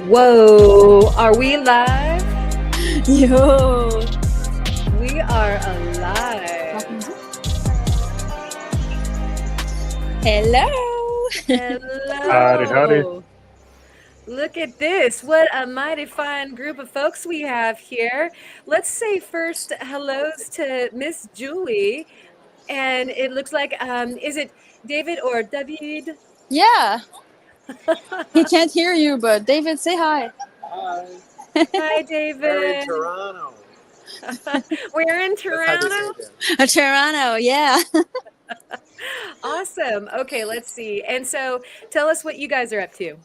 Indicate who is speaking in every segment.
Speaker 1: Whoa, are we live?
Speaker 2: Yo.
Speaker 1: We are alive.
Speaker 2: Hello.
Speaker 1: Hello.
Speaker 3: Howdy.
Speaker 1: Look at this. What a mighty fine group of folks we have here. Let's say first hellos to Miss Julie. And it looks like, is it David or David?
Speaker 2: Yeah. He can't hear you, but David, say hi.
Speaker 3: Hi.
Speaker 1: Hi, David.
Speaker 3: We're in Toronto.
Speaker 1: We're in Toronto.
Speaker 2: Toronto, yeah.
Speaker 1: Awesome. Okay, let's see. And so tell us what you guys are up to.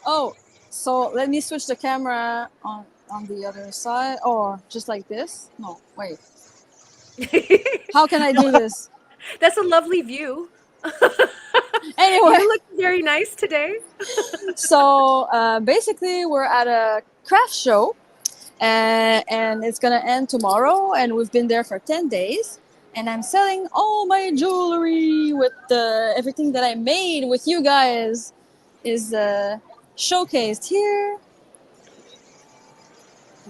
Speaker 2: Oh, so let me switch the camera on the other side, or just like this. No, wait. How can I do this?
Speaker 1: That's a lovely view.
Speaker 2: Anyway,
Speaker 1: You look very nice today.
Speaker 2: so basically we're at a craft show, and it's gonna end tomorrow, and we've been there for 10 days, and I'm selling all my jewelry with everything that I made with you guys is showcased here.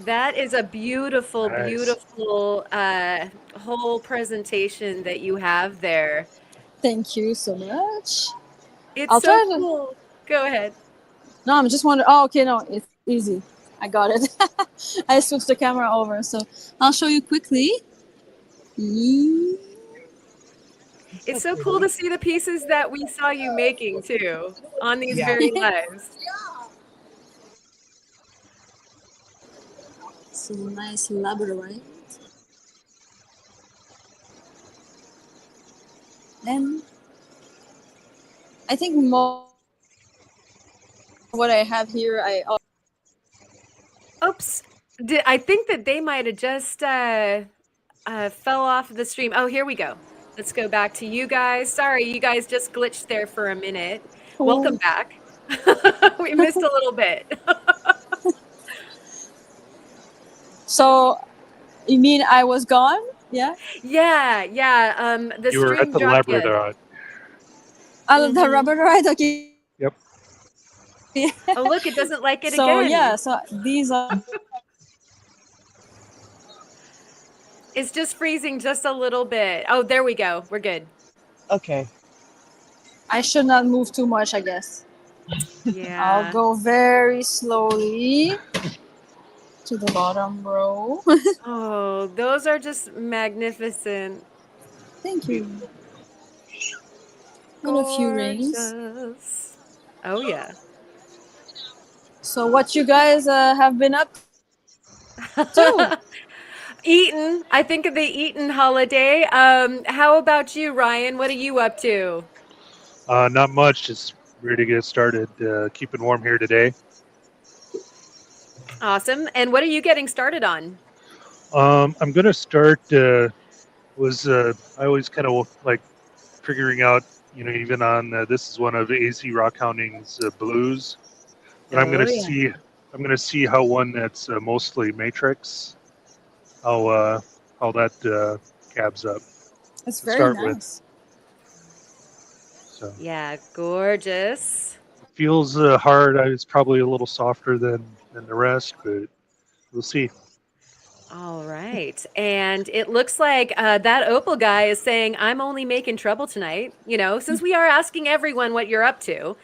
Speaker 1: That is a beautiful,
Speaker 3: Nice.
Speaker 1: beautiful whole presentation that you have there.
Speaker 2: Thank you so much.
Speaker 1: It's
Speaker 2: I'll
Speaker 1: so
Speaker 2: try to-
Speaker 1: cool. Go ahead.
Speaker 2: No, I'm just wondering. Oh, okay, no, it's easy. I got it. I switched the camera over, so I'll show you quickly.
Speaker 1: It's so cool to see the pieces that we saw you making too on these very lives.
Speaker 2: Some nice labradorite. And I think what I have here,
Speaker 1: Oops. I think that they might have just fell off the stream. Oh, here we go. Let's go back to you guys. Sorry, you guys just glitched there for a minute. Welcome back. We missed a little bit.
Speaker 2: So, you mean I was gone? Yeah.
Speaker 1: Yeah. The
Speaker 3: You were
Speaker 1: stream
Speaker 3: at the
Speaker 1: dropped you.
Speaker 3: labradorite.
Speaker 2: The labradorite. Okay.
Speaker 3: Yep.
Speaker 1: Oh, look, it doesn't like it
Speaker 2: So
Speaker 1: again.
Speaker 2: yeah, so these are.
Speaker 1: It's just freezing just a little bit. Oh, there we go. We're good.
Speaker 4: Okay.
Speaker 2: I should not move too much, I guess.
Speaker 1: Yeah.
Speaker 2: I'll go very slowly to the bottom row.
Speaker 1: Oh, those are just magnificent.
Speaker 2: Thank you. And a few rings.
Speaker 1: Gorgeous. Oh, yeah.
Speaker 2: So what you guys have been up to?
Speaker 1: Eaton. I think of the Eaton holiday. How about you, Ryan? What are you up to?
Speaker 3: Not much. Just ready to get started. Keeping warm here today.
Speaker 1: Awesome. And what are you getting started on?
Speaker 3: I'm gonna start. I always kind of like figuring out. Even on this is one of AZ Rockhounding's blues. But I'm gonna see. I'm gonna see how one that's mostly matrix. How that cabs up.
Speaker 2: It's
Speaker 3: to
Speaker 2: very
Speaker 3: start
Speaker 2: nice.
Speaker 3: So
Speaker 1: Yeah, gorgeous.
Speaker 3: feels hard. It's probably a little softer than the rest, but we'll see.
Speaker 1: All right. And it looks like that Opal guy is saying, I'm only making trouble tonight, since we are asking everyone what you're up to.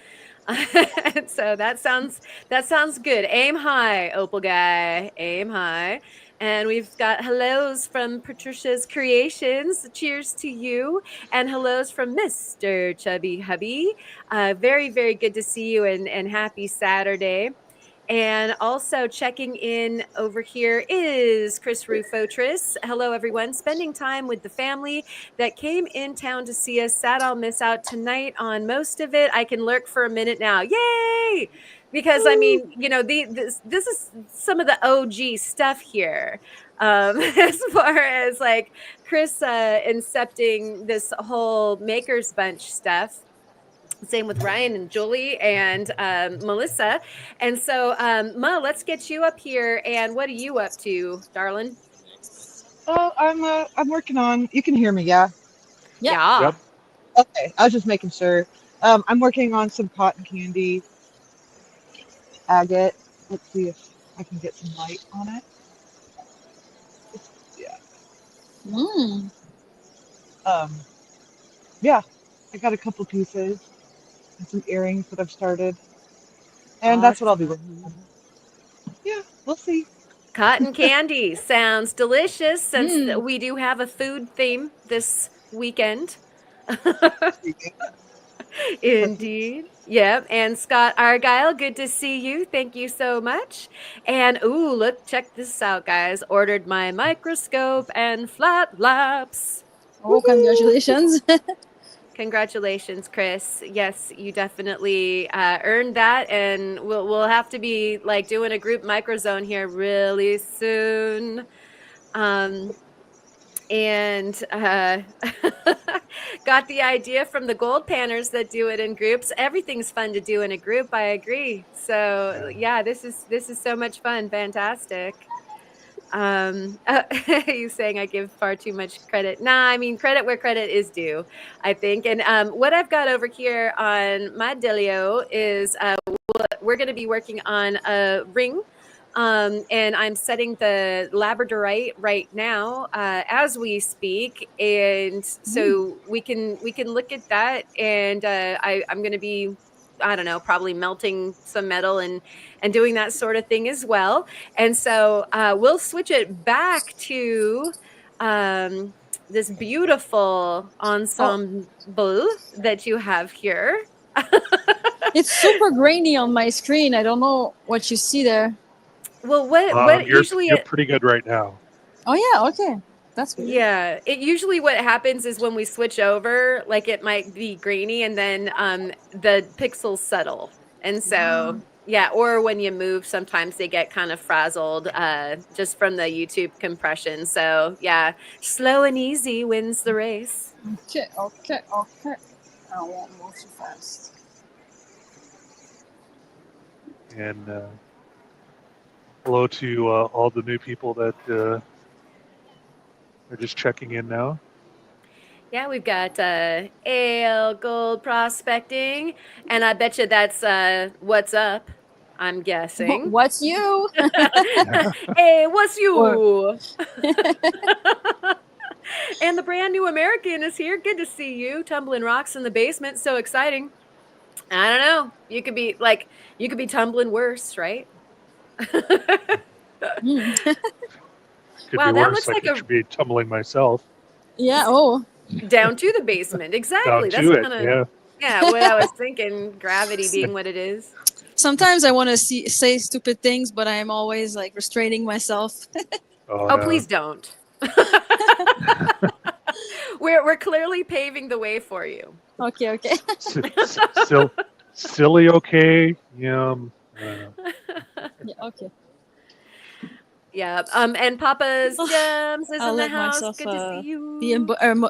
Speaker 1: So that sounds good. Aim high, Opal guy. Aim high. And we've got hellos from Patricia's Creations. Cheers to you. And hellos from Mr. Chubby Hubby. Very, very good to see you and happy Saturday. And also checking in over here is Chris Rufotris. Hello, everyone. Spending time with the family that came in town to see us. Sad I'll miss out tonight on most of it. I can lurk for a minute now. Yay! Because, I mean, this is some of the OG stuff here. As far as, like, Chris incepting this whole Maker's Bunch stuff. Same with Ryan and Julie and Melissa. And so, Ma, let's get you up here. And what are you up to, darling?
Speaker 4: Oh, I'm working on. You can hear me, yeah?
Speaker 1: Yeah.
Speaker 3: Yep.
Speaker 4: Okay, I was just making sure. I'm working on some cotton candy, agate, Let's see if I can get some light on it. Yeah.
Speaker 2: Mm.
Speaker 4: Um, yeah, I got a couple pieces and some earrings that I've started, and that's what I'll be working on.
Speaker 1: Awesome.
Speaker 4: Yeah, we'll see.
Speaker 1: Cotton candy sounds delicious since
Speaker 2: Mm.
Speaker 1: we do have a food theme this weekend.
Speaker 4: Perfect.
Speaker 1: Indeed. Yep. And Scott Argyle, good to see you. Thank you so much. And ooh, look, check this out, guys. Ordered my microscope and flat laps.
Speaker 2: Oh, congratulations.
Speaker 1: Congratulations, Chris. Yes, you definitely earned that, and we'll have to be like doing a group microzone here really soon. Um, and got the idea from the gold panners that do it in groups. Everything's fun to do in a group. I agree. So yeah, this is so much fun. Fantastic. He's saying I give far too much credit. Nah, I mean credit where credit is due, I think. And what I've got over here on my Delio is we're going to be working on a ring. And I'm setting the labradorite right now as we speak, and
Speaker 2: Mm.
Speaker 1: so we can look at that. And I'm going to be, I don't know, probably melting some metal and doing that sort of thing as well. And so we'll switch it back to this beautiful
Speaker 2: Oh,
Speaker 1: ensemble that you have here.
Speaker 2: it's super grainy on my screen. I don't know what you see there.
Speaker 1: Well, what usually
Speaker 3: You're pretty good right now.
Speaker 2: Oh yeah, okay. That's weird.
Speaker 1: yeah, it usually what happens is when we switch over, like it might be grainy and then the pixels settle. And so yeah, or when you move, sometimes they get kind of frazzled just from the YouTube compression. So yeah, slow and easy wins the race.
Speaker 2: Okay, okay, okay. I won't move too fast.
Speaker 3: And hello to all the new people that are just checking in now.
Speaker 1: Yeah, we've got Ale Gold Prospecting, and I bet you that's what's up, I'm guessing.
Speaker 2: What's you?
Speaker 1: Hey, what's
Speaker 2: Or
Speaker 1: you? And the brand new American is here. Good to see you. Tumbling rocks in the basement. So exciting. I don't know. You could be tumbling worse, right?
Speaker 2: mm.
Speaker 3: Could
Speaker 1: Wow,
Speaker 3: be
Speaker 1: that
Speaker 3: worse.
Speaker 1: looks
Speaker 3: I
Speaker 1: like a
Speaker 3: could be tumbling myself
Speaker 2: Yeah. Oh,
Speaker 1: down to the basement.
Speaker 3: down
Speaker 1: Exactly. That's
Speaker 3: to it.
Speaker 1: kind of
Speaker 3: Yeah.
Speaker 1: yeah, what I was thinking, gravity being what it is.
Speaker 2: sometimes I want to say stupid things, but I'm always like restraining myself.
Speaker 3: Oh
Speaker 1: Oh,
Speaker 3: no.
Speaker 1: please don't. We're clearly paving the way for you.
Speaker 2: Okay, okay.
Speaker 3: Still, silly. Okay. Yeah.
Speaker 2: Yeah, okay.
Speaker 1: Yeah. And Papa's Gems is
Speaker 2: I'll
Speaker 1: in the
Speaker 2: let
Speaker 1: house.
Speaker 2: myself
Speaker 1: Good to see
Speaker 2: be
Speaker 1: you.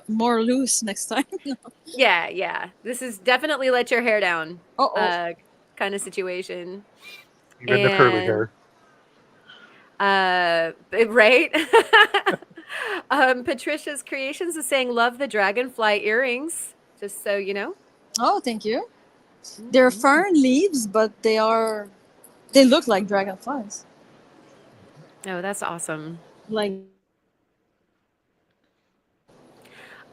Speaker 2: more loose next time.
Speaker 1: Yeah, yeah. This is definitely let your hair down
Speaker 2: Oh, oh.
Speaker 1: kind of situation.
Speaker 3: Even the curly
Speaker 1: And
Speaker 3: hair.
Speaker 1: right? Patricia's Creations is saying love the dragonfly earrings, just so you know.
Speaker 2: Oh, thank you. They're
Speaker 1: Mhm.
Speaker 2: fern leaves, but they look like dragonflies.
Speaker 1: Oh, that's awesome.
Speaker 2: Like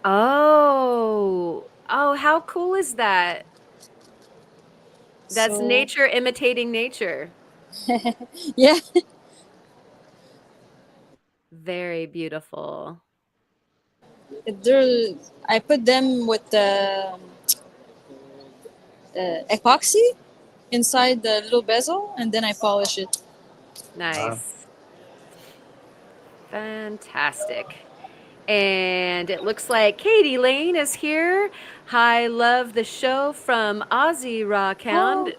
Speaker 1: Oh. Oh, how cool is that? That's
Speaker 2: so.
Speaker 1: nature imitating nature.
Speaker 2: Yeah.
Speaker 1: Very beautiful.
Speaker 2: They're, I put them with the epoxy inside the little bezel, and then I polish it.
Speaker 1: Nice. Fantastic. And it looks like Katie Lane is here. Hi, love the show from Aussie
Speaker 2: Oh,
Speaker 1: Rockhound.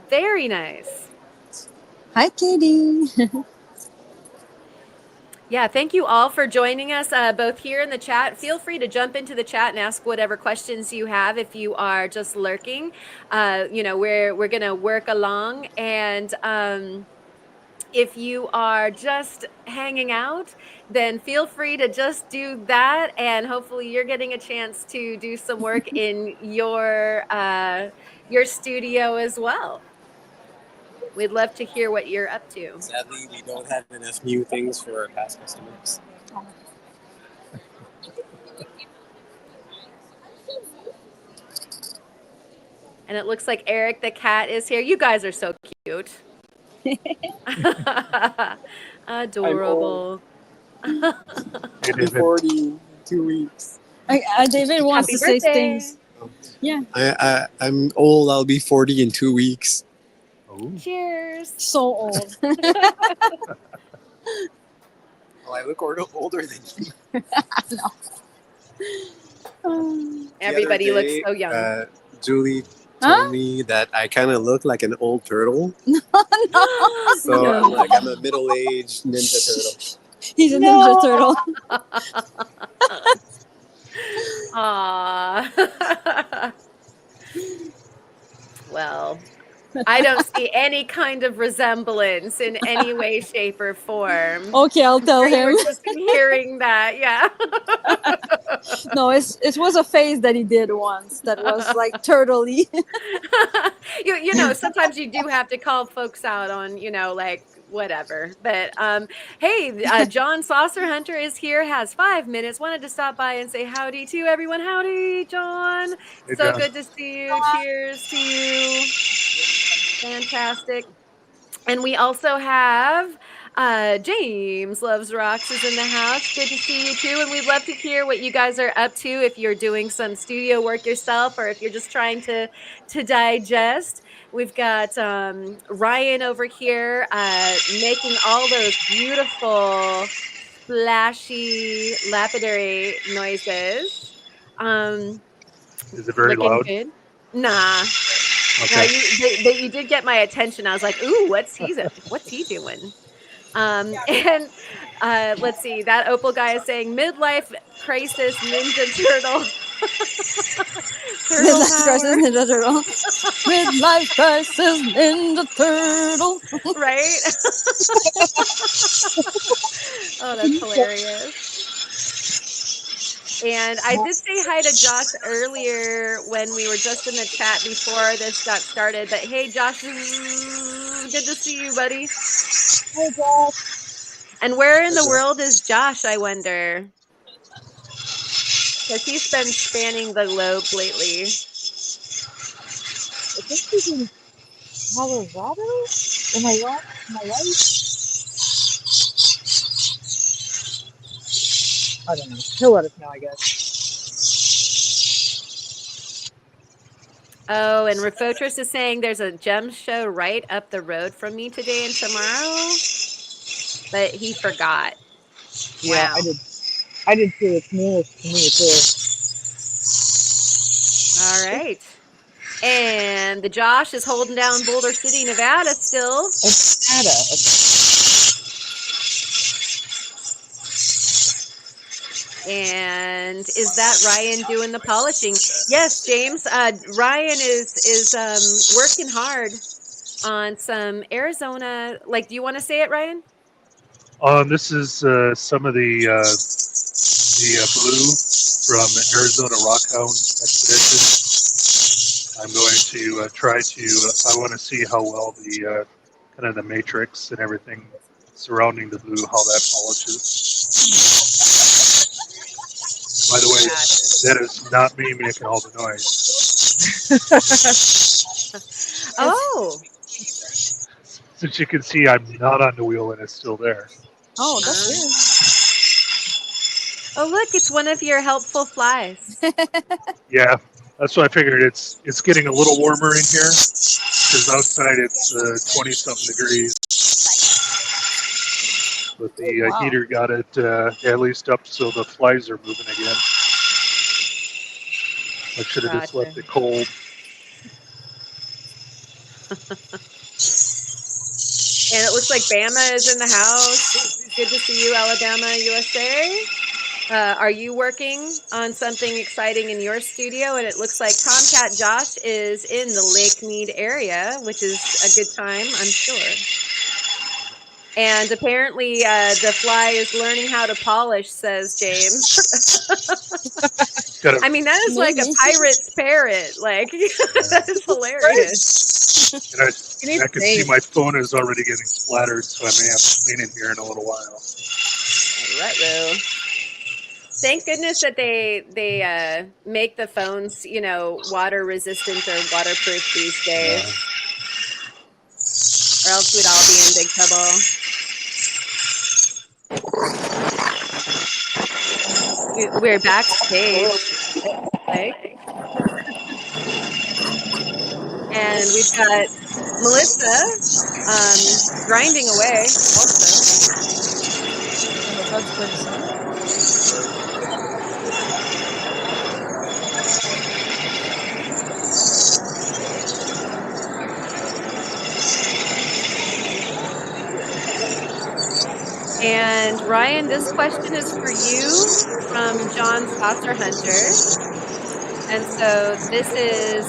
Speaker 1: Very nice.
Speaker 2: hi, Katie.
Speaker 1: Yeah, thank you all for joining us both here in the chat. Feel free to jump into the chat and ask whatever questions you have if you are just lurking. We're going to work along, and if you are just hanging out, then feel free to just do that, and hopefully you're getting a chance to do some work in your studio as well. We'd love to hear what you're up to.
Speaker 5: Sadly, we don't have enough new things for our past customers.
Speaker 1: And it looks like Eric the cat is here. You guys are so cute. Adorable.
Speaker 3: Hey,
Speaker 5: I'll be
Speaker 3: David.
Speaker 5: 40 in 2 weeks.
Speaker 2: David wants
Speaker 1: Happy
Speaker 2: to say
Speaker 1: birthday.
Speaker 2: things. Yeah.
Speaker 5: I'm old. I'll be 40 in 2 weeks.
Speaker 3: Oh.
Speaker 1: Cheers.
Speaker 2: So old.
Speaker 5: Oh, I look older than you.
Speaker 1: Everybody looks so young.
Speaker 5: Julie
Speaker 2: Huh?
Speaker 5: told me that I kind of look like an old turtle. So
Speaker 1: No.
Speaker 5: I'm a middle-aged ninja turtle.
Speaker 2: He's a ninja turtle.
Speaker 1: Aww. Well, I don't see any kind of resemblance in any way, shape, or form.
Speaker 2: Okay, I'll tell
Speaker 1: You were
Speaker 2: him.
Speaker 1: just hearing that, yeah.
Speaker 2: No, it was a phase that he did once that was like turtley.
Speaker 1: you know, sometimes you do have to call folks out on, you know, like whatever. But hey, John Saucer Hunter is here, has 5 minutes. Wanted to stop by and say howdy to everyone. Howdy, John.
Speaker 3: Hey,
Speaker 1: So
Speaker 3: John.
Speaker 1: good to see you. Cheers to you. Fantastic. And we also have James Loves Rocks is in the house. Good to see you too. And we'd love to hear what you guys are up to, if you're doing some studio work yourself or if you're just trying to digest. We've got Ryan over here making all those beautiful splashy lapidary noises.
Speaker 3: Is it very
Speaker 1: Looking
Speaker 3: loud?
Speaker 1: good. Nah.
Speaker 3: Okay.
Speaker 1: No, you did get my attention. I was like, ooh, what's he doing? And let's see, that Opal guy is saying midlife crisis ninja turtle. Turtle
Speaker 2: Midlife crisis
Speaker 1: power,
Speaker 2: ninja turtle. Midlife crisis ninja turtle.
Speaker 1: right? Oh, that's hilarious. And I did say hi to Josh earlier when we were just in the chat before this got started. But hey, Josh, good to see you, buddy.
Speaker 4: Hey, Josh.
Speaker 1: And where in the world is Josh, I wonder? Because he's been spanning the globe lately.
Speaker 4: I think he's in Colorado. Am I wrong? Am I right? I don't know. He'll let us know, I guess.
Speaker 1: Oh, and Refotris is saying there's a gem show right up the road from me today and tomorrow. But he forgot.
Speaker 4: Yeah,
Speaker 1: Wow.
Speaker 4: I did too. It's nearest to me too.
Speaker 1: All right. And the Josh is holding down Boulder City, Nevada still.
Speaker 4: It's Ada.
Speaker 1: And is that Ryan doing the polishing? Yes, James. Ryan is working hard on some Arizona. Like, do you want to say it, Ryan?
Speaker 3: This is some of the blue from Arizona Rockhound Expedition. I'm going to try to. I want to see how well the kind of the matrix and everything surrounding the blue, how that polishes. By the way, that is not me making all the noise.
Speaker 1: Oh.
Speaker 3: Since you can see, I'm not on the wheel and it's still there.
Speaker 2: Oh, that's weird.
Speaker 1: Oh, look, it's one of your helpful flies.
Speaker 3: Yeah, that's what I figured. It's getting a little warmer in here because outside it's 20-something degrees. But the
Speaker 2: Wow.
Speaker 3: heater got it at least up so the flies are moving again. I should have just left it cold.
Speaker 1: And it looks like Bama is in the house. Good to see you, Alabama, USA. Are you working on something exciting in your studio? And it looks like Tomcat Josh is in the Lake Mead area, which is a good time, I'm sure. And apparently, the fly is learning how to polish, says James.
Speaker 3: Got
Speaker 1: I mean, that is like a
Speaker 2: Maybe.
Speaker 1: pirate's parrot. Like, that is hilarious.
Speaker 3: and I,
Speaker 4: You need
Speaker 3: I can see
Speaker 4: space.
Speaker 3: my phone is already getting splattered, so I may have to clean it here in a little while.
Speaker 1: Ruh-roh. Thank goodness that they make the phones, water resistant or waterproof these days, or else we'd all be in big trouble. We're backstage, like, and we've got Melissa grinding away also.
Speaker 2: Oh, that's pretty soon.
Speaker 1: And Ryan, this question is for you from John Saucer Hunter. And so this is,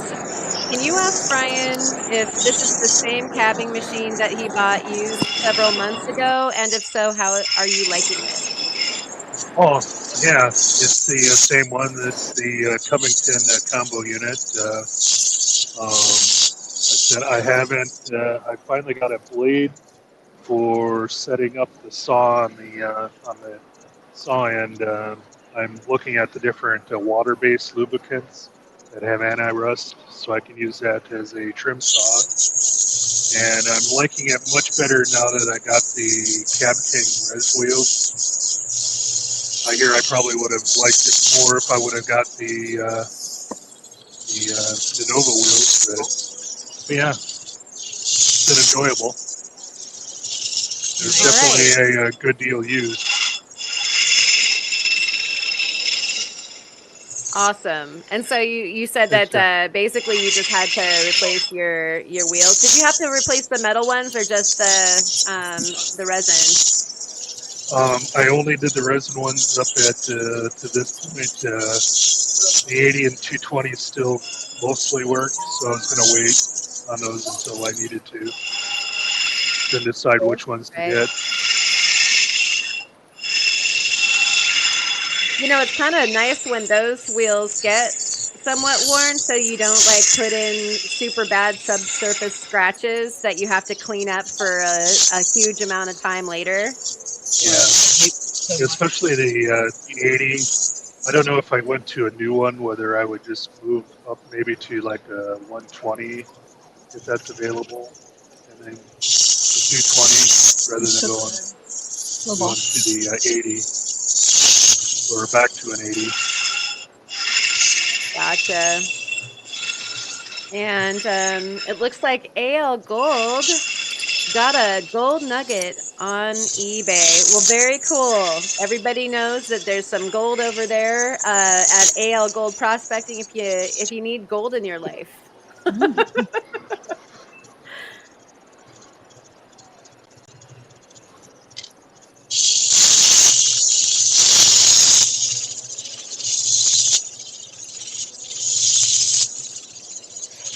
Speaker 1: can you ask Ryan if this is the same cabbing machine that he bought used several months ago? And if so, how are you liking it?
Speaker 3: Oh, yeah, it's the same one. It's the Covington combo unit. Like I said, I haven't. I finally got a blade for setting up the saw on the saw end. I'm looking at the different water-based lubricants that have anti-rust, so I can use that as a trim saw. And I'm liking it much better now that I got the Cab King res wheels. I hear I probably would have liked it more if I would have got the Nova wheels, but yeah, it's been enjoyable. There's
Speaker 1: All
Speaker 3: definitely
Speaker 1: right.
Speaker 3: a good deal used.
Speaker 1: Awesome. And so you said
Speaker 3: Thanks,
Speaker 1: that basically you just had to replace your wheels. Did you have to replace the metal ones or just the resin?
Speaker 3: I only did the resin ones up at to this point. The 80 and 220 still mostly work, so I was going to wait on those until I needed to, then decide which ones to
Speaker 1: Right.
Speaker 3: get.
Speaker 1: It's kind of nice when those wheels get somewhat worn, so you don't like put in super bad subsurface scratches that you have to clean up for a huge amount of time later.
Speaker 3: Yeah, especially the 80. I don't know if I went to a new one, whether I would just move up maybe to like a 120 if that's available, and then the 220 rather than going to the 80 or back to an 80.
Speaker 1: Gotcha. And it looks like AL Gold got a gold nugget on eBay. Well, very cool. Everybody knows that there's some gold over there at AL Gold Prospecting if you need gold in your life.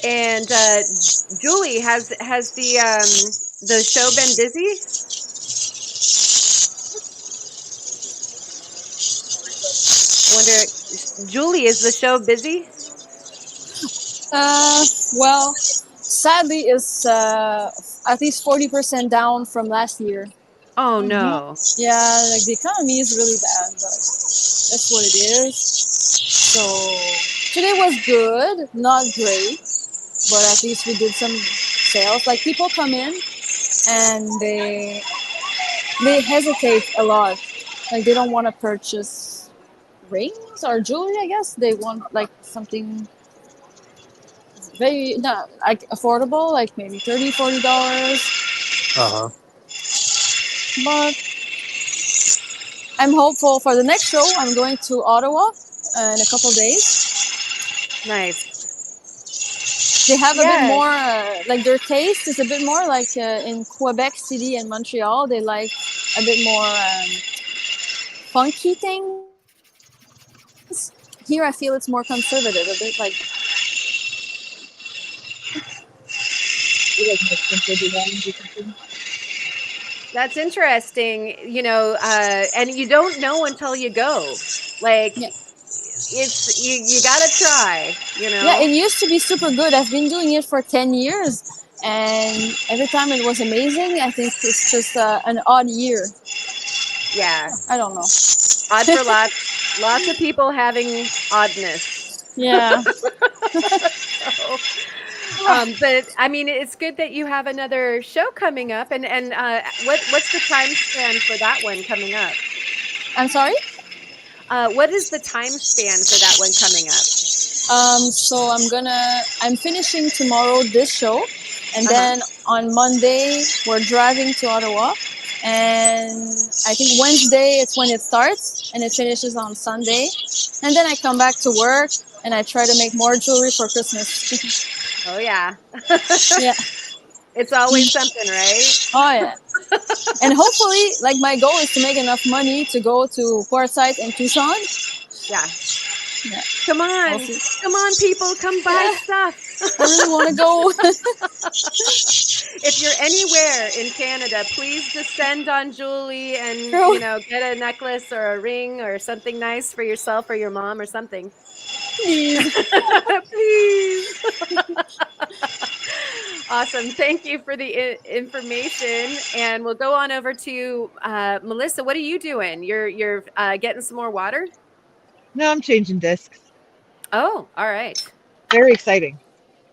Speaker 1: And Julie, has the show been busy? Julie, is the show busy?
Speaker 2: Well, sadly, it's at least 40% down from last year.
Speaker 1: Oh no.
Speaker 2: Yeah, like the economy is really bad, but that's what it is. So today was good, not great, but at least we did some sales. Like people come in and they hesitate a lot. Like they don't want to purchase rings or jewelry. I guess they want like something very not like affordable, like maybe $30-40. But I'm hopeful for the next show. I'm going to Ottawa in a couple days.
Speaker 1: Nice.
Speaker 2: They have a bit more, like their taste is a bit more like in Quebec City and Montreal. They like a bit more funky things. Here I feel it's more conservative, a bit like.
Speaker 1: That's interesting. And you don't know until you go. Like,
Speaker 2: Yeah.
Speaker 1: it's you gotta try.
Speaker 2: Yeah, it used to be super good. I've been doing it for 10 years, and every time it was amazing. I think it's just an odd year.
Speaker 1: Yeah,
Speaker 2: I don't know.
Speaker 1: odd for lots of people having oddness.
Speaker 2: Yeah.
Speaker 1: So, but I mean, it's good that you have another show coming up, and what's the time span for that one coming up?
Speaker 2: I'm sorry?
Speaker 1: What is the time span for that one coming up?
Speaker 2: So I'm finishing tomorrow this show, and then on Monday we're driving to Ottawa, and I think Wednesday it's when it starts, and it finishes on Sunday, and then I come back to work and I try to make more jewelry for Christmas.
Speaker 1: Oh yeah,
Speaker 2: Yeah.
Speaker 1: it's always something, right?
Speaker 2: Oh yeah. And hopefully, like my goal is to make enough money to go to Quartzsite and Tucson.
Speaker 1: Yeah.
Speaker 2: Yeah.
Speaker 1: Come on,
Speaker 2: We'll see.
Speaker 1: come on, people, come buy
Speaker 2: Yeah.
Speaker 1: stuff.
Speaker 2: I really want to go.
Speaker 1: If you're anywhere in Canada, please descend on Julie and
Speaker 2: True.
Speaker 1: get a necklace or a ring or something nice for yourself or your mom or something.
Speaker 2: Please.
Speaker 1: Please. Awesome. Thank you for the information, and we'll go on over to Melissa. What are you doing? You're getting some more water?
Speaker 4: No, I'm changing discs.
Speaker 1: Oh, all right.
Speaker 4: Very exciting.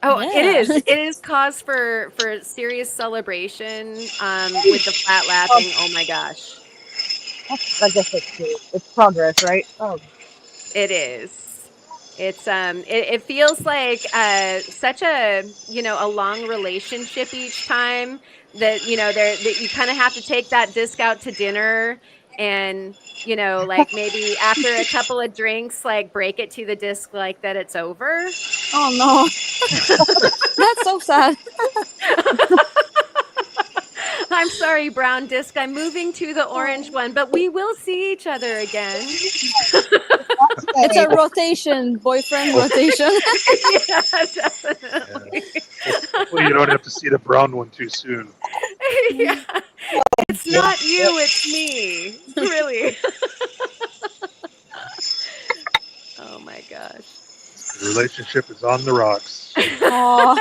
Speaker 1: Oh,
Speaker 2: Yeah.
Speaker 1: it is. It is cause for serious celebration with the flat lapping. Oh my gosh.
Speaker 4: I guess that's true. It's progress, right? Oh,
Speaker 1: It is. It feels like such a a long relationship each time that that you kind of have to take that disc out to dinner and like maybe after a couple of drinks like break it to the disc like that it's over.
Speaker 2: Oh no. That's so sad.
Speaker 1: I'm sorry, brown disc. I'm moving to the orange one, but we will see each other again.
Speaker 2: It's a rotation, boyfriend rotation.
Speaker 1: Yeah, definitely.
Speaker 3: Hopefully you don't have to see the brown one too soon.
Speaker 1: Yeah. It's not you, it's me. Really. Oh my gosh.
Speaker 3: The relationship is on the rocks.
Speaker 2: Oh,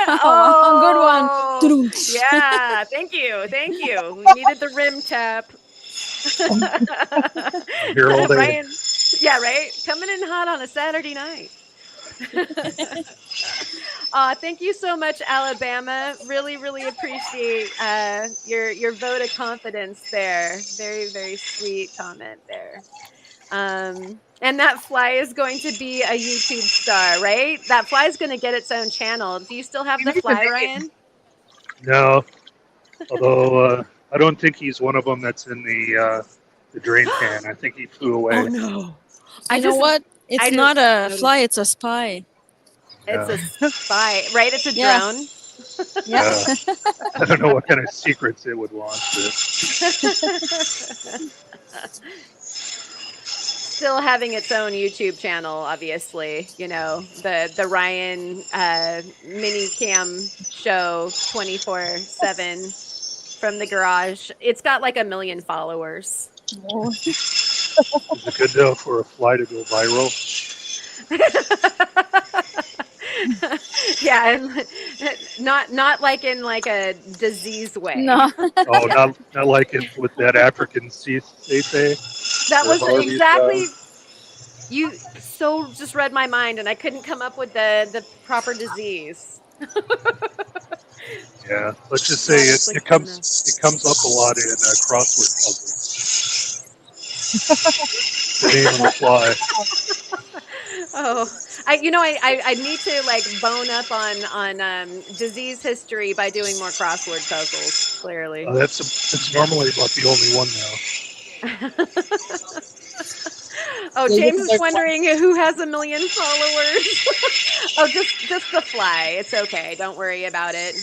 Speaker 2: good one.
Speaker 1: Yeah, thank you. Thank you. We needed the rim tap.
Speaker 3: I'm here all day.
Speaker 1: Ryan, yeah, right? Coming in hot on a Saturday night. Thank you so much, Alabama. Really, really appreciate your vote of confidence there. Very, very sweet comment there. And that fly is going to be a YouTube star, right? That fly is going to get its own channel. Do you still have the fly, Ryan?
Speaker 3: No, although I don't think he's one of them that's in the drain pan. I think he flew away.
Speaker 1: Oh no!
Speaker 2: You know what? It's not a fly, it's a spy.
Speaker 1: It's a spy, right? It's a
Speaker 2: Yeah.
Speaker 1: drone.
Speaker 2: Yeah.
Speaker 3: I don't know what kind of secrets it would want.
Speaker 1: Still having its own YouTube channel, obviously. The Ryan mini cam show 24/7 from the garage. It's got like 1 million followers.
Speaker 2: Oh.
Speaker 3: Is it good though for a fly to go viral?
Speaker 1: Yeah, and not like in like a disease way.
Speaker 2: No.
Speaker 3: Oh, not like it with that African sea they say.
Speaker 1: That was
Speaker 3: Harvey's
Speaker 1: exactly. You so just read my mind, and I couldn't come up with the proper disease.
Speaker 3: Yeah, let's just say it comes up a lot in crossword puzzles. The name of the fly.
Speaker 1: Oh, I need to like bone up on disease history by doing more crossword puzzles. Clearly,
Speaker 3: That's normally about the only one now.
Speaker 1: Oh, James is wondering who has 1 million followers. Oh, just the fly. It's okay. Don't worry about it.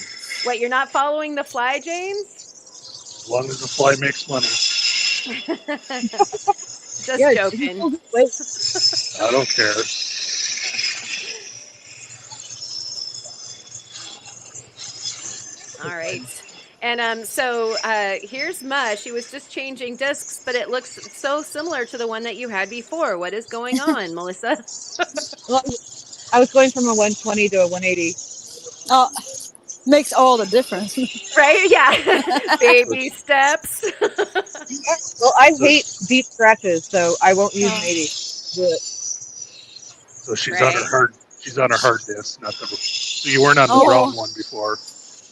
Speaker 1: Wait, you're not following the fly, James?
Speaker 3: As long as the fly makes money.
Speaker 1: Just joking.
Speaker 3: I don't care.
Speaker 1: All right. And so here's Ma. She was just changing discs, but it looks so similar to the one that you had before. What is going on, Melissa?
Speaker 4: Well, I was going from a 120 to a 180.
Speaker 2: Oh, makes all the difference.
Speaker 1: Right? Yeah. Baby steps.
Speaker 4: Well, I hate deep scratches, so I won't use an 80. Do it.
Speaker 3: So she's on her
Speaker 1: Right.
Speaker 3: hard. She's on her hard disk, not the. So you weren't on the
Speaker 2: Oh.
Speaker 3: brown one before.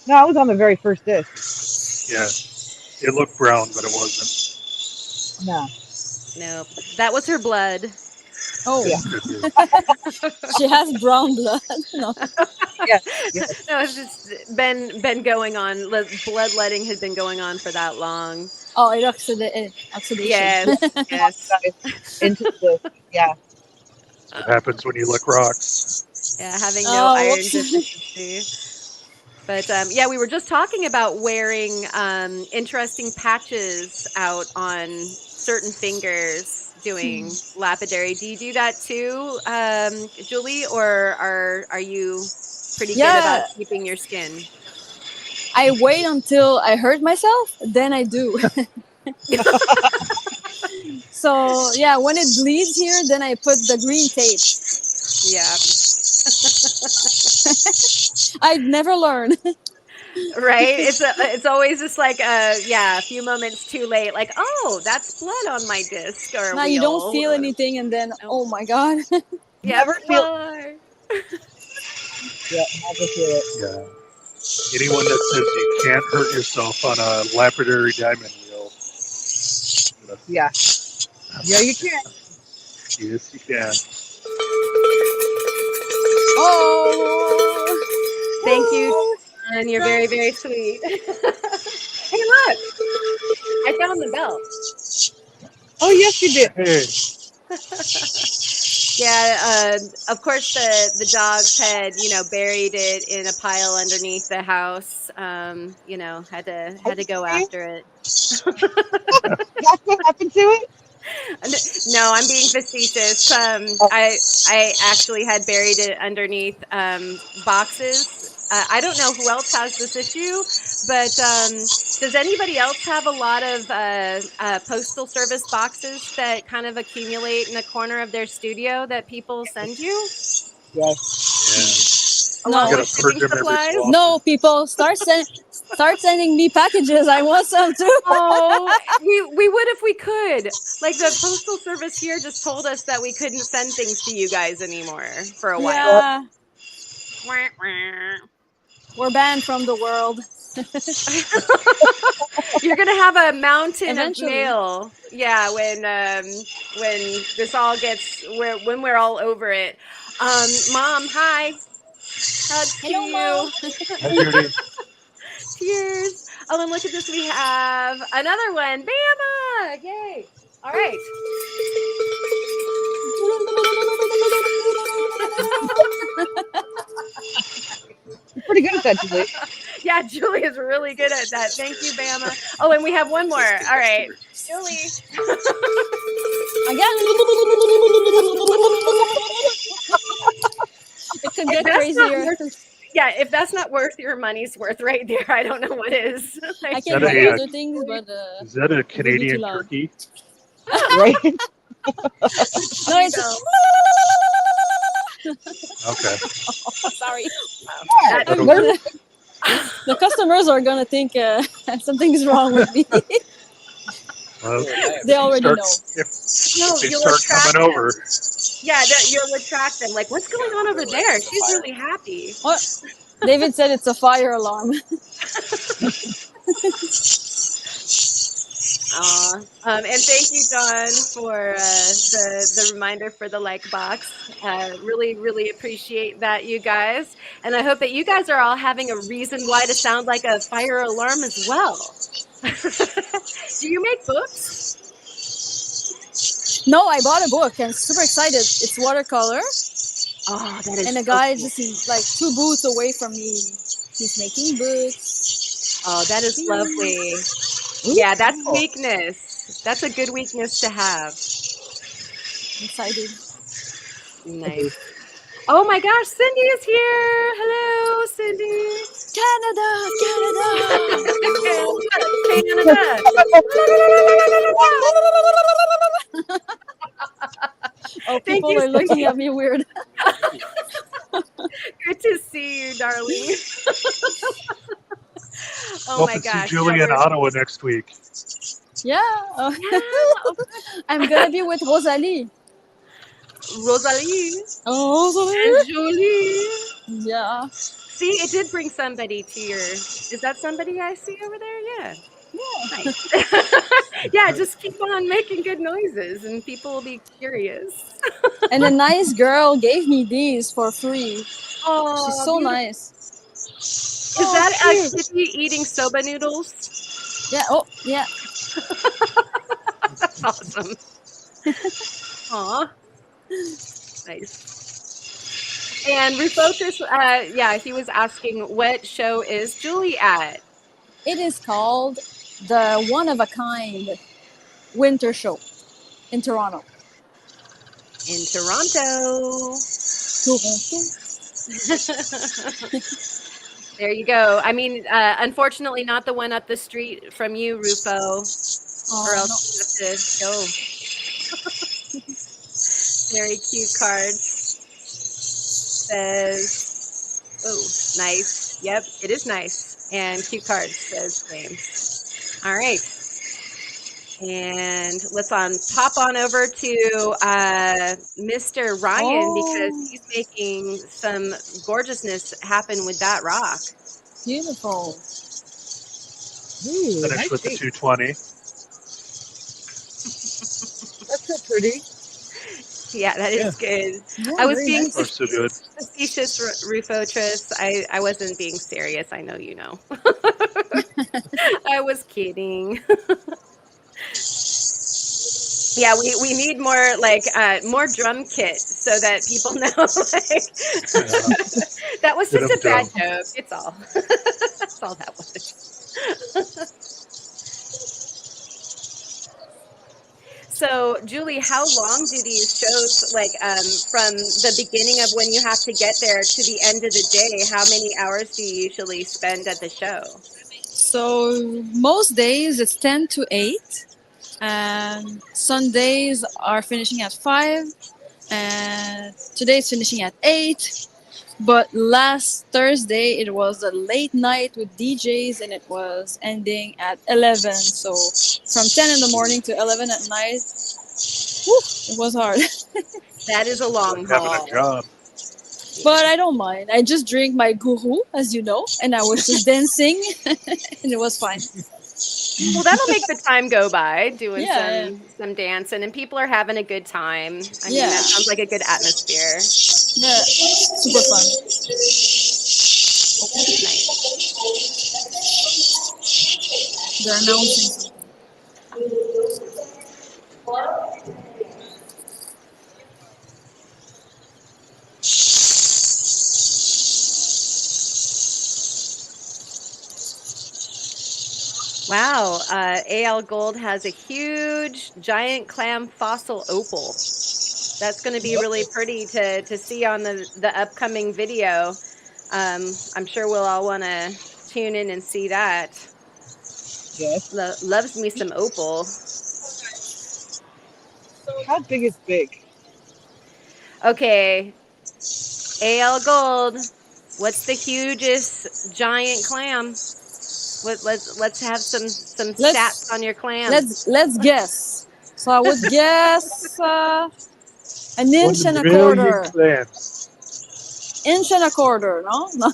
Speaker 4: No, I was on the very first disc.
Speaker 3: Yeah, it looked brown, but it wasn't.
Speaker 4: No.
Speaker 1: Nope. That was her blood.
Speaker 2: Oh,
Speaker 4: Yeah.
Speaker 2: she has brown blood. No.
Speaker 4: Yes.
Speaker 1: No, it's just been going on. Bloodletting had been going on for that long.
Speaker 2: Oh, it oxidation.
Speaker 1: Yes. Yes.
Speaker 4: Into the yeah.
Speaker 3: What happens when you lick rocks?
Speaker 1: Yeah, having no
Speaker 2: Oh,
Speaker 1: iron
Speaker 2: whoops.
Speaker 1: deficiency. But yeah, we were just talking about wearing interesting patches out on certain fingers doing lapidary. Do you do that too, Julie, or are you pretty good about keeping your skin?
Speaker 2: I wait until I hurt myself, then I do. So yeah, when it bleeds here, then I put the green tape.
Speaker 1: Yeah.
Speaker 2: I'd never learn.
Speaker 1: Right? It's always just like a few moments too late. Like, oh, that's blood on my disc or
Speaker 2: Now
Speaker 1: wheel.
Speaker 2: you don't feel anything, and then oh my god.
Speaker 1: Yeah,
Speaker 4: Never feel-
Speaker 1: blood.
Speaker 4: Yeah, never feel it.
Speaker 3: Yeah. Anyone that says you can't hurt yourself on a lapidary diamond wheel.
Speaker 4: Yeah. Yeah, you can.
Speaker 3: Yes, you can.
Speaker 2: Oh,
Speaker 1: Thank you, and you're very, very sweet. Hey, look! I found the belt.
Speaker 4: Oh yes, you did.
Speaker 3: Hey,
Speaker 1: Yeah, of course the dogs had buried it in a pile underneath the house. Had to go after it.
Speaker 4: That's what happened to it.
Speaker 1: No, I'm being facetious. I actually had buried it underneath boxes. I don't know who else has this issue, but does anybody else have a lot of postal service boxes that kind of accumulate in the corner of their studio that people send you?
Speaker 4: Yes.
Speaker 3: yeah.
Speaker 1: Along
Speaker 2: No.
Speaker 1: with shipping
Speaker 3: Purge 'em every so
Speaker 1: supplies?
Speaker 3: often.
Speaker 2: no, people, start sending me packages. I want some too.
Speaker 1: Oh, we would if we could. Like the postal service here just told us that we couldn't send things to you guys anymore for a while.
Speaker 2: Yeah,
Speaker 1: Wah, wah.
Speaker 2: we're banned from the world.
Speaker 1: You're gonna have a mountain
Speaker 2: Eventually.
Speaker 1: of mail. Yeah, when this all gets when we're all over it. Mom, hi. Hugs to
Speaker 2: Hello,
Speaker 1: you.
Speaker 2: Mom.
Speaker 3: Hi, Judy.
Speaker 1: Cheers. Oh, and look at this. We have another one. Bama! Yay. All right.
Speaker 4: You're pretty good at that, Julie.
Speaker 1: Yeah, Julie is really good at that. Thank you, Bama. Oh, and we have one more. All right. Julie.
Speaker 2: Again. It could get
Speaker 1: That's not
Speaker 2: crazier.
Speaker 1: Yeah, if that's not worth your money's worth right there, I don't know what is.
Speaker 2: I
Speaker 3: Is
Speaker 2: can
Speaker 3: that
Speaker 2: buy
Speaker 3: a,
Speaker 2: other things, but
Speaker 3: Is that a Canadian
Speaker 2: loud.
Speaker 3: turkey?
Speaker 4: Right?
Speaker 2: no, it's
Speaker 3: Okay.
Speaker 2: sorry.
Speaker 1: That-
Speaker 2: I'm gonna- the customers are gonna think something's wrong with me.
Speaker 3: Well,
Speaker 2: They already know.
Speaker 3: If
Speaker 1: No,
Speaker 3: they
Speaker 1: you'll
Speaker 3: start
Speaker 1: attract
Speaker 3: coming
Speaker 1: them.
Speaker 3: over,
Speaker 1: Yeah, you'll attract them. Like, what's going on over there? She's really happy.
Speaker 2: What? David said it's a fire alarm.
Speaker 1: And thank you, Dawn, for the reminder for the like box. Really, really appreciate that, you guys. And I hope that you guys are all having a reason why to sound like a fire alarm as well. Do you make books?
Speaker 2: No, I bought a book and super excited. It's watercolor,
Speaker 1: Oh, that is
Speaker 2: and the
Speaker 1: so
Speaker 2: guy
Speaker 1: cool.
Speaker 2: just like 2 booths away from me. He's making books.
Speaker 1: Oh, that is lovely. Yeah, that's weakness. That's a good weakness to have.
Speaker 2: I'm excited.
Speaker 1: Nice. Oh my gosh, Cindy is here. Hello, Cindy.
Speaker 2: Canada, Canada.
Speaker 1: Canada.
Speaker 2: Oh,
Speaker 1: Thank
Speaker 2: people
Speaker 1: you,
Speaker 2: are looking
Speaker 1: Cynthia.
Speaker 2: at me weird.
Speaker 1: Good to see you, darling. Oh
Speaker 3: Hope
Speaker 1: my
Speaker 3: to see
Speaker 1: gosh.
Speaker 3: Julie in Ottawa next week.
Speaker 2: Yeah.
Speaker 1: Yeah,
Speaker 2: I'm gonna be with Rosalie.
Speaker 1: Rosalie and
Speaker 2: Oh,
Speaker 1: Julie.
Speaker 2: yeah.
Speaker 1: See, it did bring somebody to your. Is that somebody I see over there? Yeah. Nice. Yeah, just keep on making good noises and people will be curious.
Speaker 2: And a nice girl gave me these for free. She's
Speaker 1: Oh,
Speaker 2: so
Speaker 1: beautiful.
Speaker 2: nice.
Speaker 1: Is
Speaker 4: Oh,
Speaker 1: that
Speaker 4: cute.
Speaker 1: Kitty eating soba noodles?
Speaker 2: Yeah. Oh, yeah.
Speaker 1: That's awesome. Aw. Nice. And Rufocus, yeah, he was asking what show is Julie at?
Speaker 2: It is called the One of a Kind Winter Show in Toronto.
Speaker 1: In Toronto.
Speaker 2: Toronto.
Speaker 1: There you go. I mean, unfortunately, not the one up the street from you, Rufo, or
Speaker 2: Oh,
Speaker 1: else you have to go. Very cute card. Says, oh, nice. Yep, it is nice. And cute card, says James. All right. And let's pop on over to Mr. Ryan because
Speaker 2: Oh,
Speaker 1: he's making some gorgeousness happen with that rock.
Speaker 2: beautiful.
Speaker 4: Ooh,
Speaker 3: Finish
Speaker 4: nice
Speaker 3: with the
Speaker 4: shape.
Speaker 3: 220.
Speaker 4: That's so pretty.
Speaker 1: Yeah, that is good.
Speaker 2: Yeah,
Speaker 1: I was
Speaker 2: very
Speaker 1: being
Speaker 2: nice.
Speaker 3: Are so good.
Speaker 1: facetious, Rufo Tris. I wasn't being serious. I know you know. I was kidding. Yeah, we need more more drum kit so that people know like that was
Speaker 3: Get
Speaker 1: just
Speaker 3: 'em
Speaker 1: a bad
Speaker 3: done.
Speaker 1: joke. It's all. That's all that was. So, Julie, how long do these shows from the beginning of when you have to get there to the end of the day? How many hours do you usually spend at the show?
Speaker 2: So most days it's 10 to 8. And Sundays are finishing at 5. And today's finishing at 8. But last Thursday it was a late night with DJs and it was ending at 11. So from 10 in the morning to 11 at night, whew, it was hard.
Speaker 1: That is a long
Speaker 3: Like having a
Speaker 1: haul.
Speaker 3: job.
Speaker 2: But I don't mind. I just drink my guru, as you know, and I was just dancing and it was fine.
Speaker 1: Well, that'll make the time go by doing
Speaker 2: Yeah,
Speaker 1: some dancing, and people are having a good time. I mean,
Speaker 2: Yeah.
Speaker 1: that sounds like a good atmosphere.
Speaker 2: yeah, super fun.
Speaker 1: Nice.
Speaker 2: They're announcing something.
Speaker 1: Wow, AL Gold has a huge giant clam fossil opal. That's going to be really pretty to see on the upcoming video. I'm sure we'll all want to tune in and see that.
Speaker 4: Yes.
Speaker 1: Loves me some opal.
Speaker 4: How big is big?
Speaker 1: Okay, AL Gold. What's the hugest giant clam? Let's have some stats on your clam.
Speaker 2: Let's guess. So I would guess an inch
Speaker 3: 1
Speaker 2: and a
Speaker 3: million
Speaker 2: quarter.
Speaker 3: clams.
Speaker 2: Inch and a quarter, no? No.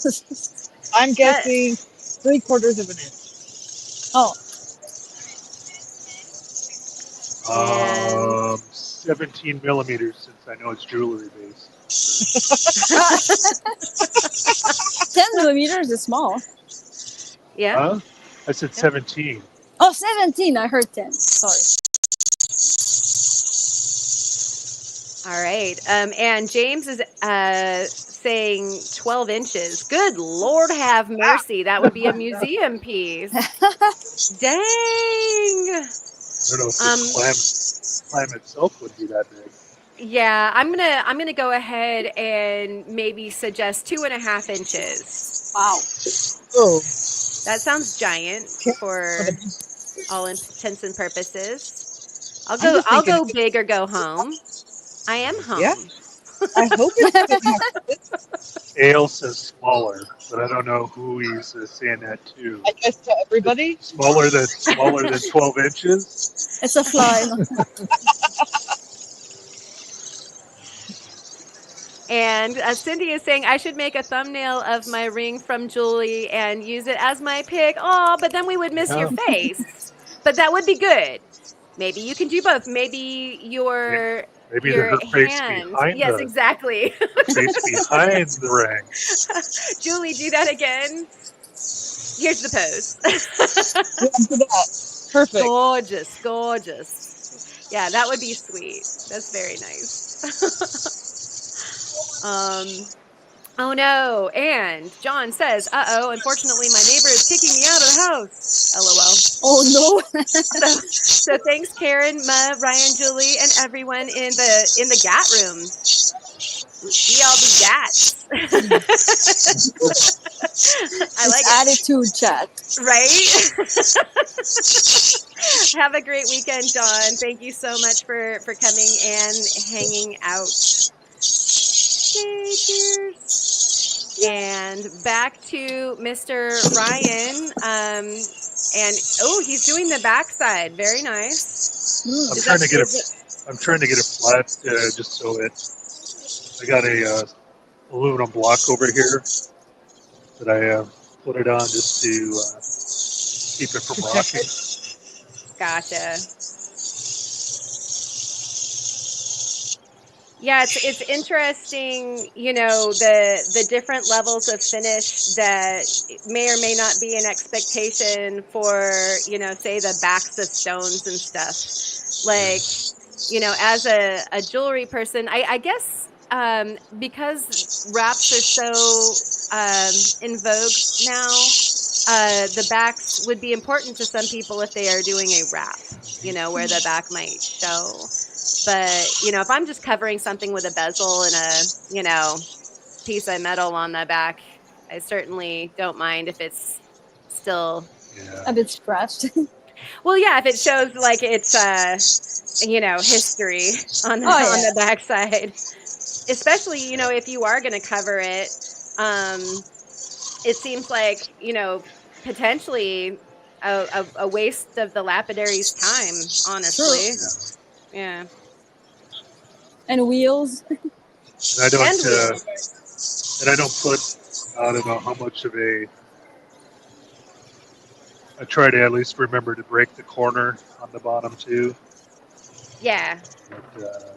Speaker 4: I'm guessing 3/4 of an inch.
Speaker 2: Oh,
Speaker 3: 17 millimeters, since I know it's jewelry based.
Speaker 2: 10 millimeters is small.
Speaker 1: Yeah.
Speaker 3: Huh? I said 17.
Speaker 2: Oh, 17. I heard 10. Sorry.
Speaker 1: All right. And James is saying 12 inches. Good Lord have mercy. That would be a museum piece. Dang.
Speaker 3: I don't know if the clam itself would be that big.
Speaker 1: Yeah, I'm gonna go ahead and maybe suggest 2.5 inches.
Speaker 2: Wow.
Speaker 4: Oh,
Speaker 1: That sounds giant for all intents and purposes. I'll
Speaker 4: I'm
Speaker 1: go.
Speaker 4: just
Speaker 1: I'll
Speaker 4: thinking,
Speaker 1: go big or go home. I am
Speaker 4: yeah,
Speaker 1: home.
Speaker 4: I hope it's good enough.
Speaker 3: Ale says smaller, but I don't know who he's saying that to.
Speaker 4: I guess to everybody.
Speaker 3: Smaller than 12 inches.
Speaker 2: It's a fly.
Speaker 1: And Cindy is saying I should make a thumbnail of my ring from Julie and use it as my pic. Oh, but then we would miss your
Speaker 3: Yeah.
Speaker 1: face. But that would be good. Maybe you can do both. Maybe your
Speaker 3: Maybe
Speaker 1: your
Speaker 3: her face
Speaker 1: hand.
Speaker 3: behind
Speaker 1: Yes,
Speaker 3: the
Speaker 1: exactly.
Speaker 3: face behind the ring.
Speaker 1: Julie, do that again. Here's the pose.
Speaker 4: Yeah, I'm for that. Perfect.
Speaker 1: Gorgeous, gorgeous. Yeah, that would be sweet. That's very nice. Oh no. And John says, uh-oh, unfortunately my neighbor is kicking me out of the house. LOL.
Speaker 2: Oh no.
Speaker 1: So thanks, Karen, Ma, Ryan, Julie, and everyone in the GAT room. We all be GATs. I like it.
Speaker 2: Attitude chat.
Speaker 1: Right? Have a great weekend, John. Thank you so much for coming and hanging out. Yay, cheers. And back to Mr. Ryan. And oh, he's doing the backside. Very nice.
Speaker 3: I'm trying to get it flat, just so I got a aluminum block over here that I put it on just to keep it from rocking.
Speaker 1: Gotcha. Yeah, it's interesting, the different levels of finish that may or may not be an expectation for, say the backs of stones and stuff. Like, as a jewelry person, I guess because wraps are so in vogue now, the backs would be important to some people if they are doing a wrap, where the back might show. But, if I'm just covering something with a bezel and a, piece of metal on the back, I certainly don't mind if it's still
Speaker 2: A bit scratched.
Speaker 1: well, yeah, if it shows like it's history on the backside. Especially, if you are going to cover it, it seems like, potentially a waste of the lapidary's time, honestly. Yeah.
Speaker 2: And wheels.
Speaker 3: And I don't put, I don't know how much of I try to at least remember to break the corner on the bottom too.
Speaker 1: Yeah.
Speaker 3: But,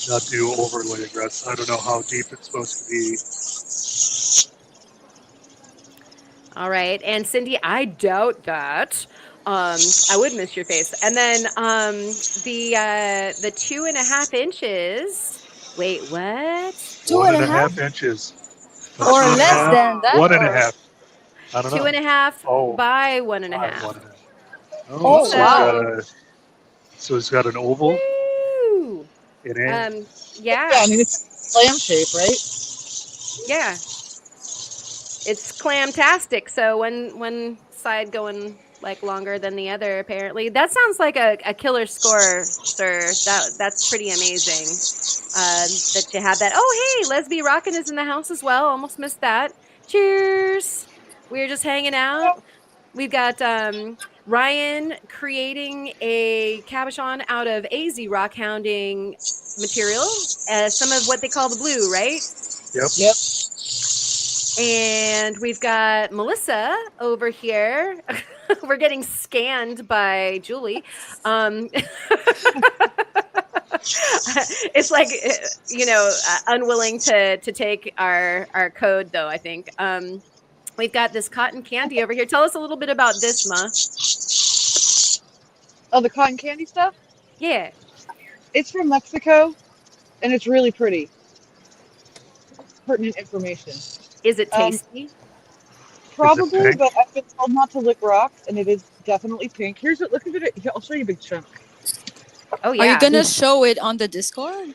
Speaker 3: not do overly aggressive. I don't know how deep it's supposed to be.
Speaker 1: All right. And Cindy, I doubt that. I would miss your face. And then the 2.5 inches. Wait, what?
Speaker 3: 1.5 inches.
Speaker 2: Or less than that?
Speaker 3: 1.5. I don't know.
Speaker 1: 2.5 by 1.5.
Speaker 3: 1.5.
Speaker 2: Oh,
Speaker 3: so
Speaker 2: wow.
Speaker 3: So it's got an oval.
Speaker 1: Woo!
Speaker 3: It
Speaker 1: Yeah.
Speaker 4: Yeah, I mean, it's slam shape, right?
Speaker 1: Yeah. It's clamtastic. So one side going like longer than the other, apparently. That sounds like a killer score, sir. That's pretty amazing. That you have that. Oh, hey, Lesby Rockin' is in the house as well. Almost missed that. Cheers. We're just hanging out. We've got Ryan creating a cabochon out of AZ rock hounding material, some of what they call the blue, right?
Speaker 3: Yep.
Speaker 1: And we've got Melissa over here. We're getting scanned by Julie. It's like, unwilling to take our code, though, I think. We've got this cotton candy over here. Tell us a little bit about this, Ma.
Speaker 4: Oh, the cotton candy stuff?
Speaker 1: Yeah.
Speaker 4: It's from Mexico, and it's really pretty. Pertinent information.
Speaker 1: Is it tasty?
Speaker 4: Probably, but I've been told not to lick rocks, and it is definitely pink. Look at it. Here, I'll show you a big chunk.
Speaker 1: Oh, yeah.
Speaker 2: Are you gonna show it on the Discord?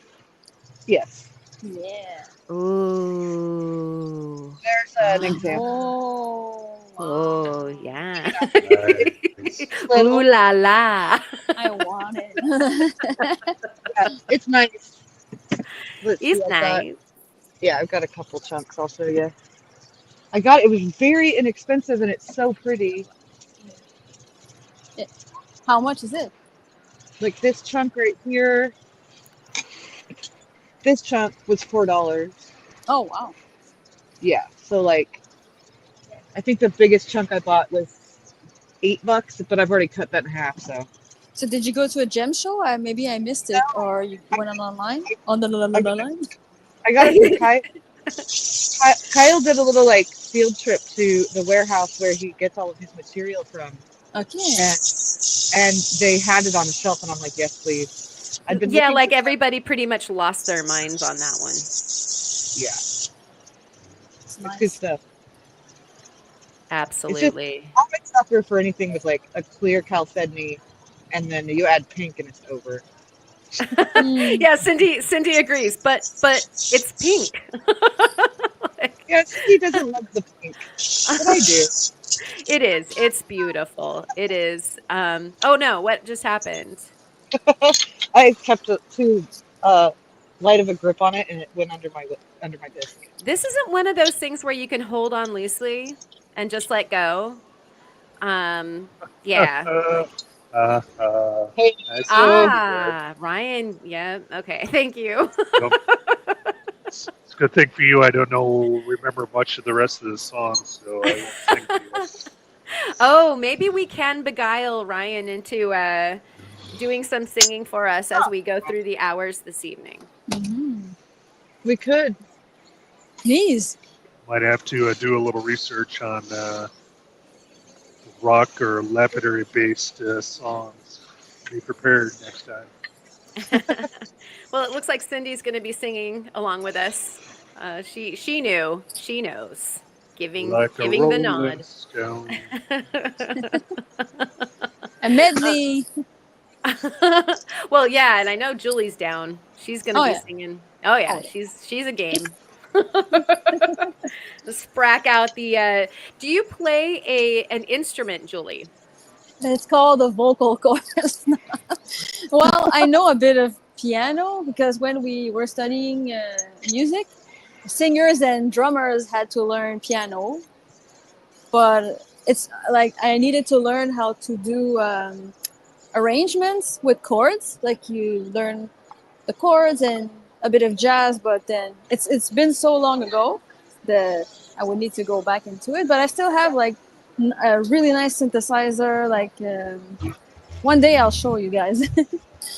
Speaker 4: Yes.
Speaker 2: Yeah.
Speaker 1: Ooh.
Speaker 4: There's an example.
Speaker 1: Oh, yeah.
Speaker 3: Nice.
Speaker 1: Ooh la la.
Speaker 2: I want it.
Speaker 4: Yeah, it's nice. Let's see,
Speaker 1: It's nice.
Speaker 4: I've got a couple chunks I'll show you. It was very inexpensive and it's so pretty.
Speaker 2: How much is it?
Speaker 4: Like this chunk right here, this chunk was $4.
Speaker 2: Oh, wow.
Speaker 4: Yeah, so like, I think the biggest chunk I bought was $8, but I've already cut that in half, so.
Speaker 2: So did you go to a gem show? Maybe I missed it, or you went online? On the line?
Speaker 4: I got it from Kyle. Kyle did a little like field trip to the warehouse where he gets all of his material from,
Speaker 2: Okay.
Speaker 4: and they had it on the shelf, and I'm like, yes, please. I've been
Speaker 1: Yeah,
Speaker 4: looking
Speaker 1: like
Speaker 4: for-
Speaker 1: everybody pretty much lost their minds on that one.
Speaker 4: yeah,
Speaker 2: It's
Speaker 4: it's good
Speaker 2: nice.
Speaker 4: stuff.
Speaker 1: Absolutely.
Speaker 4: I'm a sucker for anything with like a clear chalcedony, and then you add pink and it's over.
Speaker 2: Mm.
Speaker 1: Yeah, Cindy agrees, but it's pink.
Speaker 4: Yeah, he doesn't love the pink, but I do.
Speaker 1: It is. It's beautiful. It is. Oh no, what just happened?
Speaker 4: I kept too light of a grip on it, and it went under my disc.
Speaker 1: This isn't one of those things where you can hold on loosely and just let go. Yeah.
Speaker 4: Hey,
Speaker 1: Ah, Ryan. Yeah. Okay. Thank you.
Speaker 3: It's a good thing for you. I don't remember much of the rest of the song, so I won't sing to you.
Speaker 1: Oh, maybe we can beguile Ryan into doing some singing for us as we go through the hours this evening.
Speaker 2: Mhm.
Speaker 4: we could.
Speaker 2: Please.
Speaker 3: Might have to do a little research on rock or lapidary-based songs. Be prepared next time.
Speaker 1: Well, it looks like Cindy's going to be singing along with us. She knew. She knows. Giving
Speaker 3: Like a
Speaker 1: the
Speaker 3: rolling
Speaker 1: nod.
Speaker 3: stone.
Speaker 2: A medley.
Speaker 1: Well, yeah, and I know Julie's down. She's going to
Speaker 2: Oh,
Speaker 1: be
Speaker 2: yeah.
Speaker 1: singing. Oh yeah,
Speaker 2: Oh, yeah.
Speaker 1: she's a game. Sprack out the do you play an instrument, Julie?
Speaker 2: It's called a vocal chorus. Well, I know a bit of piano because when we were studying music, singers and drummers had to learn piano. But it's like I needed to learn how to do arrangements with chords. Like you learn the chords and a bit of jazz, but then it's been so long ago that I would need to go back into it. But I still have like a really nice synthesizer. Like one day I'll show you guys.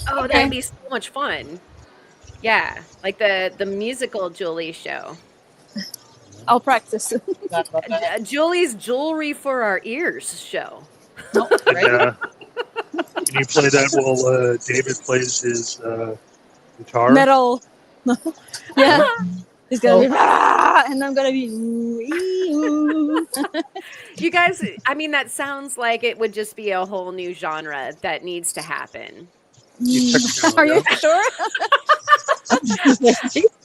Speaker 1: Oh,
Speaker 2: Okay.
Speaker 1: that'd be so much fun. Yeah, like the musical Julie show.
Speaker 2: I'll practice.
Speaker 4: Not about that.
Speaker 1: Julie's Jewelry for Our Ears show.
Speaker 4: Right?
Speaker 3: Can you play that while David plays his guitar?
Speaker 2: Metal. Yeah. It's gonna be and I'm gonna be ooh.
Speaker 1: You guys, I mean, that sounds like it would just be a whole new genre that needs to happen.
Speaker 2: Are you sure?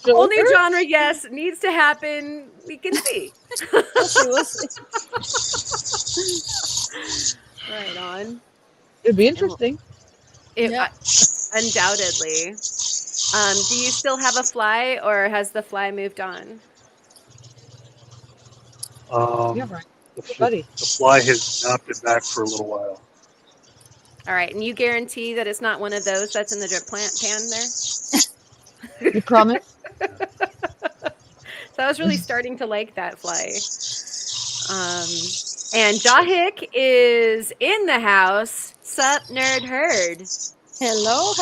Speaker 1: Whole new genre, yes, needs to happen. We can see.
Speaker 2: We'll see.
Speaker 1: Right on.
Speaker 4: It'd be interesting.
Speaker 2: Yeah.
Speaker 1: Undoubtedly. Do you still have a fly, or has the fly moved on?
Speaker 4: Yeah, right.
Speaker 3: The
Speaker 4: Buddy.
Speaker 3: fly has not been back for a little while.
Speaker 1: All right, and you guarantee that it's not one of those that's in the drip plant pan there?
Speaker 4: You promise?
Speaker 1: So I was really starting to like that fly. And Jahik is in the house. Sup, nerd herd?
Speaker 2: Hello.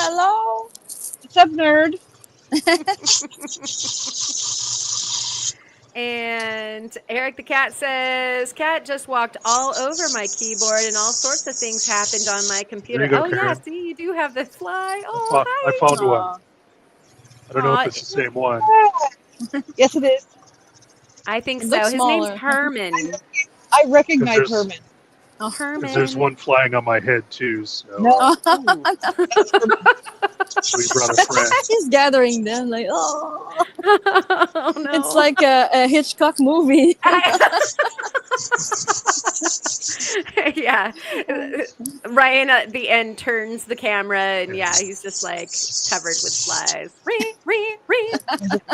Speaker 4: What's up, nerd?
Speaker 1: And Eric the cat says, Cat just walked all over my keyboard and all sorts of things happened on my computer.
Speaker 3: There you go,
Speaker 1: Oh, yeah,
Speaker 3: Karen.
Speaker 1: see, you do have this fly. Oh, hi.
Speaker 3: I found one.
Speaker 2: Aw.
Speaker 3: I don't know if it's the same one.
Speaker 4: Yes, it is.
Speaker 1: I think
Speaker 2: It
Speaker 1: so.
Speaker 2: looks
Speaker 1: His
Speaker 2: smaller.
Speaker 1: name's Herman.
Speaker 4: I recognize
Speaker 3: There's-
Speaker 4: Herman.
Speaker 2: Oh,
Speaker 1: Herman.
Speaker 3: Because there's one flying on my head too, so
Speaker 4: No.
Speaker 1: Ooh.
Speaker 3: we brought a friend.
Speaker 2: He's gathering them like, oh.
Speaker 1: Oh, no.
Speaker 2: It's like a Hitchcock movie.
Speaker 1: Yeah. Ryan at the end turns the camera and yeah, he's just like covered with flies. Ree, ree, ree.
Speaker 3: We've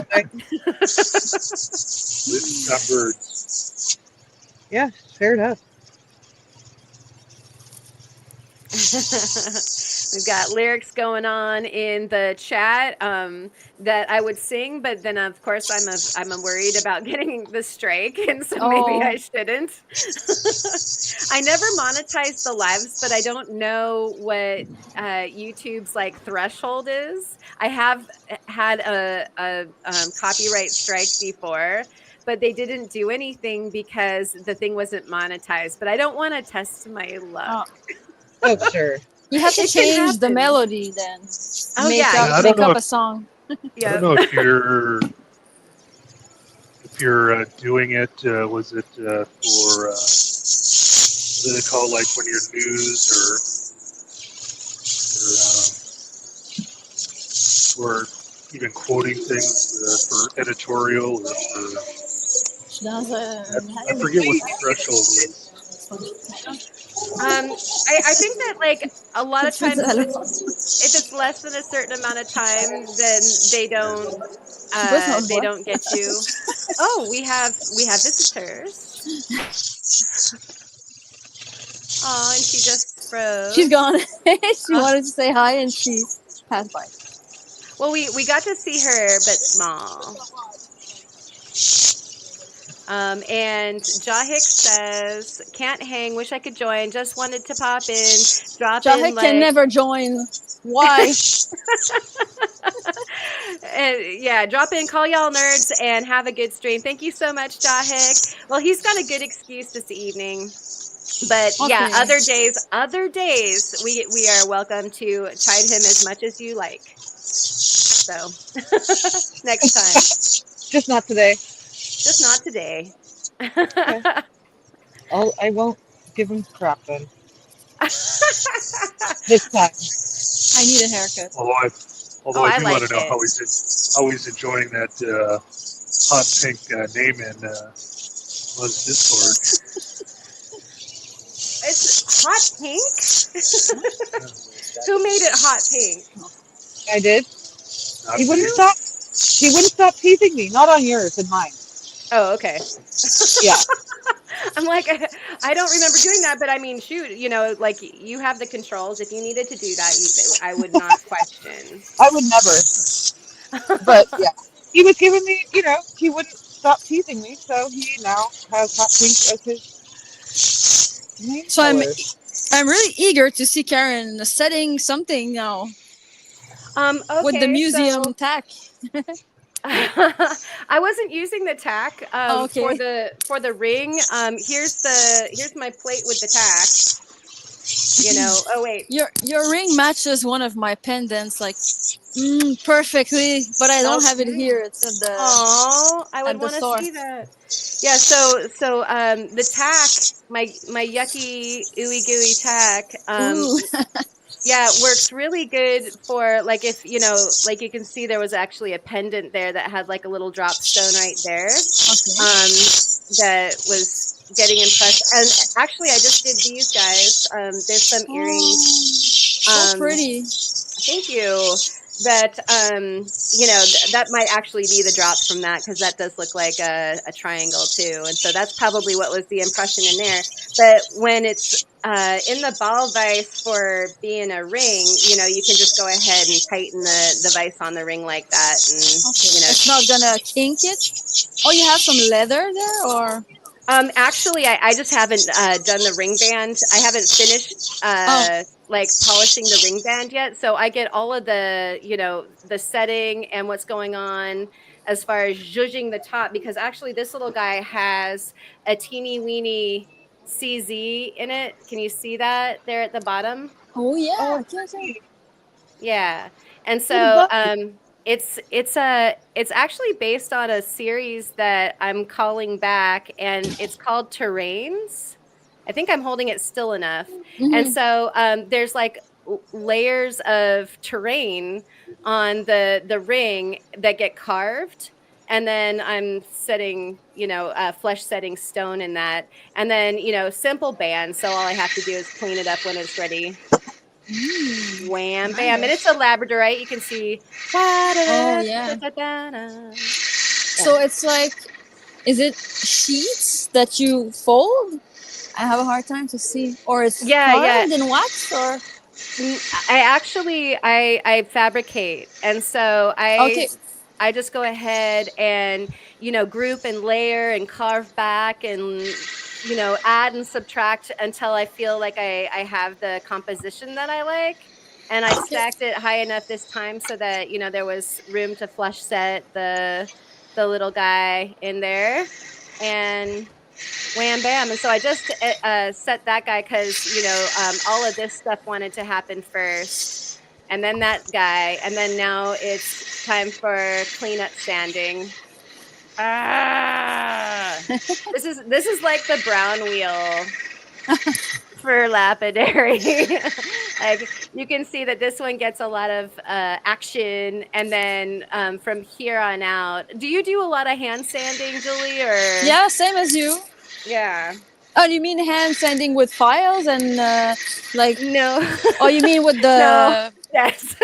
Speaker 3: got birds.
Speaker 4: Yeah, fair enough.
Speaker 1: We've got lyrics going on in the chat that I would sing, but then of course I'm worried about getting the strike, and so maybe I shouldn't. I never monetized the lives, but I don't know what YouTube's like threshold is. I have had a copyright strike before, but they didn't do anything because the thing wasn't monetized. But I don't want to test my luck.
Speaker 4: Oh, sure.
Speaker 2: You have to
Speaker 1: It can
Speaker 2: change the
Speaker 1: happen.
Speaker 2: melody then.
Speaker 1: Oh,
Speaker 2: make
Speaker 1: yeah.
Speaker 2: up,
Speaker 3: I don't
Speaker 2: make
Speaker 3: know
Speaker 2: up
Speaker 3: if-
Speaker 2: a song.
Speaker 3: I
Speaker 1: Yeah.
Speaker 3: don't know if you're doing it. Was it for what do they call, like when you're news or even quoting things for editorial or for, I forget what the threshold is.
Speaker 1: I think that like a lot of times if it's less than a certain amount of time, then they don't get you. Oh, we have visitors. Oh, and she just froze.
Speaker 2: She's gone. She wanted to say hi and she passed by.
Speaker 1: Well, we got to see her, but small. And Jahik says, can't hang, wish I could join, just wanted to pop in, drop in
Speaker 2: Jahik
Speaker 1: like...
Speaker 2: can never join. Why?
Speaker 1: And yeah, drop in, call y'all nerds, and have a good stream. Thank you so much, Jahik. Well, he's got a good excuse this evening. But yeah,
Speaker 2: Okay.
Speaker 1: other days, we are welcome to chide him as much as you like. So next time.
Speaker 4: Just not today.
Speaker 1: Just not today.
Speaker 4: I won't give him crap then. This time.
Speaker 2: I need a haircut.
Speaker 3: Although I do want
Speaker 1: like
Speaker 3: to know
Speaker 1: it.
Speaker 3: how he's enjoying that hot pink name in Buzz Discord.
Speaker 1: It's hot pink? Who made it hot pink?
Speaker 4: I did.
Speaker 3: Not
Speaker 4: He wouldn't
Speaker 3: you.
Speaker 4: stop. He wouldn't stop teasing me. Not on yours, and mine.
Speaker 1: Oh, okay.
Speaker 4: Yeah.
Speaker 1: I'm like, I don't remember doing that, but I mean, shoot, you know, like you have the controls. If you needed to do that, I would not question.
Speaker 4: I would never. But yeah, he was giving me, he wouldn't stop teasing me, so he now has hot pink as his name
Speaker 2: So
Speaker 4: color.
Speaker 2: I'm really eager to see Karen setting something now
Speaker 1: Okay,
Speaker 2: with the museum tack.
Speaker 1: I wasn't using the tack
Speaker 2: Okay.
Speaker 1: for the ring. Here's my plate with the tack. You know. Oh wait.
Speaker 2: Your ring matches one of my pendants like perfectly, but I don't have it here. It's at the.
Speaker 1: Oh, I would
Speaker 2: at the
Speaker 1: want to
Speaker 2: store.
Speaker 1: see that. Yeah. So the tack, my yucky ooey gooey tack.
Speaker 2: Ooh.
Speaker 1: Yeah, it works really good for like if like you can see there was actually a pendant there that had like a little drop stone right there.
Speaker 2: Okay.
Speaker 1: That was getting impressed. And actually, I just did these guys. There's some earrings.
Speaker 2: So pretty.
Speaker 1: Thank you. That that might actually be the drop from that because that does look like a triangle too, and so that's probably what was the impression in there. But when it's in the ball vise for being a ring, you can just go ahead and tighten the vise on the ring like that, and
Speaker 2: It's not gonna kink it. Oh, you have some leather there, or?
Speaker 1: Actually, I just haven't done the ring band. I haven't finished like polishing the ring band yet. So I get all of the, the setting and what's going on as far as zhuzhing the top, because actually this little guy has a teeny weeny CZ in it. Can you see that there at the bottom?
Speaker 2: Oh yeah. Okay.
Speaker 1: Yeah. And so it's actually based on a series that I'm calling back, and it's called Terrains. I think I'm holding it still enough.
Speaker 2: Mm-hmm.
Speaker 1: And so there's like layers of terrain on the ring that get carved. and then I'm setting, flesh setting stone in that, and then simple band. So all I have to do is clean it up when it's ready. Wham, bam, and it's a labradorite. You can see.
Speaker 2: Oh yeah. So it's like, is it sheets that you fold? I have a hard time to see, or it's carved in wax, or
Speaker 1: I fabricate, and so I just go ahead and group and layer and carve back and add and subtract until I feel like I have the composition that I like. And I stacked it high enough this time so that there was room to flush set the little guy in there, and wham bam. And so I just set that guy because all of this stuff wanted to happen first, and then that guy, and then now it's time for cleanup sanding. This is like the brown wheel for lapidary. Like, you can see that this one gets a lot of action, and then from here on out, do you do a lot of hand sanding, Julie? Or
Speaker 2: yeah, same as you.
Speaker 1: Yeah.
Speaker 2: Oh, you mean hand sanding with files and like?
Speaker 1: No.
Speaker 2: Oh, you mean with the?
Speaker 1: No. Yes.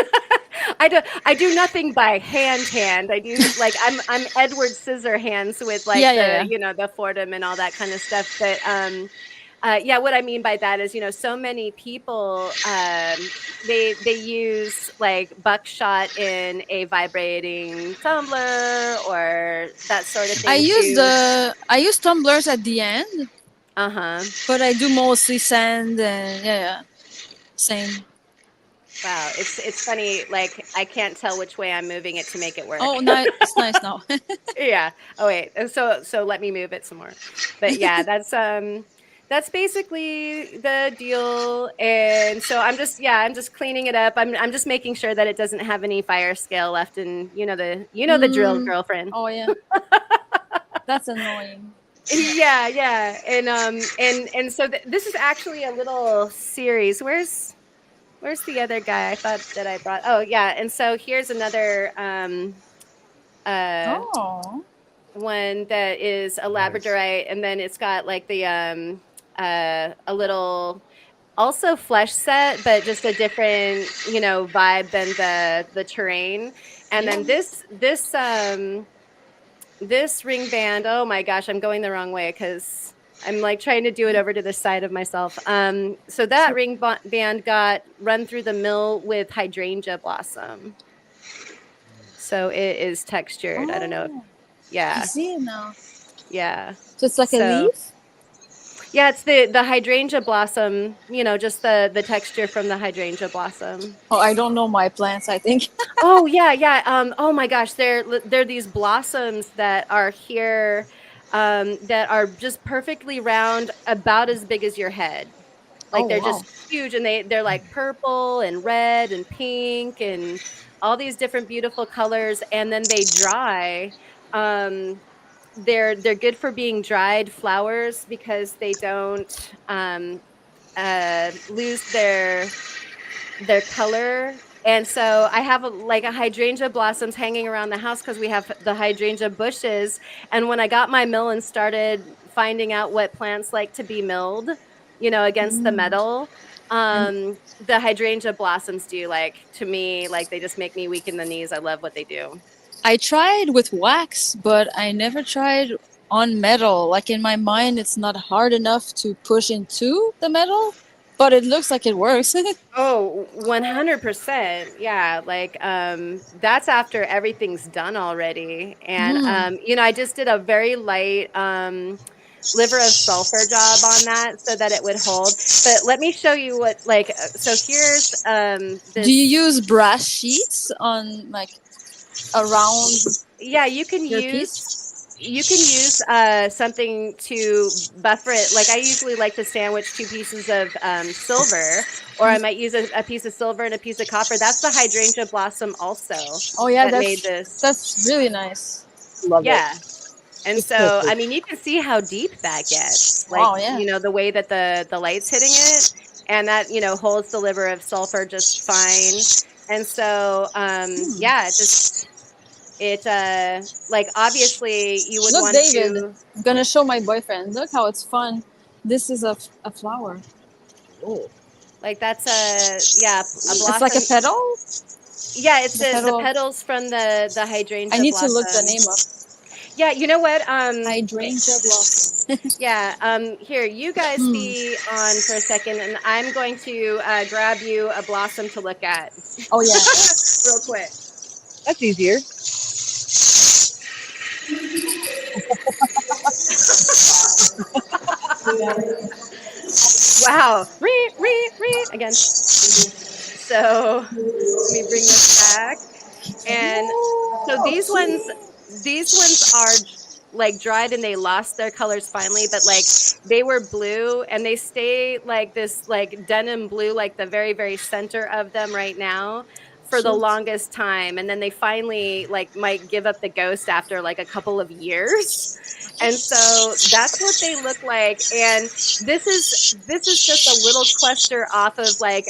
Speaker 1: I do nothing by hand. I do I'm Edward Scissorhands with the Fordham and all that kind of stuff. But what I mean by that is so many people they use like buckshot in a vibrating tumbler or that sort of thing.
Speaker 2: I use tumblers at the end. But I do mostly sand and same.
Speaker 1: Wow, it's funny. Like, I can't tell which way I'm moving it to make it work.
Speaker 2: Oh, nice! It's nice now.
Speaker 1: Yeah. Oh wait. So let me move it some more. But yeah, that's basically the deal. And so I'm just cleaning it up. I'm just making sure that it doesn't have any fire scale left, and the drill, girlfriend.
Speaker 2: Oh yeah. That's annoying.
Speaker 1: Yeah. And so this is actually a little series. Where's the other guy I thought that I brought? Oh, yeah. And so here's another one that is a labradorite, and then it's got like the a little also flesh set, but just a different vibe than the terrain. And then this ring band. Oh my gosh, I'm going the wrong way because I'm like trying to do it over to the side of myself. So that ring band got run through the mill with hydrangea blossom. So it is textured. I don't know.
Speaker 2: I see it now.
Speaker 1: Yeah.
Speaker 2: So it's like a leaf?
Speaker 1: Yeah, it's the hydrangea blossom, just the texture from the hydrangea blossom.
Speaker 2: Oh, I don't know my plants, I think.
Speaker 1: Oh, yeah. Oh my gosh, they're these blossoms that are here that are just perfectly round, about as big as your head. Like, they're just huge, and they're like purple and red and pink and all these different beautiful colors, and then they dry. They're good for being dried flowers because they don't lose their color. And so I have a hydrangea blossoms hanging around the house because we have the hydrangea bushes. And when I got my mill and started finding out what plants like to be milled, against the metal, the hydrangea blossoms do, to me, they just make me weak in the knees. I love what they do.
Speaker 2: I tried with wax, but I never tried on metal. Like, in my mind, it's not hard enough to push into the metal, but it looks like it works.
Speaker 1: Oh, 100%. Yeah. That's after everything's done already. And, I just did a very light liver of sulfur job on that so that it would hold. But let me show you what, so here's this.
Speaker 2: Do you use brass sheets on, around?
Speaker 1: Yeah, you can use something to buffer it. Like, I usually like to sandwich 2 pieces of silver, or I might use a piece of silver and a piece of copper. That's the hydrangea blossom also.
Speaker 2: Oh yeah,
Speaker 1: that's
Speaker 2: really nice.
Speaker 4: Love it.
Speaker 1: And so, I mean, you can see how deep that gets. The way that the light's hitting it, and that holds the liver of sulfur just fine. And so, it like obviously you would
Speaker 2: Look,
Speaker 1: want
Speaker 2: David,
Speaker 1: to
Speaker 2: I'm gonna show my boyfriend. Look how it's fun. This is a flower.
Speaker 5: Oh,
Speaker 1: like that's a a
Speaker 2: It's like a
Speaker 1: blossom.
Speaker 2: petal.
Speaker 1: Yeah, it's
Speaker 2: The
Speaker 1: the
Speaker 2: petal.
Speaker 1: petals from the
Speaker 2: I
Speaker 1: hydrangea
Speaker 2: need to look the
Speaker 1: blossom.
Speaker 2: name up.
Speaker 1: Yeah, you know what?
Speaker 2: Hydrangea blossom.
Speaker 1: Yeah, here, you guys be on for a second, and I'm going to grab you a blossom to look at
Speaker 2: Oh yeah.
Speaker 1: real quick.
Speaker 4: That's easier.
Speaker 1: Wow. Again. So let me bring this back. And so these ones are like dried and they lost their colors finally, but like they were blue and they stay like this like denim blue, like the very, very center of them right now for the
Speaker 2: Shoot.
Speaker 1: longest time. And then they finally like might give up the ghost after like a couple of years. And so that's what they look like. And this is just a little cluster off of like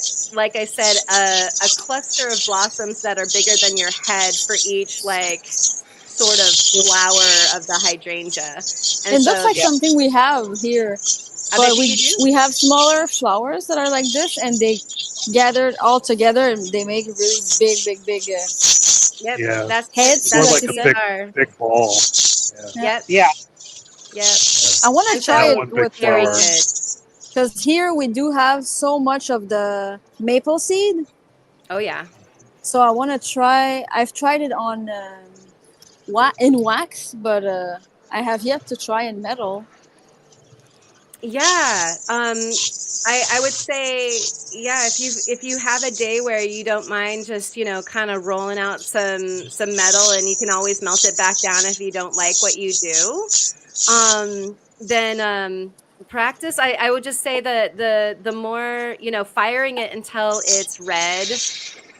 Speaker 1: I said, a cluster of blossoms that are bigger than your head for each like sort of flower of the hydrangea. And
Speaker 2: It
Speaker 1: so
Speaker 2: looks like something we have here,
Speaker 1: I
Speaker 2: but
Speaker 1: bet you do.
Speaker 2: we have smaller flowers that are like this, and they gathered all together and they make really big.
Speaker 1: Yep,
Speaker 3: Yeah.
Speaker 1: that's
Speaker 2: Heads,
Speaker 3: More
Speaker 1: that's
Speaker 3: like
Speaker 1: what
Speaker 3: a
Speaker 1: these
Speaker 3: big,
Speaker 1: are.
Speaker 3: big ball. Yeah.
Speaker 1: Yep,
Speaker 4: Yeah.
Speaker 1: yep.
Speaker 2: I want to
Speaker 1: And
Speaker 2: try
Speaker 3: Not
Speaker 1: so
Speaker 3: one
Speaker 2: it
Speaker 3: big
Speaker 2: with
Speaker 1: very
Speaker 3: flower.
Speaker 1: good.
Speaker 2: because here we do have so much of the maple seed.
Speaker 1: Oh yeah.
Speaker 2: So I want to try. I've tried it on in wax, but I have yet to try in metal.
Speaker 1: Yeah. I would say, yeah, if you have a day where you don't mind just, you know, kind of rolling out some metal and you can always melt it back down if you don't like what you do. Then practice. I would just say that the more, you know, firing it until it's red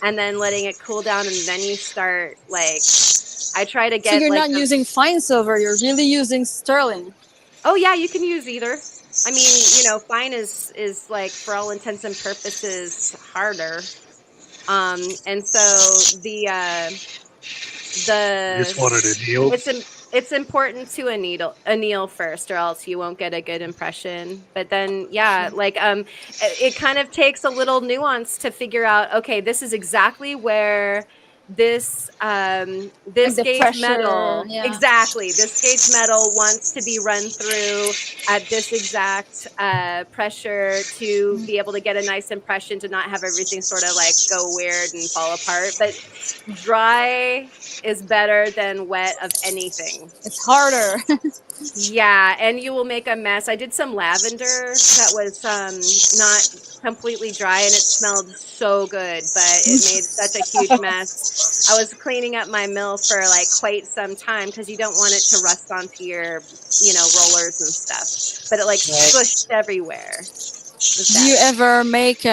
Speaker 1: and then letting it cool down and then you start like I try to
Speaker 2: So
Speaker 1: get
Speaker 2: you're
Speaker 1: like
Speaker 2: not using fine silver. You're really using sterling.
Speaker 1: oh yeah, you can use either. I mean, you know, fine is like for all intents and purposes harder. And so
Speaker 3: You just
Speaker 1: the
Speaker 3: wanted it healed.
Speaker 1: it's important to anneal first or else you won't get a good impression. But then yeah, like it kind of takes a little nuance to figure out, okay, this is exactly where this
Speaker 2: Like
Speaker 1: this
Speaker 2: the
Speaker 1: gauge
Speaker 2: pressure,
Speaker 1: metal
Speaker 2: yeah.
Speaker 1: exactly this gauge metal wants to be run through at this exact pressure to be able to get a nice impression, to not have everything sort of like go weird and fall apart. But dry is better than wet of anything.
Speaker 2: It's harder.
Speaker 1: Yeah, and you will make a mess. I did some lavender that was not completely dry and it smelled so good, but it made such a huge mess. I was cleaning up my mill for like quite some time because you don't want it to rust onto your, you know, rollers and stuff. But it like squished everywhere. It was
Speaker 2: Do you
Speaker 1: bad.
Speaker 2: ever make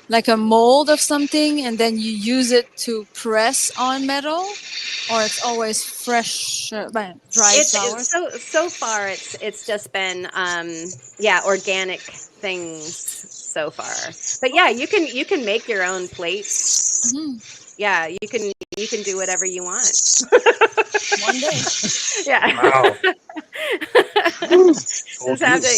Speaker 2: like a mold of something and then you use it to press on metal, or it's always fresh, dry flowers?
Speaker 1: So far it's just been yeah, organic things so far. But yeah, you can make your own plates.
Speaker 2: Mhm.
Speaker 1: Yeah, you can do whatever you want.
Speaker 2: One day.
Speaker 1: Yeah.
Speaker 3: Wow.
Speaker 1: Just have to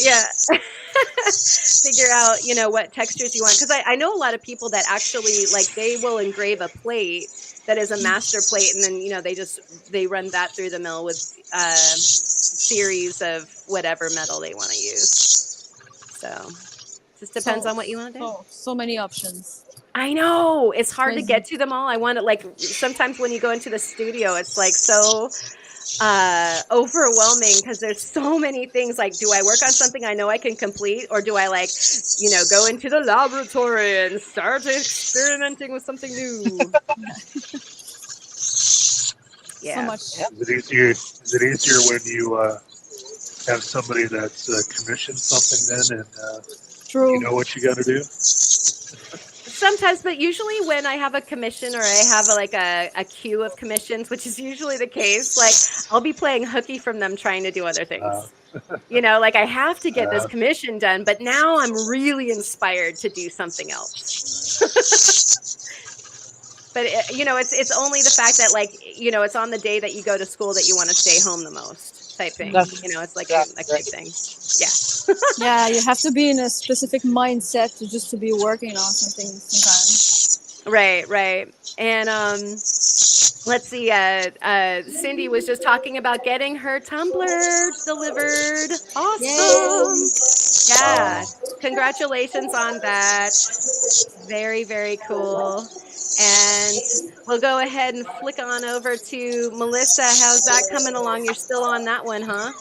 Speaker 1: figure out, you know, what textures you want, because I know a lot of people that actually like they will engrave a plate that is a master plate and then, you know, they run that through the mill with series of whatever metal they want to use. So just depends on what you want to do.
Speaker 2: So many options.
Speaker 1: I know it's hard to
Speaker 2: Crazy.
Speaker 1: get to them all. I want to like sometimes when you go into the studio, it's like so overwhelming because there's so many things. Like, do I work on something I know I can complete, or do I like, you know, go into the laboratory and start experimenting with something new? Yeah.
Speaker 2: So much.
Speaker 3: Is it easier when you have somebody that's commissioned something then and
Speaker 2: True.
Speaker 3: you know what you got to do?
Speaker 1: Sometimes, but usually when I have a commission or I have like a queue of commissions, which is usually the case, like I'll be playing hooky from them trying to do other things. You know, like I have to get this commission done, but now I'm really inspired to do something else. But it's only the fact that like it's on the day that you go to school that you want to stay home the most type thing.
Speaker 4: That's
Speaker 1: It's like a
Speaker 4: exactly
Speaker 1: kid
Speaker 4: right.
Speaker 1: thing. Yeah.
Speaker 2: Yeah, you have to be in a specific mindset to be working on something sometimes.
Speaker 1: Right. And let's see. Cindy was just talking about getting her tumbler delivered. Awesome.
Speaker 2: Yay!
Speaker 1: Yeah. Congratulations on that. Very, very cool. And we'll go ahead and flick on over to Melissa. How's that coming along? You're still on that one, huh?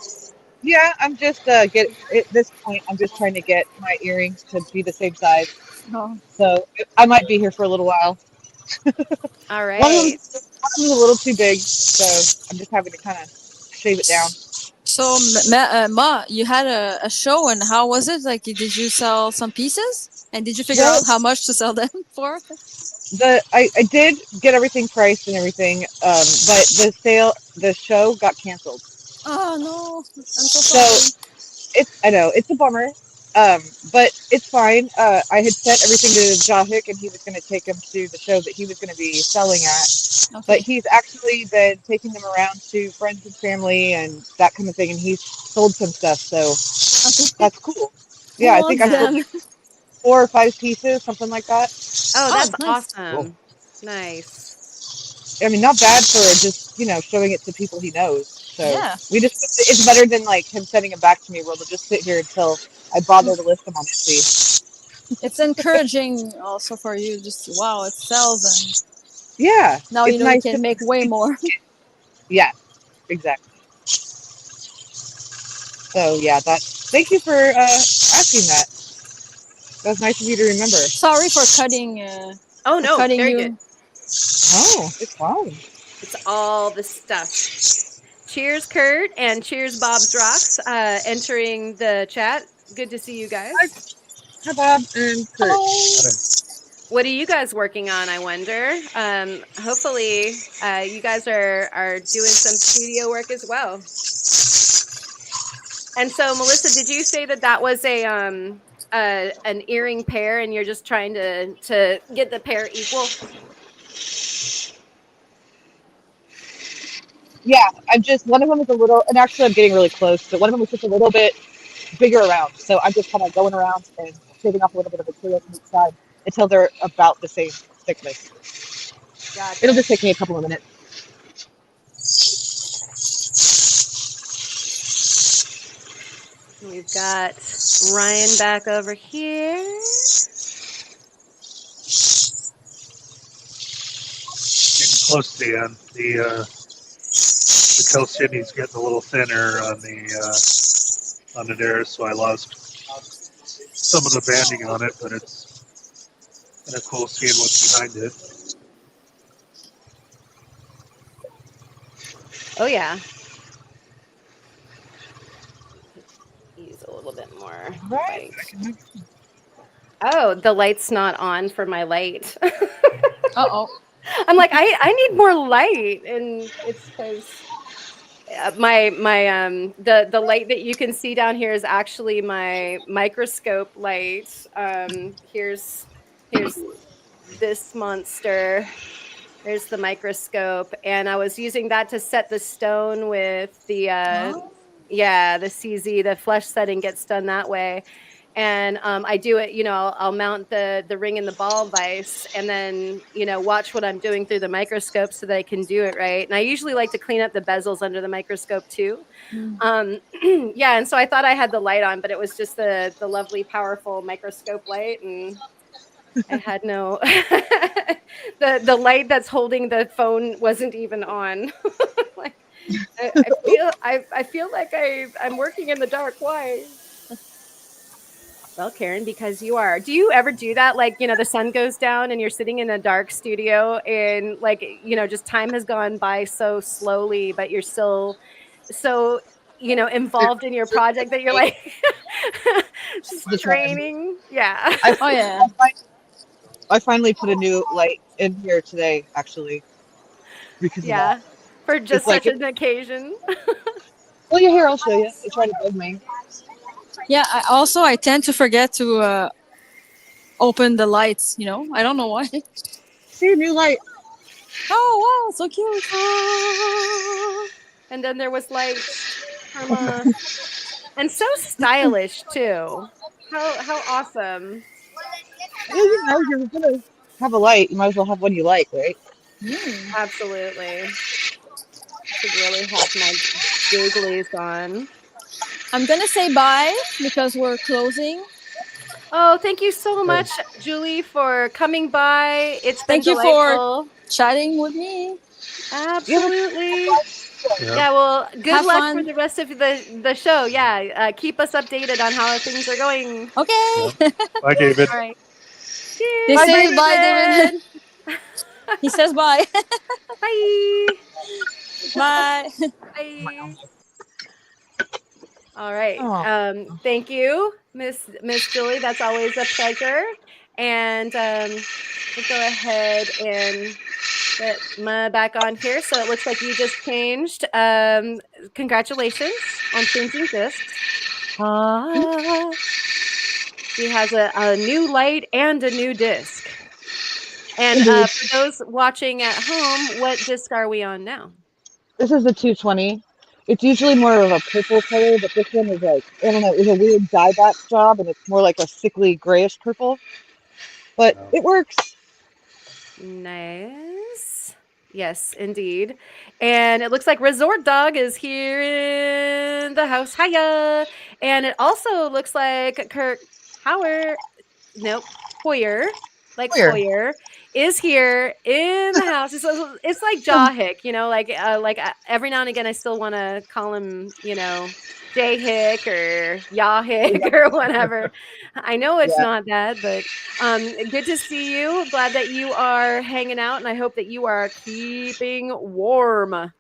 Speaker 4: Yeah, I'm just get at this point. I'm just trying to get my earrings to be the same size.
Speaker 2: Oh,
Speaker 4: So I might be here for a little while.
Speaker 1: All
Speaker 4: One of
Speaker 1: right.
Speaker 4: them's a little too big, so I'm just having to kind of shave it down.
Speaker 2: so Ma, you had a show, and how was it? Like, did you sell some pieces? And did you figure
Speaker 4: Well,
Speaker 2: out how much to sell them for?
Speaker 4: I did get everything priced and everything, but the show got canceled.
Speaker 2: Oh no, I'm so
Speaker 4: So
Speaker 2: sorry.
Speaker 4: I know it's a bummer, but it's fine. I had sent everything to Jahik, and he was going to take them to the show that he was going to be selling at. But
Speaker 2: Okay.
Speaker 4: he's actually been taking them around to friends and family and that kind of thing, and he's sold some stuff. So
Speaker 2: Okay.
Speaker 4: that's cool.
Speaker 2: Who
Speaker 4: Yeah, I think
Speaker 2: wants
Speaker 4: I sold
Speaker 2: them?
Speaker 4: like 4 or 5 pieces, something like that.
Speaker 1: Oh,
Speaker 2: Oh,
Speaker 1: that's
Speaker 2: nice.
Speaker 1: awesome. Nice.
Speaker 4: I mean, not bad for just showing it to people he knows. So
Speaker 2: Yeah.
Speaker 4: it's better than like him sending them back to me, where they'll just sit here until I bother to list them on Etsy.
Speaker 2: It's encouraging also for you. Just wow, it sells, and
Speaker 4: Yeah,
Speaker 2: now you
Speaker 4: it's
Speaker 2: know you
Speaker 4: nice to.
Speaker 2: can make way more.
Speaker 4: Yeah, exactly. So yeah, thank you for asking that. That was nice of you to remember.
Speaker 2: Sorry for cutting.
Speaker 1: Oh
Speaker 2: For
Speaker 1: no,
Speaker 2: cutting
Speaker 1: very
Speaker 2: you.
Speaker 1: good.
Speaker 4: Oh, it's fine.
Speaker 1: It's all the stuff. Cheers, Kurt, and cheers, Bob's Rocks, entering the chat. Good to see you guys.
Speaker 4: Hi, Bob and Kurt.
Speaker 2: Hello.
Speaker 1: What are you guys working on, I wonder? Hopefully, you guys are doing some studio work as well. And so, Melissa, did you say that was an earring pair, and you're just trying to get the pair equal?
Speaker 4: Yeah, one of them is a little, and actually I'm getting really close, but one of them is just a little bit bigger around. So I'm just kind of going around and shaving off a little bit of material from each side until they're about the same thickness.
Speaker 1: Gotcha.
Speaker 4: It'll just take me a couple of minutes.
Speaker 1: We've got Ryan back over here.
Speaker 3: Getting close to the end. The calcini's getting a little thinner on the there, so I lost some of the banding on it, but it's kind of cool seeing what's behind it.
Speaker 1: Oh yeah. Use a little bit more
Speaker 4: Right.
Speaker 1: light. Oh, the light's not on for my light.
Speaker 2: Uh-oh.
Speaker 1: I'm like, I need more light, and it's because the light that you can see down here is actually my microscope light. Here's this monster. There's the microscope, and I was using that to set the stone with the the CZ. The flesh setting gets done that way. And I do it, I'll mount the ring in the ball vise, and then watch what I'm doing through the microscope so that I can do it right. And I usually like to clean up the bezels under the microscope too. Yeah, and so I thought I had the light on, but it was just the lovely, powerful microscope light, and I had no the light that's holding the phone wasn't even on. Like I feel like I'm working in the dark. Why? Well, Karen, because you are. Do you ever do that? Like, the sun goes down and you're sitting in a dark studio, and like, just time has gone by so slowly, but you're still so, involved in your project that you're like
Speaker 4: The time.
Speaker 1: straining. Yeah.
Speaker 2: Oh yeah.
Speaker 4: I finally put a new light in here today, actually, because of
Speaker 1: Yeah.
Speaker 4: that.
Speaker 1: For just
Speaker 4: It's like
Speaker 1: such an occasion.
Speaker 4: Well, you're here. I'll show you. It's right above me.
Speaker 2: Yeah. I tend to forget to open the lights. I don't know why.
Speaker 4: See a new light.
Speaker 2: Oh, wow, so cute.
Speaker 1: Aw. And then there was light karma. And so stylish too. How awesome.
Speaker 4: Yeah, you're gonna have a light. You might as well have one you like, right?
Speaker 2: Mm.
Speaker 1: Absolutely. Should really have my googlies on.
Speaker 2: I'm gonna say bye because we're closing.
Speaker 1: Oh, thank you so
Speaker 3: Right.
Speaker 1: much, Julie, for coming by. It's been
Speaker 2: Thank you for
Speaker 1: delightful.
Speaker 2: chatting with me.
Speaker 4: Yeah, let's
Speaker 1: Absolutely.
Speaker 3: Yeah.
Speaker 1: Yeah, well, good
Speaker 2: Have
Speaker 1: luck for
Speaker 2: fun.
Speaker 1: the rest of the show. Yeah, keep us updated on how things are going.
Speaker 2: Okay.
Speaker 3: Yeah. Bye, David.
Speaker 1: All right.
Speaker 2: They
Speaker 1: Cheers.
Speaker 4: bye,
Speaker 1: Bye,
Speaker 2: say
Speaker 4: David.
Speaker 2: bye, David.
Speaker 1: David.
Speaker 2: He says bye.
Speaker 1: Bye.
Speaker 2: Bye.
Speaker 1: Bye. All right.
Speaker 4: Oh,
Speaker 1: Thank you, Miss Julie. That's always a pleasure. And we'll go ahead and get Ma back on here. So it looks like you just changed. Congratulations on changing discs. She has a new light and a new disc. And
Speaker 4: indeed.
Speaker 1: for those watching at home, what disc are we on now?
Speaker 4: This is the 220. It's usually more of a purple color, but this one is like, I don't know, it was a weird dieback job, and it's more like a sickly grayish purple. But
Speaker 3: Wow.
Speaker 4: it works.
Speaker 1: Nice. Yes, indeed. And it looks like Resort Dog is here in the house. Hiya. And it also looks like Kirk Howard, nope, Hoyer, like
Speaker 4: Hoyer.
Speaker 1: Hoyer, is here in the house. It's like Jaw Hick, like every now and again I still want to call him, J Hick or Yaw Hick or whatever. I know it's
Speaker 4: Yeah.
Speaker 1: not that, but good to see you. Glad that you are hanging out, and I hope that you are keeping warm.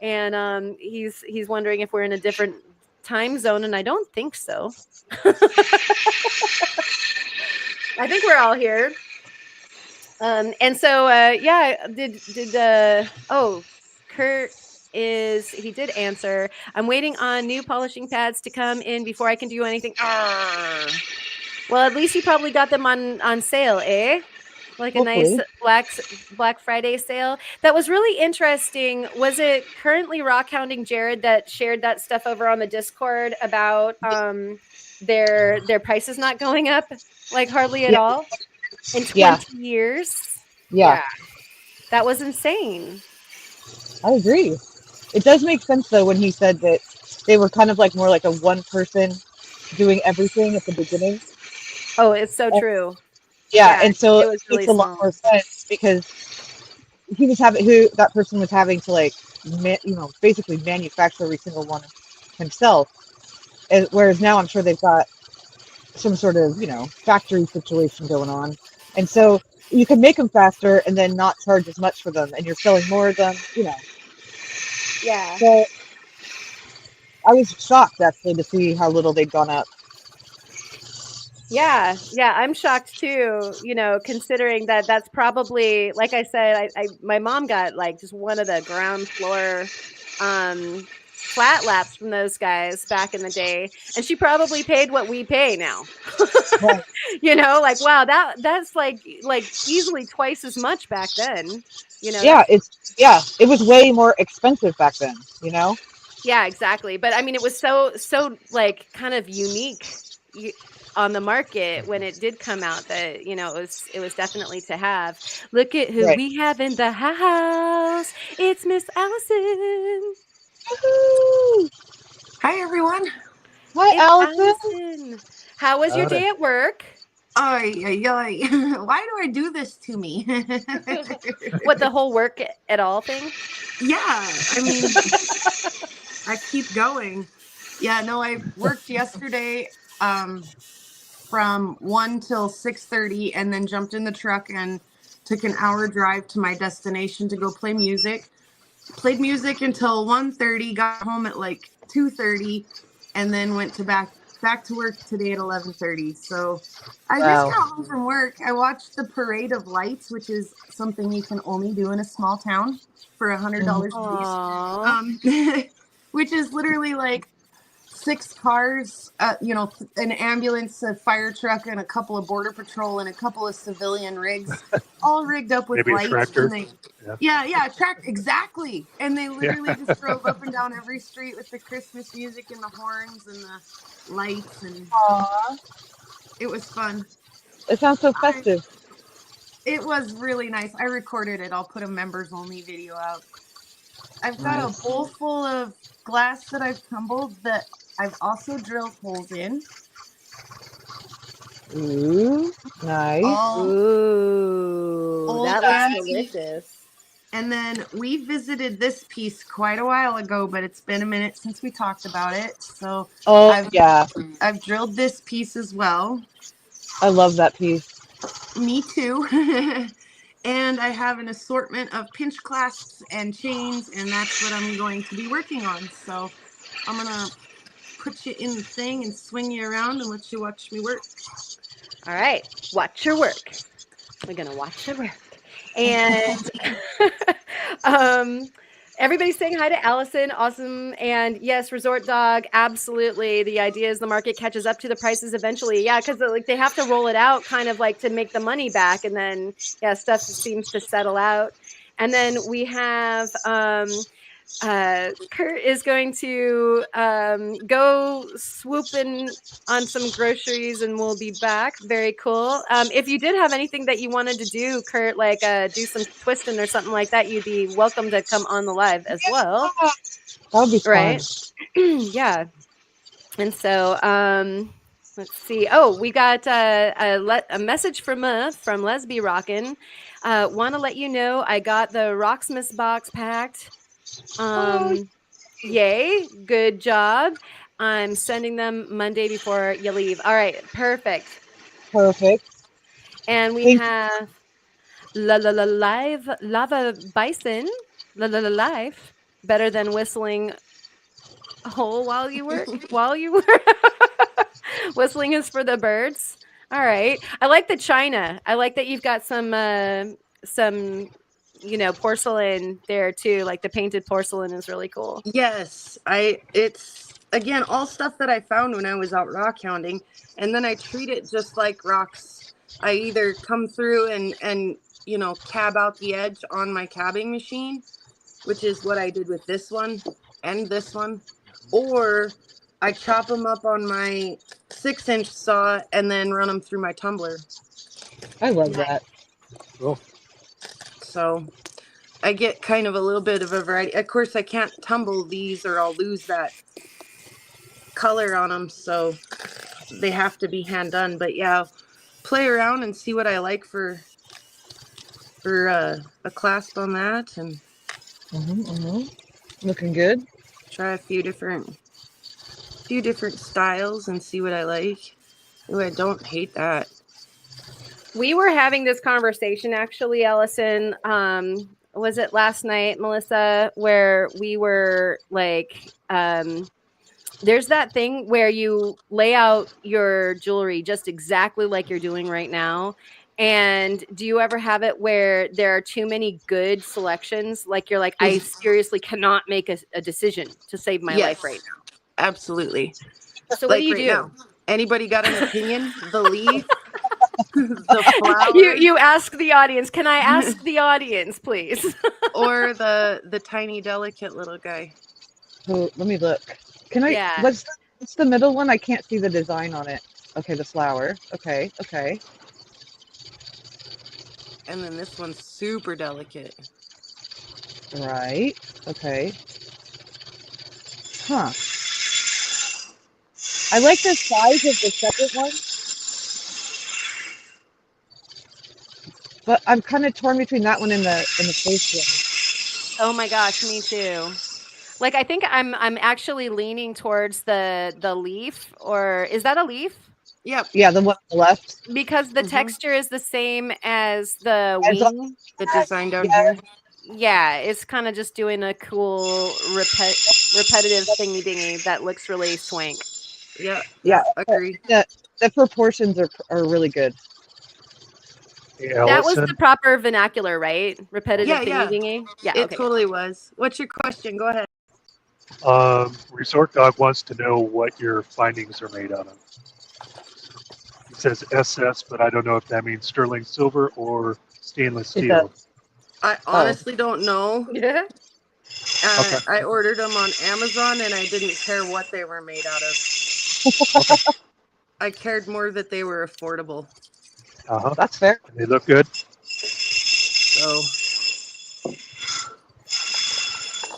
Speaker 1: And he's wondering if we're in a different time zone, and I don't think so. I think we're all here. And so yeah, Kurt he did answer. I'm waiting on new polishing pads to come in before I can do anything. Arr. Well, at least you probably got them on sale, eh? Like a nice
Speaker 4: Hopefully.
Speaker 1: Black Friday sale. That was really interesting. Was it currently rock hounding Jared that shared that stuff over on the Discord about their prices not going up like hardly at
Speaker 4: Yeah.
Speaker 1: all in 20
Speaker 4: Yeah.
Speaker 1: years?
Speaker 4: Yeah.
Speaker 1: That was insane.
Speaker 4: I agree. It does make sense though when he said that they were kind of like more like a one person doing everything at the beginning.
Speaker 1: Oh, it's so
Speaker 4: And-
Speaker 1: true.
Speaker 4: yeah, and so
Speaker 1: it was
Speaker 4: it
Speaker 1: really
Speaker 4: makes a lot
Speaker 1: small.
Speaker 4: more sense because that person was having to like basically manufacture every single one himself. Whereas now I'm sure they've got some sort of factory situation going on, and so you can make them faster and then not charge as much for them, and you're selling more of them.
Speaker 1: Yeah.
Speaker 4: So I was shocked actually to see how little they'd gone up.
Speaker 1: Yeah, I'm shocked too, considering that that's probably, like I said, my mom got like just one of the ground floor flat laps from those guys back in the day, and she probably paid what we pay now.
Speaker 4: Right.
Speaker 1: Like wow, that's like easily twice as much back then.
Speaker 4: Yeah, it was way more expensive back then.
Speaker 1: Yeah, exactly. But I mean, it was so like kind of unique on the market when it did come out that it was definitely to have. Look at who
Speaker 4: Right.
Speaker 1: we have in the house. It's Miss Allison.
Speaker 4: Woohoo!
Speaker 6: Hi, everyone.
Speaker 4: Hi,
Speaker 1: It's
Speaker 4: Allison.
Speaker 1: Allison. How was your
Speaker 3: Howdy.
Speaker 1: day at work?
Speaker 6: Why do I do this to me?
Speaker 1: What, the whole work at all thing?
Speaker 6: Yeah, I mean, I keep going. Yeah, no, I worked yesterday from 1 till 6:30 and then jumped in the truck and took an hour drive to my destination to go play music. Played music until 1:30, got home at like 2:30, and then went to back to work today at 11:30. So I just got home from work. I watched the Parade of Lights, which is something you can only do in a small town for $100 a
Speaker 1: Aww.
Speaker 6: piece. Which is literally like 6 cars, an ambulance, a fire truck, and a couple of border patrol and a couple of civilian rigs, all rigged up with
Speaker 3: Maybe a
Speaker 6: lights.
Speaker 3: tractor.
Speaker 6: And yeah, exactly. And they literally
Speaker 3: Yeah.
Speaker 6: just drove up and down every street with the Christmas music and the horns and the lights, and
Speaker 4: Aw,
Speaker 6: it was fun.
Speaker 4: it sounds so festive.
Speaker 6: It was really nice. I recorded it. I'll put a members only video out. I've got a bowl full of glass that I've tumbled that I've also drilled holes in.
Speaker 4: Ooh, nice.
Speaker 6: All
Speaker 1: Ooh,
Speaker 6: old
Speaker 1: that looks
Speaker 6: antique.
Speaker 1: delicious.
Speaker 6: And then we visited this piece quite a while ago, but it's been a minute since we talked about it. So I've drilled this piece as well.
Speaker 4: I love that piece.
Speaker 6: Me too. And I have an assortment of pinch clasps and chains, and that's what I'm going to be working on. So I'm going to put you in the thing and swing you around and let you watch me work.
Speaker 1: All right, watch your work. We're going to watch your work. And everybody's saying hi to Allison. Awesome. And yes, Resort Dog, absolutely. The idea is the market catches up to the prices eventually. Yeah, because like they have to roll it out kind of like to make the money back. And then, yeah, stuff seems to settle out. And then we have Kurt is going to go swooping on some groceries and we'll be back. Very cool. If you did have anything that you wanted to do, Kurt, like do some twisting or something like that, you'd be welcome to come on the live as well.
Speaker 4: That would be fun.
Speaker 1: Right? Yeah. And so let's see. Oh, we got a message from Lesby Rockin'. Want to let you know I got the Rocksmith box packed. Yay, good job. I'm sending them Monday before you leave. All right, perfect. And we have live lava bison. Live better than whistling hole while you work. Whistling is for the birds. All right. I like the china. I like that you've got some porcelain there too. Like the painted porcelain is really cool.
Speaker 6: Yes, it's again all stuff that I found when I was out rock hounding, and then I treat it just like rocks. I either come through and cab out the edge on my cabbing machine, which is what I did with this one and this one, or I chop them up on my 6-inch saw and then run them through my tumbler.
Speaker 4: I love that.
Speaker 3: Cool.
Speaker 6: So I get kind of a little bit of a variety. Of course, I can't tumble these or I'll lose that color on them. So they have to be hand done. But yeah, play around and see what I like for a clasp on that, and
Speaker 4: Looking good.
Speaker 6: try a few different styles and see what I like. Ooh, I don't hate that.
Speaker 1: We were having this conversation actually, Allison. Was it last night, Melissa, where we were like, there's that thing where you lay out your jewelry just exactly like you're doing right now. And do you ever have it where there are too many good selections? Like you're like, I seriously cannot make a decision to save my life right now.
Speaker 6: Absolutely.
Speaker 1: So what do you
Speaker 6: right
Speaker 1: do?
Speaker 6: now, anybody got an opinion? The leaf, the flower,
Speaker 1: You ask the audience. Can I ask the audience, please?
Speaker 6: or the tiny delicate little guy?
Speaker 4: Oh, let me look. Can I?
Speaker 1: Yeah.
Speaker 4: What's the middle one? I can't see the design on it. Okay, the flower. Okay.
Speaker 6: And then this one's super delicate.
Speaker 4: Right. Okay. Huh. I like the size of the second one, but I'm kind of torn between that one and the first one.
Speaker 1: Oh my gosh, me too. Like I think I'm actually leaning towards the leaf, or is that a leaf?
Speaker 6: Yep.
Speaker 4: Yeah, the one on the left.
Speaker 1: Because the texture is the same as the
Speaker 4: As a-
Speaker 1: wing.
Speaker 6: The design down here.
Speaker 1: Yeah, it's kind of just doing a cool repetitive thingy dingy that looks really swank.
Speaker 6: Yeah. Agree.
Speaker 4: The proportions are really good.
Speaker 3: Hey,
Speaker 1: That was
Speaker 3: Allison,
Speaker 1: the proper vernacular, right? Repetitive
Speaker 6: Yeah,
Speaker 1: thingy dingy. Yeah,
Speaker 6: It
Speaker 1: okay.
Speaker 6: totally was. What's your question? Go ahead.
Speaker 3: Resort Dog wants to know what your findings are made out of. It says SS, but I don't know if that means sterling silver or stainless
Speaker 4: It
Speaker 3: steel.
Speaker 4: does.
Speaker 6: I honestly don't know.
Speaker 1: Yeah.
Speaker 3: Okay.
Speaker 6: I ordered them on Amazon and I didn't care what they were made out of.
Speaker 3: Okay.
Speaker 6: I cared more that they were affordable.
Speaker 3: Uh-huh.
Speaker 4: That's fair.
Speaker 3: And they look good.
Speaker 6: So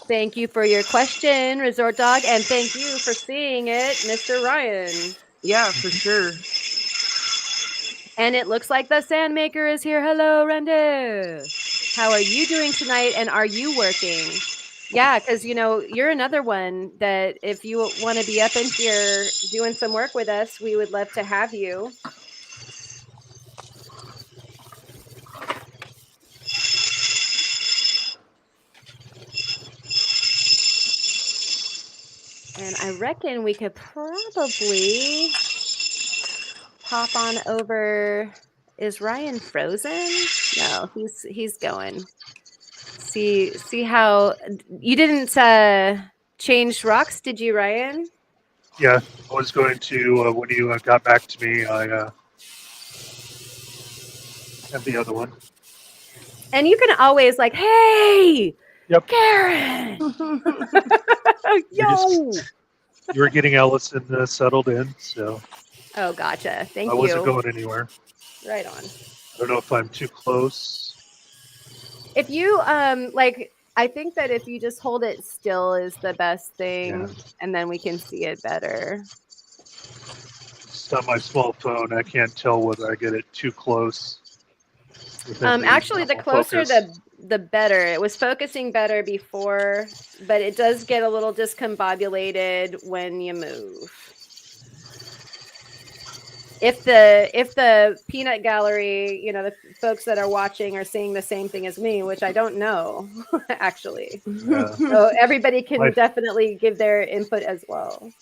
Speaker 1: Thank you for your question, Resort Dog, and thank you for seeing it, Mr. Ryan.
Speaker 6: yeah, for sure.
Speaker 1: And it looks like the Sandmaker is here. Hello, Renda. How are you doing tonight? And are you working? Yeah, because you're another one that if you want to be up in here doing some work with us, we would love to have you. And I reckon we could probably pop on over. Is Ryan frozen? No, he's going. See how you didn't change rocks, did you, Ryan?
Speaker 3: Yeah, I was going to, when you got back to me, I have the other one.
Speaker 1: And you can always hey,
Speaker 3: Yep.
Speaker 1: Karen. Yo.
Speaker 3: You were getting Ellison settled in, so
Speaker 1: Oh, gotcha. Thank
Speaker 3: I
Speaker 1: you.
Speaker 3: wasn't going anywhere.
Speaker 1: Right on.
Speaker 3: I don't know if I'm too close.
Speaker 1: If you I think that if you just hold it still is the best thing,
Speaker 3: Yeah.
Speaker 1: and then we can see it better.
Speaker 3: It's on my small phone. I can't tell whether I get it too close.
Speaker 1: Actually, the closer the better. It was focusing better before, but it does get a little discombobulated when you move. If the peanut gallery, the folks that are watching are seeing the same thing as me, which I don't know, actually.
Speaker 3: Yeah.
Speaker 1: So everybody can definitely give their input as well.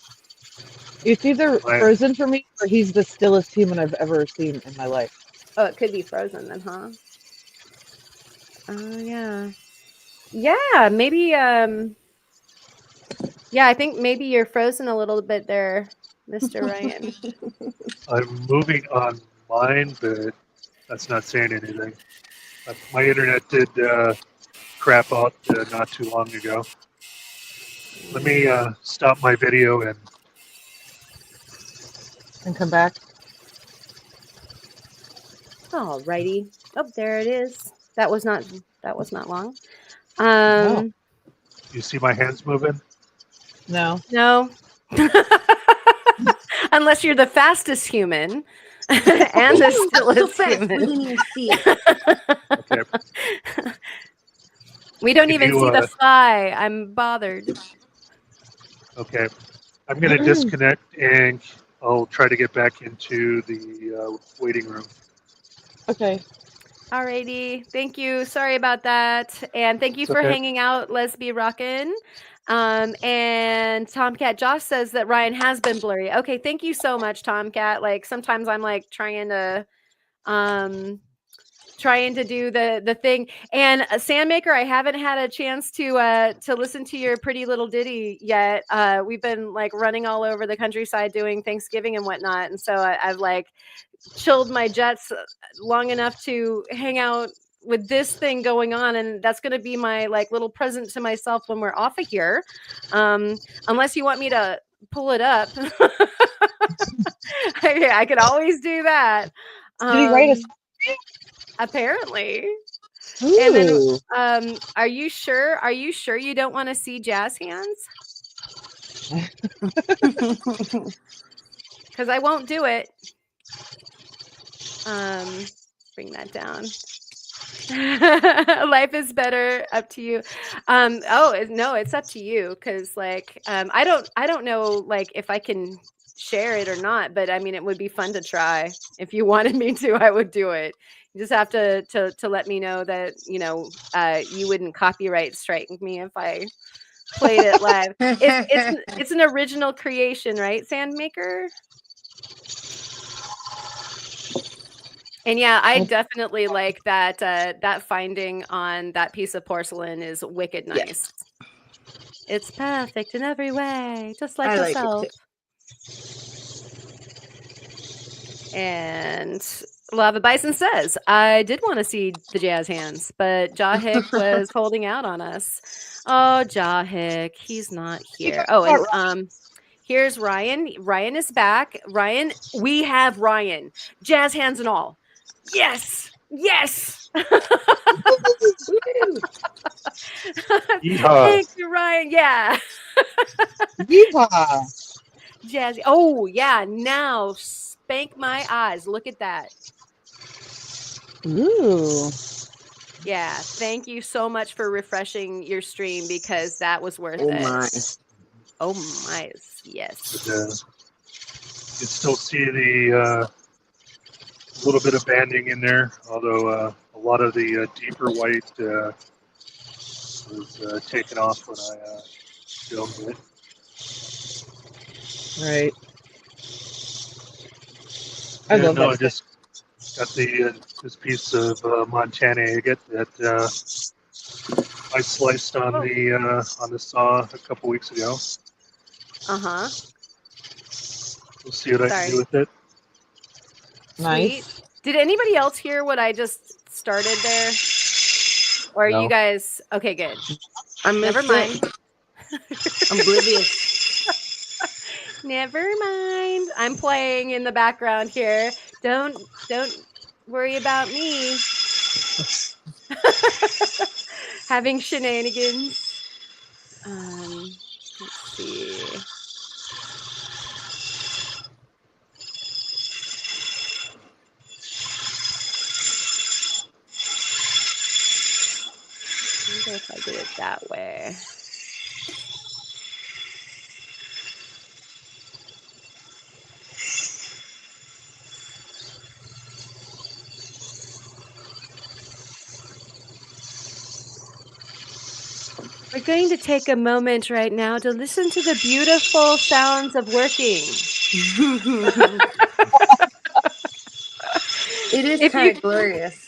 Speaker 4: It's either frozen for me or he's the stillest human I've ever seen in my life.
Speaker 1: Oh, it could be frozen then, huh? Oh, yeah. Yeah, maybe, yeah, I think maybe you're frozen a little bit there, Mr. Ryan.
Speaker 3: I'm moving on mine, but that's not saying anything. My internet did crap out not too long ago. Let me stop my video and
Speaker 4: come back.
Speaker 1: All righty. Oh, there it is. That was not long.
Speaker 3: No. You see my hands moving?
Speaker 4: No.
Speaker 1: No. Unless you're the fastest human and the stillest human.
Speaker 3: Okay.
Speaker 1: We don't even see the fly. I'm bothered.
Speaker 3: Okay. I'm going to disconnect and I'll try to get back into the waiting room.
Speaker 4: Okay.
Speaker 1: Alrighty. Thank you. Sorry about that. And thank you for hanging out, Lesby Rockin'. And Tomcat Josh says that Ryan has been blurry. Okay, thank you so much, Tomcat. Sometimes I'm trying to do the thing. And Sandmaker, I haven't had a chance to listen to your pretty little ditty yet. We've been running all over the countryside doing Thanksgiving and whatnot, and so I've chilled my jets long enough to hang out with this thing going on, and that's going to be my little present to myself when we're off of here, unless you want me to pull it up. I could always do that.
Speaker 4: Did he write us?
Speaker 1: Apparently.
Speaker 4: Ooh.
Speaker 1: And then are you sure you don't want to see jazz hands? Because I won't do it. Bring that down. Life is better. Up to you. No, it's up to you. Because I don't know if I can share it or not. But I mean, it would be fun to try. If you wanted me to, I would do it. You just have to let me know that you wouldn't copyright strike me if I played it live. It's an original creation, right, Sandmaker? And yeah, I definitely like that. That finding on that piece of porcelain is wicked nice. It's perfect in every way, just like
Speaker 6: I like it
Speaker 1: yourself.
Speaker 6: too.
Speaker 1: And Lava Bison says, I did want to see the jazz hands, but Jahik was holding out on us. Oh, Jahik, he's not here. Oh, and here's Ryan. Ryan is back. Ryan, we have Ryan. Jazz hands and all. Yes. Yes.
Speaker 3: Yeehaw.
Speaker 1: Thank you, Ryan. Yeah.
Speaker 4: Yeehaw.
Speaker 1: Jazzy. Oh, yeah. Now spank my eyes. Look at that.
Speaker 4: Ooh.
Speaker 1: Yeah. Thank you so much for refreshing your stream because that was worth
Speaker 6: Oh
Speaker 1: it.
Speaker 6: my.
Speaker 1: Oh my. Yes.
Speaker 3: But, you can still see the little bit of banding in there, although a lot of the deeper white was taken off when I filmed it.
Speaker 4: Right. I
Speaker 3: Yeah,
Speaker 4: love
Speaker 3: no, I
Speaker 4: that.
Speaker 3: just got the this piece of Montana agate that I sliced on the saw a couple weeks ago.
Speaker 1: Uh-huh.
Speaker 3: We'll see what I can do with it.
Speaker 1: Sweet.
Speaker 4: Nice.
Speaker 1: Did anybody else hear what I just started there? Or are
Speaker 3: No.
Speaker 1: you guys okay? Good.
Speaker 6: Never
Speaker 1: mind.
Speaker 6: I'm oblivious.
Speaker 1: Never mind. I'm playing in the background here. Don't worry about me. Having shenanigans. Let's see. I wonder if I did it that way. We're going to take a moment right now to listen to the beautiful sounds of working.
Speaker 6: It is
Speaker 1: If
Speaker 6: kind
Speaker 1: you-
Speaker 6: of glorious.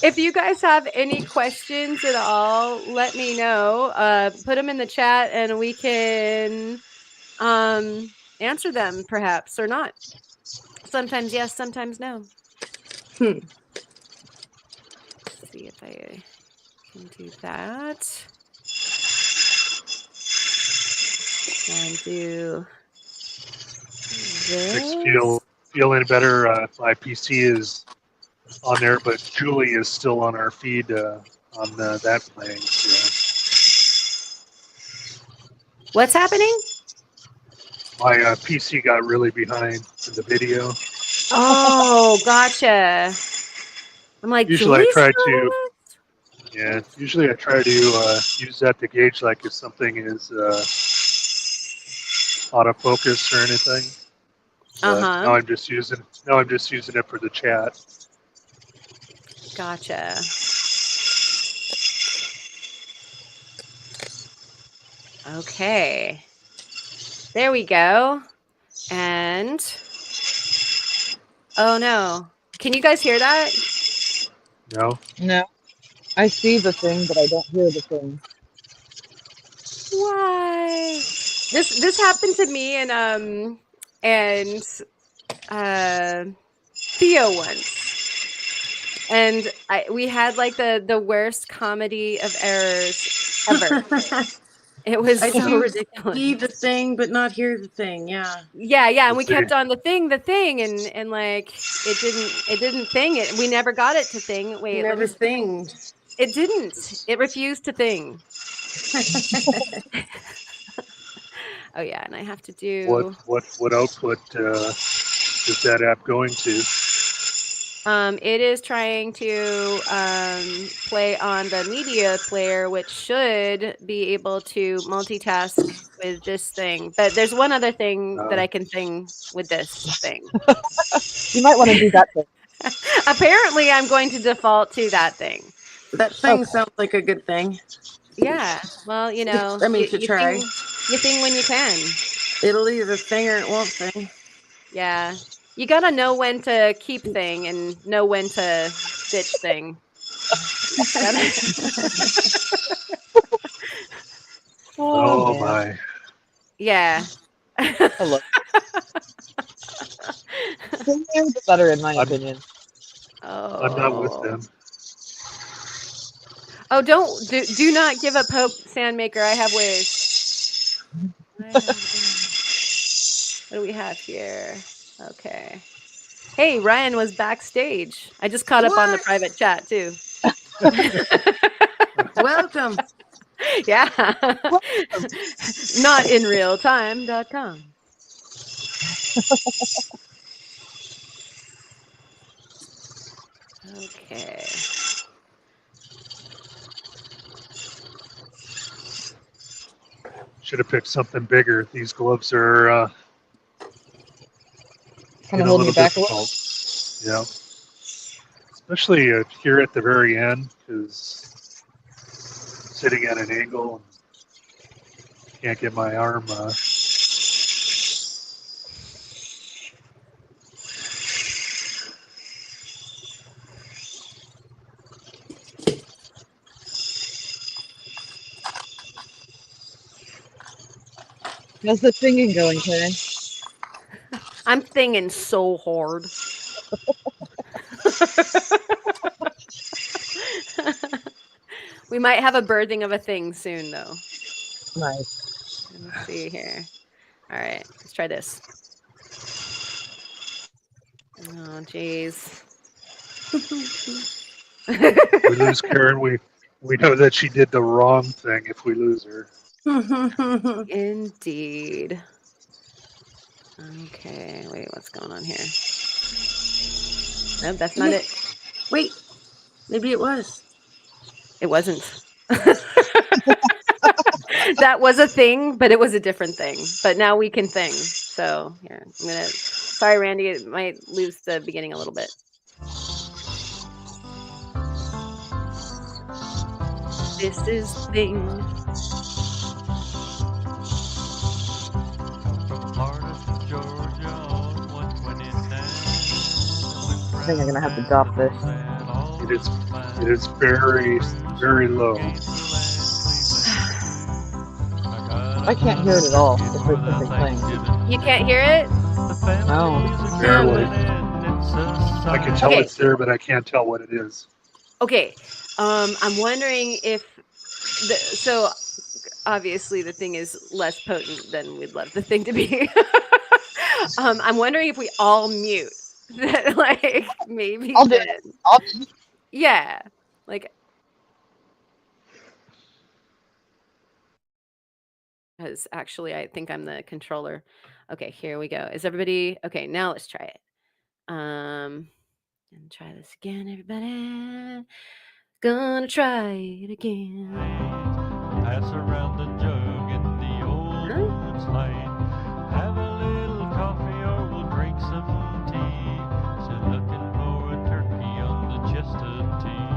Speaker 1: If you guys have any questions at all, let me know. Put them in the chat and we can answer them perhaps or not. Sometimes yes, sometimes no.
Speaker 6: Hmm.
Speaker 1: Let's see if I can do that. And do
Speaker 3: Makes
Speaker 1: this.
Speaker 3: feel any better. My PC is on there, but Julie is still on our feed on that playing. So.
Speaker 1: What's happening?
Speaker 3: My PC got really behind in the video.
Speaker 1: Oh, gotcha. I'm like,
Speaker 3: Usually I
Speaker 1: Julie's
Speaker 3: try
Speaker 1: still
Speaker 3: to,
Speaker 1: on it?
Speaker 3: yeah. Usually I try to use that to gauge like if something is autofocus or anything. But now I'm just using it for the chat.
Speaker 1: Gotcha. Okay. There we go. And oh no. Can you guys hear that?
Speaker 3: No.
Speaker 4: No. I see the thing, but I don't hear the thing.
Speaker 1: Why? This happened to me and Theo once. And we had like the worst comedy of errors ever. It was
Speaker 6: I
Speaker 1: so
Speaker 6: do
Speaker 1: ridiculous.
Speaker 6: see the thing, but not hear the thing. Yeah.
Speaker 1: Yeah, and we
Speaker 3: Let's see.
Speaker 1: kept on the thing, and like it didn't thing it. We never got it to thing. Wait,
Speaker 6: Never thinged.
Speaker 1: it didn't. It refused to thing. Oh yeah, and I have to do
Speaker 3: What output is that app going to?
Speaker 1: it is trying to play on the media player, which should be able to multitask with this thing. But there's one other thing that I can thing with this thing.
Speaker 4: You might want to do that thing.
Speaker 1: Apparently, I'm going to default to that thing.
Speaker 6: That thing sounds like a good thing.
Speaker 1: Yeah. Well, you know,
Speaker 6: I mean, to try.
Speaker 1: You thing when you can.
Speaker 6: It'll either thing or it won't thing.
Speaker 1: Yeah. You gotta know when to keep thing and know when to ditch thing.
Speaker 3: Oh
Speaker 4: man.
Speaker 3: my.
Speaker 1: Yeah.
Speaker 4: I love it. The better, in my
Speaker 3: I'm,
Speaker 4: opinion.
Speaker 3: I'm not with
Speaker 1: Oh.
Speaker 3: them.
Speaker 1: Oh, do not give up hope, Sandmaker. I have ways. I have ways. What do we have here? Okay. Hey, Ryan was backstage. I just caught up on the
Speaker 6: What?
Speaker 1: private chat too.
Speaker 6: Welcome.
Speaker 1: Yeah. Not in realtime.com. Okay.
Speaker 3: Should have picked something bigger. These gloves are
Speaker 4: Kind of
Speaker 3: a
Speaker 4: holding
Speaker 3: little
Speaker 4: you back a little.
Speaker 3: difficult. Yeah. Especially here at the very end, because sitting at an angle and can't get my arm.
Speaker 4: How's the singing going, Karen?
Speaker 1: I'm thinging so hard. We might have a birthing of a thing soon, though.
Speaker 4: Nice.
Speaker 1: Let's see here. All right, let's try this. Oh, jeez.
Speaker 3: If we lose Karen, we know that she did the wrong thing if we lose her.
Speaker 1: Indeed. Okay, wait, what's going on here? Nope, that's not it.
Speaker 6: Wait, maybe it was.
Speaker 1: It wasn't. That was a thing, but it was a different thing. But now we can thing. So here, I'm gonna. Sorry, Randy, it might lose the beginning a little bit. This is thing.
Speaker 4: I think I'm gonna have to drop this.
Speaker 3: It is very, very low.
Speaker 4: I can't hear it at all. If there's something playing.
Speaker 1: You can't hear it?
Speaker 4: No.
Speaker 3: Barely. I can tell
Speaker 1: Okay.
Speaker 3: it's there, but I can't tell what it is.
Speaker 1: Okay. I'm wondering if so obviously the thing is less potent than we'd love the thing to be. I'm wondering if we all mute. That like maybe
Speaker 4: I'll do it.
Speaker 1: Yeah. Like because actually I think I'm the controller. Okay, here we go. Is everybody okay? Now let's try it. And try this again, everybody. Gonna try it again.
Speaker 7: Pass around the jug in the old woman's light. Have a little coffee or we'll drink some tea. She's looking for a turkey on the chest of tea.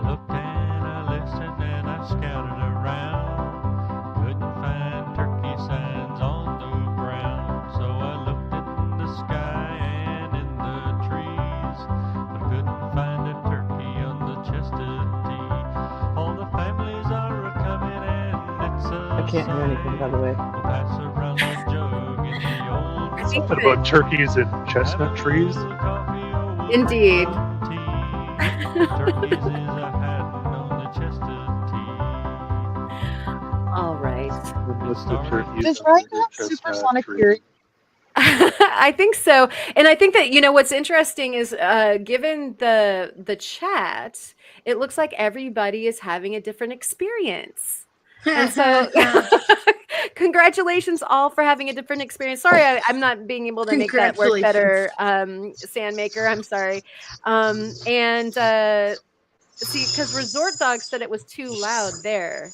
Speaker 7: Looked and I listened and I scouted around. Couldn't find turkey signs on the ground. So I looked in the sky and in the trees, but couldn't find a turkey on the chest of tea. All the families are coming and it's a
Speaker 4: I can't hear anything, by the way.
Speaker 7: We'll pass around the jug in the old
Speaker 3: Something about turkeys and chestnut trees.
Speaker 1: Indeed.
Speaker 7: Turkeys is a hiding on the chest of tea.
Speaker 1: All right.
Speaker 4: Does Ryan have supersonic hearing?
Speaker 1: I think so. And I think that, what's interesting is given the chat, it looks like everybody is having a different experience. And so congratulations all for having a different experience. Sorry, I'm not being able to make that work better, Sandmaker. I'm sorry. See, because Resort Dog said it was too loud there.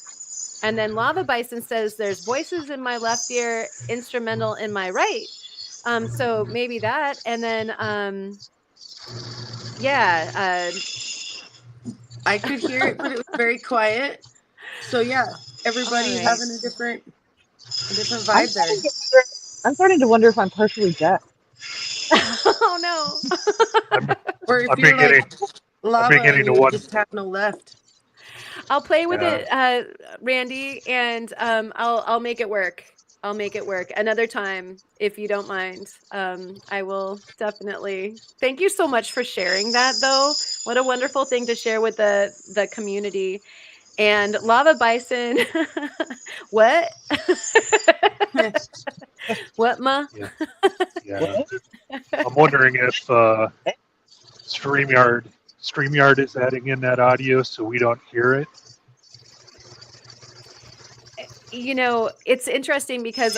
Speaker 1: And then Lava Bison says there's voices in my left ear, instrumental in my right. So maybe that. And then,
Speaker 6: I could hear it, but it was very quiet. So yeah, everybody's having a different vibe there.
Speaker 4: I'm starting to wonder if I'm partially deaf.
Speaker 1: Oh no.
Speaker 6: Or if
Speaker 3: I'm
Speaker 6: you're like
Speaker 3: beginning
Speaker 6: lava and
Speaker 3: to
Speaker 6: you
Speaker 3: wonder.
Speaker 6: just have no left.
Speaker 1: I'll play with
Speaker 3: Yeah.
Speaker 1: it, Randy, and I'll make it work. I'll make it work another time if you don't mind. I will definitely. Thank you so much for sharing that, though. What a wonderful thing to share with the community. And lava bison, what? What, ma?
Speaker 3: Yeah. Yeah. I'm wondering if StreamYard is adding in that audio so we don't hear it.
Speaker 1: You know, it's interesting because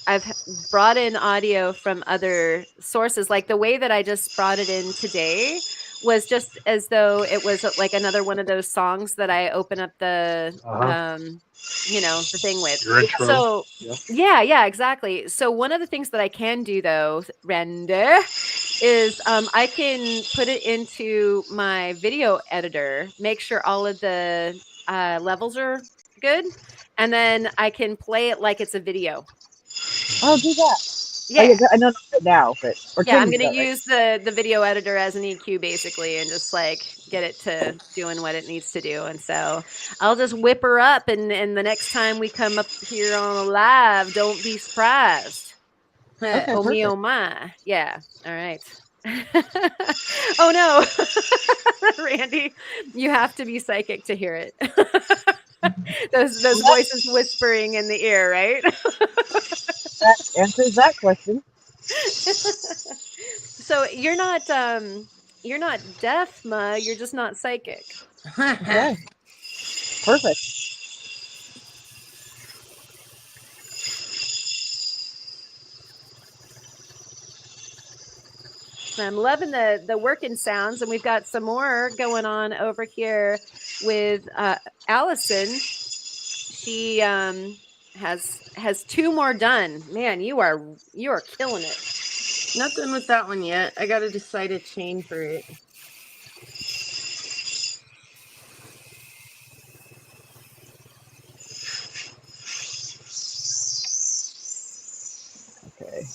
Speaker 1: I've brought in audio from other sources. Like the way that I just brought it in today was just as though it was like another one of those songs that I open up the the thing with.
Speaker 3: Your intro.
Speaker 1: So
Speaker 3: Yeah.
Speaker 1: yeah, exactly. So one of the things that I can do though, Render, is I can put it into my video editor, make sure all of the levels are good, and then I can play it like it's a video.
Speaker 4: I'll do that.
Speaker 1: Yeah.
Speaker 4: Oh, yeah, I know not now, but
Speaker 1: Yeah, I'm
Speaker 4: Tim
Speaker 1: gonna
Speaker 4: does that, right?
Speaker 1: use the video editor as an EQ basically, and just like get it to doing what it needs to do. And so I'll just whip her up, and the next time we come up here on a live, don't be surprised.
Speaker 4: Okay,
Speaker 1: Oh me,
Speaker 4: perfect.
Speaker 1: oh my, yeah. All right. Oh no, Randy, you have to be psychic to hear it. those voices whispering in the ear, right?
Speaker 4: That answers that question.
Speaker 1: So you're not deaf, Ma. You're just not psychic.
Speaker 4: Okay. Perfect.
Speaker 1: I'm loving the working sounds, and we've got some more going on over here with Allison. She has 2 more done. Man, you are killing it.
Speaker 6: Not done with that one yet. I got to decide a chain for it.
Speaker 4: Okay.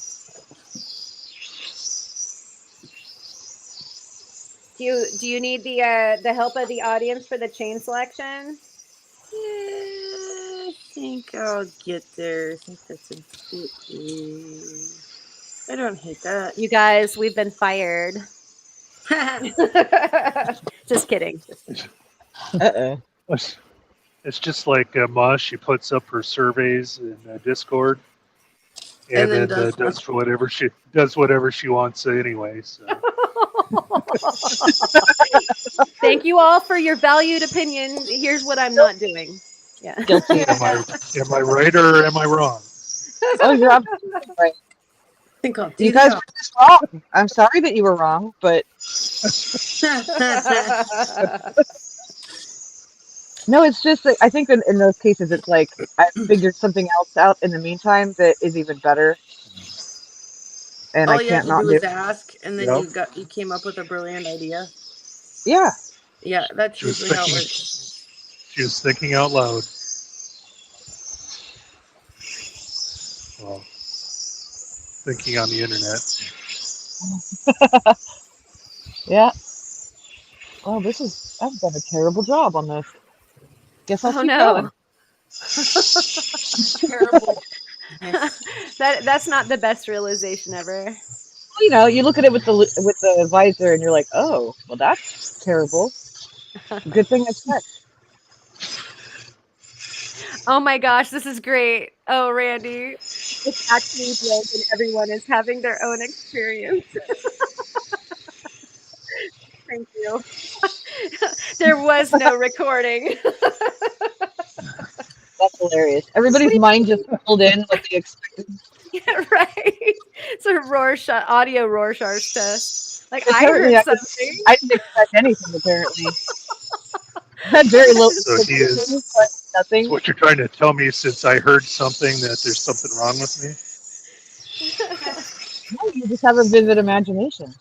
Speaker 1: Do you need the help of the audience for the chain selection?
Speaker 6: Yeah, I think I'll get there. I think that's a bit. I don't hate that.
Speaker 1: You guys, we've been fired. Just kidding.
Speaker 4: Uh-oh.
Speaker 3: It's just like Ma. She puts up her surveys in Discord, and then does whatever she wants anyway. So.
Speaker 1: Thank you all for your valued opinion. Here's what I'm not doing. Yeah.
Speaker 4: Guilty.
Speaker 3: Am I right or am I wrong?
Speaker 4: Oh, you're absolutely right.
Speaker 6: I think I'll do
Speaker 4: You guys
Speaker 6: that.
Speaker 4: were just wrong. I'm sorry that you were wrong, but no, it's just like I think in those cases it's like I figured something else out in the meantime that is even better, and
Speaker 6: All
Speaker 4: I
Speaker 6: you had
Speaker 4: can't
Speaker 6: to
Speaker 4: not
Speaker 6: do
Speaker 4: do
Speaker 6: was
Speaker 4: it.
Speaker 6: ask, and then you came up with a brilliant idea.
Speaker 4: Yeah.
Speaker 6: Yeah, that's usually how it works.
Speaker 3: She was thinking out loud. Well, thinking on the internet.
Speaker 4: Yeah. Well, I've done a terrible job on this. Guess I'll keep going.
Speaker 6: Terrible.
Speaker 1: That's not the best realization ever.
Speaker 4: Well, you know, you look at it with the visor, and you're like, oh, well, that's terrible. Good thing I checked.
Speaker 1: Oh my gosh, this is great. Oh, Randy, it's actually broke, and everyone is having their own experience. Thank you. There was no recording.
Speaker 4: That's hilarious. Everybody's mind just pulled in what they expected.
Speaker 1: Yeah, right. It's a audio Rorschach test. Like
Speaker 4: Apparently,
Speaker 1: I heard something.
Speaker 4: I didn't expect anything. Apparently, I had very low.
Speaker 3: So he is.
Speaker 4: But nothing.
Speaker 3: So what you're trying to tell me, since I heard something, that there's something wrong with me?
Speaker 4: No, you just have a vivid imagination.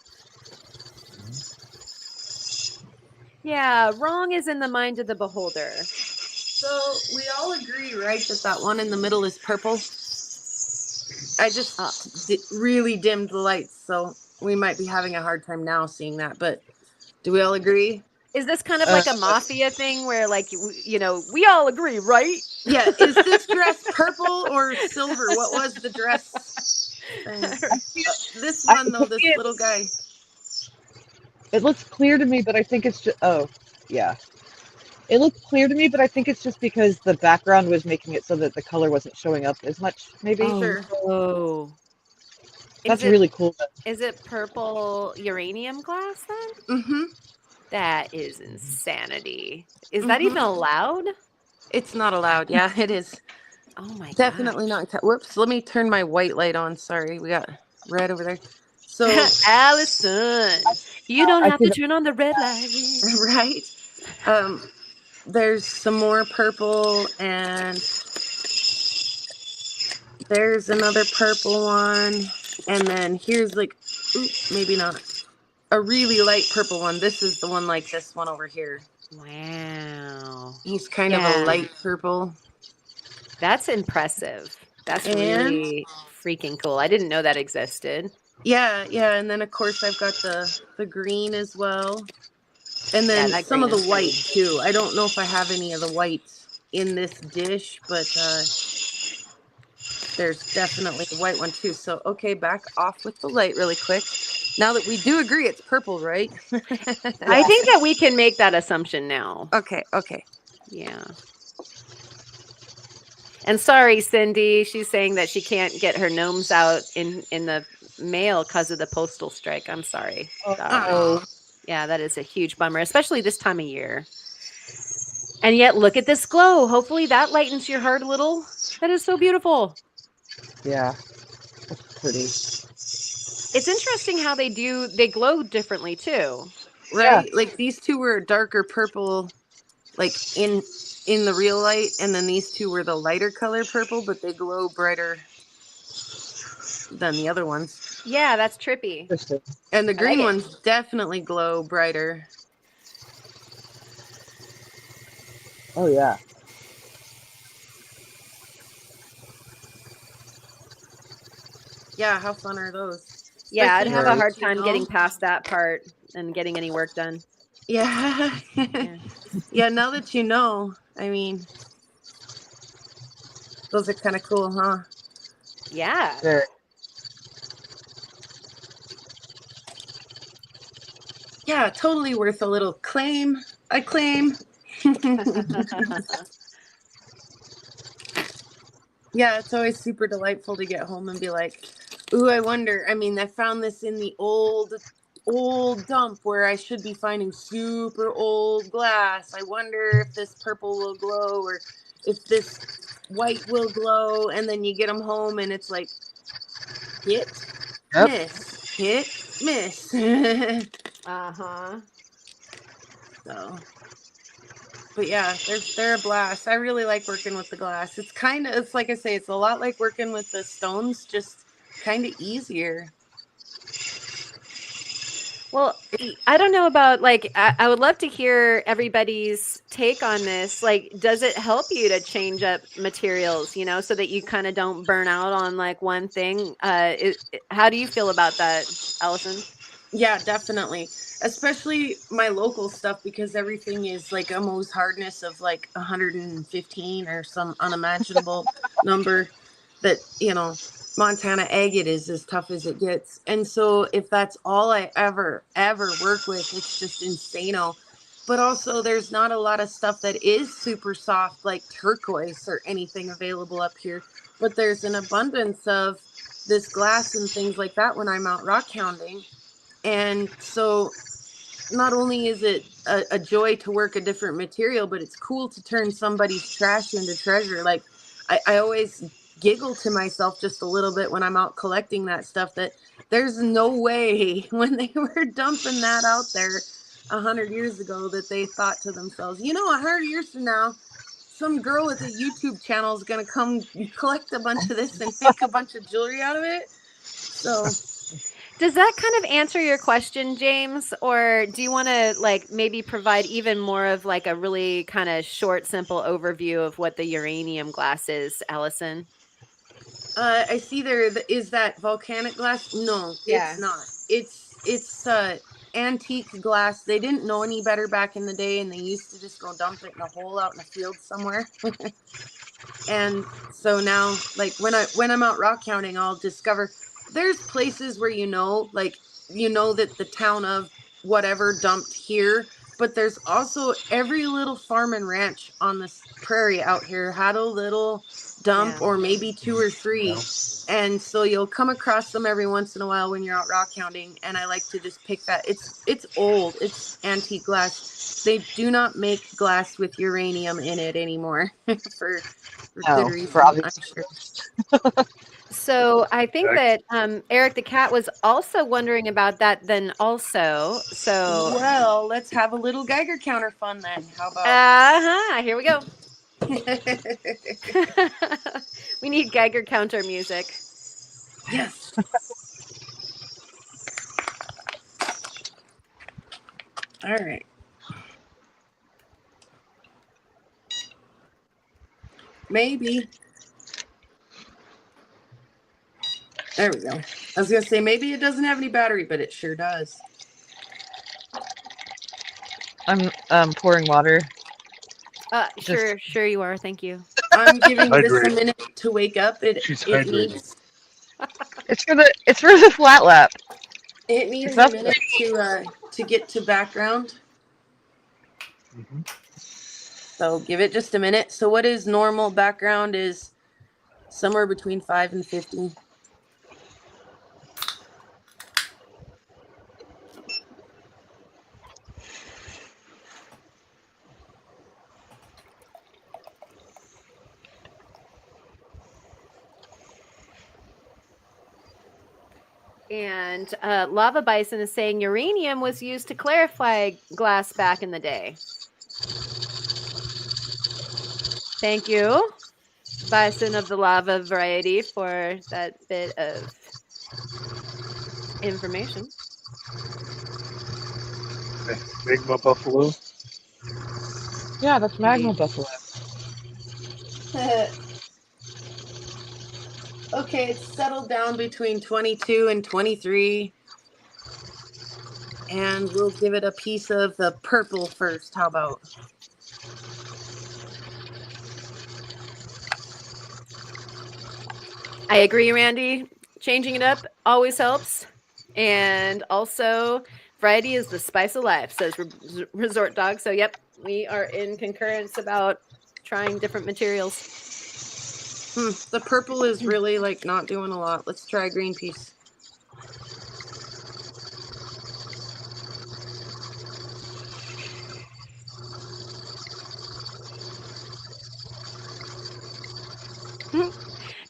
Speaker 1: Yeah, wrong is in the mind of the beholder.
Speaker 6: So we all agree, right, that one in the middle is purple? I just really dimmed the lights, so we might be having a hard time now seeing that. But do we all agree?
Speaker 1: Is this kind of like a mafia thing where, like, you know, we all agree, right?
Speaker 6: Yeah, is this dress purple or silver? What was the dress thing? This one, though, this little guy.
Speaker 4: It looks clear to me, but I think it's just. Oh, yeah. It looks clear to me, but I think it's just because the background was making it so that the color wasn't showing up as much, maybe.
Speaker 6: Sure.
Speaker 1: Oh.
Speaker 4: That's really cool.
Speaker 1: Is it purple uranium glass then?
Speaker 6: Mm-hmm.
Speaker 1: That is insanity. Is that even allowed?
Speaker 6: It's not allowed. Yeah, it is.
Speaker 1: Oh my god.
Speaker 6: Definitely not. Whoops. Let me turn my white light on. Sorry, we got red over there. So,
Speaker 1: Allison, you don't have to turn on the red light.
Speaker 6: right. There's some more purple, and there's another purple one, and then here's like, maybe not, a really light purple one. This is the one like this one over here.
Speaker 1: Wow.
Speaker 6: He's kind of a light purple.
Speaker 1: That's impressive. That's really freaking cool. I didn't know that existed.
Speaker 6: Yeah, and then of course I've got the green as well. And then some of the white too. I don't know if I have any of the whites in this dish, but there's definitely a white one too. So, okay, back off with the light really quick. Now that we do agree it's purple, right?
Speaker 1: I think that we can make that assumption now.
Speaker 6: Okay.
Speaker 1: Yeah. And sorry, Cindy, she's saying that she can't get her gnomes out in the mail because of the postal strike. I'm sorry. Yeah, that is a huge bummer, especially this time of year. And yet, look at this glow. Hopefully that lightens your heart a little. That is so beautiful.
Speaker 4: Yeah, that's pretty.
Speaker 1: It's interesting how they glow differently too.
Speaker 6: Right? Yeah. Like these two were darker purple, like in the real light, and then these two were the lighter color purple, but they glow brighter than the other ones.
Speaker 1: Yeah, that's trippy.
Speaker 6: And the green ones definitely glow brighter.
Speaker 4: Oh, yeah.
Speaker 6: Yeah, how fun are those?
Speaker 1: Yeah, I'd have a hard time getting past that part and getting any work done.
Speaker 6: Yeah. Yeah, now that you know, I mean, those are kind of cool, huh?
Speaker 1: Yeah.
Speaker 4: Sure.
Speaker 6: Yeah, totally worth a little claim. I claim. Yeah, it's always super delightful to get home and be like, ooh, I wonder. I mean, I found this in the old dump where I should be finding super old glass. I wonder if this purple will glow or if this white will glow. And then you get them home and it's like, hit, miss.
Speaker 1: Uh-huh.
Speaker 6: So, but yeah, they're a blast. I really like working with the glass. It's like I say, it's a lot like working with the stones, just kind of easier.
Speaker 1: Well, I don't know about, like, I would love to hear everybody's take on this. Like, does it help you to change up materials, you know, so that you kind of don't burn out on like one thing? How do you feel about that, Allison?
Speaker 6: Yeah, definitely. Especially my local stuff, because everything is like a Mohs hardness of like 115 or some unimaginable number that, you know, Montana agate is as tough as it gets. And so if that's all I ever work with, it's just insano. But also there's not a lot of stuff that is super soft like turquoise or anything available up here. But there's an abundance of this glass and things like that when I'm out rock hounding. And so not only is it a joy to work a different material, but it's cool to turn somebody's trash into treasure. Like I always giggle to myself just a little bit when I'm out collecting that stuff, that there's no way when they were dumping that out there 100 years ago that they thought to themselves, you know, 100 years from now, some girl with a YouTube channel is going to come collect a bunch of this and make a bunch of jewelry out of it. So
Speaker 1: does that kind of answer your question, James? Or do you want to like maybe provide even more of like a really kind of short, simple overview of what the uranium glass is, Allison?
Speaker 6: I see there is that volcanic glass. No, it's not. It's antique glass. They didn't know any better back in the day, and they used to just go dump it in a hole out in a field somewhere. And so now, like when I'm out rock counting, I'll discover there's places where like that the town of whatever dumped here, but there's also every little farm and ranch on this prairie out here had a little dump,
Speaker 1: Yeah.
Speaker 6: or maybe two or three. And so you'll come across them every once in a while when you're out rock counting, and I like to just pick that. It's old, it's antique glass. They do not make glass with uranium in it anymore for good reason,
Speaker 4: for
Speaker 6: I'm
Speaker 4: obvious
Speaker 6: sure.
Speaker 1: So I think
Speaker 3: Okay.
Speaker 1: that Eric the cat was also wondering about that then also. So
Speaker 6: Well, let's have a little Geiger counter fun then. How about?
Speaker 1: here we go. We need Geiger counter music.
Speaker 6: Yes. All right. Maybe. There we go. I was gonna say maybe it doesn't have any battery, but it sure does.
Speaker 4: I'm pouring water.
Speaker 1: Sure you are. Thank you.
Speaker 6: I'm giving this a
Speaker 3: Hydrated.
Speaker 6: minute to wake up.
Speaker 3: She's
Speaker 6: It
Speaker 3: hydrated.
Speaker 6: needs
Speaker 4: It's for the flat lap.
Speaker 6: it needs
Speaker 4: It's
Speaker 6: a
Speaker 4: not
Speaker 6: minute to get to background.
Speaker 3: Hmm.
Speaker 6: So give it just a minute. So what is normal background is somewhere between 5 and 50.
Speaker 1: And Lava Bison is saying uranium was used to clarify glass back in the day. Thank you, Bison of the Lava variety, for that bit of information.
Speaker 3: Okay. Magma Buffalo.
Speaker 4: Yeah, that's magma buffalo.
Speaker 6: Okay, it's settled down between 22 and 23. And we'll give it a piece of the purple first. How about?
Speaker 1: I agree, Randy. Changing it up always helps. And also, variety is the spice of life, says Resort Dog. So, yep, we are in concurrence about trying different materials.
Speaker 6: The purple is really like not doing a lot. Let's try a green piece.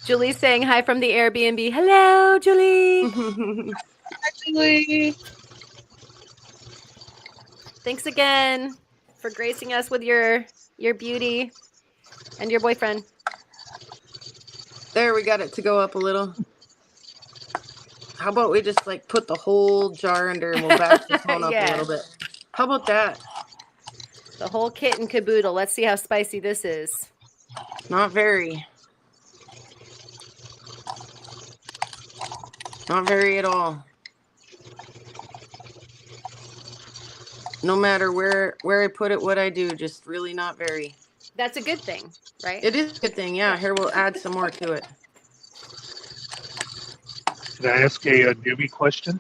Speaker 1: Julie's saying hi from the Airbnb. Hello, Julie.
Speaker 4: Actually,
Speaker 1: Thanks again for gracing us with your beauty and your boyfriend.
Speaker 6: There, we got it to go up a little. How about we just like put the whole jar under and we'll back the tone up a little bit. How about that?
Speaker 1: The whole kit and caboodle. Let's see how spicy this is.
Speaker 6: Not very. Not very at all. No matter where I put it, what I do, just really not very.
Speaker 1: That's a good thing, right?
Speaker 6: It is a good thing, yeah. Here, we'll add some more to it.
Speaker 3: Can I ask a newbie question?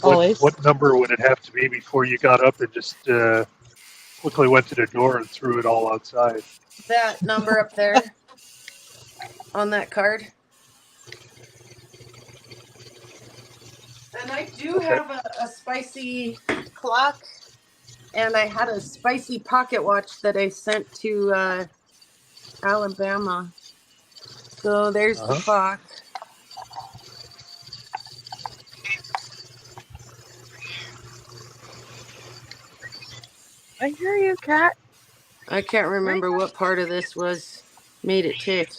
Speaker 4: always.
Speaker 3: What number would it have to be before you got up and just quickly went to the door and threw it all outside?
Speaker 6: That number up there on that card. And I do have a spicy clock, and I had a spicy pocket watch that I sent to Alabama. So there's the clock.
Speaker 4: I hear you, cat.
Speaker 6: I can't remember what part of this made it tick.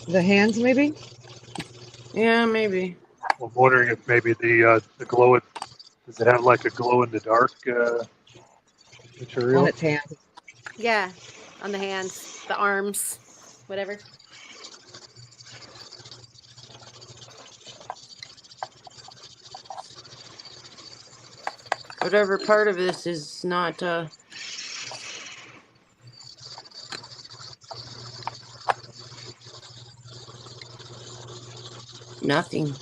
Speaker 4: The hands, maybe?
Speaker 6: Yeah, maybe.
Speaker 3: I'm wondering if maybe the glow, does it have like a glow in the dark material?
Speaker 4: On its hands.
Speaker 1: Yeah, on the hands, the arms. whatever.
Speaker 6: Whatever part of this is not nothing.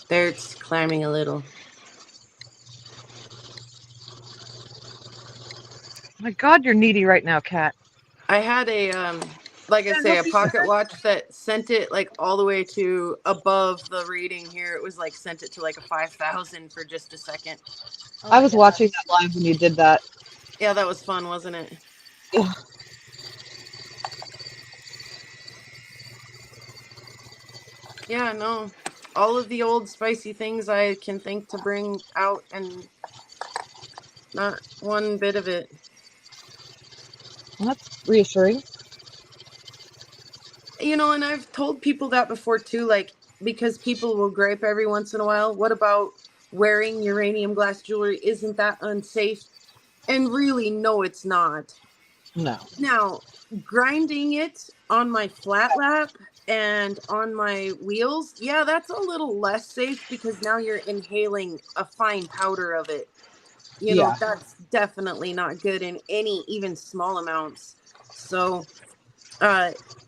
Speaker 6: There, it's climbing a little.
Speaker 4: My God, you're needy right now, Kat.
Speaker 6: I had a like I
Speaker 4: Yeah,
Speaker 6: say,
Speaker 4: no
Speaker 6: a
Speaker 4: fever.
Speaker 6: pocket watch that sent it like all the way to above the reading here. It was like sent it to like a 5,000 for just a second.
Speaker 1: Oh
Speaker 4: I
Speaker 1: my
Speaker 4: was
Speaker 1: god.
Speaker 4: watching that live when you did that.
Speaker 6: Yeah, that was fun, wasn't it?
Speaker 4: Yeah.
Speaker 6: Yeah, no. All of the old spicy things I can think to bring out, and not one bit of it.
Speaker 4: Well, that's reassuring.
Speaker 6: You know, and I've told people that before too, like, because people will gripe every once in a while. What about wearing uranium glass jewelry? Isn't that unsafe? And really, no, it's not.
Speaker 4: No.
Speaker 6: Now, grinding it on my flat lap and on my wheels, yeah, that's a little less safe because now you're inhaling a fine powder of it. You know,
Speaker 4: Yeah.
Speaker 6: that's definitely not good in any even small amounts. So,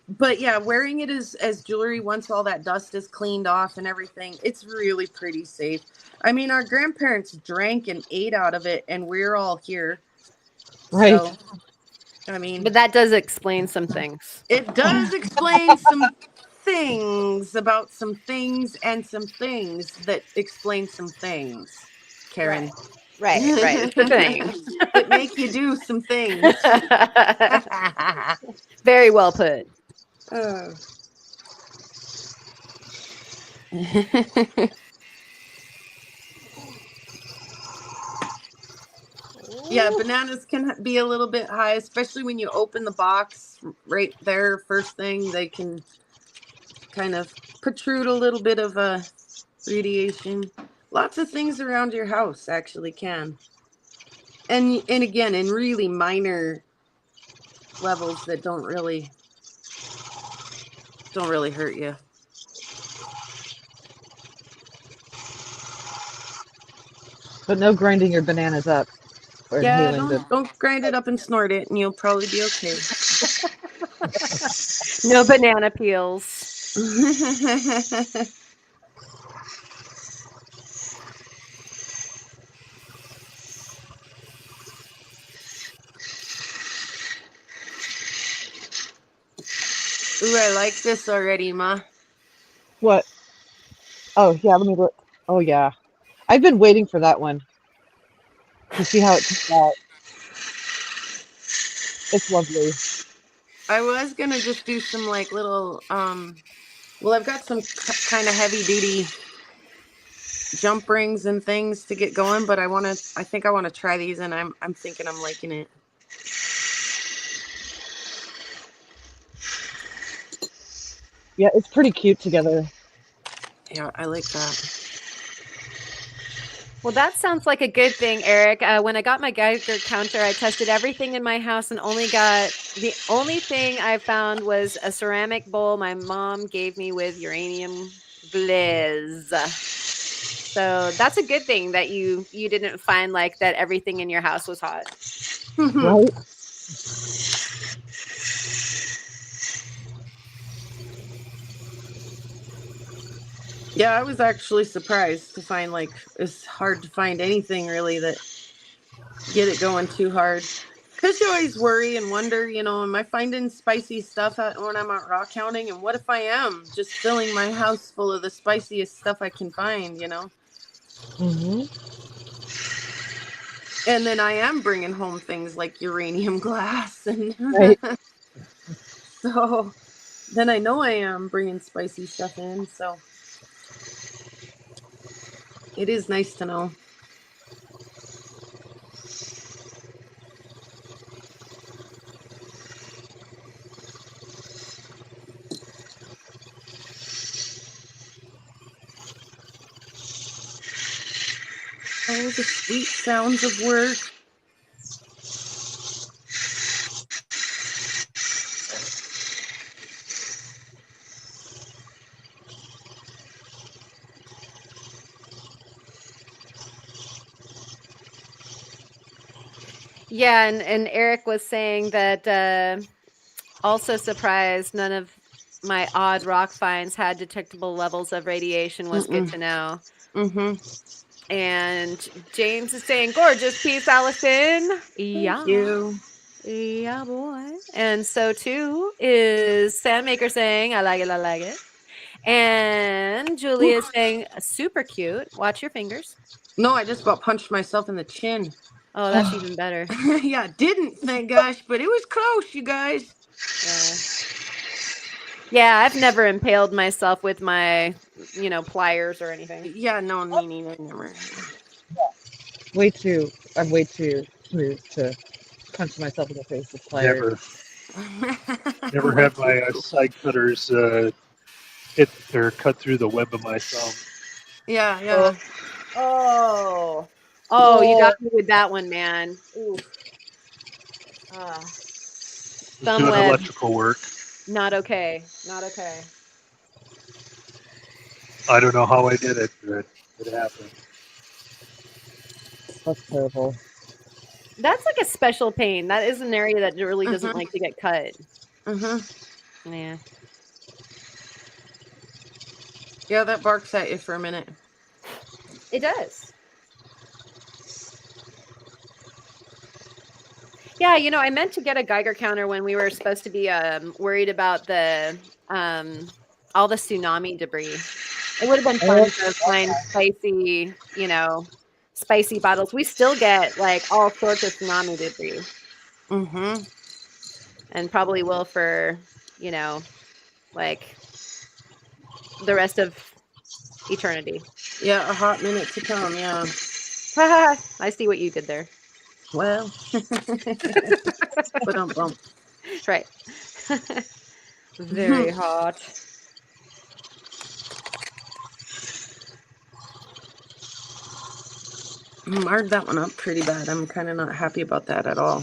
Speaker 6: but yeah, wearing it as jewelry once all that dust is cleaned off and everything, it's really pretty safe. I mean, our grandparents drank and ate out of it, and we're all here.
Speaker 4: Right.
Speaker 6: So, I mean,
Speaker 1: But that does explain some things.
Speaker 6: it does explain some things about some things and some things that explain some things, Karen.
Speaker 1: Right, it's the thing.
Speaker 6: That make you do some things.
Speaker 1: Very well put.
Speaker 6: Oh. Yeah, bananas can be a little bit high, especially when you open the box right there. First thing, they can kind of protrude a little bit of radiation. Lots of things around your house actually can. And again, in really minor levels that don't really hurt you.
Speaker 4: But no grinding your bananas up or
Speaker 6: Yeah,
Speaker 4: inhaling them.
Speaker 6: don't grind it up and snort it, and you'll probably be okay.
Speaker 1: No banana peels.
Speaker 6: Ooh, I like this already, Ma.
Speaker 4: What? Oh, yeah, let me look. Oh, yeah. I've been waiting for that one to see how it turns out. It's lovely.
Speaker 6: I was gonna just do some like little well, I've got some kind of heavy duty jump rings and things to get going, but I think I want to try these, and I'm thinking I'm liking it.
Speaker 4: Yeah, it's pretty cute together.
Speaker 6: Yeah, I like that.
Speaker 1: Well, that sounds like a good thing, Eric. When I got my Geiger counter, I tested everything in my house and the only thing I found was a ceramic bowl my mom gave me with uranium glaze. So that's a good thing that you didn't find like that everything in your house was hot.
Speaker 4: Right?
Speaker 6: Yeah, I was actually surprised to find like it's hard to find anything really that get it going too hard. Because you always worry and wonder, you know, am I finding spicy stuff when I'm out rock hounding? And what if I am just filling my house full of the spiciest stuff I can find, you know?
Speaker 4: Mm-hmm.
Speaker 6: And then I am bringing home things like uranium glass. And
Speaker 4: Right.
Speaker 6: so then I know I am bringing spicy stuff in. So it is nice to know. Oh, the sweet sounds of work.
Speaker 1: Yeah, and Eric was saying that also surprised none of my odd rock finds had detectable levels of radiation was good to know. And James is saying, gorgeous piece, Allison. Yeah.
Speaker 6: Thank you.
Speaker 1: Yeah, boy. And so too is Sandmaker saying, I like it, I like it. And Julia is saying, super cute. Watch your fingers.
Speaker 6: No, I just about punched myself in the chin.
Speaker 1: Oh, that's even better.
Speaker 6: Yeah, didn't, thank gosh, but it was close, you guys.
Speaker 1: Yeah. Yeah, I've never impaled myself with my, pliers or anything.
Speaker 6: Yeah, no, me neither, never.
Speaker 4: I'm way too smooth to punch myself in the face with pliers.
Speaker 3: Never
Speaker 6: Way
Speaker 3: had
Speaker 6: too
Speaker 3: my
Speaker 6: cool.
Speaker 3: side cutters hit or cut through the web of my thumb.
Speaker 6: Yeah, yeah.
Speaker 1: Oh, you got me with that one, man. Ooh.
Speaker 3: Was
Speaker 1: Thumb
Speaker 3: doing
Speaker 1: web,
Speaker 3: electrical work.
Speaker 1: not okay. Not okay.
Speaker 3: I don't know how I did it, but it happened.
Speaker 4: That's terrible.
Speaker 1: That's like a special pain. That is an area that really doesn't like to get cut. Yeah.
Speaker 6: Yeah, that barks at you for a minute.
Speaker 1: It does. Yeah, I meant to get a Geiger counter when we were supposed to be worried about the all the tsunami debris. It would have been fun to find spicy bottles. We still get like all sorts of tsunami debris, and probably will for like the rest of eternity.
Speaker 6: Yeah, a hot minute to come, yeah.
Speaker 1: I see what you did there.
Speaker 6: Well, but bump.
Speaker 1: Right. Very hot.
Speaker 6: Marred that one up pretty bad. I'm kind of not happy about that at all.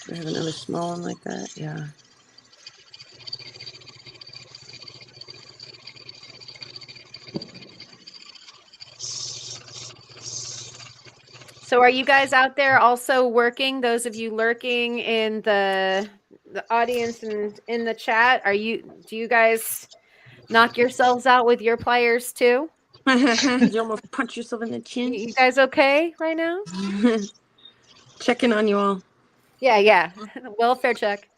Speaker 6: Do I have another small one like that? Yeah.
Speaker 1: So are you guys out there also working? Those of you lurking in the audience and in the chat, do you guys knock yourselves out with your pliers too?
Speaker 6: You almost punch yourself in the chin.
Speaker 1: You guys okay right now?
Speaker 6: Checking on you all.
Speaker 1: Yeah. Welfare check.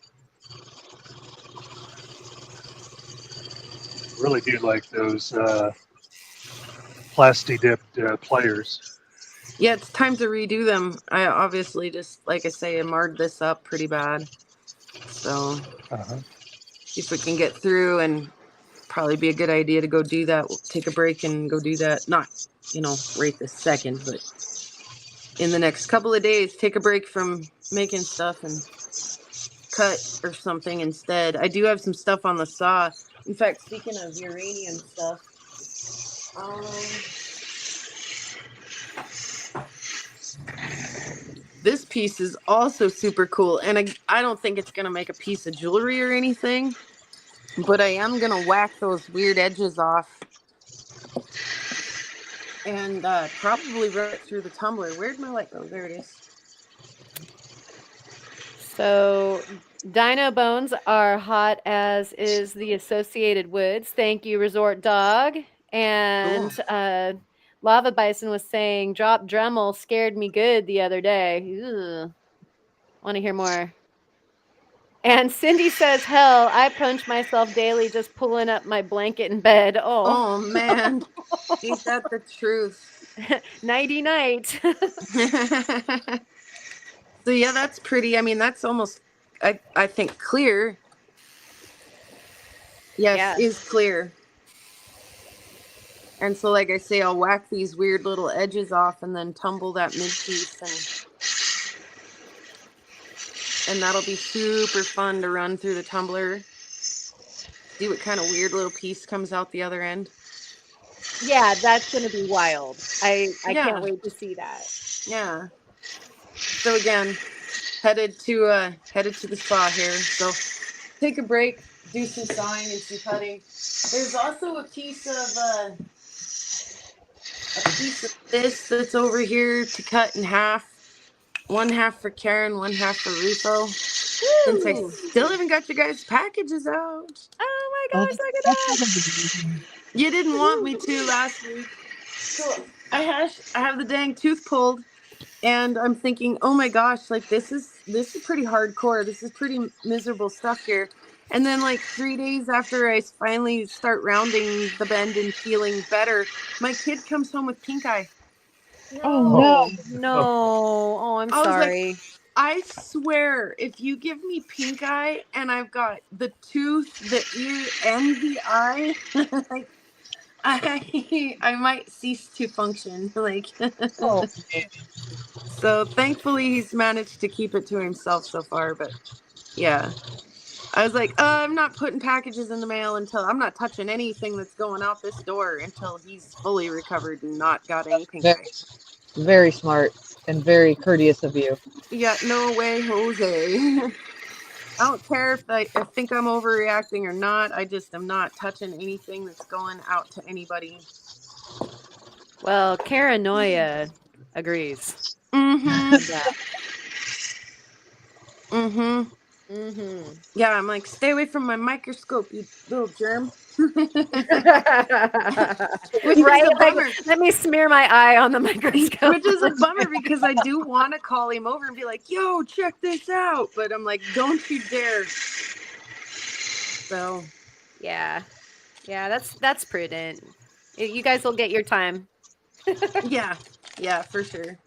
Speaker 3: Really do like those plasti dipped pliers.
Speaker 6: Yeah, it's time to redo them. I obviously just, like I say, I marred this up pretty bad. So see if we can get through, and probably be a good idea to go do that. We'll take a break and go do that. Not, right this second, but in the next couple of days, take a break from making stuff and cut or something instead. I do have some stuff on the saw. In fact, speaking of uranium stuff, this piece is also super cool, and I don't think it's gonna make a piece of jewelry or anything, but I am gonna whack those weird edges off and probably run it through the tumbler. Where'd my light go? There it is.
Speaker 1: So dino bones are hot, as is the associated woods. Thank you, Resort Dog. And Lava Bison was saying, drop Dremel scared me good the other day. Want to hear more? And Cindy says, hell, I punch myself daily just pulling up my blanket in bed.
Speaker 6: Oh man, ain't that the truth?
Speaker 1: Nighty night.
Speaker 6: So yeah, that's pretty. I mean, that's almost, I think, clear. Yes, is clear. And so, like I say, I'll whack these weird little edges off and then tumble that mid piece, and that'll be super fun to run through the tumbler. See what kind of weird little piece comes out the other end.
Speaker 1: Yeah, that's gonna be wild. I can't wait to see that.
Speaker 6: Yeah. So again, headed to the spa here. So take a break, do some sawing and some cutting. There's also a piece of this that's over here to cut in half. one half for Karen, one half for Rufo. Since I
Speaker 1: Woo!
Speaker 6: still haven't got your guys' packages out.
Speaker 1: Oh my
Speaker 4: Oh,
Speaker 1: gosh, look at
Speaker 4: that's
Speaker 1: that!
Speaker 4: not gonna be easy.
Speaker 6: You didn't want me to last week. So I have the dang tooth pulled, and I'm thinking, oh my gosh, like this is pretty hardcore. This is pretty miserable stuff here. And then like 3 days after I finally start rounding the bend and feeling better, my kid comes home with pink eye.
Speaker 4: Oh no.
Speaker 1: No, no. Oh, I'm
Speaker 6: I was like,
Speaker 1: sorry.
Speaker 6: I swear, if you give me pink eye and I've got the tooth, the ear, and the eye, like I might cease to function. Like,
Speaker 4: Oh man.
Speaker 6: so thankfully he's managed to keep it to himself so far. But yeah, I was like, I'm not putting packages in the mail until I'm not touching anything that's going out this door until he's fully recovered and not got any pink eye.
Speaker 4: Very smart and very courteous of you.
Speaker 6: Yeah, no way, Jose. I don't care if I think I'm overreacting or not. I just am not touching anything that's going out to anybody.
Speaker 1: Well, Paranoia agrees.
Speaker 6: Mm-hmm.
Speaker 1: Yeah.
Speaker 6: Mm-hmm.
Speaker 1: Mm-hmm.
Speaker 6: Yeah, I'm like, stay away from my microscope, you little germ. Which
Speaker 1: Right?
Speaker 6: is a
Speaker 1: Like,
Speaker 6: bummer.
Speaker 1: let me smear my eye on the microscope.
Speaker 6: Which is a bummer because I do want to call him over and be like, yo, check this out. But I'm like, don't you dare. So
Speaker 1: Yeah. Yeah, that's prudent. You guys will get your time.
Speaker 6: yeah, for sure.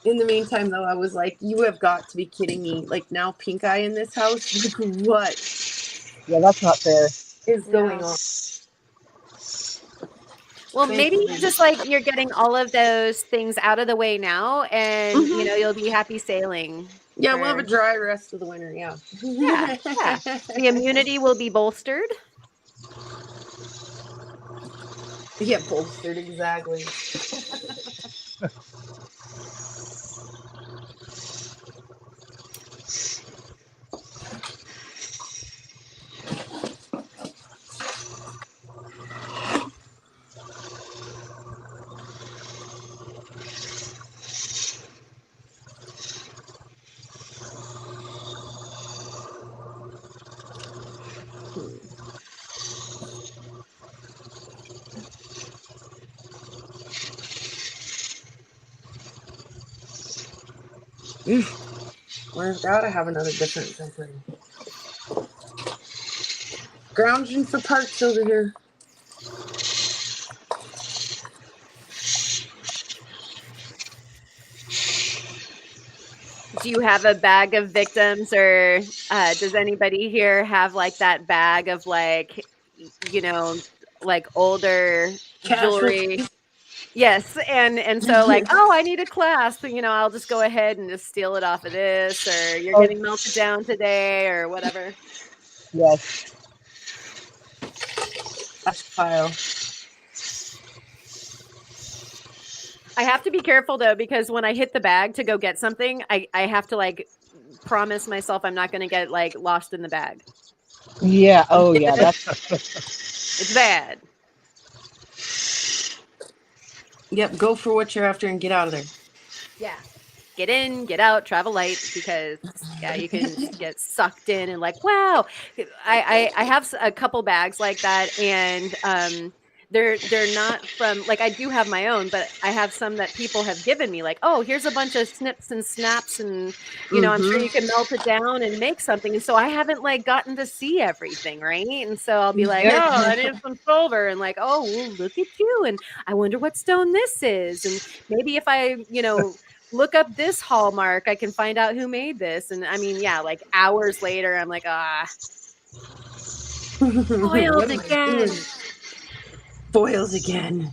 Speaker 6: In the meantime, though, I was like, you have got to be kidding me. Like, now pink eye in this house? Like, what
Speaker 4: Yeah, that's not fair.
Speaker 6: is going on?
Speaker 1: Well, maybe
Speaker 6: Thankfully.
Speaker 1: just like you're getting all of those things out of the way now, and you know you'll be happy sailing.
Speaker 6: Yeah, we'll have a
Speaker 1: for-
Speaker 6: dry rest of the winter, yeah.
Speaker 1: Yeah, yeah. The immunity will be bolstered.
Speaker 6: Yeah, bolstered, exactly. We've got to have another different something. Grounding for parts over here.
Speaker 1: Do you have a bag of victims, or does anybody here have like that bag of like, you know, like older jewelry? Yes, and so like, oh, I need a clasp. You know, I'll just go ahead and just steal it off of this, or you're getting melted down today, or whatever.
Speaker 4: Yes.
Speaker 6: Pile.
Speaker 1: I have to be careful though, because when I hit the bag to go get something, I have to like promise myself I'm not going to get like lost in the bag.
Speaker 4: Yeah. Oh yeah. That's
Speaker 1: It's bad.
Speaker 6: Yep, go for what you're after and get out of there.
Speaker 1: Yeah. Get in, get out, travel light, because yeah, you can just get sucked in and like, wow. I have a couple bags like that, and they're not from, like, I do have my own, but I have some that people have given me, like, oh, here's a bunch of snips and snaps, and you know, I'm sure you can melt it down and make something. And so I haven't like gotten to see everything, right? And so I'll be like, oh, I need some silver, and like, oh, well, look at you, and I wonder what stone this is, and maybe if I, you know, look up this hallmark, I can find out who made this. And I mean, yeah, like hours later, I'm like, foiled again.
Speaker 6: Foils again.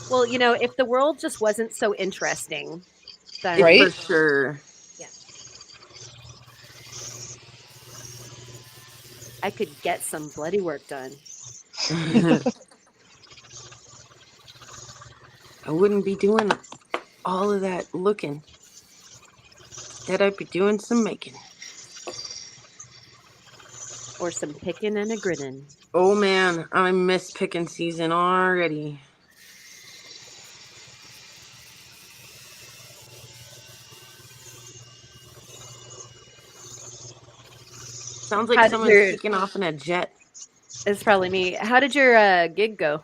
Speaker 1: Well, you know, if the world just wasn't so interesting, then
Speaker 4: Right?
Speaker 6: For sure.
Speaker 1: I could get some bloody work done.
Speaker 6: I wouldn't be doing all of that looking. Instead, I'd be doing some making.
Speaker 1: or some picking and a grinning.
Speaker 6: Oh man, I miss picking season already. Sounds like
Speaker 1: How did
Speaker 6: someone's
Speaker 1: your?
Speaker 6: taking off in a jet.
Speaker 1: It's probably me. How did your gig go?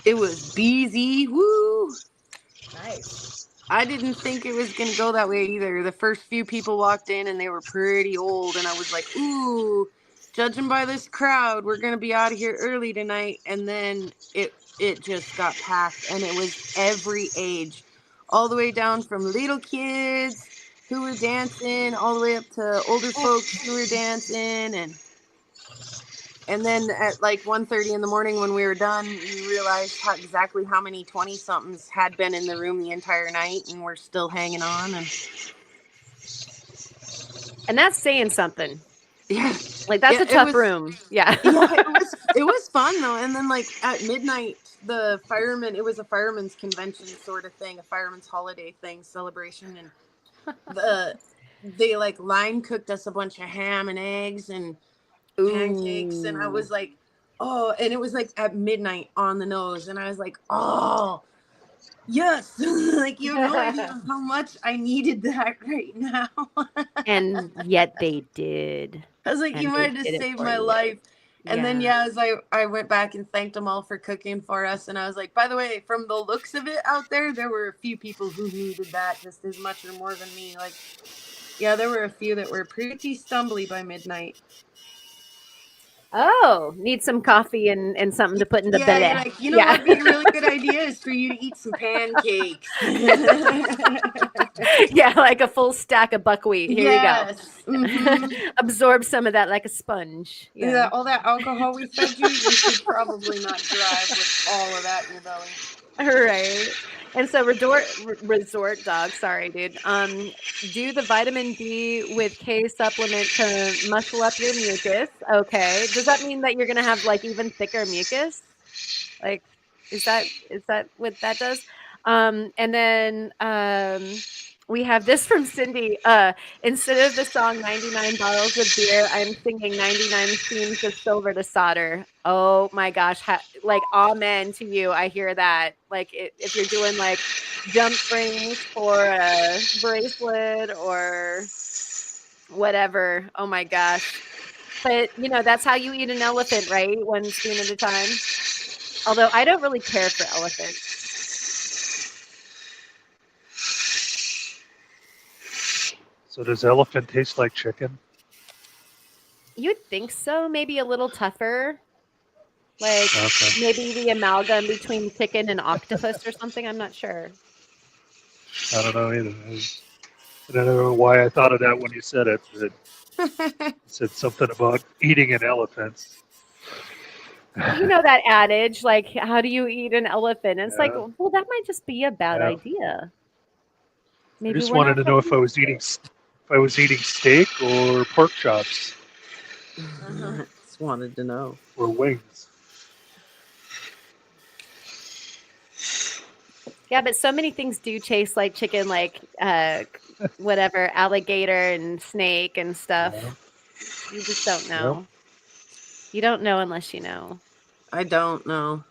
Speaker 6: It was busy. Woo!
Speaker 1: Nice.
Speaker 6: I didn't think it was going to go that way either. The first few people walked in and they were pretty old, and I was like, ooh, judging by this crowd, we're going to be out of here early tonight. And then it just got packed, and it was every age, all the way down from little kids who were dancing all the way up to older folks who were dancing. And then at like 1:30 in the morning when we were done, we realized exactly how many 20-somethings had been in the room the entire night and were still hanging on.
Speaker 1: And that's saying something.
Speaker 6: Yeah.
Speaker 1: Like, that's
Speaker 6: Yeah,
Speaker 1: a tough room. Yeah.
Speaker 6: Yeah, it was fun though. And then like at midnight, the firemen, it was a fireman's convention sort of thing, a fireman's holiday thing, celebration. And they like line cooked us a bunch of ham and eggs and pancakes, and I was like, oh, and it was like at midnight on the nose, and I was like, oh yes. Like, you have no idea how much I needed that right now.
Speaker 1: And yet they did.
Speaker 6: I was like,
Speaker 1: And
Speaker 6: you
Speaker 1: they
Speaker 6: might have
Speaker 1: did it
Speaker 6: saved
Speaker 1: for
Speaker 6: my
Speaker 1: you.
Speaker 6: life. And then
Speaker 1: Yeah.
Speaker 6: as I went back and thanked them all for cooking for us, and I was like, by the way, from the looks of it out there were a few people who needed that just as much or more than me. Like, yeah, there were a few that were pretty stumbly by midnight.
Speaker 1: Oh, need some coffee and something to put in the
Speaker 6: Yeah, you're
Speaker 1: belly.
Speaker 6: like, you know what would be a really good idea is for you to eat some pancakes.
Speaker 1: Yeah, like a full stack of buckwheat. Here
Speaker 6: Yes.
Speaker 1: you go. Absorb some of that like a sponge.
Speaker 6: Yeah, all that alcohol we fed you should probably not drive with all of that in your belly.
Speaker 1: Right. And so resort dog, sorry, dude. Do the vitamin D with K supplement to muscle up your mucus. Okay. Does that mean that you're gonna have like even thicker mucus? Like, is that what that does? And then we have this from Cindy. Instead of the song 99 bottles of beer, I'm singing 99 seams of silver to solder. Oh my gosh. Like, amen to you. I hear that. Like, if you're doing like jump rings for a bracelet or whatever. Oh my gosh. But, that's how you eat an elephant, right? One spoon at a time. Although I don't really care for elephants.
Speaker 3: So does elephant taste like chicken?
Speaker 1: You'd think so. Maybe a little tougher. Like
Speaker 3: Okay.
Speaker 1: maybe the amalgam between chicken and octopus or something. I'm not sure.
Speaker 3: I don't know either. I don't know why I thought of that when you said it. But you said something about eating an elephant.
Speaker 1: You know that adage, like, how do you eat an elephant? And it's like,
Speaker 3: Yeah.
Speaker 1: well, that might just be a bad
Speaker 3: Yeah.
Speaker 1: idea.
Speaker 3: I just wanted to know if I was eating steak or pork chops
Speaker 6: Just wanted to know.
Speaker 3: or wings.
Speaker 1: Yeah, but so many things do taste like chicken, like whatever, alligator and snake and stuff.
Speaker 3: Yeah.
Speaker 1: You just don't know. Yep. You don't know unless you know.
Speaker 6: I don't know.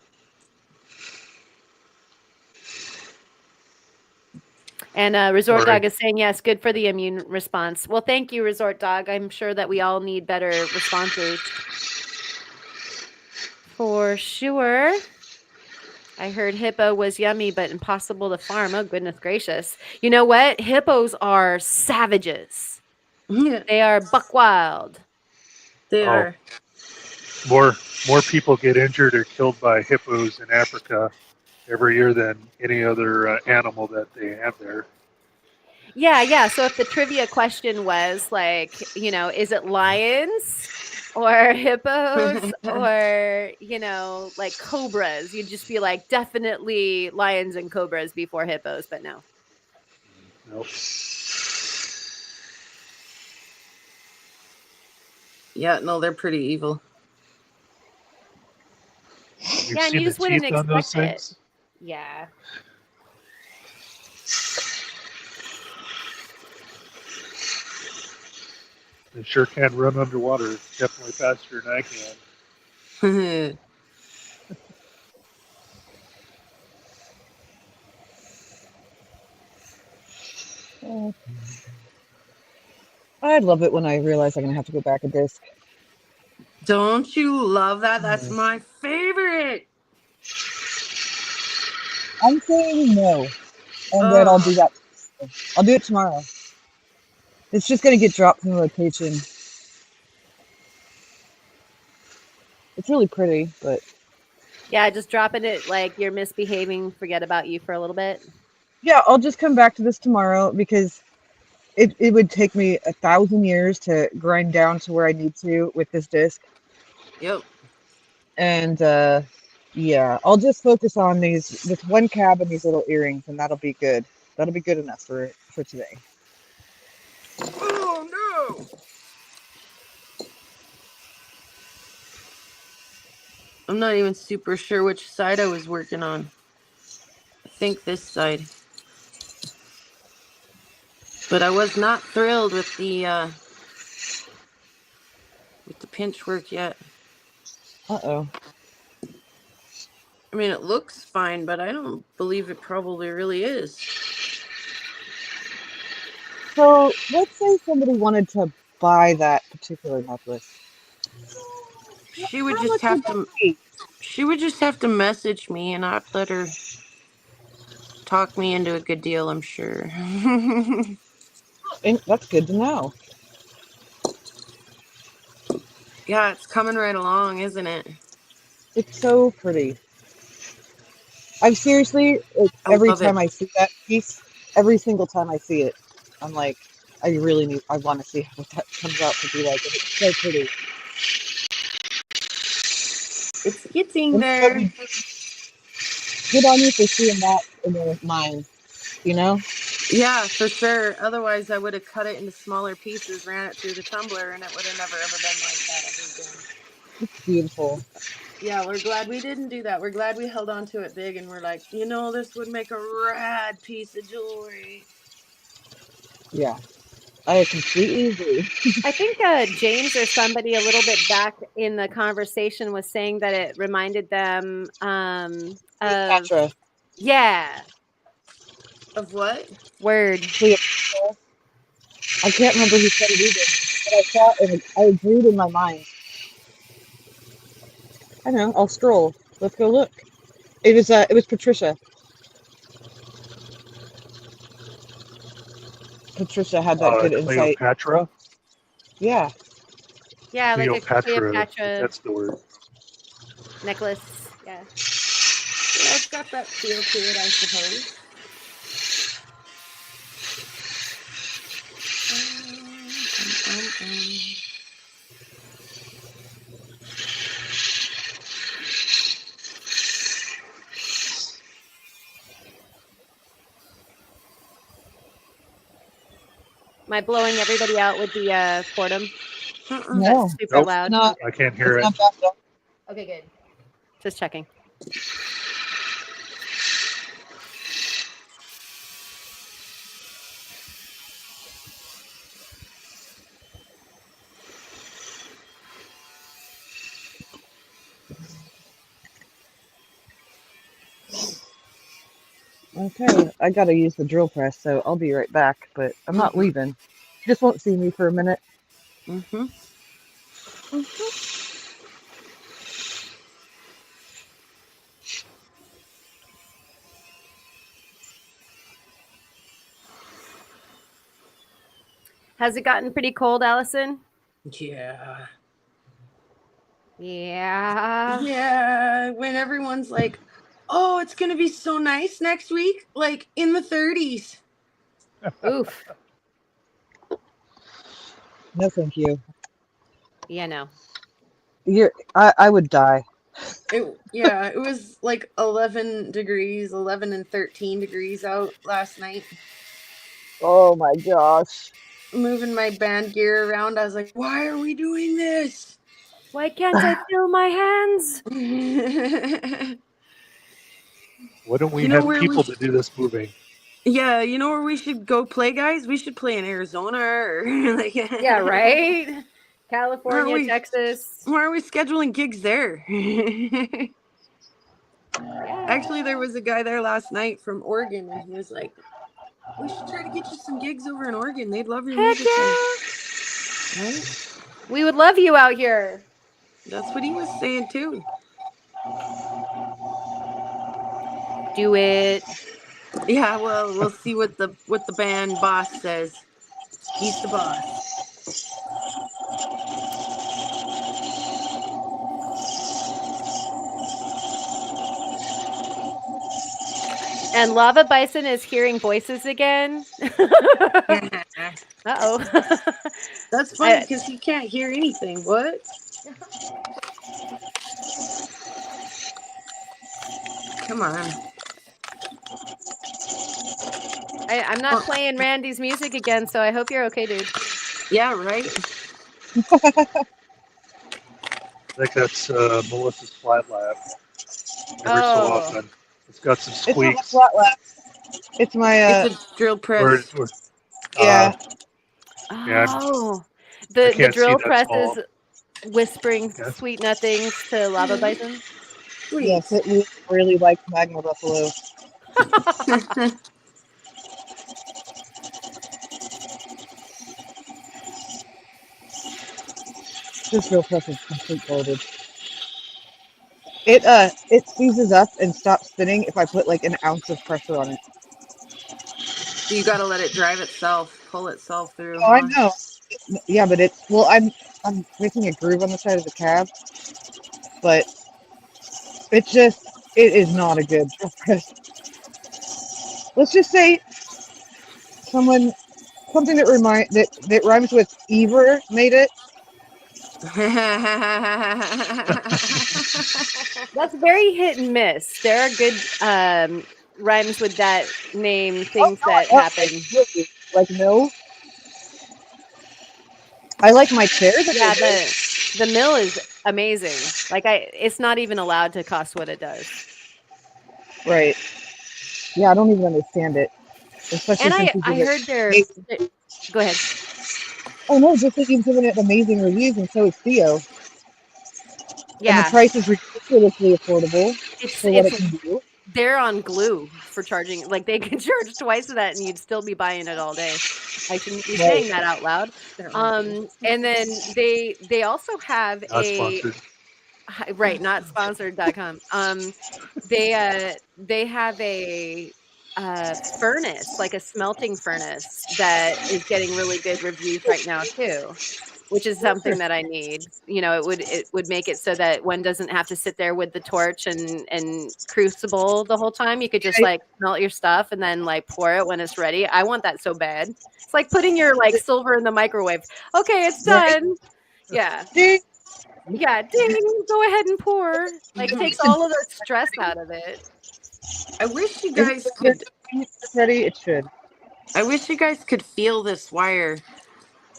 Speaker 1: And Resort Dog is saying, yes, good for the immune response. Well, thank you, Resort Dog. I'm sure that we all need better responses. For sure. I heard hippo was yummy, but impossible to farm. Oh, goodness gracious. You know what? Hippos are savages.
Speaker 6: Yeah.
Speaker 1: They are buck wild.
Speaker 6: They are.
Speaker 3: More people get injured or killed by hippos in Africa every year than any other animal that they have there.
Speaker 1: Yeah. So if the trivia question was like, is it lions or hippos or, like cobras, you'd just be like, definitely lions and cobras before hippos, but no.
Speaker 3: Nope.
Speaker 6: Yeah, no, they're pretty evil.
Speaker 3: You've
Speaker 1: and
Speaker 3: seen
Speaker 1: you just
Speaker 3: the
Speaker 1: wouldn't
Speaker 3: teeth on those
Speaker 1: expect it.
Speaker 3: things?
Speaker 1: Yeah.
Speaker 3: It sure can run underwater. Definitely faster than I can.
Speaker 4: I love it when I realize I'm gonna have to go back a disc.
Speaker 6: Don't you love that? That's my favorite.
Speaker 4: I'm saying no, and then I'll do that. I'll do it tomorrow. It's just gonna get dropped from the location. It's really pretty, but
Speaker 1: Yeah, just dropping it like you're misbehaving, forget about you for a little bit.
Speaker 4: yeah, I'll just come back to this tomorrow because it would take me 1,000 years to grind down to where I need to with this disc.
Speaker 6: Yep.
Speaker 4: And yeah, I'll just focus on this one cab and these little earrings, and that'll be good. That'll be good enough for today.
Speaker 6: Oh no! I'm not even super sure which side I was working on. I think this side. But I was not thrilled with the pinch work yet.
Speaker 4: Uh-oh.
Speaker 6: I mean, it looks fine, but I don't believe it probably really is.
Speaker 4: So let's say somebody wanted to buy that particular necklace.
Speaker 6: She would
Speaker 4: How
Speaker 6: just
Speaker 4: much
Speaker 6: have
Speaker 4: would that
Speaker 6: to.
Speaker 4: be?
Speaker 6: She would just have to message me, and I'd let her talk me into a good deal. I'm sure.
Speaker 4: And that's good to know.
Speaker 6: Yeah, it's coming right along, isn't it?
Speaker 4: It's so pretty. I've seriously, like,
Speaker 6: I
Speaker 4: every
Speaker 6: love it.
Speaker 4: time I see that piece, every single time I see it, I'm like, I want to see what that comes out to be like. And it's so pretty.
Speaker 6: It's getting
Speaker 4: And so
Speaker 6: there.
Speaker 4: good on you for seeing that in your mind, you know?
Speaker 6: Yeah, for sure. Otherwise, I would have cut it into smaller pieces, ran it through the tumbler, and it would have never ever been like that ever again.
Speaker 4: It's beautiful.
Speaker 6: Yeah, we're glad we didn't do that. We're glad we held on to it big, and we're like, this would make a rad piece of jewelry.
Speaker 4: Yeah, I completely agree.
Speaker 1: I think James or somebody a little bit back in the conversation was saying that it reminded them of
Speaker 4: Cleopatra.
Speaker 1: yeah,
Speaker 6: Of what?
Speaker 1: word.
Speaker 4: Cleopatra. I can't remember who said it either, but I saw it and I agreed in my mind. I know, I'll scroll. Let's go look. It was Patricia. Patricia had that good insight.
Speaker 3: Cleopatra?
Speaker 4: Yeah.
Speaker 1: Yeah, like a
Speaker 3: Cleopatra.
Speaker 1: Cleopatra
Speaker 3: That's the word.
Speaker 1: necklace. Yeah.
Speaker 6: Yeah, it's got that feel to it, I suppose.
Speaker 1: Am I blowing everybody out with the Fordham?
Speaker 4: No.
Speaker 1: That's super loud.
Speaker 4: No,
Speaker 3: I can't hear it.
Speaker 4: it's not that.
Speaker 1: Okay, good. Just checking.
Speaker 4: Okay, I gotta use the drill press, so I'll be right back, but I'm not leaving. You just won't see me for a minute.
Speaker 6: Mm-hmm.
Speaker 1: Has it gotten pretty cold, Allison?
Speaker 6: Yeah.
Speaker 1: Yeah.
Speaker 6: Yeah. When everyone's like, oh, it's going to be so nice next week, like in the 30s.
Speaker 1: Oof.
Speaker 4: No, thank you.
Speaker 1: Yeah, no.
Speaker 4: I would die.
Speaker 6: It was like 11 and 13 degrees out last night.
Speaker 4: Oh my gosh.
Speaker 6: Moving my band gear around, I was like, why are we doing this?
Speaker 1: Why can't I feel my hands?
Speaker 3: Why don't we have people to do this moving?
Speaker 6: Yeah, you know where we should go play, guys? We should play in Arizona or like
Speaker 1: Yeah, right?
Speaker 6: Why are
Speaker 1: California,
Speaker 6: we
Speaker 1: Texas.
Speaker 6: why are we scheduling gigs there?
Speaker 1: Yeah.
Speaker 6: Actually, there was a guy there last night from Oregon, and he was like, "We should try to get you some gigs over in Oregon. They'd love your
Speaker 1: Heck
Speaker 6: music there."
Speaker 1: yeah.
Speaker 6: Right?
Speaker 1: We would love you out here.
Speaker 6: That's what he was saying too.
Speaker 1: Do it.
Speaker 6: Yeah, well, we'll see what the band boss says. He's the boss.
Speaker 1: And Lava Bison is hearing voices again. Uh-oh.
Speaker 6: That's funny because he can't hear anything. What? Come on.
Speaker 1: I'm not playing Randy's music again, so I hope you're okay, dude.
Speaker 6: Yeah, right?
Speaker 3: I think that's Melissa's flat lap. Every so
Speaker 1: Oh.
Speaker 3: often, it's got some
Speaker 4: It's not my
Speaker 3: squeaks.
Speaker 4: flat lap. It's my
Speaker 6: It's a drill press.
Speaker 3: Or,
Speaker 4: yeah.
Speaker 3: Yeah,
Speaker 1: Oh.
Speaker 3: I
Speaker 1: The
Speaker 3: can't see
Speaker 1: drill
Speaker 3: that
Speaker 1: press
Speaker 3: small.
Speaker 1: is whispering
Speaker 3: Yeah.
Speaker 1: sweet nothings to Lava Bison.
Speaker 6: Sweet.
Speaker 4: Yes, it really likes Magma Buffalo. This drill press is complete garbage. It seizes up and stops spinning if I put like an ounce of pressure on it.
Speaker 6: You got to let it drive itself, pull itself through.
Speaker 4: Oh, I know. Yeah, but I'm making a groove on the side of the cab, but it is not a good drill press. Let's just say something that rhymes with Ever made it.
Speaker 1: That's very hit and miss. There are good rhymes with that name, things that happen.
Speaker 4: Like no. I like my chair.
Speaker 1: Yeah, the mill is amazing. Like it's not even allowed to cost what it does.
Speaker 4: Right. Yeah, I don't even understand it. Especially
Speaker 1: And
Speaker 4: since
Speaker 1: I heard they're go ahead.
Speaker 4: Oh no, just that you've given it amazing reviews, and so is Theo. And the
Speaker 1: Yeah,
Speaker 4: price is ridiculously affordable for what it can do.
Speaker 1: they're on glue for charging. Like they could charge twice of that, and you'd still be buying it all day. I shouldn't be saying that out loud. And then they also have
Speaker 3: Not sponsored.
Speaker 1: right, not sponsored.com. They have a furnace, like a smelting furnace, that is getting really good reviews right now too, which is something that I need. You know, it would make it so that one doesn't have to sit there with the torch and crucible the whole time. You could just like smelt your stuff and then like pour it when it's ready. I want that so bad. It's like putting your like silver in the microwave. Okay, it's done. Yeah. Yeah, ding, go ahead and pour. Like it takes all of the stress out of it.
Speaker 6: I wish you guys could.
Speaker 4: Ready? It should.
Speaker 6: I wish you guys could feel this wire.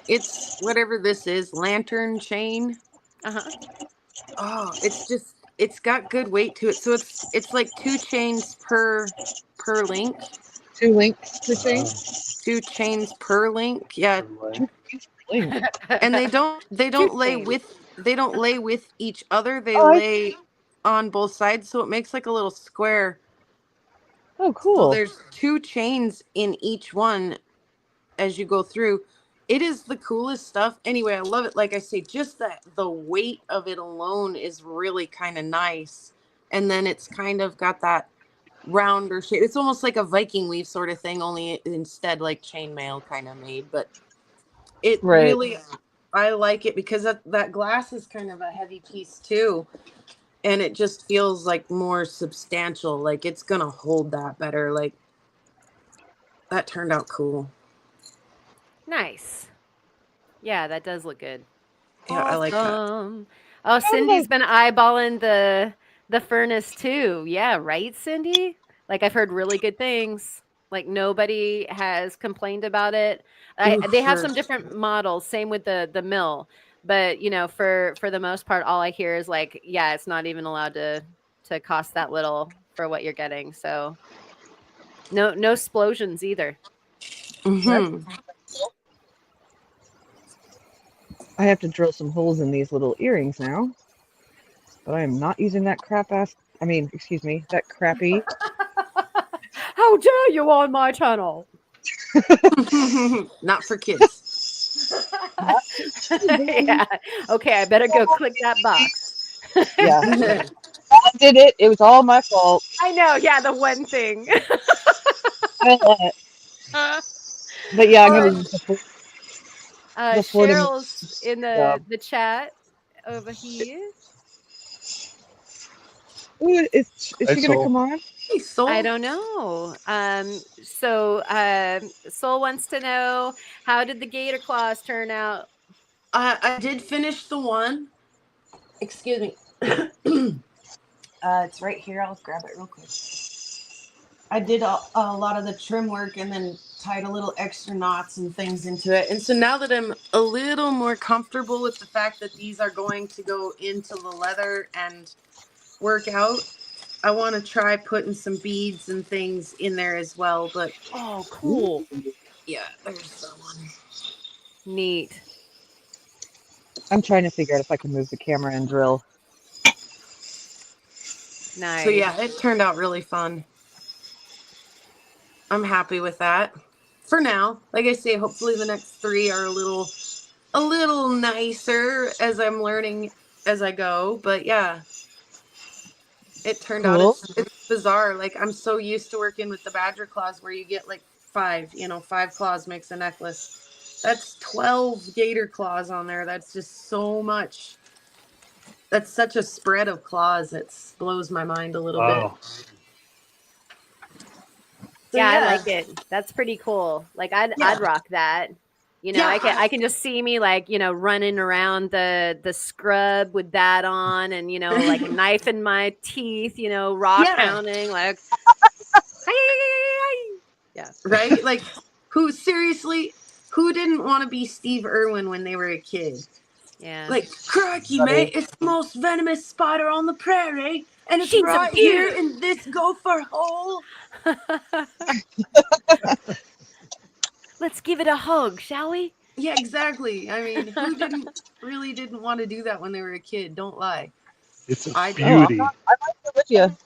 Speaker 6: It's whatever this is, lantern chain. Oh, it's got good weight to it. So it's like 2 chains per link.
Speaker 4: 2 links per chain.
Speaker 6: 2 chains per link. Yeah. And they don't lay with each other. They lay on both sides, so it makes like a little square.
Speaker 4: Oh, cool.
Speaker 6: So there's 2 chains in each one as you go through. It is the coolest stuff. Anyway, I love it. Like I say, just the weight of it alone is really kind of nice. And then it's kind of got that rounder shape. It's almost like a Viking weave sort of thing, only instead like chainmail kind of made. But it really, I like it because that glass is kind of a heavy piece too. And it just feels like more substantial. Like it's going to hold that better. Like that turned out cool.
Speaker 1: Nice. Yeah, that does look good.
Speaker 6: Yeah, I like that.
Speaker 1: Oh, Cindy's been eyeballing the furnace too. Yeah, right, Cindy? Like I've heard really good things. Like nobody has complained about it. They have some different models, same with the mill. But, you know, for the most part, all I hear is like, yeah, it's not even allowed to cost that little for what you're getting. So No explosions either.
Speaker 6: Mhm.
Speaker 4: I have to drill some holes in these little earrings now, but I am not using that excuse me, that crappy.
Speaker 1: How dare you on my channel?
Speaker 6: Not for kids.
Speaker 1: Yeah. Okay, I better go click that box.
Speaker 4: Yeah, I did it. It was all my fault.
Speaker 1: I know. Yeah, the one thing.
Speaker 4: But yeah, I'm
Speaker 1: Or
Speaker 4: gonna use the
Speaker 1: Cheryl's in
Speaker 4: Yeah.
Speaker 1: the chat over here.
Speaker 4: Ooh, is
Speaker 3: Hi,
Speaker 4: she gonna
Speaker 3: Soul.
Speaker 4: come on?
Speaker 6: Hey, Soul.
Speaker 1: I don't know. So Soul wants to know, how did the gator claws turn out?
Speaker 6: I did finish the one. Excuse me. It's right here. I'll grab it real quick. I did a lot of the trim work and then tied a little extra knots and things into it. And so now that I'm a little more comfortable with the fact that these are going to go into the leather and work out, I want to try putting some beads and things in there as well. But
Speaker 1: Oh, cool.
Speaker 6: yeah, there's the one.
Speaker 1: Neat.
Speaker 4: I'm trying to figure out if I can move the camera and drill.
Speaker 1: Nice.
Speaker 6: So yeah, it turned out really fun. I'm happy with that. For now, like I say, hopefully the next 3 are a little nicer as I'm learning as I go. But yeah, it turned out
Speaker 4: Cool.
Speaker 6: it's bizarre. Like I'm so used to working with the badger claws where you get like 5 claws makes a necklace. That's 12 gator claws on there. That's just so much. That's such a spread of claws. It blows my mind a little bit.
Speaker 3: Wow.
Speaker 6: So,
Speaker 1: Yeah, I like it. That's pretty cool. Like I'd rock that. You know,
Speaker 6: Yeah,
Speaker 1: I can just see me like, running around the scrub with that on, and like a knife in my teeth, rock
Speaker 6: Yeah.
Speaker 1: pounding, like yeah.
Speaker 6: Right? Like who didn't want to be Steve Irwin when they were a kid?
Speaker 1: Yeah.
Speaker 6: Like, crikey, mate, it's the most venomous spider on the prairie, and it's
Speaker 1: She's
Speaker 6: right
Speaker 1: a
Speaker 6: here
Speaker 1: beaut.
Speaker 6: in this gopher hole.
Speaker 1: Let's give it a hug, shall we?
Speaker 6: Yeah, exactly. I mean, who didn't want to do that when they were a kid? Don't lie.
Speaker 3: It's a
Speaker 6: I
Speaker 3: beauty.
Speaker 4: I'm right there with you.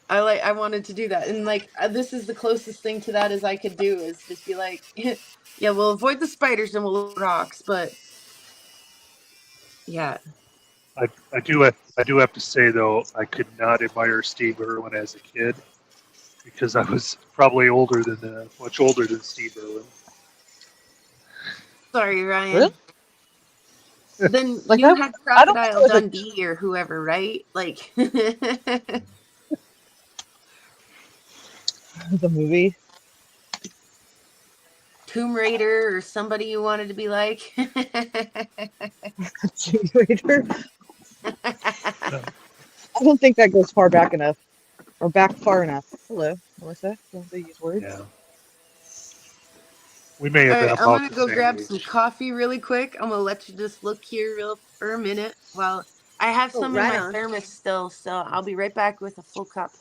Speaker 6: I wanted to do that, and like this is the closest thing to that as I could do, is just be like, yeah, we'll avoid the spiders and we'll look at rocks, but yeah.
Speaker 3: I do have to say though, I could not admire Steve Irwin as a kid because I was probably much older than Steve Irwin.
Speaker 6: Sorry, Ryan.
Speaker 4: Really?
Speaker 6: Then
Speaker 4: Like
Speaker 6: you
Speaker 4: that?
Speaker 6: had
Speaker 4: I don't think
Speaker 6: Crocodile
Speaker 4: it was a-
Speaker 6: Dundee or whoever, right? Like
Speaker 4: The movie.
Speaker 6: Tomb Raider or somebody you wanted to be like.
Speaker 4: Tomb Raider. I don't think that goes far back enough, or back far enough. Hello, Melissa. Don't they use words?
Speaker 3: Yeah. We may have
Speaker 6: All
Speaker 3: been
Speaker 6: right, I'm
Speaker 3: about
Speaker 6: gonna
Speaker 3: the
Speaker 6: go
Speaker 3: same
Speaker 6: grab
Speaker 3: age.
Speaker 6: some coffee really quick. I'm gonna let you just look here for a minute while I have some in
Speaker 1: right
Speaker 6: my
Speaker 1: on.
Speaker 6: thermos still, so I'll be right back with a full cup.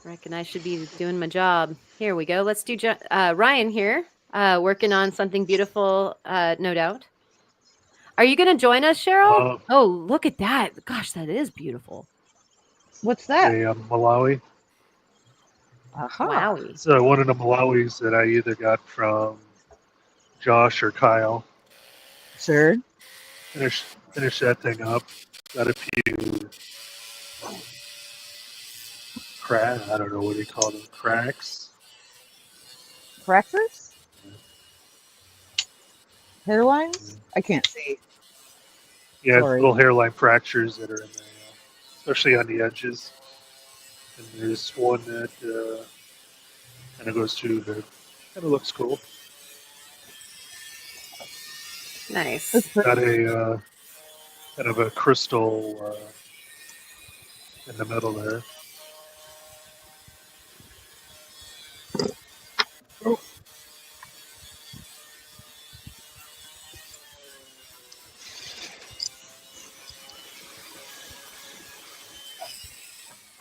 Speaker 1: I reckon I should be doing my job. Here we go. Let's do Ryan here, working on something beautiful, no doubt. Are you going to join us, Cheryl? Oh, look at that. Gosh, that is beautiful.
Speaker 4: What's that?
Speaker 3: A Malawi.
Speaker 4: Aha.
Speaker 1: Wowie.
Speaker 3: It's one of the Malawis that I either got from Josh or Kyle.
Speaker 4: Sure.
Speaker 3: Finish that thing up. Got a few I don't know what do you call them, cracks.
Speaker 4: Crackers? Hairlines? I can't see.
Speaker 3: Yeah,
Speaker 4: Sorry.
Speaker 3: little hairline fractures that are in there, especially on the edges. And there's one that kind of goes through the, kind of looks cool.
Speaker 1: Nice.
Speaker 3: Got a kind of a crystal in the middle there.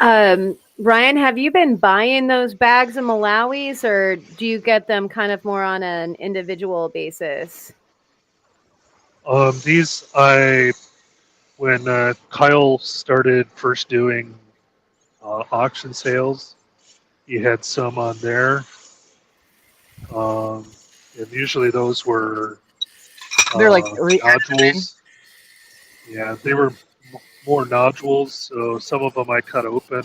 Speaker 3: Oh.
Speaker 1: Ryan, have you been buying those bags of Malawis, or do you get them kind of more on an individual basis?
Speaker 3: These when Kyle started first doing auction sales, he had some on there, and usually those were
Speaker 4: They're like reactivating.
Speaker 3: nodules. Yeah, they were more nodules, so some of them I cut open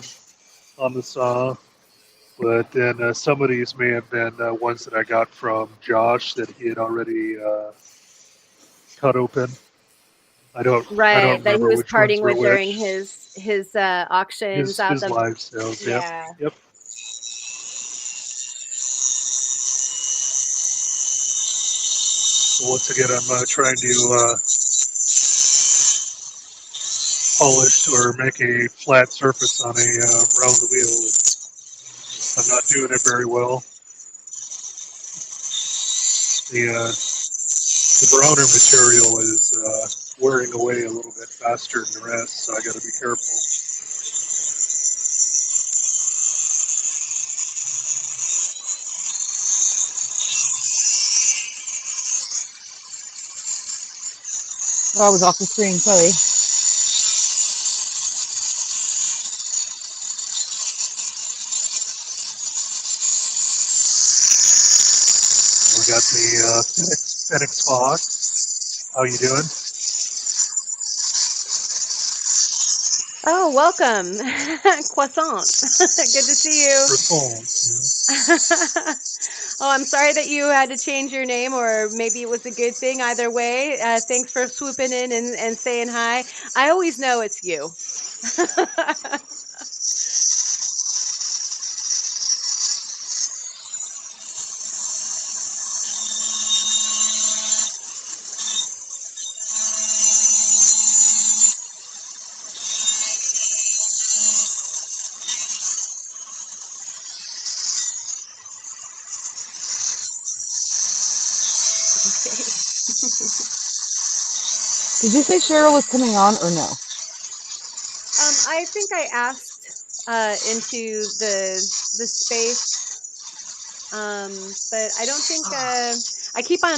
Speaker 3: on the saw. But then some of these may have been ones that I got from Josh that he had already cut open. I don't
Speaker 1: Right, that he
Speaker 3: remember
Speaker 1: was
Speaker 3: which ones
Speaker 1: parting
Speaker 3: were
Speaker 1: with during
Speaker 3: which.
Speaker 1: his auctions out
Speaker 3: His
Speaker 1: the
Speaker 3: live sales, yeah.
Speaker 1: yeah.
Speaker 3: Yep. So once again, I'm trying to polish or make a flat surface on a round wheel. I'm not doing it very well. The browner material is wearing away a little bit faster than the rest, so I got to be careful.
Speaker 4: Oh, I was off the screen. Sorry.
Speaker 3: We got the Phoenix Fox. How you doing?
Speaker 1: Oh, welcome. Croissant. Good to see you.
Speaker 3: Croissant.
Speaker 1: Oh, I'm sorry that you had to change your name, or maybe it was a good thing. Either way, thanks for swooping in and saying hi. I always know it's you.
Speaker 4: Did you say Cheryl was coming on or no?
Speaker 1: I think I asked into the space, but I don't think I keep on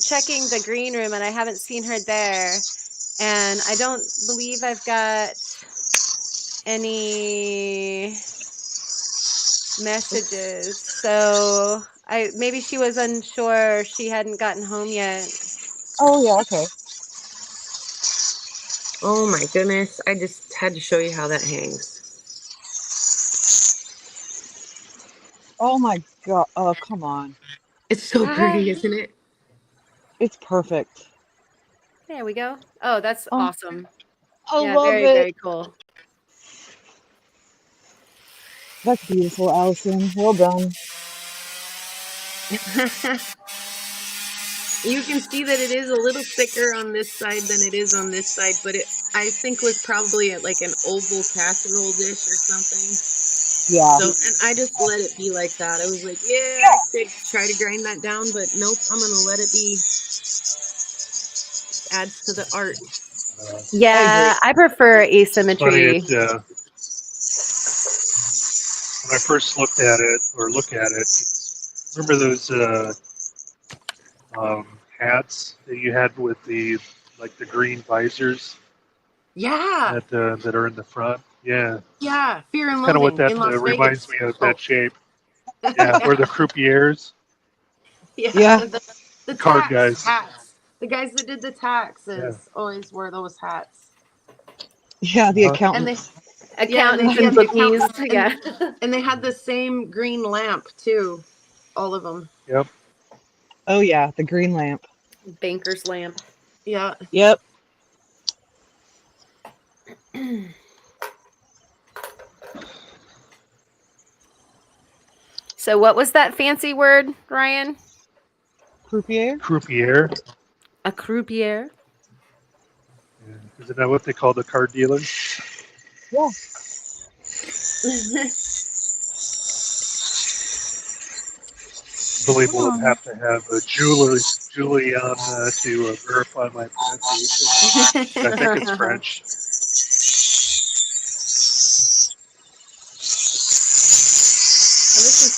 Speaker 1: checking the green room and I haven't seen her there, and I don't believe I've got any messages. So maybe she was unsure, she hadn't gotten home yet.
Speaker 4: Oh yeah, okay.
Speaker 6: Oh my goodness. I just had to show you how that hangs.
Speaker 4: Oh my god. Oh, come on.
Speaker 6: It's so pretty, isn't it?
Speaker 4: It's perfect.
Speaker 1: There we go. Oh, that's
Speaker 4: Oh,
Speaker 1: awesome.
Speaker 4: I
Speaker 1: Yeah,
Speaker 4: love
Speaker 1: very,
Speaker 4: it.
Speaker 1: very cool.
Speaker 4: That's beautiful, Allison. Well done.
Speaker 6: You can see that it is a little thicker on this side than it is on this side, but it I think was probably at like an oval casserole dish or something.
Speaker 4: Yeah.
Speaker 6: So, and I just let it be like that. I was like, yeah, I could try to grind that down, but nope, I'm going to let it be. Just adds to the art.
Speaker 1: Yeah, I prefer asymmetry.
Speaker 3: Funny, when I first look at it, remember those hats that you had with the green visors
Speaker 6: Yeah.
Speaker 3: that are in the front? Yeah.
Speaker 6: Yeah. Fear and
Speaker 3: It's kind of what
Speaker 6: Loathing
Speaker 3: that
Speaker 6: in Las
Speaker 3: reminds
Speaker 6: Vegas.
Speaker 3: me of, that shape. Yeah, or the croupiers.
Speaker 6: Yeah. The
Speaker 3: card
Speaker 6: tax
Speaker 3: guys.
Speaker 6: hats. The guys that did the taxes always wore those hats.
Speaker 4: Yeah, the accountants.
Speaker 1: Accountants
Speaker 6: and
Speaker 1: and bookies. Yeah.
Speaker 6: And they had the same green lamp too. All of them.
Speaker 3: Yep.
Speaker 4: Oh yeah, the green lamp.
Speaker 1: Banker's lamp.
Speaker 6: Yeah.
Speaker 4: Yep.
Speaker 1: So what was that fancy word, Ryan?
Speaker 4: Croupier?
Speaker 3: Croupier.
Speaker 1: A croupier?
Speaker 3: Yeah. Isn't that what they call the card dealers?
Speaker 4: Yeah.
Speaker 3: I believe we'll have to have a Julie on to verify my pronunciation. I think it's French.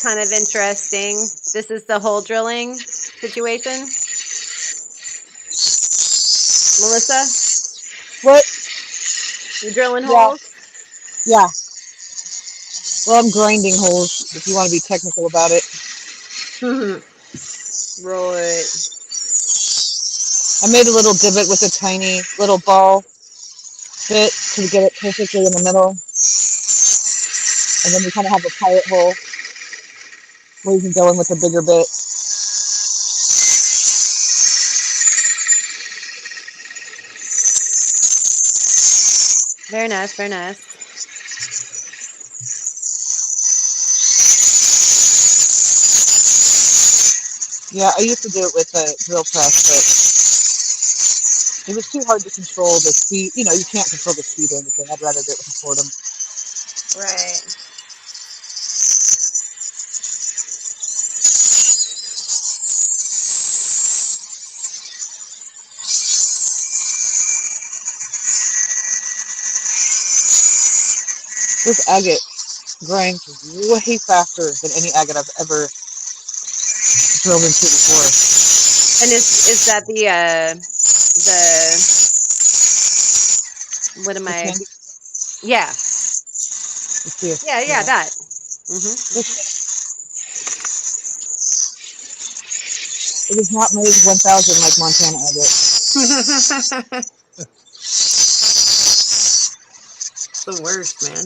Speaker 1: kind of interesting. This is the hole drilling situation. Melissa,
Speaker 4: What?
Speaker 1: you drilling
Speaker 4: Yeah.
Speaker 1: holes?
Speaker 4: Yeah. Well, I'm grinding holes, if you want to be technical about it.
Speaker 1: Right.
Speaker 4: I made a little divot with a tiny little ball bit to get it perfectly in the middle. And then you kind of have a pilot hole where you can go in with a bigger bit.
Speaker 1: Very nice, very nice.
Speaker 4: Yeah, I used to do it with a drill press, but it was too hard to control the speed. You know, you can't control the speed or anything. I'd rather do it with a Fordham.
Speaker 1: Right.
Speaker 4: This agate grinds way faster than any agate I've ever drilled into before.
Speaker 1: And is that the what am
Speaker 4: The
Speaker 1: I?
Speaker 4: candy,
Speaker 1: Yeah.
Speaker 4: let's see if,
Speaker 1: Yeah, that. Mm-hmm.
Speaker 4: It is not made 1,000 like Montana agate.
Speaker 6: The worst, man.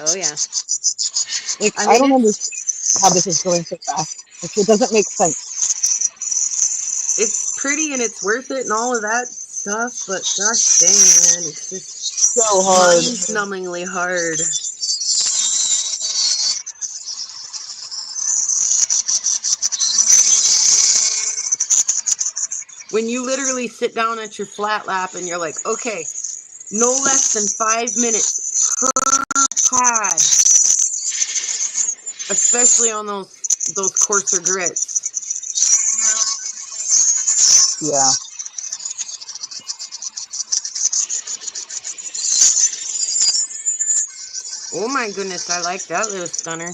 Speaker 1: Oh yeah.
Speaker 4: Like,
Speaker 6: I
Speaker 4: I
Speaker 6: mean,
Speaker 4: don't understand how this is going so fast. Like, it doesn't make sense.
Speaker 6: it's pretty and it's worth it and all of that stuff, but gosh dang, man, it's just
Speaker 4: So hard.
Speaker 6: mind-numbingly hard. When you literally sit down at your flat lap and you're like, okay, no less than 5 minutes per pad, especially on those coarser grits.
Speaker 4: Yeah.
Speaker 6: Oh my goodness, I like that little stunner.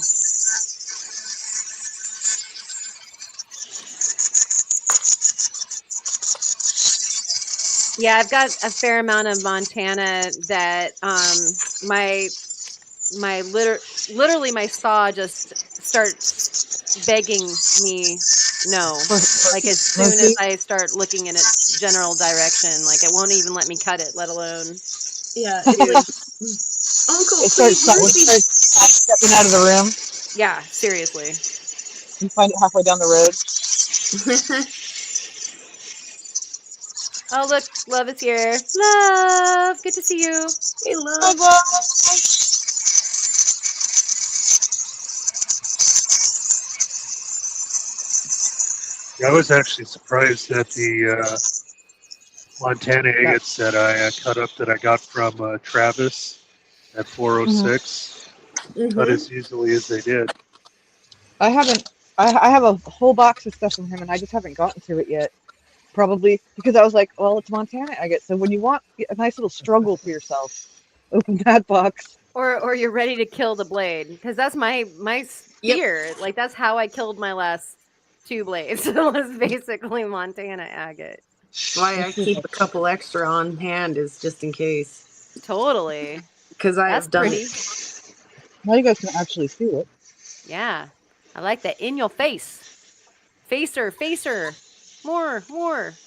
Speaker 1: Yeah, I've got a fair amount of Montana that my literally my saw just starts begging me no. Like as soon as I start looking in its general direction, like it won't even let me cut it, let alone
Speaker 6: Yeah,
Speaker 1: dude.
Speaker 6: Uncle,
Speaker 4: It
Speaker 6: please,
Speaker 4: starts stepping out of the room.
Speaker 1: Yeah, seriously.
Speaker 4: You find it halfway down the road.
Speaker 1: Oh look, Love is here. Love, good to see you.
Speaker 6: Hey, love.
Speaker 3: Yeah, I was actually surprised that the Montana agates that I cut up that I got from Travis at 406 cut as easily as they did.
Speaker 4: I haven't. I have a whole box of stuff from him, and I just haven't gotten to it yet. Probably because I was like, well, it's Montana agate. So when you want a nice little struggle for yourself, open that box.
Speaker 1: Or you're ready to kill the blade, because that's my fear. Like that's how I killed my last 2 blades. It was basically Montana agate.
Speaker 6: Why I keep a couple extra on hand is just in case.
Speaker 1: Totally.
Speaker 6: Because I
Speaker 1: That's
Speaker 6: have done
Speaker 1: pretty.
Speaker 6: it.
Speaker 4: Now you guys can actually see it.
Speaker 1: Yeah. I like that. In your face. Facer. More.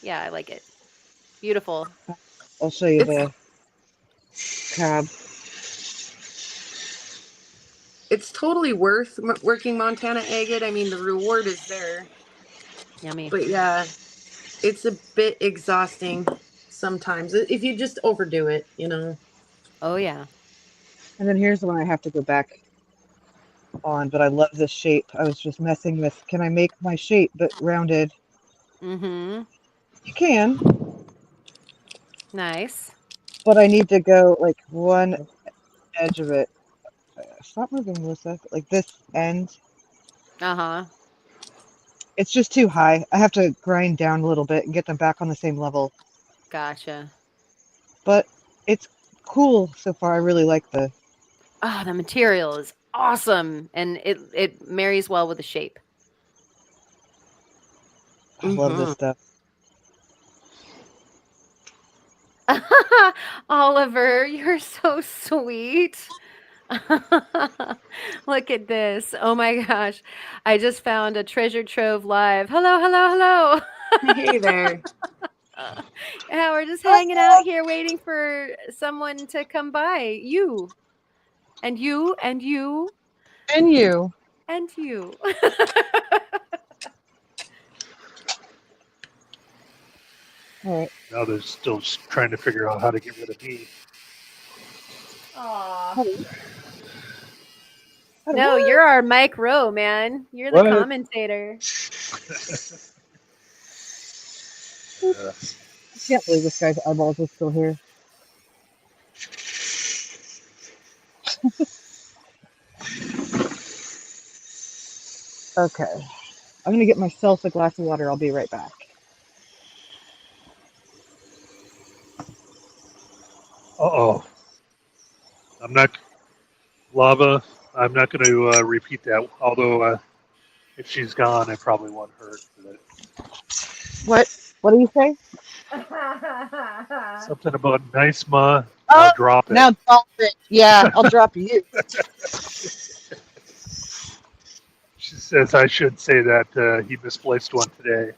Speaker 1: Yeah, I like it. Beautiful.
Speaker 4: I'll show you the cab.
Speaker 6: It's totally worth working Montana agate. I mean, the reward is there.
Speaker 1: Yummy.
Speaker 6: But yeah, it's a bit exhausting sometimes if you just overdo it, you know.
Speaker 1: Oh yeah.
Speaker 4: And then here's the one I have to go back on, but I love this shape. I was just messing with, can I make my shape but rounded?
Speaker 1: Mm-hmm.
Speaker 4: You can,
Speaker 1: Nice.
Speaker 4: but I need to go like one edge of it. Stop moving, Melissa. Like this end.
Speaker 1: Uh-huh.
Speaker 4: It's just too high. I have to grind down a little bit and get them back on the same level.
Speaker 1: Gotcha.
Speaker 4: But it's cool so far. I really like the...
Speaker 1: Oh, the material is awesome, and it marries well with the shape.
Speaker 4: I love this stuff.
Speaker 1: Oliver, you're so sweet. Look at this. Oh my gosh. I just found a treasure trove live. Hello, hello, hello.
Speaker 6: Hey there.
Speaker 1: Yeah, we're just hanging out here waiting for someone to come by. You. And you, and you,
Speaker 4: And you.
Speaker 1: and you.
Speaker 4: All right.
Speaker 3: Now they're still trying to figure out how to get rid of me.
Speaker 1: Aw.
Speaker 2: No,
Speaker 1: you're our Mike Rowe, man. You're the
Speaker 3: What?
Speaker 1: commentator.
Speaker 4: I can't believe this guy's eyeballs are still here. Okay. I'm going to get myself a glass of water. I'll be right back.
Speaker 3: Uh-oh. I'm not... Lava, I'm not going to repeat that, although if she's gone, I probably won't hurt. But
Speaker 4: What do you say?
Speaker 3: something about nice ma,
Speaker 4: Oh,
Speaker 3: I'll drop it.
Speaker 4: Now drop it. Yeah, I'll drop you.
Speaker 3: She says I should say that he misplaced one today.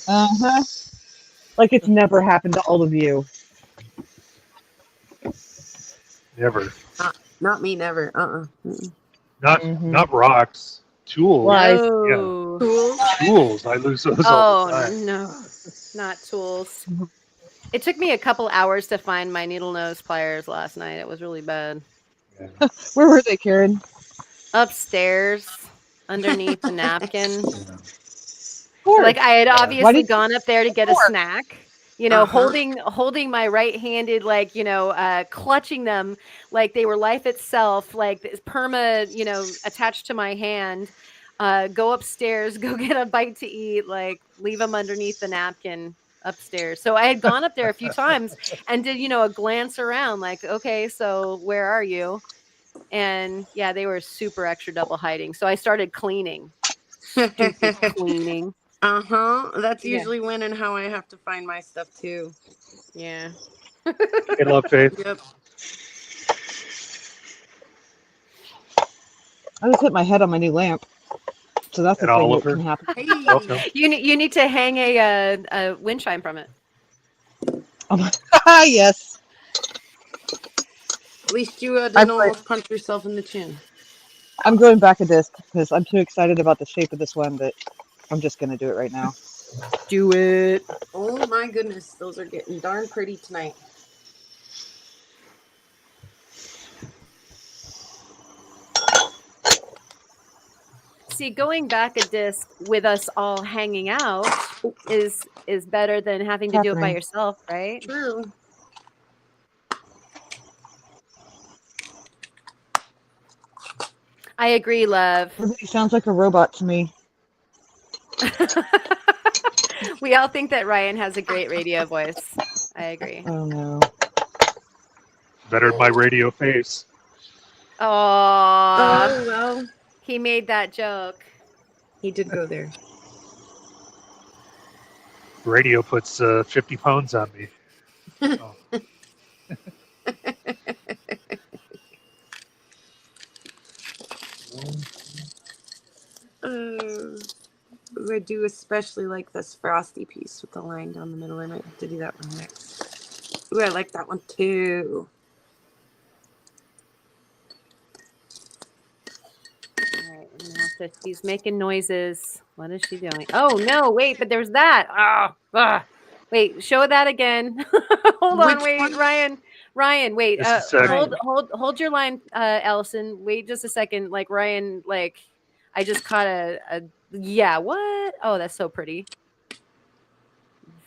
Speaker 4: Uh-huh. Like it's never happened to all of you.
Speaker 3: Never.
Speaker 6: Not me, never. Mm-mm.
Speaker 3: Not rocks. Tools.
Speaker 4: Lies.
Speaker 1: No.
Speaker 6: Tools.
Speaker 3: Tools. I lose those all the
Speaker 1: Oh,
Speaker 3: time.
Speaker 1: no. Not tools. It took me a couple hours to find my needle nose pliers last night. It was really bad.
Speaker 3: Yeah.
Speaker 4: Where were they, Karen?
Speaker 1: Upstairs, underneath the napkin.
Speaker 4: Course.
Speaker 1: Like I had
Speaker 3: Yeah.
Speaker 1: obviously gone up there to get a snack,
Speaker 6: Uh-huh.
Speaker 1: holding my right-handed, clutching them like they were life itself, like this perma, attached to my hand. Go upstairs, go get a bite to eat, like leave them underneath the napkin upstairs. So I had gone up there a few times and did, a glance around, like, okay, so where are you? And yeah, they were super extra double hiding. So I started cleaning. Stupid cleaning.
Speaker 6: That's
Speaker 1: Yeah.
Speaker 6: usually when and how I have to find my stuff too.
Speaker 1: Yeah.
Speaker 3: Hey, love, Faith.
Speaker 6: Yep.
Speaker 4: I just hit my head on my new lamp. So that's the
Speaker 3: And
Speaker 4: thing that
Speaker 3: Oliver.
Speaker 4: can happen.
Speaker 6: Hey.
Speaker 3: Welcome.
Speaker 1: You need to hang a wind chime from it.
Speaker 4: Yes.
Speaker 6: At least you didn't almost punch yourself in the chin.
Speaker 4: I'm going back a disc because I'm too excited about the shape of this one that I'm just going to do it right now.
Speaker 1: Do it.
Speaker 6: Oh my goodness, those are getting darn pretty tonight.
Speaker 1: See, going back a disc with us all hanging out is better than having to do it by
Speaker 4: Happening.
Speaker 1: yourself, right?
Speaker 6: True.
Speaker 1: I agree, love.
Speaker 4: Everybody sounds like a robot to me.
Speaker 1: We all think that Ryan has a great radio voice. I agree.
Speaker 4: Oh no.
Speaker 3: Better than my radio face.
Speaker 1: Oh,
Speaker 6: Oh well,
Speaker 1: he made that joke.
Speaker 6: he did go there.
Speaker 3: Radio puts 50 pounds on me. Oh.
Speaker 6: I do especially like this frosty piece with the line down the middle. I might have to do that one next. Ooh, I like that one too.
Speaker 1: All right, I'm gonna have to, she's making noises. What is she doing? Oh no, wait, but there's that. Wait, show that again. Hold on,
Speaker 6: Which
Speaker 1: wait,
Speaker 6: one?
Speaker 1: Ryan, wait.
Speaker 3: Just a second.
Speaker 1: Hold your line, Allison. Wait just a second. Like Ryan, like I just caught a yeah, what? Oh, that's so pretty.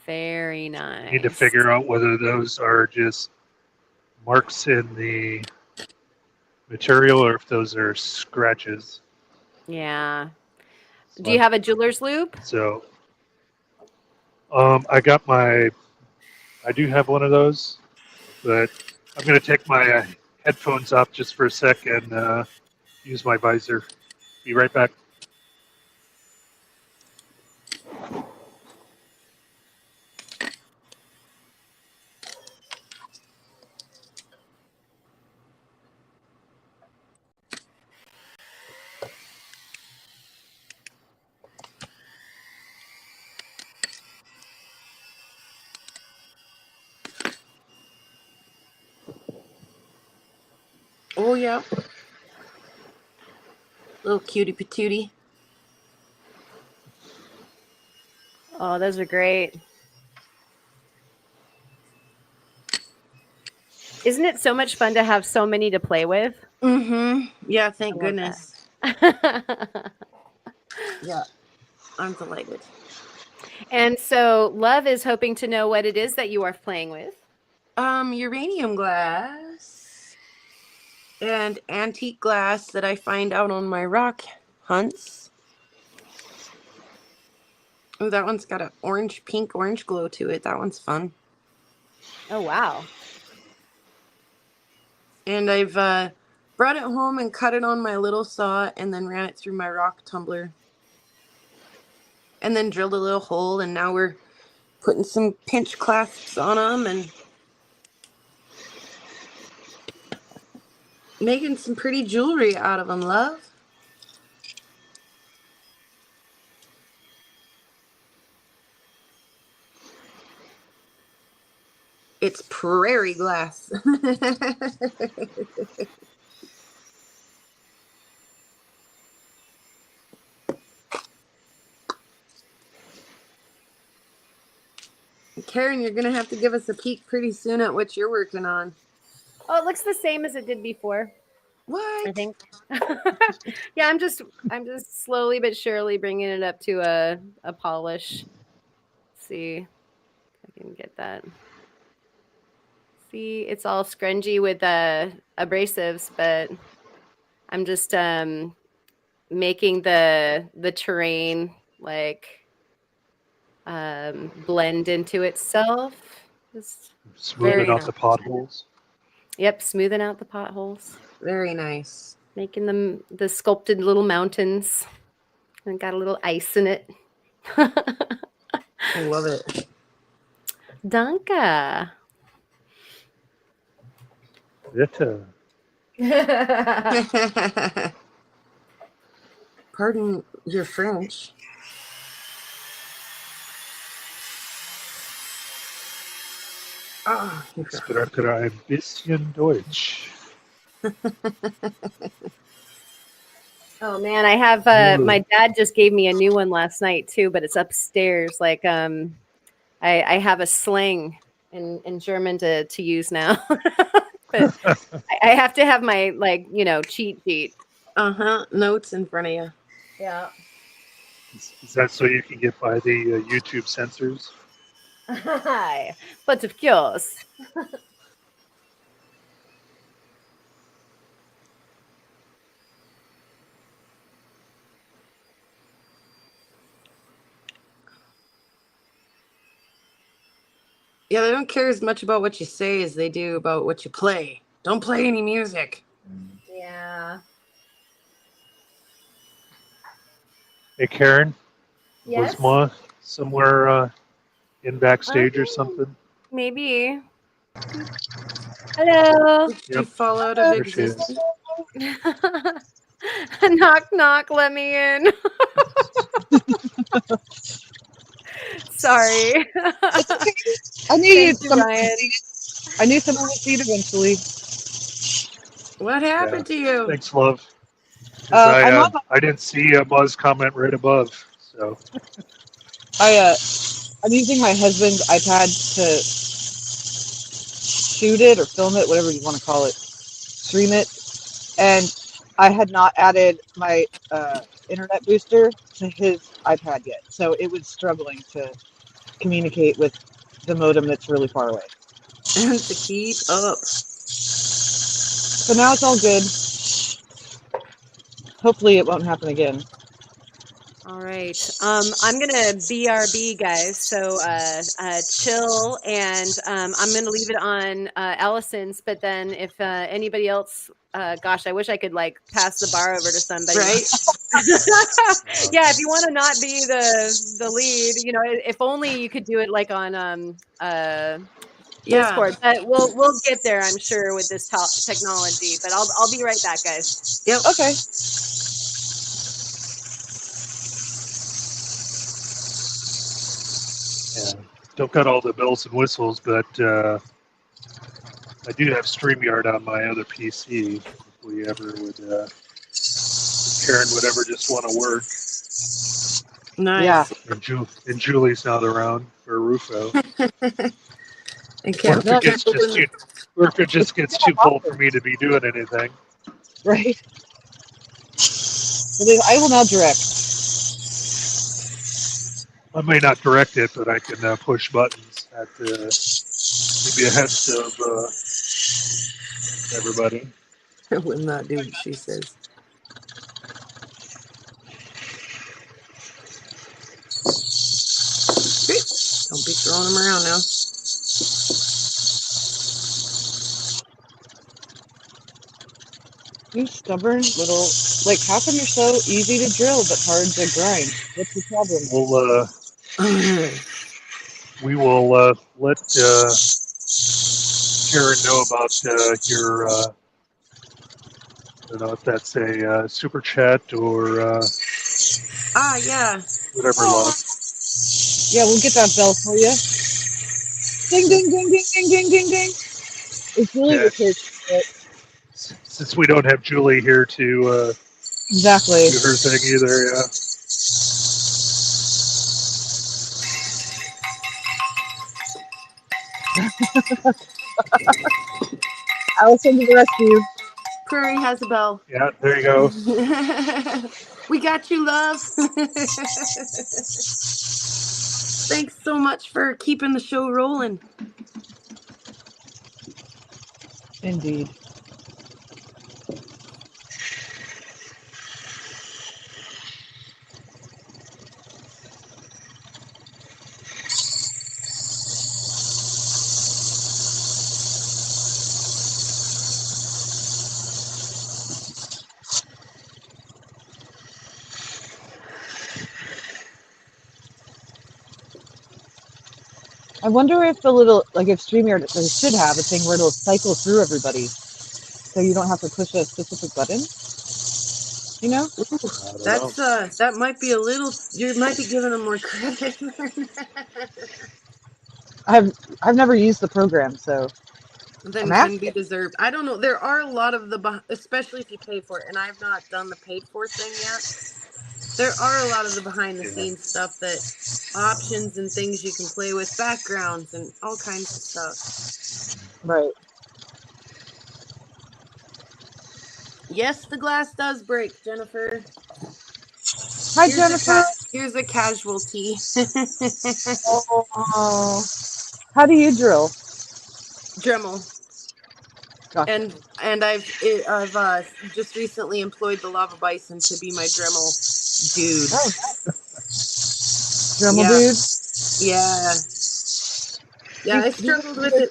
Speaker 1: Very nice.
Speaker 3: Need to figure out whether those are just marks in the material or if those are scratches.
Speaker 1: Yeah. Do you have a jeweler's loop?
Speaker 3: So, I do have one of those, but I'm going to take my headphones off just for a sec and use my visor. Be right back.
Speaker 6: Oh, yeah. Little cutie patootie.
Speaker 1: Oh, those are great. Isn't it so much fun to have so many to play with?
Speaker 6: Mm-hmm. Yeah,
Speaker 1: I
Speaker 6: thank
Speaker 1: love
Speaker 6: goodness.
Speaker 1: that.
Speaker 6: Yeah, I'm delighted.
Speaker 1: And so Love is hoping to know what it is that you are playing with.
Speaker 6: Uranium glass and antique glass that I find out on my rock hunts. Oh, that one's got a pink orange glow to it. That one's fun.
Speaker 1: Oh, wow.
Speaker 6: And I've brought it home and cut it on my little saw and then ran it through my rock tumbler. And then drilled a little hole, and now we're putting some pinch clasps on them and making some pretty jewelry out of them, Love. It's prairie glass. Karen, you're going to have to give us a peek pretty soon at what you're working on.
Speaker 1: Oh, it looks the same as it did before,
Speaker 6: What?
Speaker 1: I think. Yeah, I'm just slowly but surely bringing it up to a polish. See if I can get that. See, it's all scrungy with abrasives, but I'm just making the terrain like blend into itself. Just
Speaker 3: Smoothing
Speaker 6: Very
Speaker 3: out
Speaker 6: nice.
Speaker 3: the potholes.
Speaker 1: Yep, smoothing out the potholes,
Speaker 6: Very nice.
Speaker 1: making them the sculpted little mountains, and got a little ice in it.
Speaker 6: I love it.
Speaker 1: Danke.
Speaker 3: Bitte.
Speaker 6: Pardon your French. Ah,
Speaker 3: Ich spreche ein bisschen Deutsch.
Speaker 1: Oh man, I have my dad just gave me a new one last night too, but it's upstairs. Like I have a slang in German to use now. But I have to have my cheat sheet.
Speaker 6: Notes in front of you.
Speaker 1: Yeah.
Speaker 3: Is that so you can get by the YouTube censors?
Speaker 1: Hi. But of course.
Speaker 6: Yeah, they don't care as much about what you say as they do about what you play. Don't play any music.
Speaker 1: Yeah.
Speaker 3: Hey, Karen?
Speaker 1: Yes?
Speaker 3: Was Ma somewhere in backstage or something?
Speaker 1: Maybe. Hello.
Speaker 6: Did you
Speaker 3: Yep.
Speaker 6: fall out of
Speaker 3: There she is.
Speaker 6: existence?
Speaker 1: Knock, knock, let me in. Sorry.
Speaker 4: I knew
Speaker 1: Thank you, Ryan.
Speaker 4: I knew someone would see it eventually.
Speaker 6: What happened to you?
Speaker 3: Thanks, love. 'Cause
Speaker 4: I'm
Speaker 3: I didn't see a Buzz comment right above, so
Speaker 4: I'm using my husband's iPad to shoot it or film it, whatever you want to call it, stream it, and I had not added my internet booster to his iPad yet, so it was struggling to communicate with the modem that's really far away.
Speaker 6: And to keep up.
Speaker 4: So now it's all good. Hopefully it won't happen again.
Speaker 1: All right. I'm gonna BRB, guys. So chill, and I'm gonna leave it on Allison's. But then if anybody else, gosh, I wish I could like pass the bar over to somebody.
Speaker 6: Right?
Speaker 1: Yeah, if you want to not be the lead, you know, if only you could do it like on
Speaker 6: Yeah.
Speaker 1: Discord. But we'll get there, I'm sure, with this technology. But I'll be right back, guys.
Speaker 6: Yep.
Speaker 4: Okay.
Speaker 3: Yeah. Don't got all the bells and whistles, but I do have StreamYard on my other PC. If we ever would, Karen would ever just want to work.
Speaker 6: Nice.
Speaker 4: Yeah.
Speaker 3: And Julie's not around, or Rufo.
Speaker 6: And
Speaker 3: Or if,
Speaker 6: Ken-
Speaker 3: it gets just too, or if it just gets too cold for me to be doing anything.
Speaker 4: Right. So then I will now direct.
Speaker 3: I may not direct it, but I can push buttons at the behest of everybody.
Speaker 6: I will not do what she says. Don't be throwing them around now.
Speaker 4: You stubborn little. Like, how come you're so easy to drill but hard to grind? What's the problem?
Speaker 3: We will let Karen know about your. I don't know if that's a super chat or
Speaker 6: Yeah.
Speaker 3: whatever. Love.
Speaker 4: Yeah, we'll get that bell for you. Ding, ding, ding, ding, ding, ding, ding, ding. It's really
Speaker 3: Yeah.
Speaker 4: the case.
Speaker 3: Since we don't have Julie here to
Speaker 4: Exactly.
Speaker 3: do her thing either, yeah.
Speaker 4: Allison to the rescue.
Speaker 6: Prairie has a bell.
Speaker 3: Yeah, there you go.
Speaker 6: We got you, love. Thanks so much for keeping the show rolling.
Speaker 4: Indeed. I wonder if the little, like if StreamYard, they should have a thing where it'll cycle through everybody. So you don't have to push a specific button. You know?
Speaker 6: That's that might be a little. You might be giving them more credit.
Speaker 4: I've never used the program, so
Speaker 6: Then
Speaker 4: I'm
Speaker 6: can
Speaker 4: asking.
Speaker 6: be deserved. I don't know. There are a lot of especially if you pay for it, and I've not done the paid for thing yet. There are a lot of the behind the scenes stuff that options and things you can play with, backgrounds and all kinds of stuff.
Speaker 4: Right.
Speaker 6: Yes, the glass does break, Jennifer.
Speaker 4: Hi, Jennifer.
Speaker 6: Here's a casualty.
Speaker 4: Oh, how do you drill?
Speaker 6: Dremel.
Speaker 4: Gotcha.
Speaker 6: And I've just recently employed the lava bison to be my Dremel dude.
Speaker 4: Oh, Dremel dude.
Speaker 6: Yeah. I struggled with it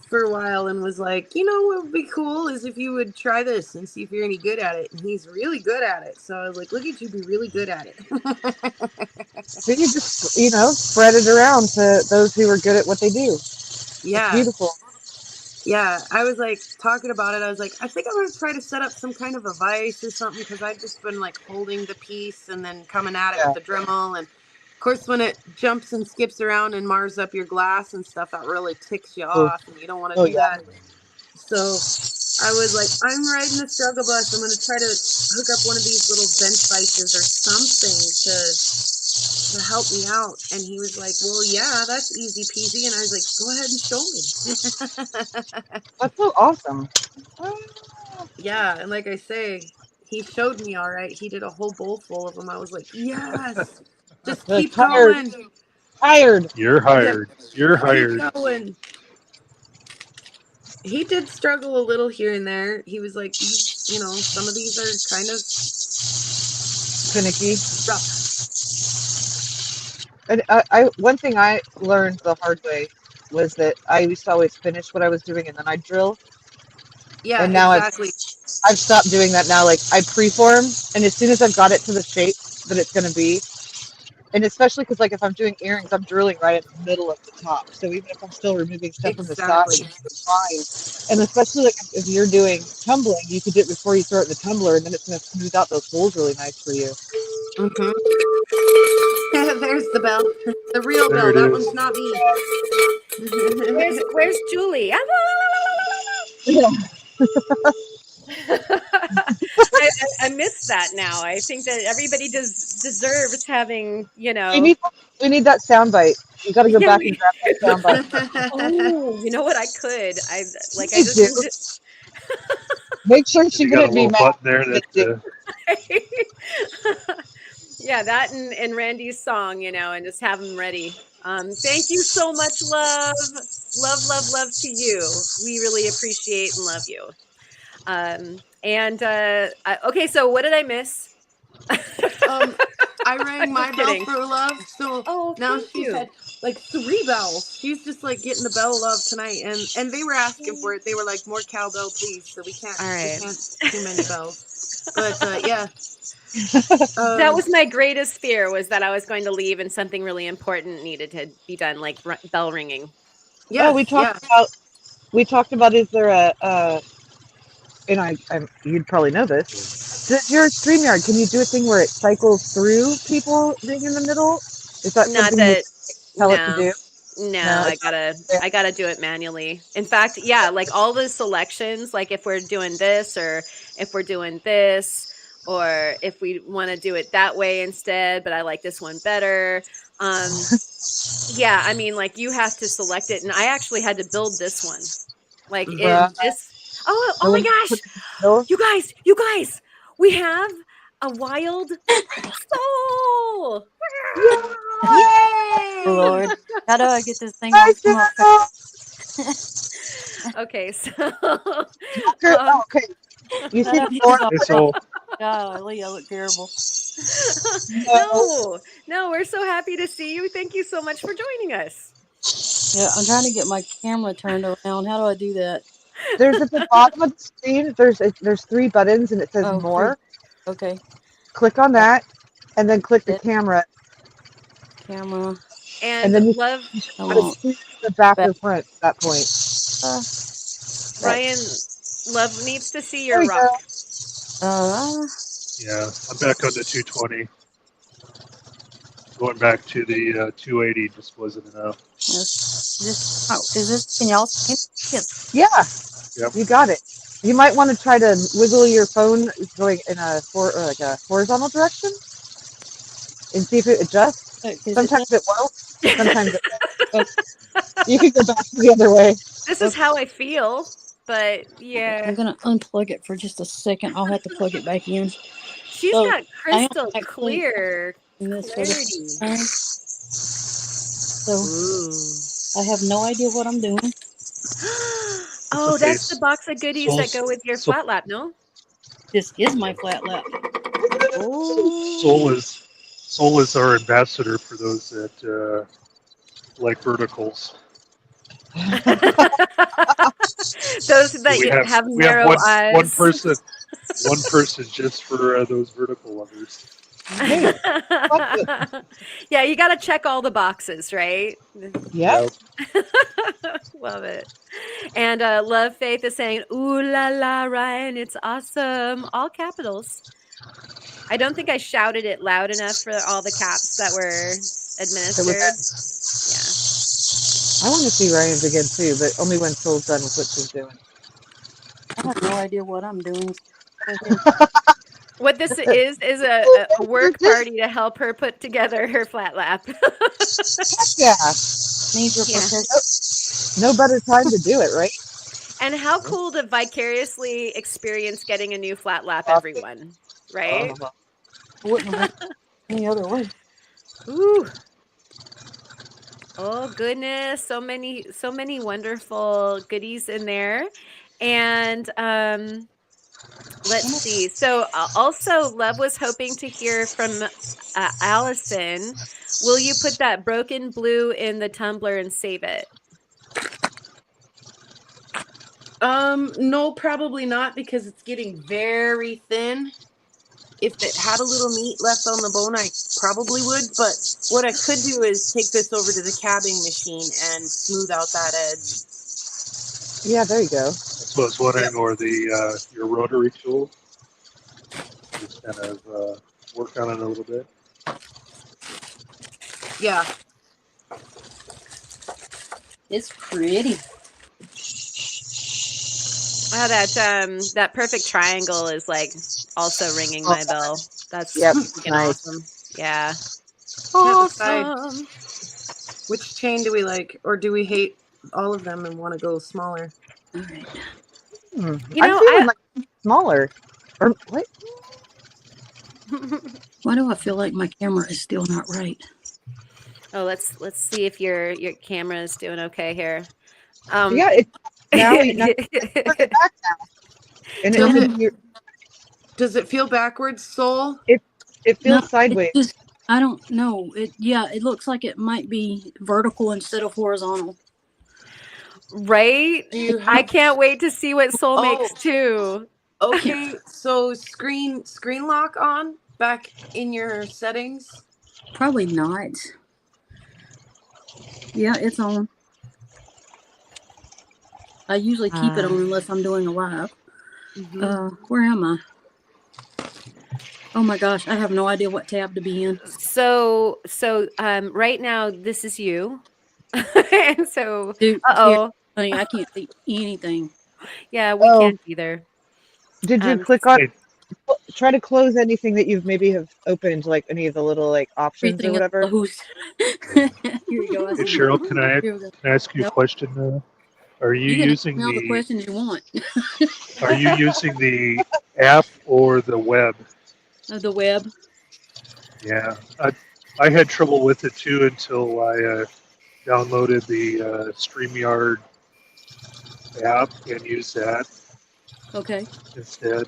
Speaker 6: for a while and was like, you know what would be cool is if you would try this and see if you're any good at it. And he's really good at it. So I was like, look at you be really good at it.
Speaker 4: So you just, spread it around to those who are good at what they do.
Speaker 6: Yeah.
Speaker 4: It's beautiful.
Speaker 6: Yeah, I was like talking about it. I was like, I think I'm going to try to set up some kind of a vise or something because I've just been like holding the piece and then coming at it with the Dremel. And of course, when it jumps and skips around and mars up your glass and stuff, that really ticks you off and you don't want to do that. So I was like, I'm riding the struggle bus. I'm going to try to hook up one of these little bench vices or something to help me out. And he was like, well, yeah, that's easy peasy. And I was like, go ahead and show me.
Speaker 4: That's so awesome.
Speaker 6: Yeah, and like I say, he showed me all right. He did a whole bowl full of them. I was like, yes, just keep going.
Speaker 4: Hired.
Speaker 3: You're hired. You're hired.
Speaker 6: Keep going. He did struggle a little here and there. He was like, some of these are kind of
Speaker 4: finicky.
Speaker 6: rough.
Speaker 4: And one thing I learned the hard way was that I used to always finish what I was doing and then I drill.
Speaker 6: Yeah,
Speaker 4: And now
Speaker 6: exactly.
Speaker 4: I've stopped doing that now. Like I preform, and as soon as I've got it to the shape that it's going to be, and especially because like if I'm doing earrings, I'm drilling right at the middle of the top. So even if I'm still removing stuff from the side,
Speaker 6: Exactly.
Speaker 4: it's fine. And especially like if you're doing tumbling, you could do it before you throw it in the tumbler, and then it's going to smooth out those holes really nice for you.
Speaker 6: Mm-hmm. There's the bell. The real
Speaker 3: There
Speaker 6: bell.
Speaker 3: it
Speaker 6: That
Speaker 3: is.
Speaker 6: one's not me.
Speaker 1: Where's Julie?
Speaker 4: Yeah.
Speaker 1: I miss that now. I think that everybody deserves having,
Speaker 4: We need that sound bite. You got to go
Speaker 1: yeah,
Speaker 4: back and grab that sound bite.
Speaker 1: oh, you know what? I could. I
Speaker 4: Please
Speaker 1: just
Speaker 4: do. Make sure
Speaker 3: And
Speaker 4: she
Speaker 3: you got a
Speaker 4: wouldn't be
Speaker 3: little
Speaker 4: mad.
Speaker 3: button there that
Speaker 1: yeah, that and Randy's song, and just have them ready. Thank you so much, love to you. We really appreciate and love you. Okay, so what did I miss?
Speaker 6: I rang my
Speaker 1: Just
Speaker 6: bell
Speaker 1: kidding.
Speaker 6: for love, so
Speaker 1: Oh,
Speaker 6: now
Speaker 1: thank
Speaker 6: she's
Speaker 1: you.
Speaker 6: had like 3 bells. She's just like getting the bell love tonight, and they were asking for it. They were like, more cowbell, please. So we can't
Speaker 1: All right.
Speaker 6: too many bells. But yeah,
Speaker 1: That was my greatest fear, was that I was going to leave and something really important needed to be done, like bell ringing.
Speaker 6: yes,
Speaker 4: We talked about is there and you'd probably know this. Does your StreamYard, can you do a thing where it cycles through people being in the middle? Is that
Speaker 1: Not
Speaker 4: something you
Speaker 1: that
Speaker 4: tell it to
Speaker 1: no.
Speaker 4: do?
Speaker 1: No,
Speaker 4: No,
Speaker 1: I
Speaker 4: it's not.
Speaker 1: gotta do it manually. In fact, yeah, like all the selections, like if we're doing this or if we're doing this, or if we want to do it that way instead, but I like this one better. Yeah, I mean, like you have to select it, and I actually had to build this one. Like
Speaker 4: Bruh.
Speaker 1: this. Oh,
Speaker 4: No
Speaker 1: oh my
Speaker 4: one put
Speaker 1: gosh,
Speaker 4: it in the middle?
Speaker 1: you guys, we have a wild soul.
Speaker 2: Oh,
Speaker 1: Yay!
Speaker 2: Lord, how do I get this thing
Speaker 4: Hi,
Speaker 2: to come up?
Speaker 1: Okay, so
Speaker 4: Okay. You see the door?
Speaker 3: this whole
Speaker 2: Golly, I look terrible.
Speaker 4: No.
Speaker 1: no, we're so happy to see you. Thank you so much for joining us.
Speaker 2: Yeah, I'm trying to get my camera turned around. How do I do that?
Speaker 4: There's at the bottom of the screen, there's 3 buttons and it says
Speaker 2: Oh,
Speaker 4: more.
Speaker 2: okay.
Speaker 4: Click on that and then click the
Speaker 2: It-
Speaker 4: camera.
Speaker 1: And
Speaker 2: Camera.
Speaker 4: And then you
Speaker 1: love
Speaker 2: I
Speaker 4: put a
Speaker 2: won't.
Speaker 4: screen to the back
Speaker 2: Back.
Speaker 4: or front at that point.
Speaker 1: Ryan, love needs to see
Speaker 4: There
Speaker 1: your
Speaker 4: we go.
Speaker 1: rock.
Speaker 3: yeah, I'm back on the 220. Going back to the 280 just wasn't enough.
Speaker 2: Can y'all see it? Yes.
Speaker 4: Yeah,
Speaker 3: Yep.
Speaker 4: you got it. You might want to try to wiggle your phone going in a horizontal direction and see if it adjusts. Sometimes it won't. Sometimes it won't. You can go back the other way.
Speaker 1: This is how I feel, but yeah.
Speaker 2: I'm gonna unplug it for just a second. I'll have to plug it back in.
Speaker 1: She's
Speaker 2: So,
Speaker 1: got
Speaker 2: I am
Speaker 1: crystal
Speaker 2: actually
Speaker 1: clear
Speaker 2: in this for
Speaker 1: clarity.
Speaker 2: So I have no idea what I'm doing.
Speaker 1: Oh, that's
Speaker 3: face.
Speaker 1: the box of goodies that go with your flat lap, no?
Speaker 2: This is my flat lap.
Speaker 1: Oh.
Speaker 3: Soul is our ambassador for those that like verticals.
Speaker 1: Those that
Speaker 3: we
Speaker 1: have
Speaker 3: we
Speaker 1: narrow
Speaker 3: have
Speaker 1: eyes.
Speaker 3: one person just for those vertical lovers.
Speaker 1: Yeah, you got to check all the boxes, right?
Speaker 4: Yeah.
Speaker 1: Love it. And Love Faith is saying, "Ooh la la, Ryan, it's awesome!" All capitals. I don't think I shouted it loud enough for all the caps that were administered. Yeah.
Speaker 4: I want to see Ryan's again too, but only when Soul's done with what she's doing.
Speaker 2: I have no idea what I'm doing.
Speaker 1: What this is a work party to help her put together her flat lap.
Speaker 4: Yeah.
Speaker 2: Need your
Speaker 4: No better time to do it, right?
Speaker 1: And how cool to vicariously experience getting a new flat lap, everyone, right?
Speaker 2: Wouldn't have went any other way.
Speaker 1: Ooh. Oh goodness, so many wonderful goodies in there. And Let's see. So also, Love was hoping to hear from Allison. Will you put that broken blue in the tumbler and save it?
Speaker 6: No, probably not, because it's getting very thin. If it had a little meat left on the bone, I probably would. But what I could do is take this over to the cabbing machine and smooth out that edge.
Speaker 4: Yeah, there you go.
Speaker 3: That's what I was wondering, or the your rotary tool. Just kind of work on it a little bit.
Speaker 6: Yeah.
Speaker 8: It's pretty.
Speaker 1: Oh, that perfect triangle is like also ringing my bell. That's
Speaker 4: Yep,
Speaker 1: freaking
Speaker 4: nice.
Speaker 1: awesome. Yeah.
Speaker 6: Awesome.
Speaker 1: Awesome.
Speaker 6: Which chain do we like, or do we hate all of them and want to go smaller?
Speaker 8: All right.
Speaker 1: You
Speaker 4: I'm
Speaker 1: know,
Speaker 4: feeling like smaller. Or what?
Speaker 8: Why do I feel like my camera is still not right?
Speaker 1: Oh, let's see if your camera is doing okay here.
Speaker 4: Yeah, it's now look at back now. And
Speaker 6: Does it feel backwards, Soul?
Speaker 4: it feels
Speaker 8: No,
Speaker 4: sideways.
Speaker 8: It just, I don't know. It looks like it might be vertical instead of horizontal.
Speaker 1: Right? I can't wait to see what Soul makes too.
Speaker 6: Okay, so screen lock on back in your settings.
Speaker 8: Probably not. Yeah, it's on. I usually keep it on unless I'm doing a live. Where am I? Oh my gosh, I have no idea what tab to be in.
Speaker 1: So right now this is you. And so
Speaker 8: Dude,
Speaker 1: uh-oh.
Speaker 8: Honey, I can't see anything.
Speaker 1: Yeah, we can't either.
Speaker 4: Did you click on try to close anything that you've maybe have opened, like any of the little like options
Speaker 8: Everything
Speaker 4: or whatever?
Speaker 8: Here we go.
Speaker 3: Hey, Cheryl, can I ask you a question? Are you using
Speaker 8: all the questions you want?
Speaker 3: Are you using the app or the web?
Speaker 8: The web.
Speaker 3: Yeah, I had trouble with it too until I downloaded the StreamYard app and used that
Speaker 8: Okay.
Speaker 3: instead.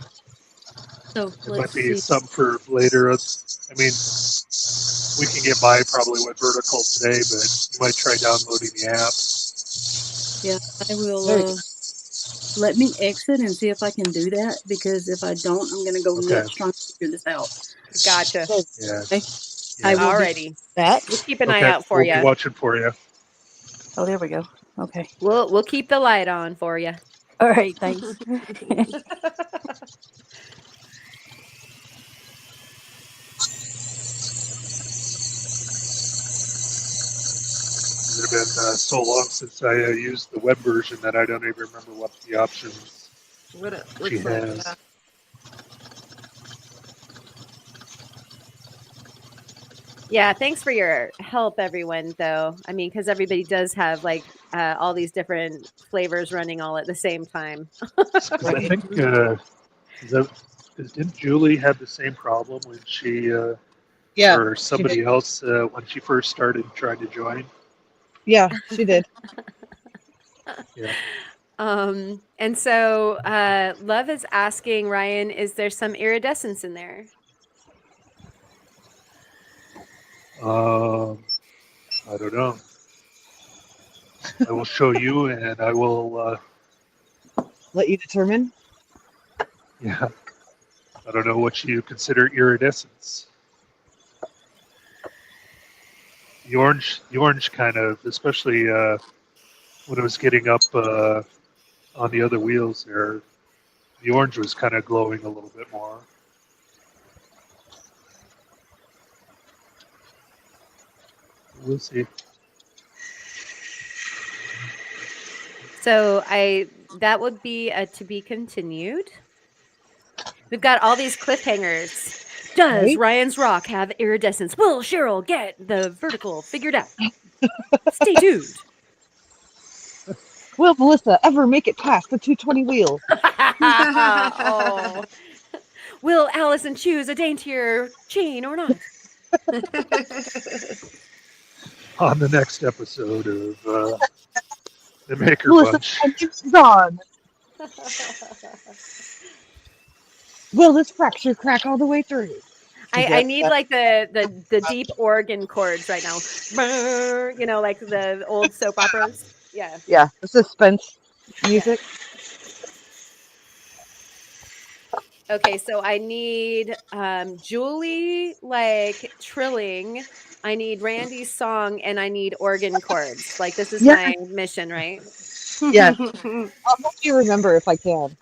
Speaker 8: So
Speaker 3: it might be something for later. I mean, we can get by probably with vertical today, but you might try downloading the app.
Speaker 8: Yeah, I will. Let me exit and see if I can do that, because if I don't, I'm going to go nuts trying to figure this out.
Speaker 1: Gotcha.
Speaker 3: Yeah.
Speaker 8: Okay. I will
Speaker 1: Alrighty.
Speaker 8: that.
Speaker 1: We'll keep an eye out for you.
Speaker 3: We'll be watching for you.
Speaker 8: Oh, there we go. Okay.
Speaker 1: We'll keep the light on for you.
Speaker 8: All right. Thanks.
Speaker 3: It has been so long since I used the web version that I don't even remember what the options she has.
Speaker 1: Yeah, thanks for your help, everyone, though. I mean, because everybody does have like all these different flavors running all at the same time.
Speaker 3: I think, didn't Julie have the same problem when she, or somebody else, when she first started trying to join?
Speaker 4: Yeah, she did.
Speaker 3: Yeah.
Speaker 1: And so Love is asking, Ryan, is there some iridescence in there?
Speaker 3: I don't know. I will show you, and I will
Speaker 4: let you determine.
Speaker 3: Yeah, I don't know what you consider iridescence. The orange kind of, especially when it was getting up on the other wheels there, the orange was kind of glowing a little bit more. We'll see.
Speaker 1: So that would be to be continued. We've got all these cliffhangers. Does Ryan's rock have iridescence? Will Cheryl get the vertical figured out? Stay tuned.
Speaker 4: Will Melissa ever make it past the 220 wheel?
Speaker 1: Oh. Will Allison choose a daintier chain or not?
Speaker 3: On the next episode of the Maker
Speaker 4: Melissa,
Speaker 3: Bunch.
Speaker 4: it's on. Will this fracture crack all the way through?
Speaker 1: I need like the deep organ chords right now. You know, like the old soap operas. Yeah.
Speaker 4: Yeah, the suspense music.
Speaker 1: Okay, so I need Julie like trilling. I need Randy's song, and I need organ chords. Like this is
Speaker 4: Yeah.
Speaker 1: my mission, right?
Speaker 4: Yes. I'll help you remember if I can.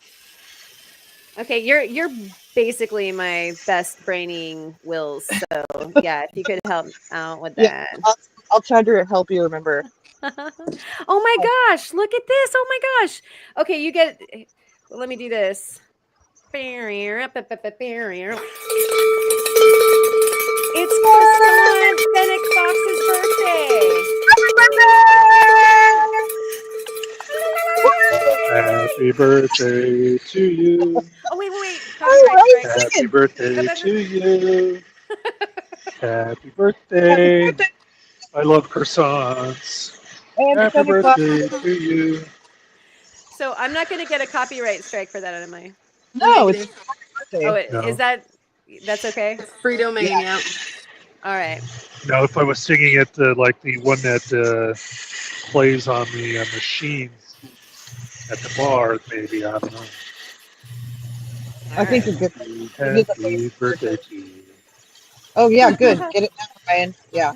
Speaker 1: Okay, you're basically my best braining Wills. So yeah, if you could help out with
Speaker 4: Yeah,
Speaker 1: that.
Speaker 4: I'll try to help you remember.
Speaker 1: Oh my gosh, look at this. Oh my gosh. Okay, you get well, let me do this. It's Croissant Fennec Fox's birthday.
Speaker 3: Happy birthday to you.
Speaker 1: Oh wait.
Speaker 4: Oh,
Speaker 1: Copyright strike.
Speaker 3: Happy birthday to you. Happy birthday. I love croissants.
Speaker 4: And
Speaker 3: Happy
Speaker 4: Fennec Fox.
Speaker 3: birthday to you.
Speaker 1: So I'm not going to get a copyright strike for that, am I?
Speaker 4: No, it's
Speaker 6: Negative.
Speaker 4: birthday.
Speaker 1: Oh,
Speaker 3: No.
Speaker 1: is that's okay?
Speaker 6: It's free domain, yeah.
Speaker 1: All right.
Speaker 3: Now, if I was singing it like the one that plays on the machines at the bar, maybe, I don't know.
Speaker 4: I think you're good.
Speaker 3: Happy birthday to you.
Speaker 4: Oh yeah, good. Get it now, Ryan. Yeah.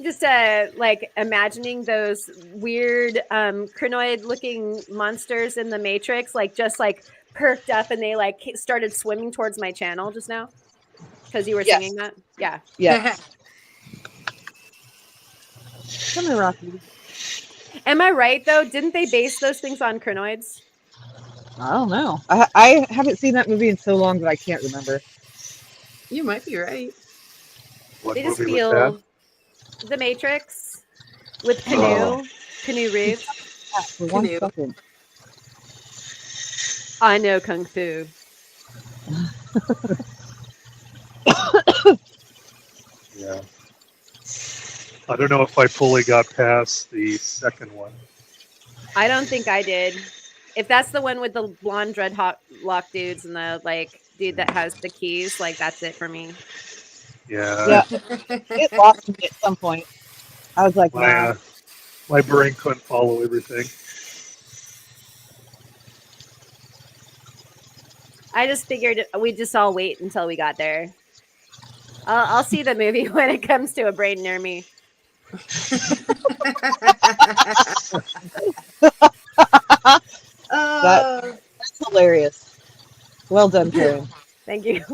Speaker 1: Just like imagining those weird crinoid looking monsters in the Matrix, like just like perked up and they like started swimming towards my channel just now because you were
Speaker 4: Yes.
Speaker 1: singing that. Yeah.
Speaker 4: Yeah. Come here, Rocky.
Speaker 1: Am I right though? Didn't they base those things on crinoids?
Speaker 4: I don't know. I haven't seen that movie in so long that I can't remember.
Speaker 6: You might be right.
Speaker 3: What
Speaker 1: They just
Speaker 3: movie was that?
Speaker 1: feel the Matrix with Canoe Reeves.
Speaker 4: For one
Speaker 6: Canoe.
Speaker 4: second.
Speaker 1: I know Kung Fu.
Speaker 3: Yeah. I don't know if I fully got past the second one.
Speaker 1: I don't think I did. If that's the one with the blonde dreadlock dudes and the like dude that has the keys, like that's it for me.
Speaker 3: Yeah.
Speaker 4: It lost me at some point. I was like,
Speaker 3: My
Speaker 4: nah.
Speaker 3: my brain couldn't follow everything.
Speaker 1: I just figured we'd just all wait until we got there. I'll see the movie when it comes to a brain near me.
Speaker 4: That's hilarious. Well done, Karen.
Speaker 1: Thank you.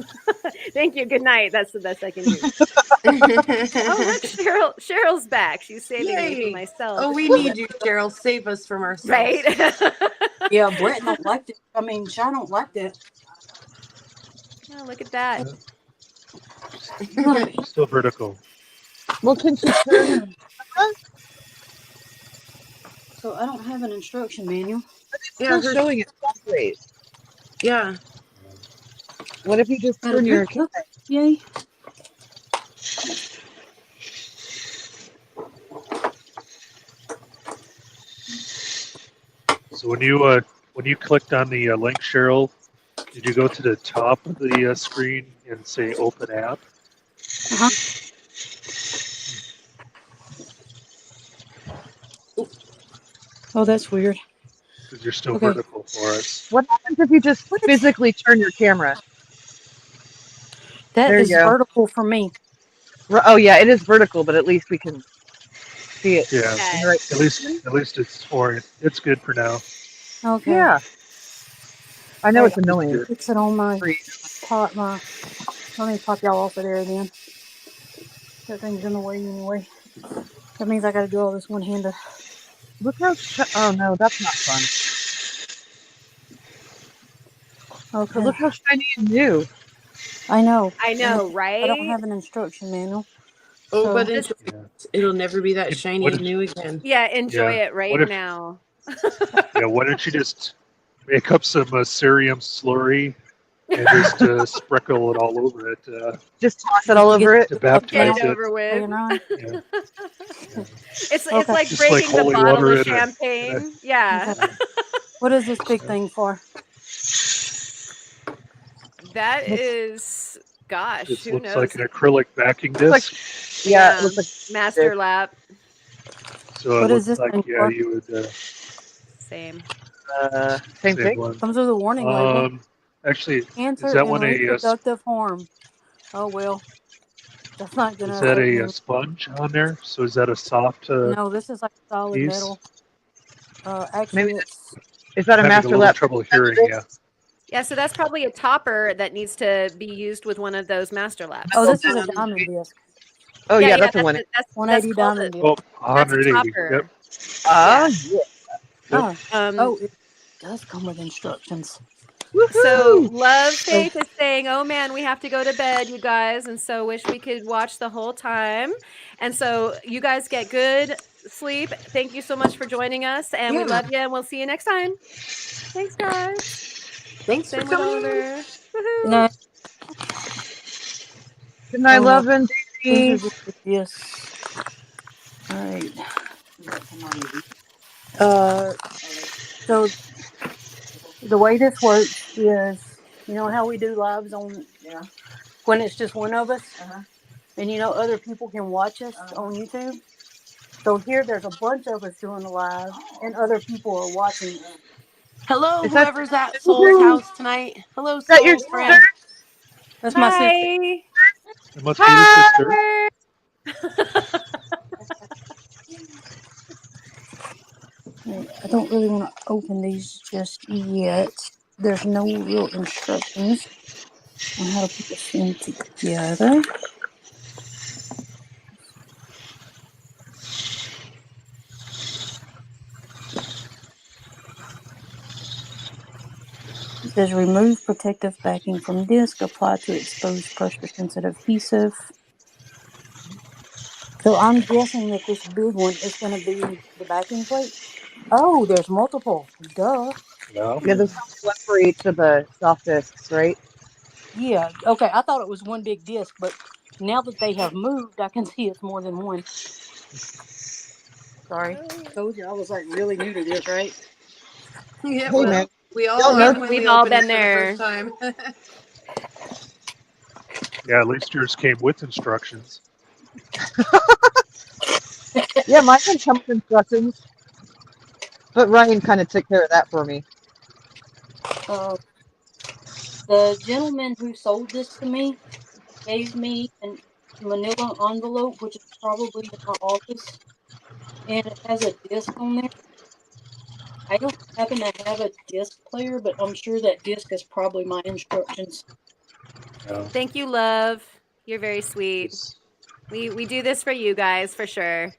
Speaker 1: Thank you. Good night. That's the best I can do. Oh, look, Cheryl's back. She's saving me
Speaker 6: Yay.
Speaker 1: from myself.
Speaker 6: Oh, we need you, Cheryl. Save us from ourselves.
Speaker 1: Right?
Speaker 8: Yeah, Brett don't like it. I mean, Shy don't like that.
Speaker 1: Oh, look at that.
Speaker 3: Still vertical.
Speaker 4: Well, can she turn?
Speaker 8: So I don't have an instruction manual.
Speaker 6: Yeah,
Speaker 4: Still showing it straight.
Speaker 6: yeah.
Speaker 4: What if you just turn your camera?
Speaker 8: Yay.
Speaker 3: So when you clicked on the link, Cheryl, did you go to the top of the screen and say Open App?
Speaker 8: Uh-huh. Oh, that's weird.
Speaker 3: Because you're still
Speaker 8: Okay.
Speaker 3: vertical for us.
Speaker 4: What happens if you just physically turn your camera?
Speaker 8: That
Speaker 4: There you
Speaker 8: is
Speaker 4: go.
Speaker 8: vertical for me.
Speaker 4: Oh yeah, it is vertical, but at least we can see it.
Speaker 3: Yeah.
Speaker 4: in the right
Speaker 3: At least it's for it's good for now.
Speaker 8: Okay.
Speaker 4: Yeah. I know it's annoying.
Speaker 8: Fix it on my
Speaker 4: Free.
Speaker 8: pot. Let me pop y'all off of there then. That thing's in the way anyway. That means I got to do all this one-handed.
Speaker 4: Look how. Oh no, that's not fun.
Speaker 8: Okay.
Speaker 4: But look how shiny and new.
Speaker 8: I know.
Speaker 1: I know, right?
Speaker 8: I don't have an instruction manual.
Speaker 6: Oh,
Speaker 8: So-
Speaker 6: but
Speaker 1: Just-
Speaker 6: it'll never be that
Speaker 3: It-
Speaker 6: shiny
Speaker 3: what
Speaker 6: and
Speaker 3: if-
Speaker 6: new again.
Speaker 1: Yeah, enjoy
Speaker 3: Yeah.
Speaker 1: it right
Speaker 3: What if-
Speaker 1: now.
Speaker 3: Yeah. Why don't you just make up some cerium slurry and just sprinkle it all over it
Speaker 4: Just toss it all over it.
Speaker 3: to
Speaker 1: Get
Speaker 3: baptize
Speaker 1: it
Speaker 3: it?
Speaker 1: over with.
Speaker 3: Yeah.
Speaker 1: It's
Speaker 8: Okay.
Speaker 1: like
Speaker 3: Just like
Speaker 1: breaking the
Speaker 3: holy
Speaker 1: bottle
Speaker 3: water
Speaker 1: of
Speaker 3: in a
Speaker 1: champagne. Yeah.
Speaker 8: Okay. What is this big thing for?
Speaker 1: That is, gosh,
Speaker 3: This
Speaker 1: who
Speaker 3: looks like
Speaker 1: knows?
Speaker 3: an acrylic backing
Speaker 4: Looks like,
Speaker 3: disc.
Speaker 4: yeah, it looks like
Speaker 1: Master lap.
Speaker 3: So it
Speaker 8: What is
Speaker 3: looks
Speaker 8: this
Speaker 3: like,
Speaker 8: thing
Speaker 3: yeah,
Speaker 8: for?
Speaker 3: you would
Speaker 1: Same.
Speaker 4: same
Speaker 3: same
Speaker 4: thing.
Speaker 3: one.
Speaker 8: Comes with a warning label.
Speaker 3: Actually, is
Speaker 8: Cancer
Speaker 3: that
Speaker 8: and
Speaker 3: one
Speaker 8: reproductive harm. Oh well, that's not
Speaker 3: is
Speaker 8: gonna
Speaker 3: that
Speaker 8: affect
Speaker 3: a
Speaker 8: me.
Speaker 3: sponge on there? So is that a soft
Speaker 8: No, this is like solid
Speaker 3: piece?
Speaker 8: metal.
Speaker 4: Maybe
Speaker 8: Actually, it's
Speaker 4: is that a
Speaker 3: I'm having a
Speaker 4: master
Speaker 3: little
Speaker 4: lap?
Speaker 3: trouble hearing you.
Speaker 1: Yeah, so that's probably a topper that needs to be used with one of those master laps.
Speaker 8: oh, this is a diamond disc.
Speaker 4: Oh yeah, that's a
Speaker 1: that's
Speaker 4: one.
Speaker 1: that's
Speaker 8: 180
Speaker 1: called
Speaker 8: diamond disc.
Speaker 3: Oh,
Speaker 1: that's a
Speaker 3: 180.
Speaker 1: topper.
Speaker 3: Yep.
Speaker 4: Ah,
Speaker 1: Yeah.
Speaker 4: yeah.
Speaker 8: Oh, it does come with instructions.
Speaker 1: So
Speaker 4: Woohoo!
Speaker 1: Love Faith is saying, "Oh man, we have to go to bed, you guys, and so wish we could watch the whole time." And so you guys get good sleep. Thank you so much for joining us, and we
Speaker 6: Yeah.
Speaker 1: love you, and we'll see you next time. Thanks, guys.
Speaker 6: Thanks
Speaker 1: Same
Speaker 6: for
Speaker 1: with
Speaker 6: coming.
Speaker 1: Oliver.
Speaker 8: You
Speaker 1: Woohoo!
Speaker 8: know,
Speaker 4: Good night,
Speaker 8: oh,
Speaker 4: love and
Speaker 8: these are
Speaker 4: Daisy.
Speaker 8: just the discs. All right. So the way this works is, you know how we do lives on when it's just one of us, and you know other people can watch us on YouTube. So here, there's a bunch of us doing a live, and other people are watching us.
Speaker 6: Hello,
Speaker 4: Is that
Speaker 6: whoever's at Soul's house tonight. Hello,
Speaker 4: is that your
Speaker 6: Soul's friend.
Speaker 4: sister?
Speaker 8: That's my sister.
Speaker 1: Hi.
Speaker 3: It must be the sister.
Speaker 8: I don't really want to open these just yet. There's no real instructions on how to put this thing together. It says remove protective backing from disc, apply to exposed pressure sensitive adhesive. So I'm guessing that this big one is going to be the backing plate. Oh, there's multiple. Duh.
Speaker 3: Yeah.
Speaker 4: Yeah, there's one for each of the soft discs, right?
Speaker 8: Yeah. Okay. I thought it was one big disc, but now that they have moved, I can see it's more than one. Sorry. Told you I was like really new to this, right?
Speaker 6: Yeah,
Speaker 4: Hey man,
Speaker 6: well, we all
Speaker 4: don't
Speaker 6: are
Speaker 4: know.
Speaker 6: when
Speaker 1: We've
Speaker 6: we
Speaker 1: all
Speaker 6: open
Speaker 1: been
Speaker 6: it for
Speaker 1: there.
Speaker 6: the first time.
Speaker 3: Yeah, at least yours came with instructions.
Speaker 4: Yeah, mine didn't come with instructions, but Ryan kind of took care of that for me.
Speaker 8: The gentleman who sold this to me gave me a manila envelope, which is probably in my office, and it has a disc on there. I don't happen to have a disc player, but I'm sure that disc is probably my instructions.
Speaker 3: Yeah.
Speaker 1: Thank you, Love. You're very sweet.
Speaker 3: It's-
Speaker 1: We do this for you guys for sure.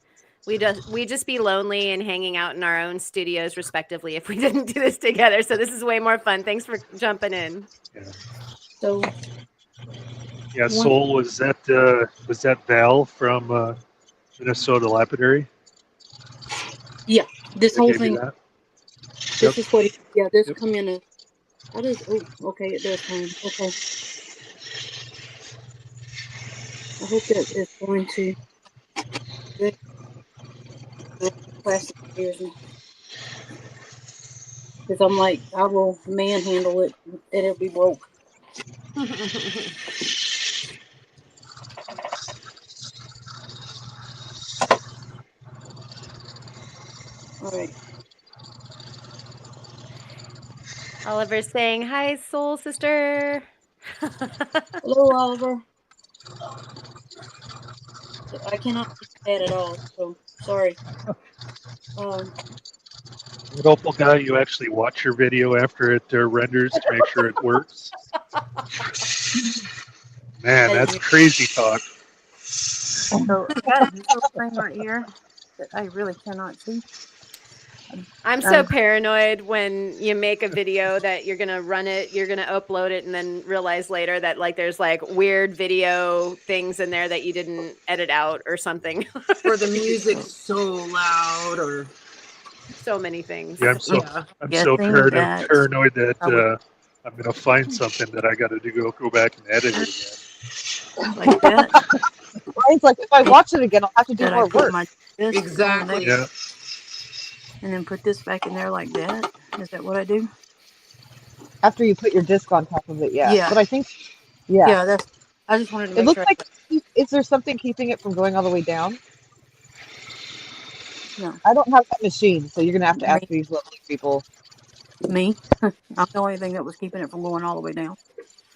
Speaker 1: We just be lonely and hanging out in our own studios respectively if we didn't do this together. So this is way more fun. Thanks for jumping in.
Speaker 3: yeah.
Speaker 8: So
Speaker 3: Yeah, Soul, was that Val from Minnesota Lapidary?
Speaker 8: yeah, this
Speaker 3: That
Speaker 8: whole
Speaker 3: gave you
Speaker 8: thing.
Speaker 3: that?
Speaker 8: This is what. This
Speaker 3: Yep.
Speaker 8: come in a. How does? Oh, okay, it does come. Okay. I hope that is going to. Plastic scares me. Because I'm like, I will manhandle it and it'll be broke. All right.
Speaker 1: Oliver's saying, "Hi, soul sister."
Speaker 8: Hello, Oliver. I cannot see that at all, so sorry.
Speaker 3: That opal guy, you actually watch your video after it renders to make sure it works. Man, that's crazy talk.
Speaker 8: So I got this little thing right here that I really cannot see.
Speaker 1: I'm so paranoid when you make a video that you're gonna run it, you're gonna upload it, and then realize later that like there's like weird video things in there that you didn't edit out or something.
Speaker 6: Or the music's so loud, or
Speaker 1: so many things.
Speaker 3: Yeah, I'm so paranoid that I'm gonna find something that I got to go back and edit it again.
Speaker 8: Like that.
Speaker 4: It's like if I watch it again, I'll have to do
Speaker 8: that I
Speaker 4: more
Speaker 8: put
Speaker 4: work.
Speaker 8: my disc on
Speaker 6: Exactly.
Speaker 8: there
Speaker 3: Yeah.
Speaker 8: and then put this back in there like that. Is that what I do?
Speaker 4: After you put your disc on top of it, yeah.
Speaker 8: Yeah.
Speaker 4: But I think, yeah,
Speaker 8: Yeah, that's. I just wanted to
Speaker 4: it
Speaker 8: make
Speaker 4: looks
Speaker 8: sure.
Speaker 4: like. Is there something keeping it from going all the way down?
Speaker 8: No,
Speaker 4: I don't have that machine, so you're gonna have to ask
Speaker 8: me.
Speaker 4: these lovely people.
Speaker 8: Me. I'm the only thing that was keeping it from going all the way down.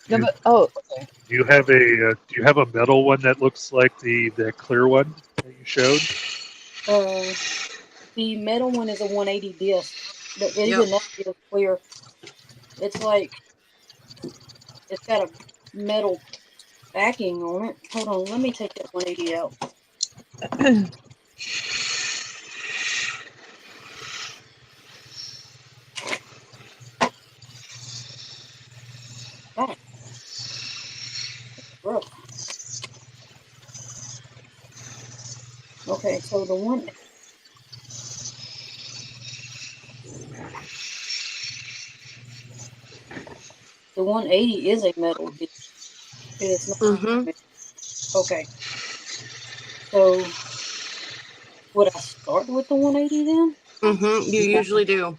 Speaker 4: No,
Speaker 3: You,
Speaker 4: but oh, okay.
Speaker 3: do you have a metal one that looks like the clear one that you showed?
Speaker 8: The metal one is a 180 disc, but
Speaker 6: Yep.
Speaker 8: even that is clear. It's like it's got a metal backing on it. Hold on, let me take that 180 out. Ah, rough. Okay, so the 180 is a metal disc. It is not.
Speaker 6: Mm-hmm.
Speaker 8: Okay, so would I start with the 180 then?
Speaker 6: Mm-hmm. You
Speaker 4: Yeah,
Speaker 6: usually do.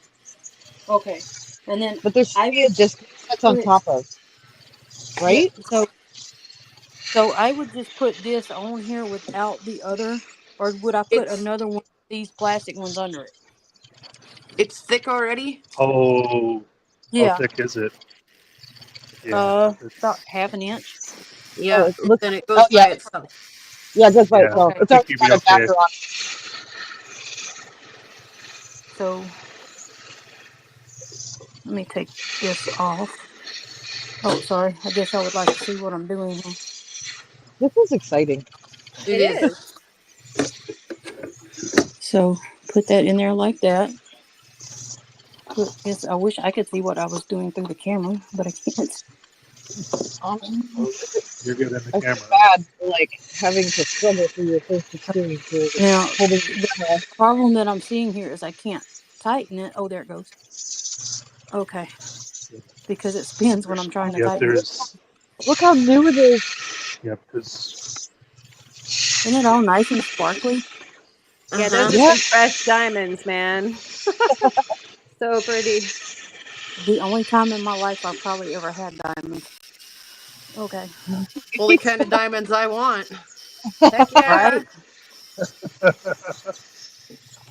Speaker 8: Okay, and then
Speaker 4: but there should
Speaker 8: I
Speaker 4: be a
Speaker 8: would
Speaker 4: disc that's on
Speaker 8: put
Speaker 4: top of,
Speaker 8: yeah.
Speaker 4: right?
Speaker 8: So I would just put this on here without the other, or would I put
Speaker 6: It's
Speaker 8: another one of these plastic ones under it?
Speaker 6: it's thick already.
Speaker 3: How
Speaker 8: Yeah,
Speaker 3: thick is it? Yeah,
Speaker 8: about
Speaker 3: it's
Speaker 8: half an inch.
Speaker 4: Oh,
Speaker 6: Yeah.
Speaker 4: it looks.
Speaker 6: Then it
Speaker 4: Oh
Speaker 6: goes
Speaker 4: yeah,
Speaker 6: by itself.
Speaker 4: yeah, it goes by
Speaker 3: yeah.
Speaker 4: itself.
Speaker 8: Okay,
Speaker 3: I
Speaker 4: It's
Speaker 3: think
Speaker 4: already
Speaker 3: you'd be
Speaker 4: got a
Speaker 3: okay.
Speaker 4: backer on.
Speaker 8: so let me take this off. Oh, sorry. I guess I would like to see what I'm doing here.
Speaker 4: This is exciting.
Speaker 6: It
Speaker 1: It
Speaker 6: is.
Speaker 1: is.
Speaker 8: So put that in there like that. Put this. I wish I could see what I was doing through the camera, but I can't.
Speaker 3: You're good in the
Speaker 4: I feel
Speaker 3: camera.
Speaker 4: bad for like having to struggle through your first experience with
Speaker 8: Now
Speaker 4: holding the
Speaker 8: the
Speaker 4: camera.
Speaker 8: problem that I'm seeing here is I can't tighten it. Oh, there it goes. Okay, because it spins when I'm trying to
Speaker 3: Yep,
Speaker 8: tighten it.
Speaker 3: there's
Speaker 4: Look how new it is.
Speaker 3: yep, because
Speaker 8: Isn't it all nice and sparkly?
Speaker 1: Yeah, those
Speaker 6: Uh-huh.
Speaker 1: are
Speaker 4: Yeah,
Speaker 1: some fresh diamonds, man. So pretty.
Speaker 8: The only time in my life I've probably ever had diamonds. Okay.
Speaker 6: Well, the kind of diamonds I want.
Speaker 1: Heck yeah.
Speaker 8: Right?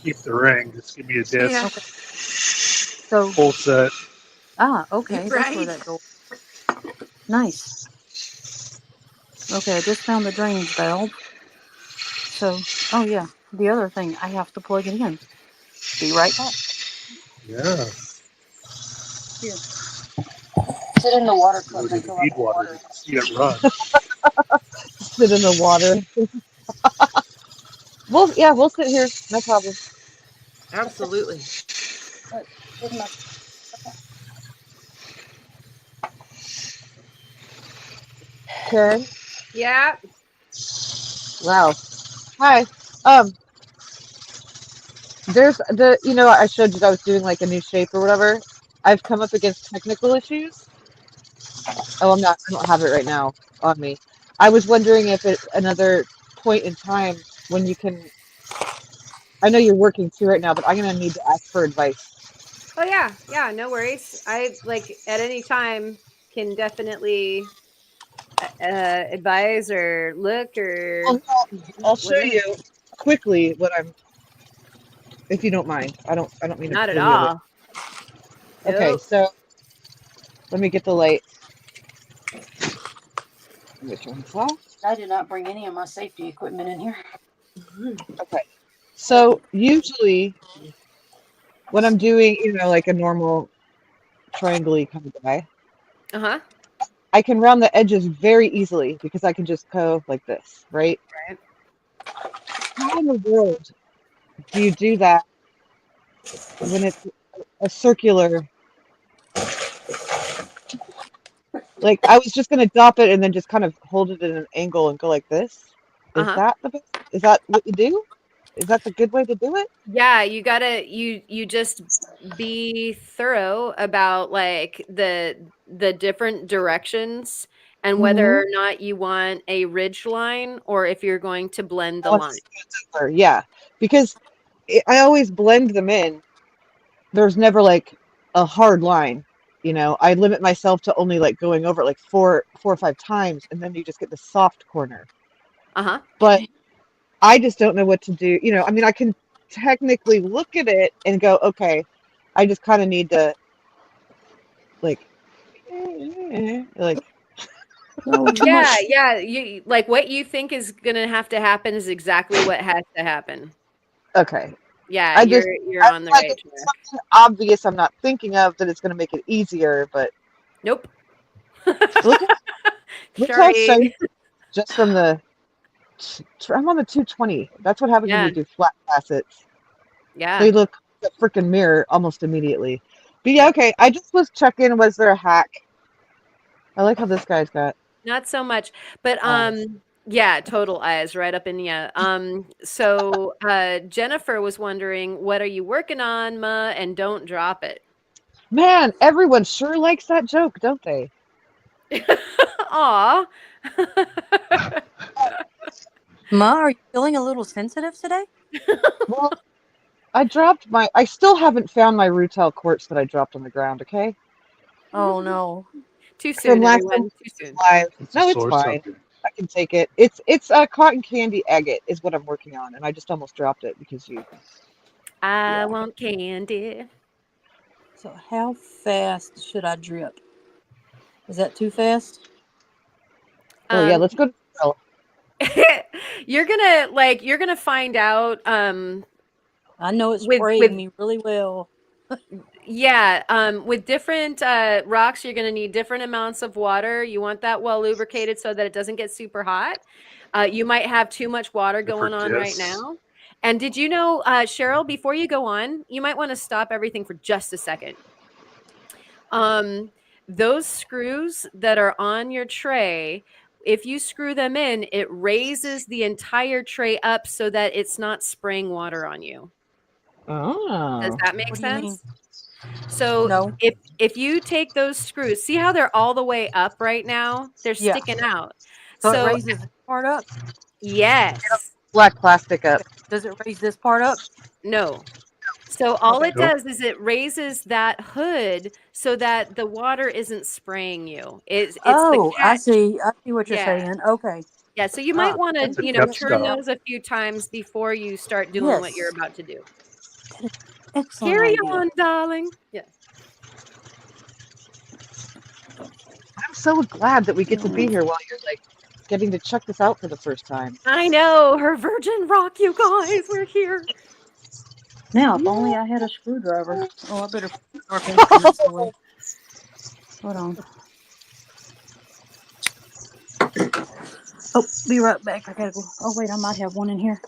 Speaker 3: keep the ring. Just give me a disc,
Speaker 6: Yeah.
Speaker 8: Okay. So,
Speaker 3: full set.
Speaker 8: okay. That's where
Speaker 6: Right.
Speaker 8: that goes. Nice. Okay, I just found the drainage valve. So, oh yeah. The other thing, I have to plug it in. Be right back.
Speaker 3: Yeah,
Speaker 8: Here. Sit in the water
Speaker 3: you
Speaker 8: truck
Speaker 3: don't even
Speaker 8: until I
Speaker 3: need
Speaker 8: get
Speaker 3: water.
Speaker 8: water.
Speaker 3: You can see it run.
Speaker 4: sit in the water. Well, yeah, we'll sit here. No problem.
Speaker 6: Absolutely.
Speaker 8: Here's my-
Speaker 4: Karen.
Speaker 1: Yeah.
Speaker 4: Wow. Hi. Um, there's I showed you that I was doing like a new shape or whatever. I've come up against technical issues. Oh, I don't have it right now on me. I was wondering if at another point in time when you can, I know you're working too right now, but I'm gonna need to ask for advice.
Speaker 1: Oh yeah. Yeah, no worries. I like at any time can definitely advise or look or
Speaker 4: Well, I'll show
Speaker 1: whatever.
Speaker 4: you quickly what I'm, if you don't mind. I don't mean to
Speaker 1: Not at
Speaker 4: pull you away.
Speaker 1: all.
Speaker 4: Okay,
Speaker 1: Nope.
Speaker 4: so let me get the light. Let me turn this off.
Speaker 8: I did not bring any of my safety equipment in here.
Speaker 4: Okay. So usually when I'm doing, like a normal triangle kind of guy,
Speaker 1: Uh-huh.
Speaker 4: I can round the edges very easily because I can just go like this, right?
Speaker 1: Right.
Speaker 4: How in the world do you do that when it's a circular? Like I was just gonna dop it and then just kind of hold it at an angle and go like this. Is
Speaker 1: Uh-huh.
Speaker 4: that the best? Is that what you do? Is that the good way to do it?
Speaker 1: Yeah, you gotta you just be thorough about like the different directions and whether or not you want a ridge line or if you're going to blend the line.
Speaker 4: Yeah, because I always blend them in. There's never like a hard line. You know, I limit myself to only like going over it like four or five times, and then you just get the soft corner.
Speaker 1: Uh-huh.
Speaker 4: But I just don't know what to do. You know, I mean, I can technically look at it and go, okay, I just kind of need to like
Speaker 8: No, too
Speaker 1: Yeah,
Speaker 8: much.
Speaker 1: yeah. You like what you think is gonna have to happen is exactly what has to happen.
Speaker 4: okay.
Speaker 1: Yeah,
Speaker 4: I just
Speaker 1: you're
Speaker 4: I
Speaker 1: on the
Speaker 4: feel like
Speaker 1: right
Speaker 4: it's
Speaker 1: track.
Speaker 4: something obvious I'm not thinking of that it's going to make it easier, but
Speaker 1: Nope.
Speaker 4: look how
Speaker 1: Sorry.
Speaker 4: shiny just from the I'm on the 220. That's what happens when
Speaker 1: Yeah,
Speaker 4: you do flat facets.
Speaker 1: yeah.
Speaker 4: They look like a freaking mirror almost immediately. But yeah,
Speaker 1: Yep.
Speaker 4: okay. I just was checking. Was there a hack? I like how this guy's got
Speaker 1: Not so much. But
Speaker 4: eyes.
Speaker 1: yeah, total eyes right up in ya. So Jennifer was wondering, what are you working on, Ma? And don't drop it.
Speaker 4: Man, everyone sure likes that joke, don't they?
Speaker 1: Aw.
Speaker 8: Ma, are you feeling a little sensitive today?
Speaker 4: Well, I still haven't found my rutile quartz that I dropped on the ground, okay?
Speaker 8: Oh no.
Speaker 1: Too
Speaker 4: From
Speaker 1: soon,
Speaker 4: last time
Speaker 1: everyone. Too soon.
Speaker 4: live.
Speaker 3: It's a
Speaker 4: No, it's
Speaker 3: sore
Speaker 4: fine.
Speaker 3: subject.
Speaker 4: I can take it. It's a cotton candy agate is what I'm working on, and I just almost dropped it because
Speaker 1: I
Speaker 4: yeah.
Speaker 1: want candy.
Speaker 8: So how fast should I drip? Is that too fast?
Speaker 4: Oh yeah,
Speaker 1: Um,
Speaker 4: let's go to drill.
Speaker 1: you're gonna find out
Speaker 8: I know it's
Speaker 1: with
Speaker 8: spraying me really well.
Speaker 1: with different rocks, you're gonna need different amounts of water. You want that well lubricated so that it doesn't get super hot. You might have too much water going
Speaker 3: Different
Speaker 1: on right
Speaker 3: discs.
Speaker 1: now. And did you know, Cheryl, before you go on, you might want to stop everything for just a second. Those screws that are on your tray, if you screw them in, it raises the entire tray up so that it's not spraying water on you. Does
Speaker 4: Oh.
Speaker 1: that make
Speaker 8: What do you mean?
Speaker 1: sense? So
Speaker 8: No.
Speaker 1: if you take those screws, see how they're all the way up right now? They're
Speaker 8: Yeah.
Speaker 1: sticking out.
Speaker 8: So it
Speaker 1: So
Speaker 8: raises this part up.
Speaker 1: yes,
Speaker 4: Black plastic up.
Speaker 8: Does it raise this part up?
Speaker 1: no. So all
Speaker 8: Okay.
Speaker 1: it
Speaker 3: Nope.
Speaker 1: does is it raises that hood so that the water isn't spraying you. It's the
Speaker 8: Oh, I
Speaker 1: catch.
Speaker 8: see. I see what you're
Speaker 1: Yeah.
Speaker 8: saying. Okay.
Speaker 1: Yeah. So you might want to,
Speaker 8: Thank
Speaker 3: It's a
Speaker 8: you
Speaker 1: you
Speaker 8: for
Speaker 1: know,
Speaker 3: depth
Speaker 8: letting me
Speaker 1: turn
Speaker 3: stop.
Speaker 8: know.
Speaker 1: those a few times before you start doing what you're
Speaker 8: Yes.
Speaker 1: about to do.
Speaker 8: That is an excellent
Speaker 1: Carry
Speaker 8: idea.
Speaker 1: on, darling. Yeah.
Speaker 4: I'm so glad that we get to be
Speaker 8: Mm.
Speaker 4: here while you're like getting to check this out for the first time.
Speaker 1: I know her virgin rock, you guys. We're here.
Speaker 8: Now, if only I had a screwdriver. Oh, I better put sharp instruments away. Hold on. Oh, be right back. I gotta go. Oh, wait, I might have one in here.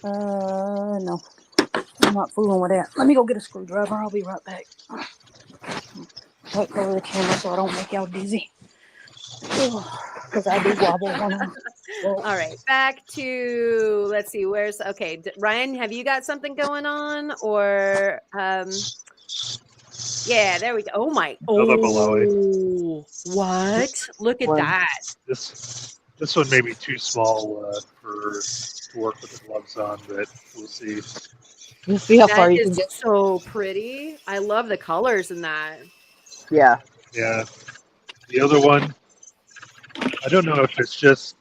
Speaker 8: No. I'm not fooling with that. Let me go get a screwdriver. I'll be right back. Right, cover the camera so I don't make y'all dizzy. Because I do wobble when I'm.
Speaker 1: All right, back to let's see. Where's okay, Ryan? Have you got something going on, or yeah, there we go. Oh my!
Speaker 3: Another below.
Speaker 1: Oh, what? Look at
Speaker 4: One.
Speaker 1: that!
Speaker 3: This one may be too small to work with the gloves on, but we'll see.
Speaker 4: You'll see how
Speaker 1: That
Speaker 4: far you can
Speaker 1: is
Speaker 4: get.
Speaker 1: so pretty. I love the colors in that.
Speaker 4: Yeah.
Speaker 3: Yeah. The other one, I don't know if it's just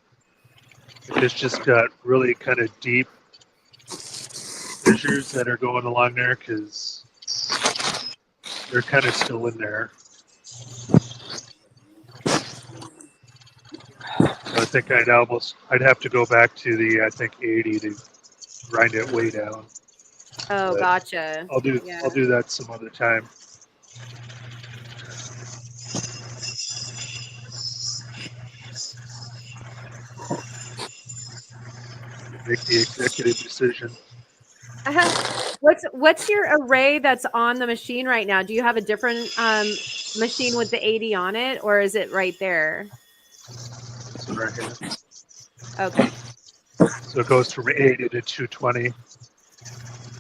Speaker 3: got really kind of deep fissures that are going along there because they're kind of still in there. So I think I'd have to go back to the, I think 80 to grind it way down.
Speaker 1: Oh,
Speaker 3: But
Speaker 1: gotcha.
Speaker 3: I'll do that some other time. Make the executive decision.
Speaker 1: What's your array that's on the machine right now? Do you have a different machine with the 80 on it, or is it right there?
Speaker 3: This one right here.
Speaker 1: Okay.
Speaker 3: So it goes from 80 to 220.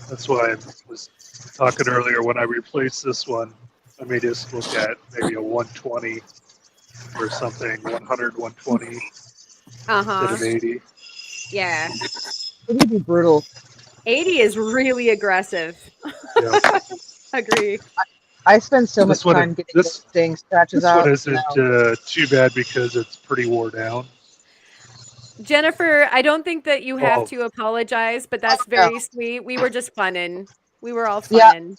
Speaker 3: That's why I was talking earlier when I replaced this one. I may just look at maybe a 120 or something 100, 120 instead
Speaker 1: Uh-huh.
Speaker 3: of 80.
Speaker 1: Yeah.
Speaker 4: It would be brutal.
Speaker 1: 80 is really aggressive.
Speaker 3: Yeah.
Speaker 1: Agree.
Speaker 4: I spend so
Speaker 3: This
Speaker 4: much
Speaker 3: one,
Speaker 4: time getting those
Speaker 3: this
Speaker 4: dang scratches
Speaker 3: this one
Speaker 4: out.
Speaker 3: isn't
Speaker 4: No.
Speaker 3: too bad because it's pretty wore down.
Speaker 1: Jennifer, I don't think that you have
Speaker 3: Oh,
Speaker 1: to apologize, but
Speaker 4: Oh,
Speaker 1: that's
Speaker 4: no.
Speaker 1: very sweet. We were just funning. We were all
Speaker 4: Yeah,
Speaker 1: funning.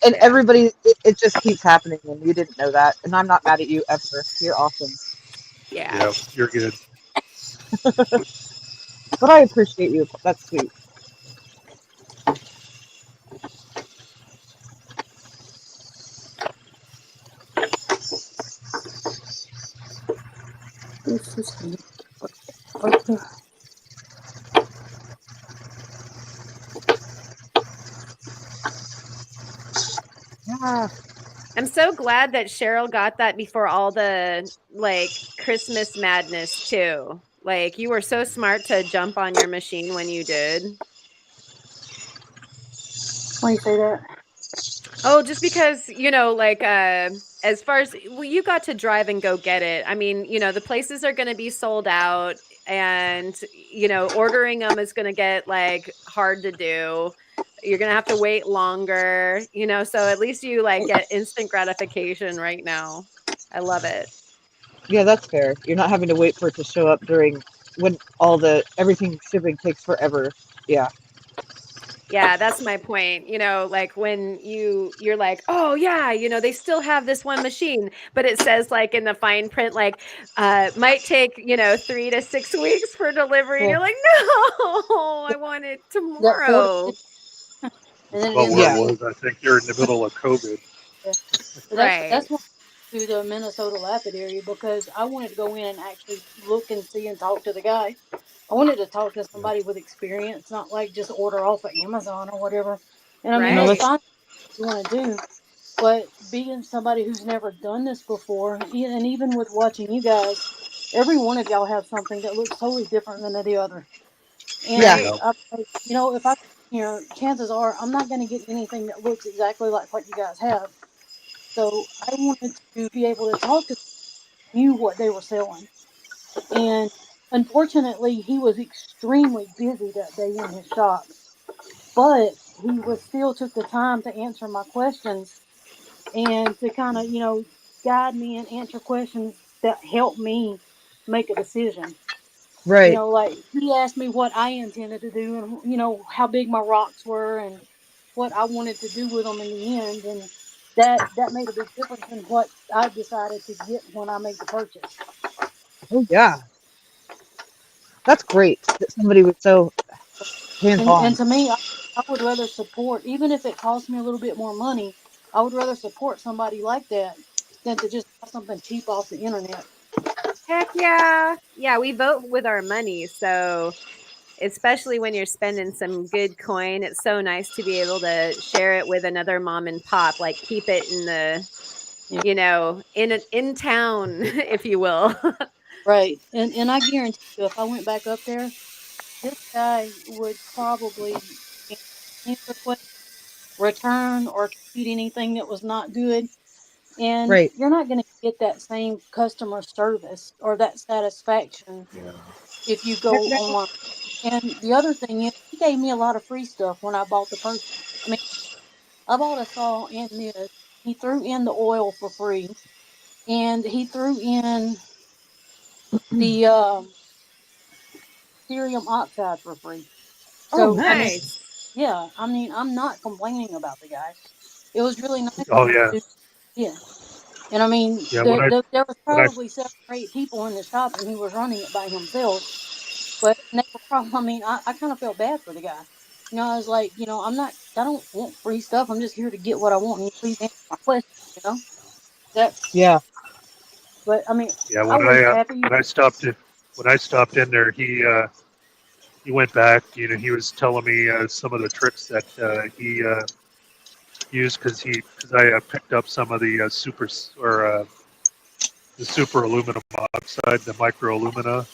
Speaker 4: and
Speaker 1: Yeah.
Speaker 4: everybody, it just keeps happening, and you didn't know that. And I'm not mad at you ever. You're awesome.
Speaker 1: Yeah.
Speaker 3: yeah, you're good.
Speaker 4: But I appreciate you. That's sweet.
Speaker 8: This is me. Okay.
Speaker 4: Yeah.
Speaker 1: I'm so glad that Cheryl got that before all the like Christmas madness too. Like you were so smart to jump on your machine when you did.
Speaker 8: Why you say that?
Speaker 1: Oh, just because, like as far as well, you got to drive and go get it. I mean, the places are going to be sold out and ordering them is going to get like hard to do. You're going to have to wait longer, so at least you like get instant gratification right now. I love it.
Speaker 4: Yeah, that's fair. You're not having to wait for it to show up during when everything shipping takes forever. Yeah.
Speaker 1: Yeah, that's my point. Like when you're like, "Oh yeah, they still have this one machine," but it says like in the fine print like might take, 3 to 6 weeks for delivery and
Speaker 8: Yeah.
Speaker 1: you're like, "No, I want it
Speaker 8: That 4 to
Speaker 1: tomorrow."
Speaker 8: 6, and then it
Speaker 3: Well,
Speaker 8: ends up
Speaker 3: where
Speaker 4: Yeah.
Speaker 8: being.
Speaker 3: was I think you're in the middle of COVID.
Speaker 8: Yeah. But
Speaker 1: Right.
Speaker 8: that's what to the Minnesota lapidary because I wanted to go in and actually look and see and talk to the guy. I wanted to talk to somebody with experience, not like just order off of Amazon or whatever. And I mean
Speaker 4: No,
Speaker 8: that's
Speaker 1: Right.
Speaker 4: that's
Speaker 8: fine if you want to do, but being somebody who's never done this before, and even with watching you guys, every one of y'all have something that looks totally different than the other.
Speaker 4: yeah.
Speaker 8: And
Speaker 1: Right.
Speaker 3: Yeah,
Speaker 8: if I chances are I'm not going to get anything that looks exactly like what you guys have. So I wanted to be able to talk to knew what they were selling. And unfortunately, he was extremely busy that day in his shop, but he was still took the time to answer my questions and to kind of, guide me and answer questions that helped me make a decision.
Speaker 4: Right.
Speaker 8: Like he asked me what I intended to do and, how big my rocks were and what I wanted to do with them in the end. And that made a big difference in what I decided to get when I made the purchase.
Speaker 4: Oh yeah. That's great that somebody was so hands
Speaker 8: And
Speaker 4: on.
Speaker 8: to me, I would rather support, even if it costs me a little bit more money, I would rather support somebody like that than to just buy something cheap off the internet.
Speaker 1: Heck yeah. Yeah, we vote with our money, so especially when you're spending some good coin, it's so nice to be able to share it with another mom and pop, like keep it in the,
Speaker 8: Yeah.
Speaker 1: in town, if you will.
Speaker 8: Right. And I guarantee you, if I went back up there, this guy would probably answer any request, return, or complete anything that was not good. And
Speaker 4: Right.
Speaker 8: you're not going to get that same customer service or that satisfaction
Speaker 3: yeah.
Speaker 8: if you
Speaker 4: Heck
Speaker 8: go
Speaker 4: no.
Speaker 8: online. And the other thing is, he gave me a lot of free stuff when I bought the purchase. I mean, I bought a saw and this. He threw in the oil for free, and he threw in the cerium oxide for free.
Speaker 4: Oh,
Speaker 8: So, I mean,
Speaker 4: nice.
Speaker 1: Nice.
Speaker 8: yeah, I mean, I'm not complaining about the guy. It was really nice of
Speaker 3: Oh
Speaker 8: him
Speaker 3: yeah,
Speaker 8: to do. Yeah. And I mean,
Speaker 3: yeah. When I
Speaker 8: there was
Speaker 3: when I
Speaker 8: probably 7 or 8 people in the shop, and he was running it by himself. But and they were probably, I mean, I kind of felt bad for the guy. I was like, I don't want free stuff. I'm just here to get what I want. And you please answer my question, That's,
Speaker 4: Yeah.
Speaker 8: but I mean,
Speaker 3: yeah
Speaker 8: I was happy.
Speaker 3: when I stopped in there, he went back. He was telling me some of the tricks that he used because I picked up some of the the super aluminum oxide, the micro alumina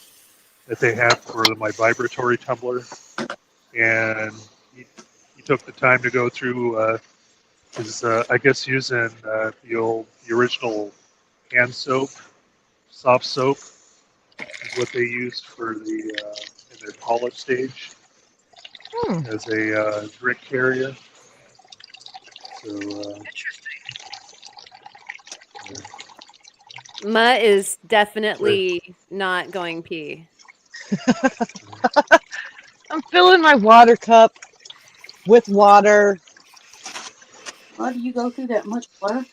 Speaker 3: that they have for my vibratory tumbler, and he took the time to go through his I guess using the original hand soap soft soap is what they use for the in their polish stage as a brick carrier. So
Speaker 1: Mutt is definitely not going pee.
Speaker 4: I'm filling my water cup with water.
Speaker 8: Why do you go through that much water?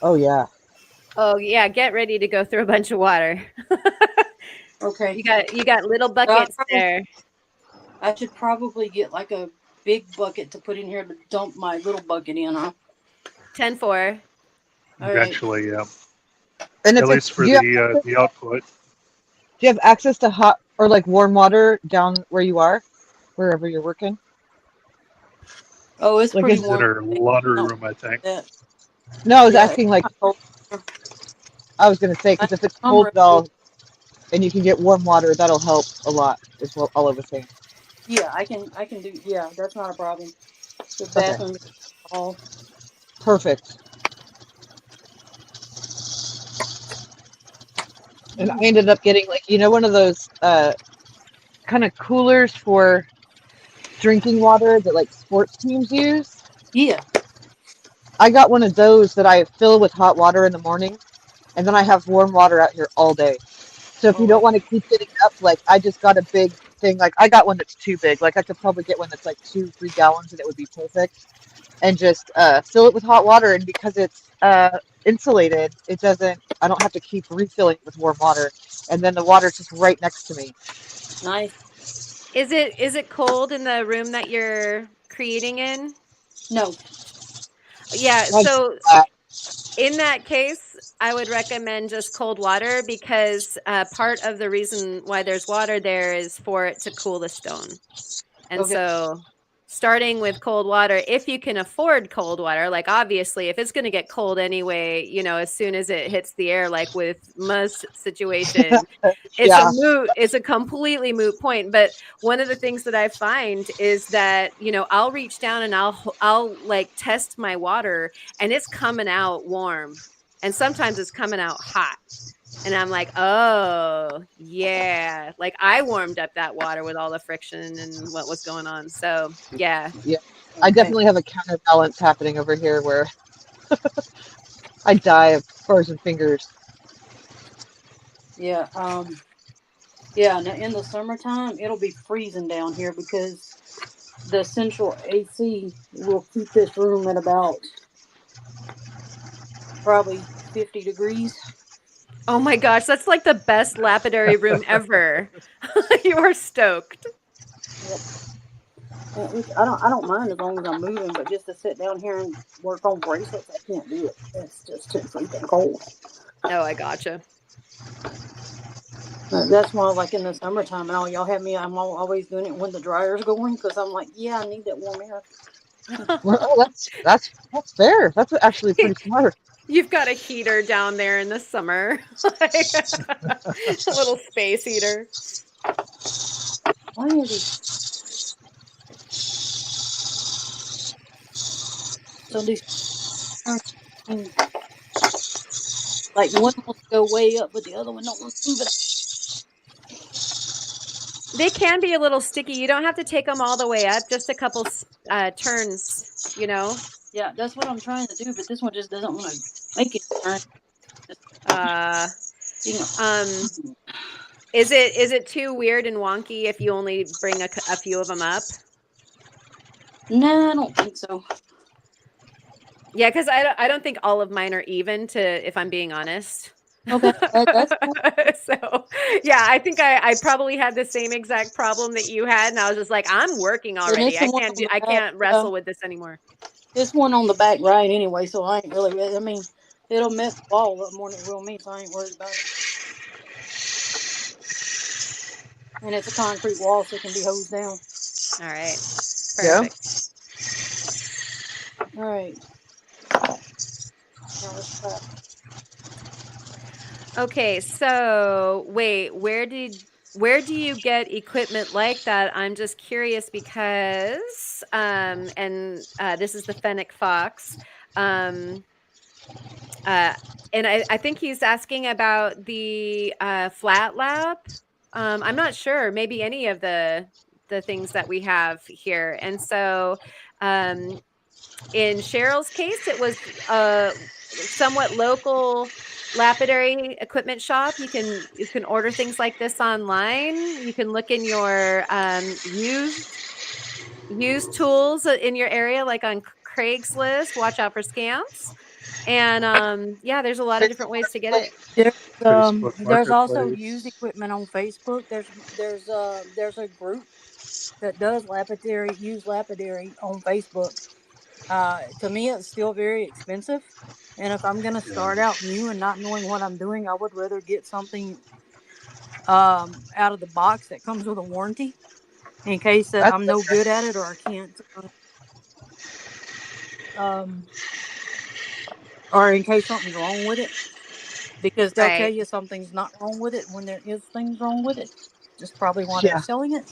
Speaker 4: Oh yeah.
Speaker 1: Oh yeah, get ready to go through a bunch of water.
Speaker 8: Okay.
Speaker 1: You got little buckets there.
Speaker 8: I should probably get like a big bucket to put in here to dump my little bucket in, huh?
Speaker 1: 10-4.
Speaker 8: All right.
Speaker 3: eventually, yeah.
Speaker 4: And
Speaker 3: At
Speaker 4: if
Speaker 3: least for
Speaker 4: do
Speaker 3: the output.
Speaker 4: you have access to hot or like warm water down where you are, wherever you're working?
Speaker 8: Oh, it's
Speaker 4: Like
Speaker 8: pretty
Speaker 3: It's in
Speaker 8: warm.
Speaker 3: our laundry
Speaker 8: No,
Speaker 3: room, I think.
Speaker 8: that.
Speaker 4: No, I was
Speaker 8: Yeah,
Speaker 4: asking like
Speaker 8: it's not cold.
Speaker 4: I was gonna say because if it's cold at all and you can get warm water, that'll help a lot. Is what all I was saying.
Speaker 8: Yeah, I can do. Yeah, that's not a problem. The
Speaker 4: Okay,
Speaker 8: bathroom is all.
Speaker 4: perfect. And I ended up getting like one of those kind of coolers for drinking water that like sports teams use.
Speaker 8: Yeah.
Speaker 4: I got one of those that I fill with hot water in the morning, and then I have warm water out here all day. So if you
Speaker 8: Oh,
Speaker 4: don't want to keep getting up, like I just got a big thing. Like I got one that's too big. Like I could probably get one that's like 2-3 gallons, and it would be perfect. And just fill it with hot water, and because it's insulated, it doesn't. I don't have to keep refilling it with warm water, and then the water's just right next to me.
Speaker 8: nice.
Speaker 1: Is it cold in the room that you're creating in?
Speaker 8: No.
Speaker 1: Yeah,
Speaker 4: Like,
Speaker 1: so in that case, I would recommend just cold water because part of the reason why there's water there is for it to cool the stone. And
Speaker 8: Okay.
Speaker 1: so starting with cold water, if you can afford cold water, like obviously if it's going to get cold anyway, as soon as it hits the air, like with Muzz's situation,
Speaker 4: yeah,
Speaker 1: it's a completely moot point. But one of the things that I find is that, I'll reach down and I'll like test my water and it's coming out warm. And sometimes it's coming out hot. And I'm like, oh, yeah. Like I warmed up that water with all the friction and what was going on. So, yeah.
Speaker 4: yeah. I definitely have a counterbalance happening over here where I die of frozen fingers.
Speaker 8: Yeah. Yeah. Now in the summertime, it'll be freezing down here because the central AC will keep this room at about probably 50 degrees.
Speaker 1: Oh my gosh, that's like the best lapidary room ever. You are stoked.
Speaker 8: Yep. I don't mind as long as I'm moving, but just to sit down here and work on bracelets, I can't do it. It's just too freaking cold.
Speaker 1: Oh, I gotcha.
Speaker 8: That's why, like in the summertime, and all y'all have me. I'm always doing it when the dryer's going because I'm like, yeah, I need that warm air.
Speaker 4: Well, oh, that's fair. That's actually pretty smart.
Speaker 1: You've got a heater down there in the summer. A little space heater.
Speaker 8: Why are these? So these, like one wants to go way up, but the other one don't want to move it.
Speaker 1: They can be a little sticky. You don't have to take them all the way up. Just a couple turns,
Speaker 8: Yeah, that's what I'm trying to do, but this one just doesn't want to make it turn.
Speaker 1: Is it too weird and wonky if you only bring a few of them up?
Speaker 8: No, I don't think so.
Speaker 1: Yeah, because I don't think all of mine are even. If I'm being honest.
Speaker 8: Okay, that's cool.
Speaker 1: So yeah, I think I probably had the same exact problem that you had, and I was just like, I'm working already. I can't wrestle with this anymore.
Speaker 8: This one on the back right anyway, so I ain't really. I mean, it'll mess the wall up more than it will me, so I ain't worried about it. And it's a concrete wall, so it can be hosed down.
Speaker 1: All right.
Speaker 4: Perfect.
Speaker 8: Yeah. All right. Now let's try.
Speaker 1: Okay, so wait, where do you get equipment like that? I'm just curious because this is the Fennec Fox. And I think he's asking about the flat lap. I'm not sure. Maybe any of the things that we have here. And so, in Cheryl's case, it was a somewhat local lapidary equipment shop. You can order things like this online. You can look in your used tools in your area, like on Craigslist. Watch out for scams. And yeah, there's a lot of different ways to get it.
Speaker 3: Facebook
Speaker 8: There's also
Speaker 3: Marketplace.
Speaker 8: used equipment on Facebook. There's a group that does used lapidary on Facebook. To me, it's still very expensive, and if I'm gonna start out new and not knowing what I'm doing, I would rather get something out of the box that comes with a warranty, in case that I'm no good at it or I can't, or in case something's wrong with it. Because they'll tell
Speaker 1: Right.
Speaker 8: you something's not wrong with it when there is things wrong with it. Just probably why they're
Speaker 4: Yeah.
Speaker 8: selling it.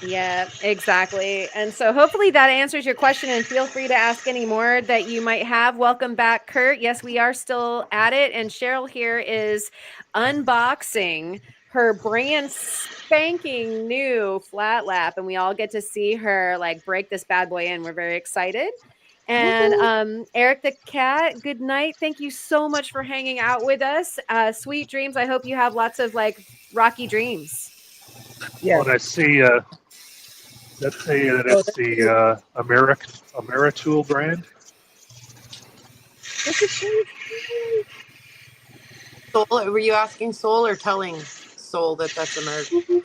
Speaker 1: Yeah, exactly. And so hopefully that answers your question, and feel free to ask any more that you might have. Welcome back, Kurt. Yes, we are still at it. And Cheryl here is unboxing her brand spanking new flat lap, and we all get to see her like break this bad boy in. We're very excited. And Eric the cat, good night. Thank you so much for hanging out with us. Sweet dreams. I hope you have lots of like rocky dreams.
Speaker 4: Yeah.
Speaker 3: When I see let's say that
Speaker 4: Oh,
Speaker 3: it's the Ameritool brand.
Speaker 6: Soul, were you asking Soul or telling Soul that that's American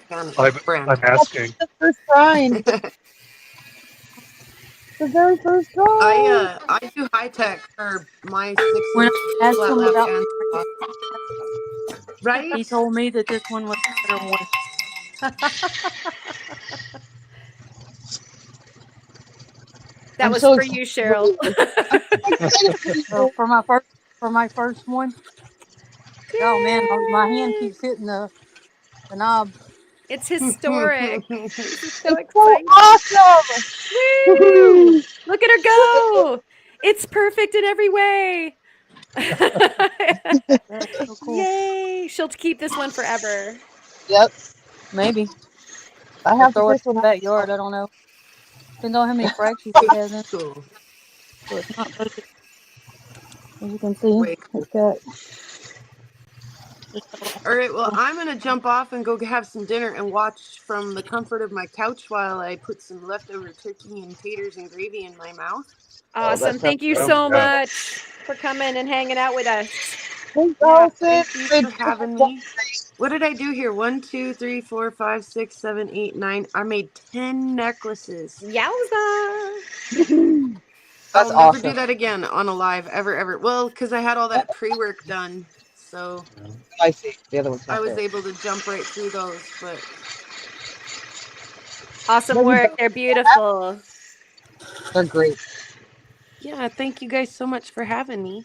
Speaker 6: brand?
Speaker 3: I'm asking.
Speaker 4: The first grind. The very first grind.
Speaker 6: I do high tech for my
Speaker 8: When
Speaker 6: 6-inch
Speaker 8: I asked
Speaker 6: flat
Speaker 8: him
Speaker 6: lap
Speaker 8: about
Speaker 6: and
Speaker 8: he
Speaker 6: right.
Speaker 8: told me that this one was a better one.
Speaker 1: That
Speaker 4: I'm
Speaker 1: was
Speaker 4: so
Speaker 1: for
Speaker 4: excited.
Speaker 1: you, Cheryl.
Speaker 8: So for my first one, oh man, my hand keeps hitting the knob.
Speaker 1: It's historic. This is so
Speaker 4: It's so
Speaker 1: exciting.
Speaker 4: awesome.
Speaker 1: Woo! Look at her go. It's perfect in every way.
Speaker 8: That's so cool.
Speaker 1: Yay. She'll keep this one forever.
Speaker 4: Yep.
Speaker 8: Maybe
Speaker 4: I
Speaker 8: I'll
Speaker 4: have
Speaker 8: throw
Speaker 4: the
Speaker 8: it
Speaker 4: first
Speaker 8: in
Speaker 4: one.
Speaker 8: the backyard. I don't know. Depends on how many fractures it has in it,
Speaker 6: Cool.
Speaker 8: so it's not perfect. As you can see,
Speaker 6: Wait.
Speaker 8: it's got.
Speaker 6: All right. Well, I'm gonna jump off and go have some dinner and watch from the comfort of my couch while I put some leftover turkey and taters and gravy in my mouth.
Speaker 1: Awesome. Thank you so much for coming and hanging out with us.
Speaker 6: Yeah, thank you for having me. What did I do here? 1, 2, 3, 4, 5, 6, 7, 8, 9. I made 10 necklaces.
Speaker 1: Yowza.
Speaker 6: I'll never do that again on a live ever. Well, because I had all that pre-work done, so
Speaker 4: I see. The other one's not
Speaker 6: I was
Speaker 4: there.
Speaker 6: able to jump right through those. But
Speaker 1: Awesome work. They're beautiful.
Speaker 4: They're great.
Speaker 6: Yeah, thank you guys so much for having me.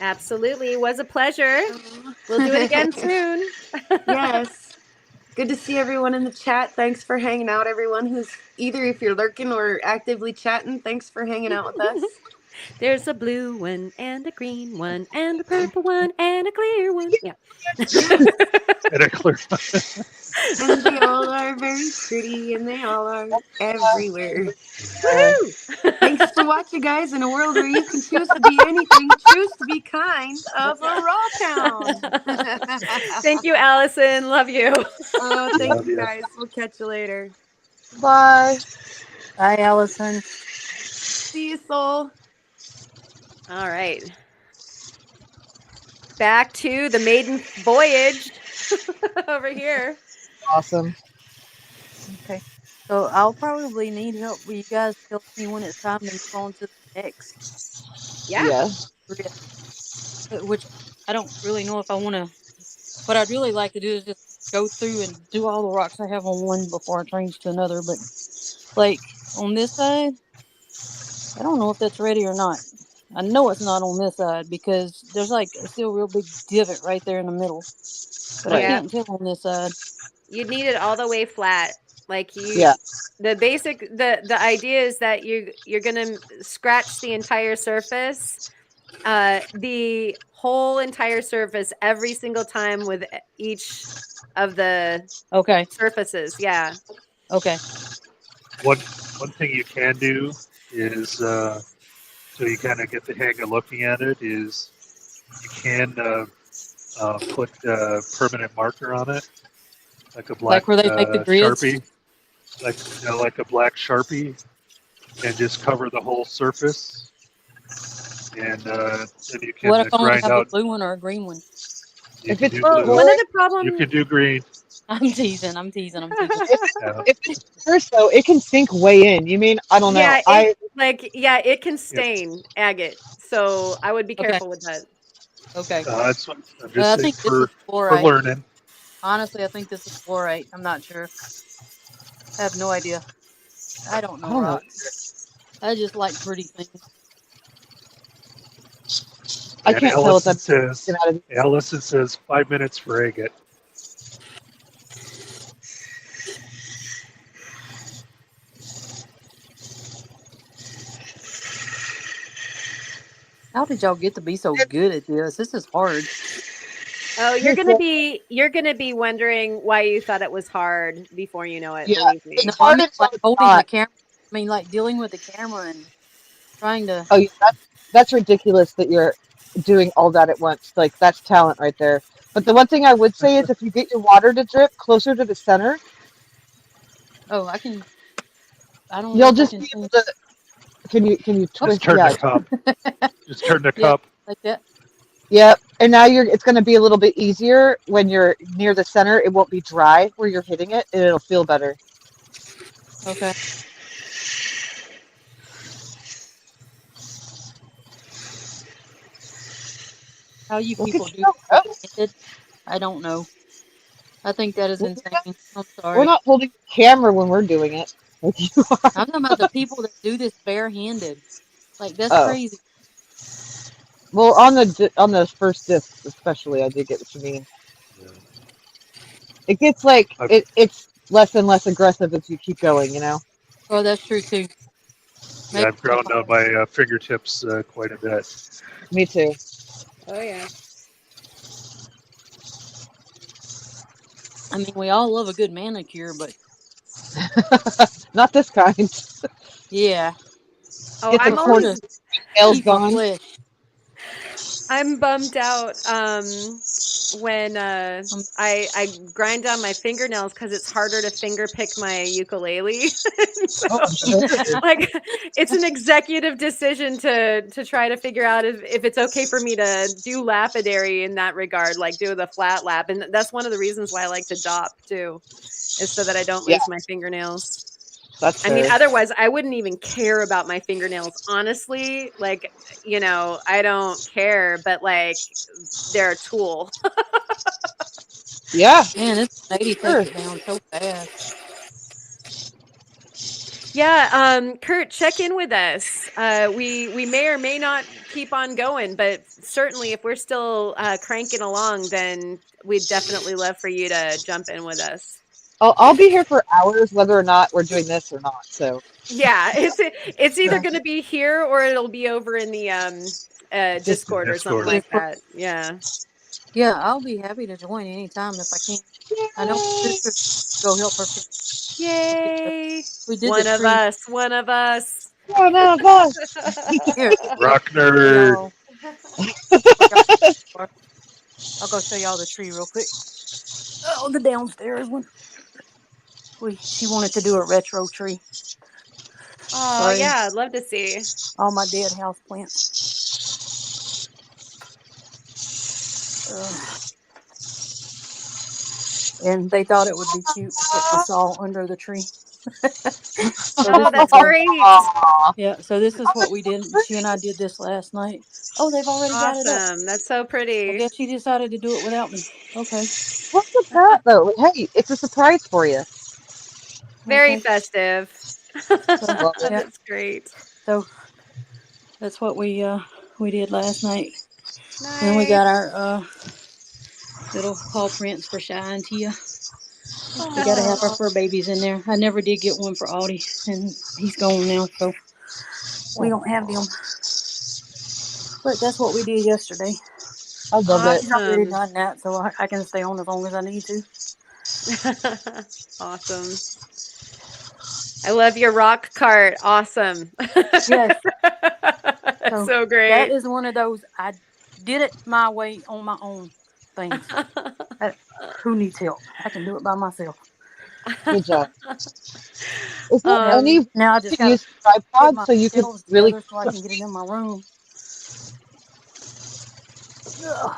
Speaker 1: Absolutely. It was a pleasure. We'll do it again soon.
Speaker 6: Yes. Good to see everyone in the chat. Thanks for hanging out, everyone who's either if you're lurking or actively chatting. Thanks for hanging out with us.
Speaker 1: There's a blue one and a green one and a purple one and a clear one. Yeah.
Speaker 3: And a clear one.
Speaker 6: And they all are very pretty and they all are everywhere.
Speaker 1: Woo!
Speaker 6: Thanks for watching, guys. In a world where you can choose to be anything, choose to be kind of a raw town.
Speaker 1: Thank you, Allison. Love you.
Speaker 6: Thank you, guys. We'll catch you later.
Speaker 4: Bye.
Speaker 8: Bye, Allison.
Speaker 6: See you, Soul.
Speaker 1: All right. Back to the maiden voyage over here.
Speaker 4: Awesome.
Speaker 8: Okay. So I'll probably need help with you guys to tell me when it's time to move on to the next.
Speaker 1: Yeah.
Speaker 8: Which I don't really know if I want to. What I'd really like to do is just go through and do all the rocks I have on one before I change to another. But like on this side, I don't know if that's ready or not. I know it's not on this side because there's like a still real big divot right there in the middle. But I can't tell on this side.
Speaker 1: You'd need it all the way flat. Like
Speaker 4: Yeah.
Speaker 1: the idea is that you're gonna scratch the entire surface, the whole entire surface every single time with each of the
Speaker 8: Okay.
Speaker 1: surfaces. Yeah.
Speaker 8: Okay.
Speaker 3: One thing you can do is, so you kind of get the hang of looking at it, is you can put permanent marker on it, like a black
Speaker 8: Like where they make the grids.
Speaker 3: Sharpie, like a black Sharpie, and just cover the whole surface. And then you can
Speaker 8: What if I only
Speaker 3: grind
Speaker 8: have a
Speaker 3: out.
Speaker 8: blue one or a green one?
Speaker 3: You
Speaker 4: If
Speaker 3: can
Speaker 4: it's
Speaker 3: do
Speaker 1: Well,
Speaker 3: blue.
Speaker 1: one of the problem.
Speaker 3: You can do green.
Speaker 8: I'm teasing. I'm teasing. I'm teasing.
Speaker 3: Yeah.
Speaker 4: If it's first though, it can sink way in. You mean I don't know.
Speaker 1: Yeah,
Speaker 4: I
Speaker 1: it can stain agate, so I would be
Speaker 8: Okay.
Speaker 1: careful with that.
Speaker 8: Okay.
Speaker 3: That's what I'm
Speaker 8: Well,
Speaker 3: just
Speaker 8: I
Speaker 3: saying
Speaker 8: think this is
Speaker 3: for
Speaker 8: fluorite.
Speaker 3: learning.
Speaker 8: Honestly, I think this is fluorite. I'm not sure. I have no idea. I don't know
Speaker 4: don't know.
Speaker 8: rocks. I just like pretty things.
Speaker 4: I
Speaker 3: And
Speaker 4: can't tell what that's
Speaker 3: Allison says 5 minutes for agate.
Speaker 8: How did y'all get to be so good at this? This is hard.
Speaker 1: Oh, you're gonna be wondering why you thought it was hard before you know it.
Speaker 4: Yeah.
Speaker 1: Believe me.
Speaker 8: No,
Speaker 4: It's
Speaker 8: I
Speaker 4: hard
Speaker 8: mean
Speaker 4: until
Speaker 8: like
Speaker 4: it's
Speaker 8: holding the
Speaker 4: not.
Speaker 8: camera. I mean like dealing with the camera and trying to.
Speaker 4: Oh, yeah, that's ridiculous that you're doing all that at once. Like that's talent right there. But the one thing I would say is if you get your water to drip closer to the center,
Speaker 8: Oh, I can. I don't know
Speaker 4: you'll
Speaker 8: if I
Speaker 4: just
Speaker 8: can.
Speaker 4: be able to. Can you
Speaker 3: Just
Speaker 4: twist?
Speaker 3: turn
Speaker 4: Yeah.
Speaker 3: the cup. Just turn the
Speaker 8: Yeah,
Speaker 3: cup.
Speaker 8: like that.
Speaker 4: Yep. And now it's going to be a little bit easier when you're near the center. It won't be dry where you're hitting it, and it'll feel better.
Speaker 8: Okay. How you
Speaker 4: Look
Speaker 8: people
Speaker 4: at
Speaker 8: do
Speaker 4: you go.
Speaker 8: it? I don't know. I think that is
Speaker 4: We're
Speaker 8: insane.
Speaker 4: not,
Speaker 8: I'm
Speaker 4: we're
Speaker 8: sorry.
Speaker 4: not holding the camera when we're doing it. Like you are.
Speaker 8: I'm talking about the people that do this barehanded. Like that's
Speaker 4: Oh.
Speaker 8: crazy.
Speaker 4: Well, on the first disc especially, I did get what you mean. It gets like it's less and less aggressive as you keep going, you know.
Speaker 8: Oh, that's true too.
Speaker 3: Yeah,
Speaker 8: Maybe
Speaker 3: I've ground on my fingertips quite a bit.
Speaker 4: Me too.
Speaker 1: Oh yeah.
Speaker 8: I mean, we all love a good manicure, but
Speaker 4: Not this kind.
Speaker 8: yeah,
Speaker 1: Oh,
Speaker 4: Get the
Speaker 8: it's hard
Speaker 4: cords
Speaker 8: to
Speaker 4: nails
Speaker 8: keep my
Speaker 4: gone.
Speaker 8: flesh.
Speaker 1: I'm bummed out when I grind down my fingernails because it's harder to finger pick my ukulele. So, like it's an executive decision to try to figure out if it's okay for me to do lapidary in that regard, like do the flat lap. And that's one of the reasons why I like to dop too, is so that I don't
Speaker 4: Yeah,
Speaker 1: lose my fingernails.
Speaker 4: that's
Speaker 1: I mean,
Speaker 4: fair.
Speaker 1: otherwise I wouldn't even care about my fingernails, honestly. Like, I don't care, but like they're a tool.
Speaker 4: Yeah,
Speaker 8: Man, this lady
Speaker 4: sure.
Speaker 8: takes it down so fast.
Speaker 1: Yeah, Kurt, check in with us. We may or may not keep on going, but certainly if we're still cranking along, then we'd definitely love for you to jump in with us.
Speaker 4: I'll be here for hours, whether or not we're doing this or not. So
Speaker 1: Yeah, it's either going to be here or it'll be over in the Discord or something like that. Yeah.
Speaker 8: Yeah, I'll be happy to join anytime if I can. I know my sister go help her.
Speaker 1: Yay!
Speaker 8: We did
Speaker 1: One
Speaker 8: the
Speaker 1: of
Speaker 8: tree
Speaker 1: us. One of us.
Speaker 4: one of us.
Speaker 8: here.
Speaker 3: Rock
Speaker 8: Show
Speaker 3: nerd.
Speaker 8: y'all. I'll go show y'all the tree real quick. Oh, the downstairs one. She wanted to do a retro tree.
Speaker 1: Oh
Speaker 8: Sorry.
Speaker 1: yeah, I'd love to see.
Speaker 8: All my dead house plants. And they thought it would be cute to put my saw under the tree.
Speaker 1: Oh, that's great.
Speaker 8: Yeah, so this is what we did. She and I did this last night. Oh, they've already got it up.
Speaker 1: Awesome. That's so
Speaker 8: I
Speaker 1: pretty.
Speaker 8: guess she decided to do it without me. Okay.
Speaker 4: What's with that though? Hey, it's a surprise for you.
Speaker 1: Very
Speaker 8: Okay.
Speaker 1: festive.
Speaker 4: Love it.
Speaker 1: That's great.
Speaker 8: So that's what we did last night.
Speaker 1: Nice.
Speaker 8: And we got our little paw prints for Shy and Tia. We got to have our fur babies in there. I never did get one for Audie, and he's gone now, so we don't have them. But that's what we did yesterday.
Speaker 4: I love it.
Speaker 8: He's already
Speaker 1: Awesome.
Speaker 8: done that, so I can stay on as long as I need to.
Speaker 1: Awesome. I love your rock cart. Awesome.
Speaker 8: Yes.
Speaker 1: That's so
Speaker 8: That
Speaker 1: great.
Speaker 8: is one of those I did it my way on my own things. Who needs help? I can do it by myself.
Speaker 4: Good job. Is there
Speaker 8: Now,
Speaker 4: any way
Speaker 8: now I just
Speaker 4: to
Speaker 8: got to
Speaker 4: use
Speaker 8: get
Speaker 4: tripod
Speaker 8: my
Speaker 4: so you can
Speaker 8: shelves
Speaker 4: really?
Speaker 8: together so I can get it in my room. Ugh.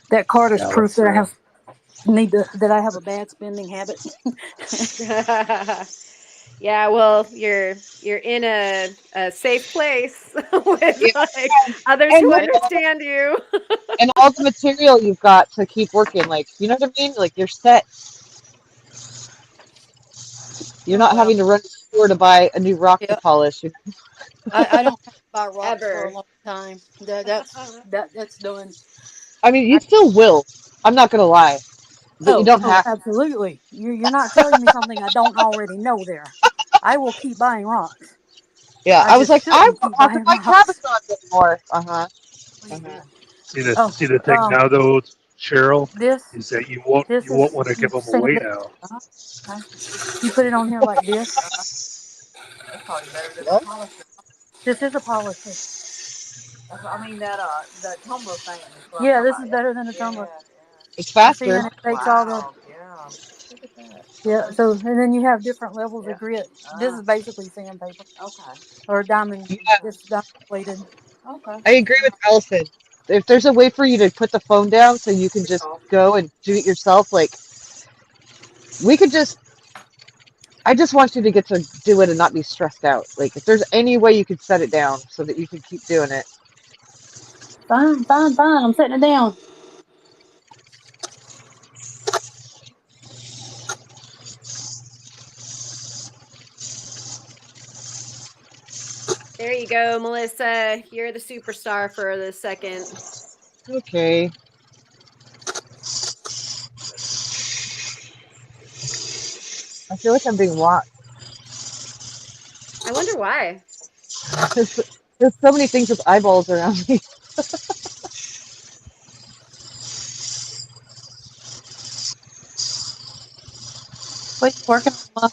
Speaker 8: That card is proof that I have that I have a bad spending habit.
Speaker 1: Yeah, well, you're in a safe place with
Speaker 4: Yeah,
Speaker 1: like others
Speaker 4: and
Speaker 1: who
Speaker 4: with
Speaker 1: understand you.
Speaker 4: and all the material you've got to keep working. Like, you know what I mean? Like, you're set. You're
Speaker 8: Oh
Speaker 4: not
Speaker 8: well,
Speaker 4: having to run to the store to buy a new rock to
Speaker 8: yeah.
Speaker 4: polish.
Speaker 8: I don't have to buy rocks for a
Speaker 1: Ever.
Speaker 8: long time. That's done.
Speaker 4: I mean, you
Speaker 8: I,
Speaker 4: still will. I'm not gonna lie, but you don't
Speaker 8: oh,
Speaker 4: have.
Speaker 8: absolutely. You're not telling me something I don't already know. There, I will keep buying rocks.
Speaker 4: Yeah,
Speaker 8: I
Speaker 4: I was
Speaker 8: just
Speaker 4: like, I
Speaker 8: shouldn't
Speaker 4: won't
Speaker 8: keep
Speaker 4: have to
Speaker 8: buying
Speaker 4: buy
Speaker 8: rocks.
Speaker 4: cabochons anymore. Uh huh. Uh huh.
Speaker 8: Oh,
Speaker 3: See the thing now though, Cheryl,
Speaker 8: this
Speaker 3: is that you
Speaker 8: this
Speaker 3: won't
Speaker 8: is
Speaker 3: want to
Speaker 8: you
Speaker 3: give them
Speaker 8: sand
Speaker 3: away
Speaker 8: it.
Speaker 3: now.
Speaker 8: Okay. You put it on here like this.
Speaker 4: What?
Speaker 8: This is a polisher. Yeah, this is better than a tumbler.
Speaker 4: It's
Speaker 8: You see,
Speaker 4: faster.
Speaker 8: and it takes all the yeah. So and then you have different levels of grit. This is basically sandpaper or diamond.
Speaker 4: Yeah,
Speaker 8: It's diamond plated.
Speaker 4: I agree with Allison. If there's a way for you to put the phone down so you can just go and do it yourself, like we could just. I just want you to get to do it and not be stressed out. Like, if there's any way you could set it down so that you can keep doing it.
Speaker 8: Fine, fine, fine. I'm setting it down.
Speaker 1: There you go, Melissa. You're the superstar for the second.
Speaker 4: Okay. I feel like I'm being watched.
Speaker 1: I wonder why.
Speaker 4: There's so many things with eyeballs around me.
Speaker 8: What you working on?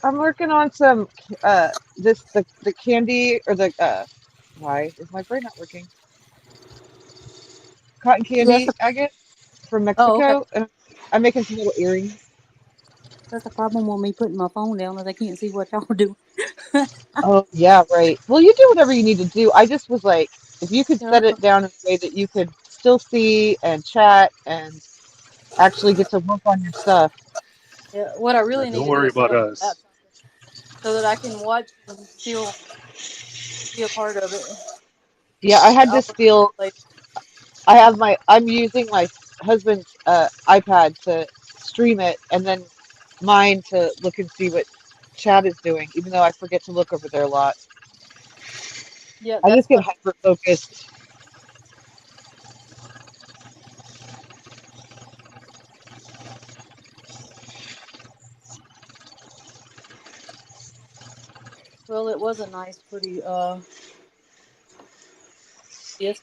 Speaker 4: I'm working on some the candy or the why is my brain not working? Cotton
Speaker 8: Yes.
Speaker 4: candy agate from
Speaker 8: Oh, okay.
Speaker 4: Mexico, and I'm making some little earrings.
Speaker 8: That's the problem with me putting my phone down is I can't see what y'all do.
Speaker 4: Oh yeah, right. Well, you do whatever you need to do. I just was like, if you could
Speaker 8: Yeah,
Speaker 4: set it down in a way that you could still see and chat and actually get to work on your stuff.
Speaker 8: yeah. What I
Speaker 3: Yeah,
Speaker 8: really need
Speaker 3: don't
Speaker 8: to do
Speaker 3: worry
Speaker 8: is set
Speaker 3: about
Speaker 8: up a
Speaker 3: us.
Speaker 8: laptop so that I can watch and still be a part of it.
Speaker 4: Yeah, I had to
Speaker 8: I'll
Speaker 4: steal.
Speaker 8: later.
Speaker 4: I'm using my husband's iPad to stream it, and then mine to look and see what Chad is doing, even though I forget to look over there a lot.
Speaker 8: Yeah,
Speaker 4: I
Speaker 8: that's
Speaker 4: just get
Speaker 8: what.
Speaker 4: hyper focused.
Speaker 8: Well, it was a nice, pretty disc.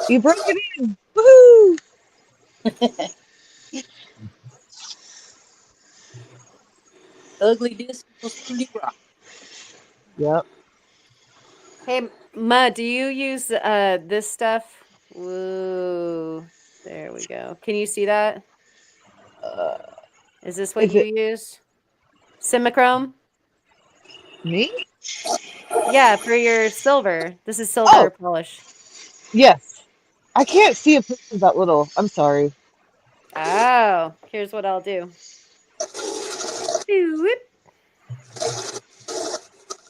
Speaker 4: You broke it in. Woohoo!
Speaker 8: Ugly disc equals pretty rock.
Speaker 4: Yep.
Speaker 1: Hey, Ma, do you use this stuff? Woo. There we go. Can you see that?
Speaker 4: Uh,
Speaker 1: Is this what
Speaker 4: is
Speaker 1: you
Speaker 4: it
Speaker 1: use? Simichrome?
Speaker 4: me?
Speaker 1: Yeah, for your silver. This is silver
Speaker 4: Oh,
Speaker 1: polish.
Speaker 4: yes. I can't see a picture that little. I'm sorry.
Speaker 1: Oh, here's what I'll do. Boop.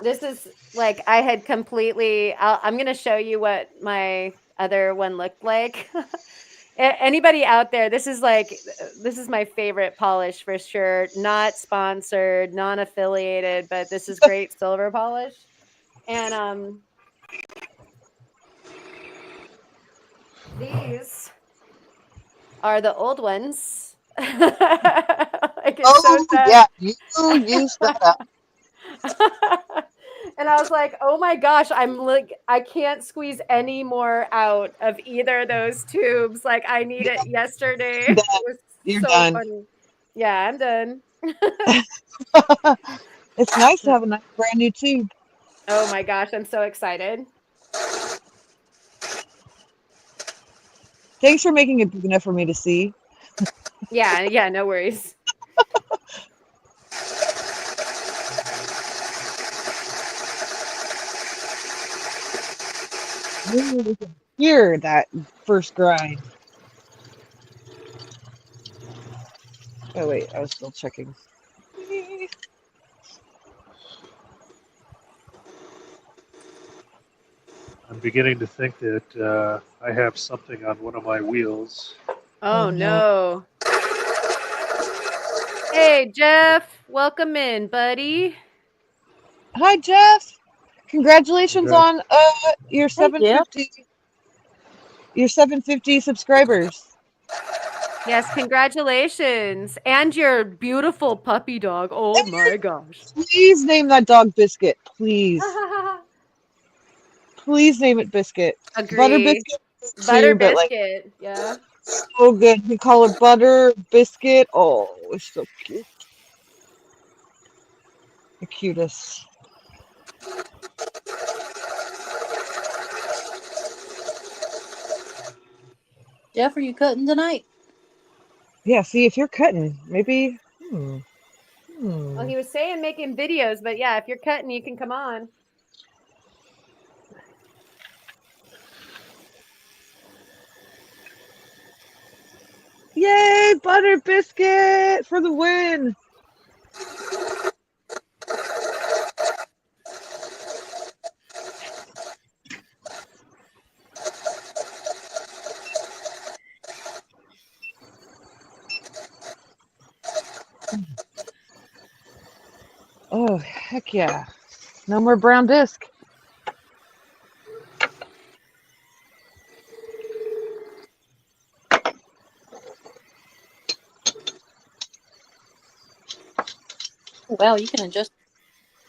Speaker 1: This is like I had completely. I'm going to show you what my other one looked like. Anybody out there, this is like this is my favorite polish for sure. Not sponsored, non-affiliated, but this is great silver polish. And These are the old ones. Like, it's so
Speaker 4: Oh
Speaker 1: sad.
Speaker 4: yeah, you use that up.
Speaker 1: And I was like, oh my gosh, I'm like, I can't squeeze any more out of either of those tubes. Like, I need it yesterday.
Speaker 4: You're
Speaker 1: It
Speaker 4: done.
Speaker 1: was
Speaker 4: You're
Speaker 1: so
Speaker 4: done.
Speaker 1: funny. Yeah, I'm done.
Speaker 4: It's nice to have a nice brand new tube.
Speaker 1: Oh my gosh, I'm so excited.
Speaker 4: Thanks for making it big enough for me to see.
Speaker 1: Yeah, no worries.
Speaker 4: Ooh, we can hear that first grind. Oh wait, I was still checking.
Speaker 3: I'm beginning to think that I have something on one of my wheels.
Speaker 1: Oh no. Hey, Jeff, welcome in, buddy.
Speaker 4: Hi Jeff. Congratulations
Speaker 3: Congrats.
Speaker 4: on your
Speaker 8: Hey, Jeff.
Speaker 4: 750 subscribers.
Speaker 1: Yes, congratulations. And your beautiful puppy dog. Oh my gosh.
Speaker 4: Please name that dog Biscuit. Please. Please name it Biscuit. Butter
Speaker 1: Agree.
Speaker 4: Biscuit
Speaker 1: Butter
Speaker 4: too, but like
Speaker 1: biscuit. Yeah.
Speaker 4: so good. We call it Butter Biscuit. Oh, it's so cute. The cutest.
Speaker 8: Jeff, are you cutting tonight?
Speaker 4: Yeah, see if you're cutting, maybe.
Speaker 1: Well, he was saying making videos, but yeah, if you're cutting, you can come on.
Speaker 4: Yay, Butter Biscuit for the win. Oh, heck yeah. No more brown disc.
Speaker 8: Well, you can adjust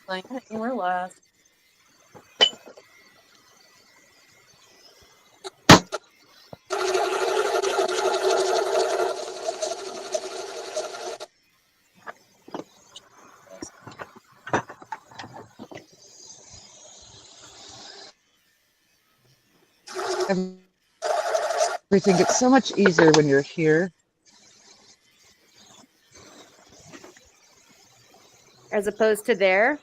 Speaker 8: the thing. I didn't realize.
Speaker 4: Everything gets so much easier when you're here.
Speaker 1: As opposed to there.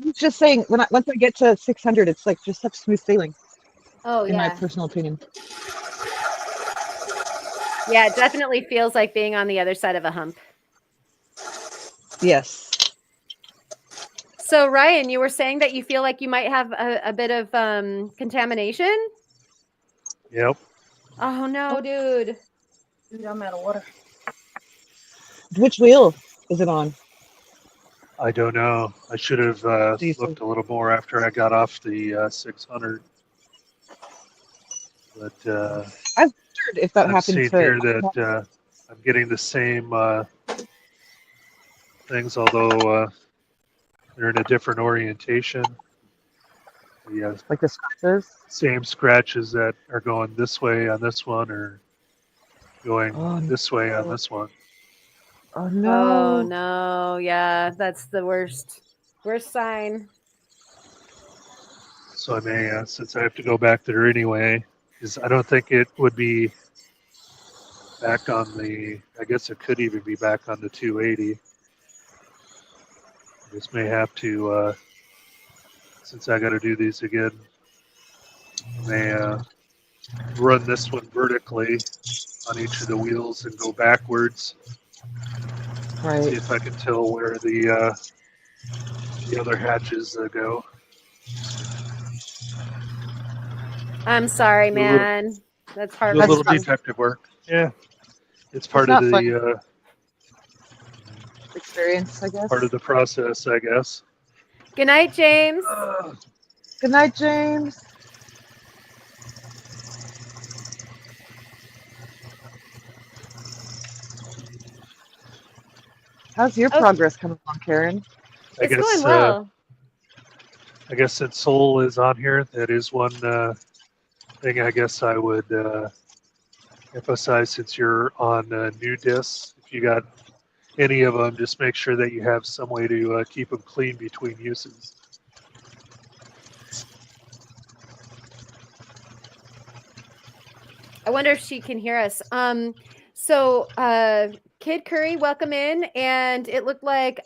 Speaker 4: I'm just saying, once I get to 600, it's like just such smooth sailing,
Speaker 1: Oh,
Speaker 4: in my
Speaker 1: yeah.
Speaker 4: personal opinion.
Speaker 1: Yeah, it definitely feels like being on the other side of a hump.
Speaker 4: Yes.
Speaker 1: So, Ryan, you were saying that you feel like you might have a bit of contamination?
Speaker 3: Yep.
Speaker 1: Oh, no, dude.
Speaker 8: Dude, I'm out of water.
Speaker 4: Which wheel is it on?
Speaker 3: I don't know. I should have
Speaker 4: Diesel.
Speaker 3: looked a little more after I got off the 600. But
Speaker 4: I've wondered if that
Speaker 3: I'm
Speaker 4: happened
Speaker 3: seeing
Speaker 4: to.
Speaker 3: here that I'm getting the same things, although they're in a different orientation. Yeah,
Speaker 4: Like the scratches?
Speaker 3: same scratches that are going this way on this one, or going this way on this one.
Speaker 4: Oh no.
Speaker 1: Oh, no. Yeah, that's the worst sign.
Speaker 3: So I may, since I have to go back there anyway, because I don't think it would be back on the, I guess it could even be back on the 280. Just may have to, since I got to do these again, I may run this one vertically on each of the wheels and go backwards.
Speaker 4: Right.
Speaker 3: See if I can tell where the other hatches go.
Speaker 1: I'm sorry, man. That's hard.
Speaker 3: Do a little
Speaker 4: fun.
Speaker 3: detective work. Yeah, it's part
Speaker 4: not
Speaker 3: of
Speaker 4: fun.
Speaker 3: the
Speaker 4: Experience, I guess.
Speaker 3: part of the process, I guess.
Speaker 1: Good night, James.
Speaker 4: Good night, James. How's your
Speaker 1: Oh,
Speaker 4: progress coming along, Karen?
Speaker 3: I
Speaker 1: it's going
Speaker 3: guess
Speaker 1: well.
Speaker 3: I guess since Soul is on here, that is one thing I guess I would emphasize since you're on new discs. If you got any of them, just make sure that you have some way to keep them clean between uses.
Speaker 1: I wonder if she can hear us. So Kid Curry, welcome in, and it looked like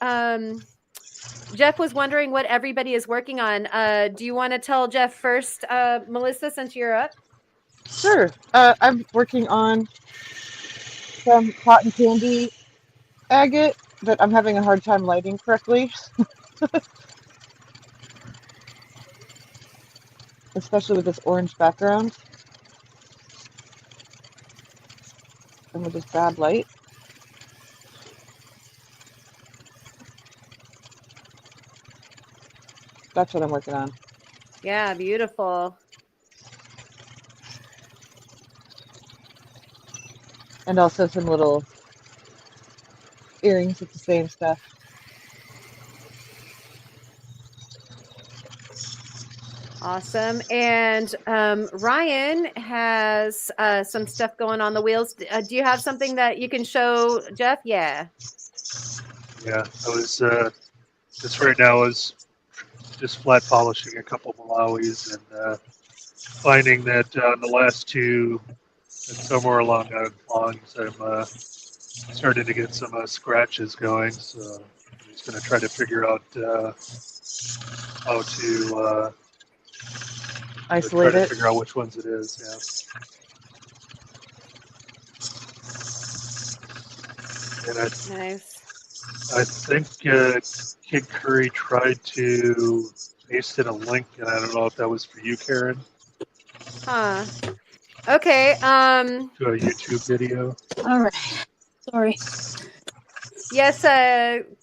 Speaker 1: Jeff was wondering what everybody is working on. Do you want to tell Jeff first, Melissa, since you're up?
Speaker 4: Sure. I'm working on some cotton candy agate that I'm having a hard time lighting correctly, especially with this orange background and with this bad light. That's what I'm working on.
Speaker 1: Yeah, beautiful.
Speaker 4: And also some little earrings with the same stuff.
Speaker 1: Awesome. And Ryan has some stuff going on the wheels. Do you have something that you can show, Jeff? Yeah.
Speaker 3: Yeah, I was just right now I was just flat polishing a couple Malawis and finding that on the last two and somewhere along the lines I'm starting to get some scratches going. So I'm just going to try to figure out how to
Speaker 4: Isolate
Speaker 3: try to
Speaker 4: it.
Speaker 3: figure out which ones it is. Yeah. And
Speaker 1: Nice.
Speaker 3: I think Kid Curry tried to paste in a link, and I don't know if that was for you, Karen,
Speaker 1: Huh. Okay.
Speaker 3: to a YouTube video.
Speaker 8: All right. Sorry.
Speaker 1: Yes,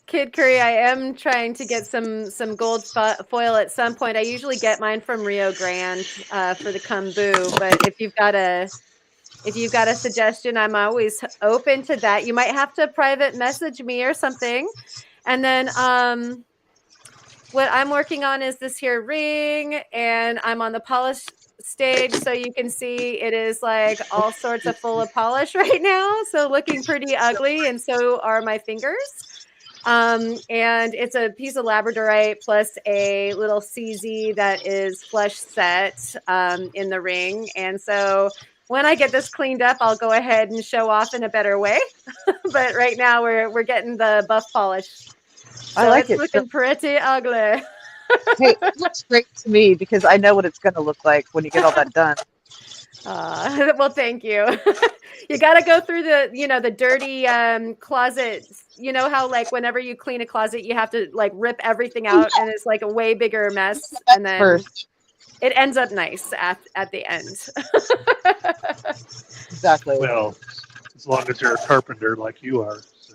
Speaker 1: Kid Curry, I am trying to get some gold foil at some point. I usually get mine from Rio Grande for the Kumbu, but if you've got a suggestion, I'm always open to that. You might have to private message me or something. And then what I'm working on is this here ring, and I'm on the polish stage, so you can see it is like all sorts of full of polish right now, so looking pretty ugly, and so are my fingers. And it's a piece of labradorite plus a little CZ that is flush set in the ring. And so when I get this cleaned up, I'll go ahead and show off in a better way. But right now we're getting the buff polish. So
Speaker 4: I like
Speaker 1: it's
Speaker 4: it.
Speaker 1: looking pretty ugly.
Speaker 4: Hey, it looks great to me because I know what it's going to look like when you get all that done.
Speaker 1: Well, thank you. You got to go through the dirty closet. You know how like whenever you clean a closet, you have to like rip everything out, and it's like a way bigger mess, and then
Speaker 4: First,
Speaker 1: it ends up nice at the end.
Speaker 4: exactly.
Speaker 3: Well, as long as you're a carpenter like you are. So.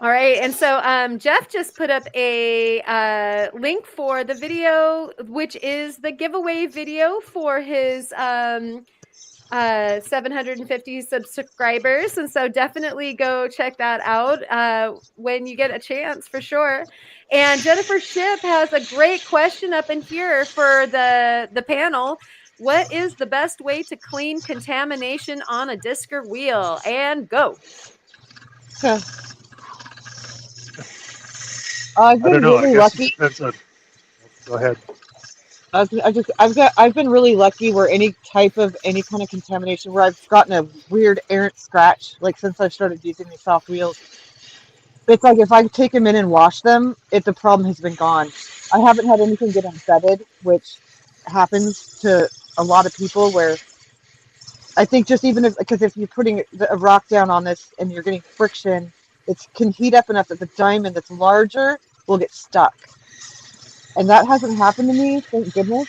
Speaker 1: All right, and so Jeff just put up a link for the video, which is the giveaway video for his 750 subscribers, and so definitely go check that out when you get a chance, for sure. And Jennifer Ship has a great question up in here for the panel. What is the best way to clean contamination on a Disker wheel? And go.
Speaker 4: So, I've
Speaker 3: I don't
Speaker 4: been
Speaker 3: know. I
Speaker 4: really
Speaker 3: guess
Speaker 4: lucky.
Speaker 3: it depends on. Go ahead.
Speaker 4: I've been really lucky where any kind of contamination where I've gotten a weird errant scratch, like since I've started using these soft wheels. It's like if I take them in and wash them, the problem has been gone. I haven't had anything get embedded, which happens to a lot of people where I think just even because if you're putting a rock down on this and you're getting friction, it can heat up enough that the diamond that's larger will get stuck. And that hasn't happened to me, thank goodness.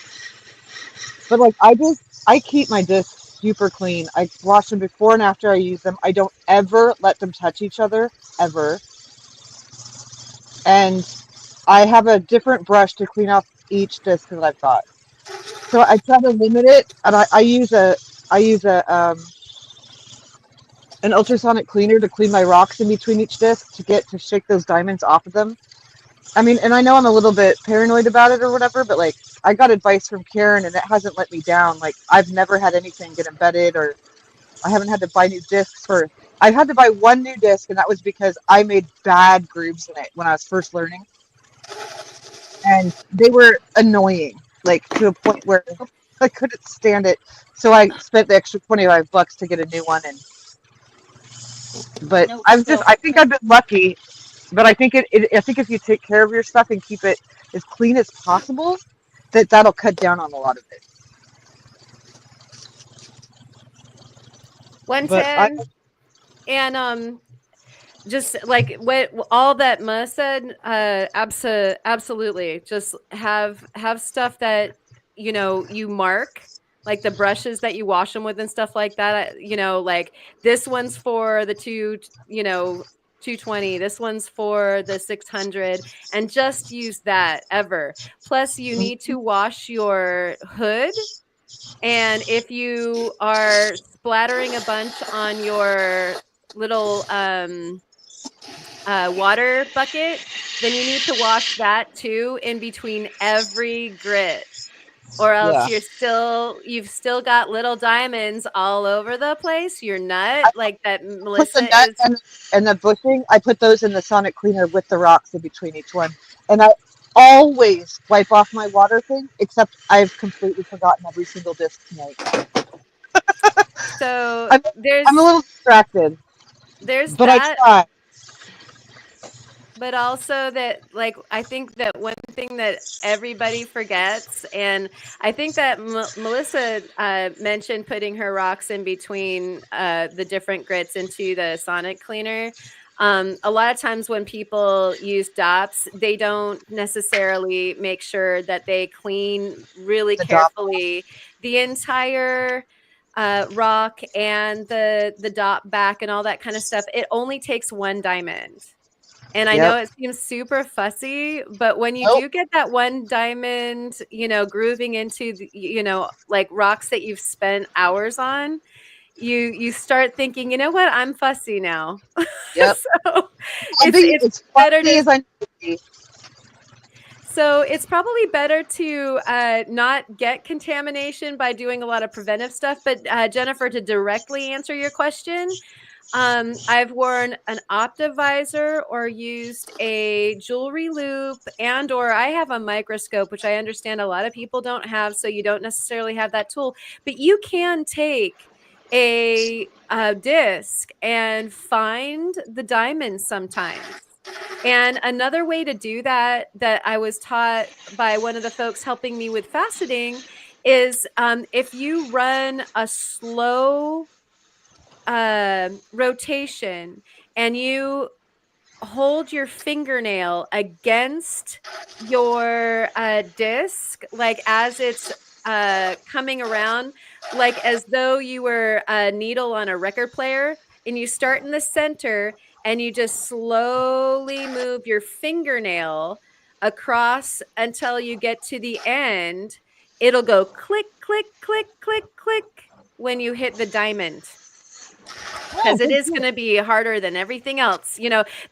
Speaker 4: But like I keep my discs super clean. I wash them before and after I use them. I don't ever let them touch each other, ever. And I have a different brush to clean off each disc that I've got. So I try to limit it, and I use an ultrasonic cleaner to clean my rocks in between each disc to shake those diamonds off of them. I mean, and I know I'm a little bit paranoid about it or whatever, but like I got advice from Karen and it hasn't let me down. Like I've never had anything get embedded, or I haven't had to buy new discs I had to buy one new disc, and that was because I made bad grooves in it when I was first learning. And they were annoying, like to a point where I couldn't stand it. So I spent the extra $25 to get a new one. But
Speaker 8: No,
Speaker 4: I think I've been lucky. But I think I think if you take care of your stuff and keep it as clean as possible, that'll cut down on a lot of it. But
Speaker 1: 110. And just like what all that Ma said, absolutely. Just have stuff that you mark, like the brushes that you wash them with and stuff like that. Like this one's for the 220. This one's for the 600, and just use that ever. Plus, you need to wash your hood. And if you are splattering a bunch on your little water bucket, then you need to wash that too in between every grit, or else you've still got little diamonds all over the place. Your nut, like that
Speaker 4: put the
Speaker 1: Melissa
Speaker 4: nut
Speaker 1: is.
Speaker 4: and the bushing, I put those in the sonic cleaner with the rocks in between each one. And I always wipe off my water thing, except I've completely forgotten every single disc tonight.
Speaker 1: So
Speaker 4: I'm a little distracted,
Speaker 1: there's
Speaker 4: but I
Speaker 1: that.
Speaker 4: try.
Speaker 1: But also that, like, I think that one thing that everybody forgets, and I think that Melissa mentioned putting her rocks in between the different grits into the sonic cleaner. A lot of times when people use DOPs, they don't necessarily make sure that they clean really carefully the entire rock and the dot back and all that kind of stuff. It only takes one diamond. And I know it seems super fussy, but when you do get that one diamond, grooving into like rocks that you've spent hours on, you start thinking, you know what, I'm fussy now.
Speaker 4: Yep.
Speaker 1: So
Speaker 4: I think
Speaker 1: it's better
Speaker 4: fussy as I need to be.
Speaker 1: So it's probably better to not get contamination by doing a lot of preventive stuff. But Jennifer, to directly answer your question, I've worn an Optivisor or used a jewelry loop, and or I have a microscope, which I understand a lot of people don't have, so you don't necessarily have that tool. But you can take a disc and find the diamonds sometimes. And another way to do that I was taught by one of the folks helping me with faceting is if you run a slow rotation and you hold your fingernail against your disc, like as it's coming around, like as though you were a needle on a record player, and you start in the center and you just slowly move your fingernail across until you get to the end. It'll go click, click, click, click, click when you hit the diamond. Because it is going to be harder than everything else.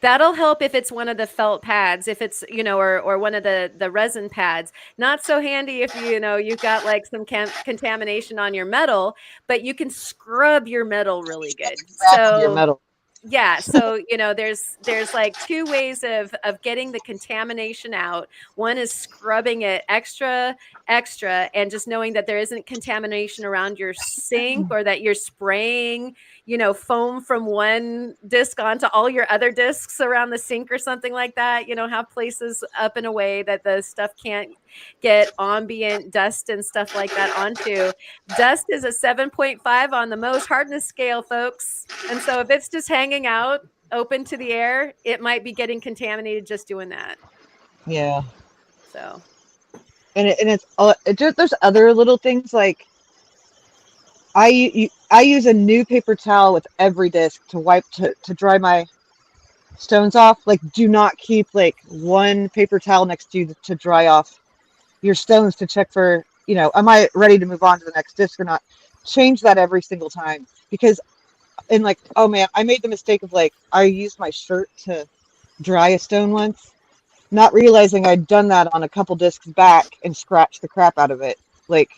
Speaker 1: That'll help if it's one of the felt pads, if it's, or one of the resin pads. Not so handy if, you've got like some contamination on your metal, but you can scrub your metal really good. So
Speaker 4: your metal.
Speaker 1: Yeah, so there's like two ways of getting the contamination out. One is scrubbing it extra, and just knowing that there isn't contamination around your sink, or that you're spraying, foam from one disc onto all your other discs around the sink or something like that. Have places up in a way that the stuff can't get ambient dust and stuff like that onto. Dust is a 7.5 on the Mohs hardness scale, folks. And so if it's just hanging out open to the air, it might be getting contaminated just doing that.
Speaker 4: Yeah.
Speaker 1: So.
Speaker 4: And it's just, there's other little things like I use a new paper towel with every disc to wipe to dry my stones off. Like, do not keep like one paper towel next to you to dry off your stones to check for, am I ready to move on to the next disc or not? Change that every single time. Because, and like, oh man, I made the mistake of like, I used my shirt to dry a stone once, not realizing I'd done that on a couple discs back and scratched the crap out of it. Like,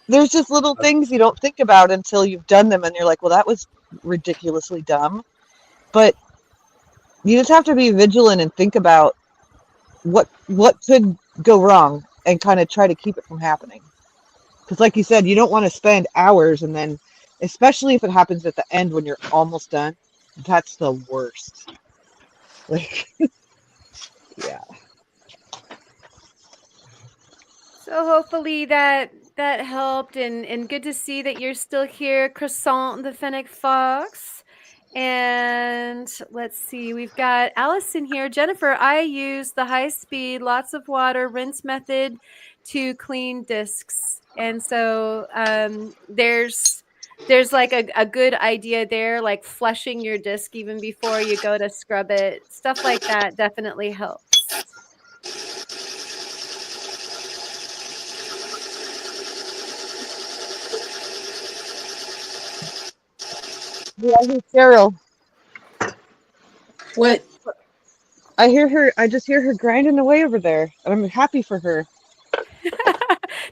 Speaker 4: there's just little things you don't think about until you've done them and you're like, well, that was ridiculously dumb. But you just have to be vigilant and think about what could go wrong and kind of try to keep it from happening. Because like you said, you don't want to spend hours and then, especially if it happens at the end when you're almost done, that's the worst. Like, yeah.
Speaker 1: So hopefully that helped, and good to see that you're still here, Croissant the Fennec Fox. And let's see, we've got Allison here. Jennifer, I use the high speed, lots of water rinse method to clean discs. And so there's like a good idea there, like flushing your disc even before you go to scrub it. Stuff like that definitely helps.
Speaker 4: Yeah, I hear Cheryl.
Speaker 8: What?
Speaker 4: I just hear her grinding away over there. And I'm happy for her.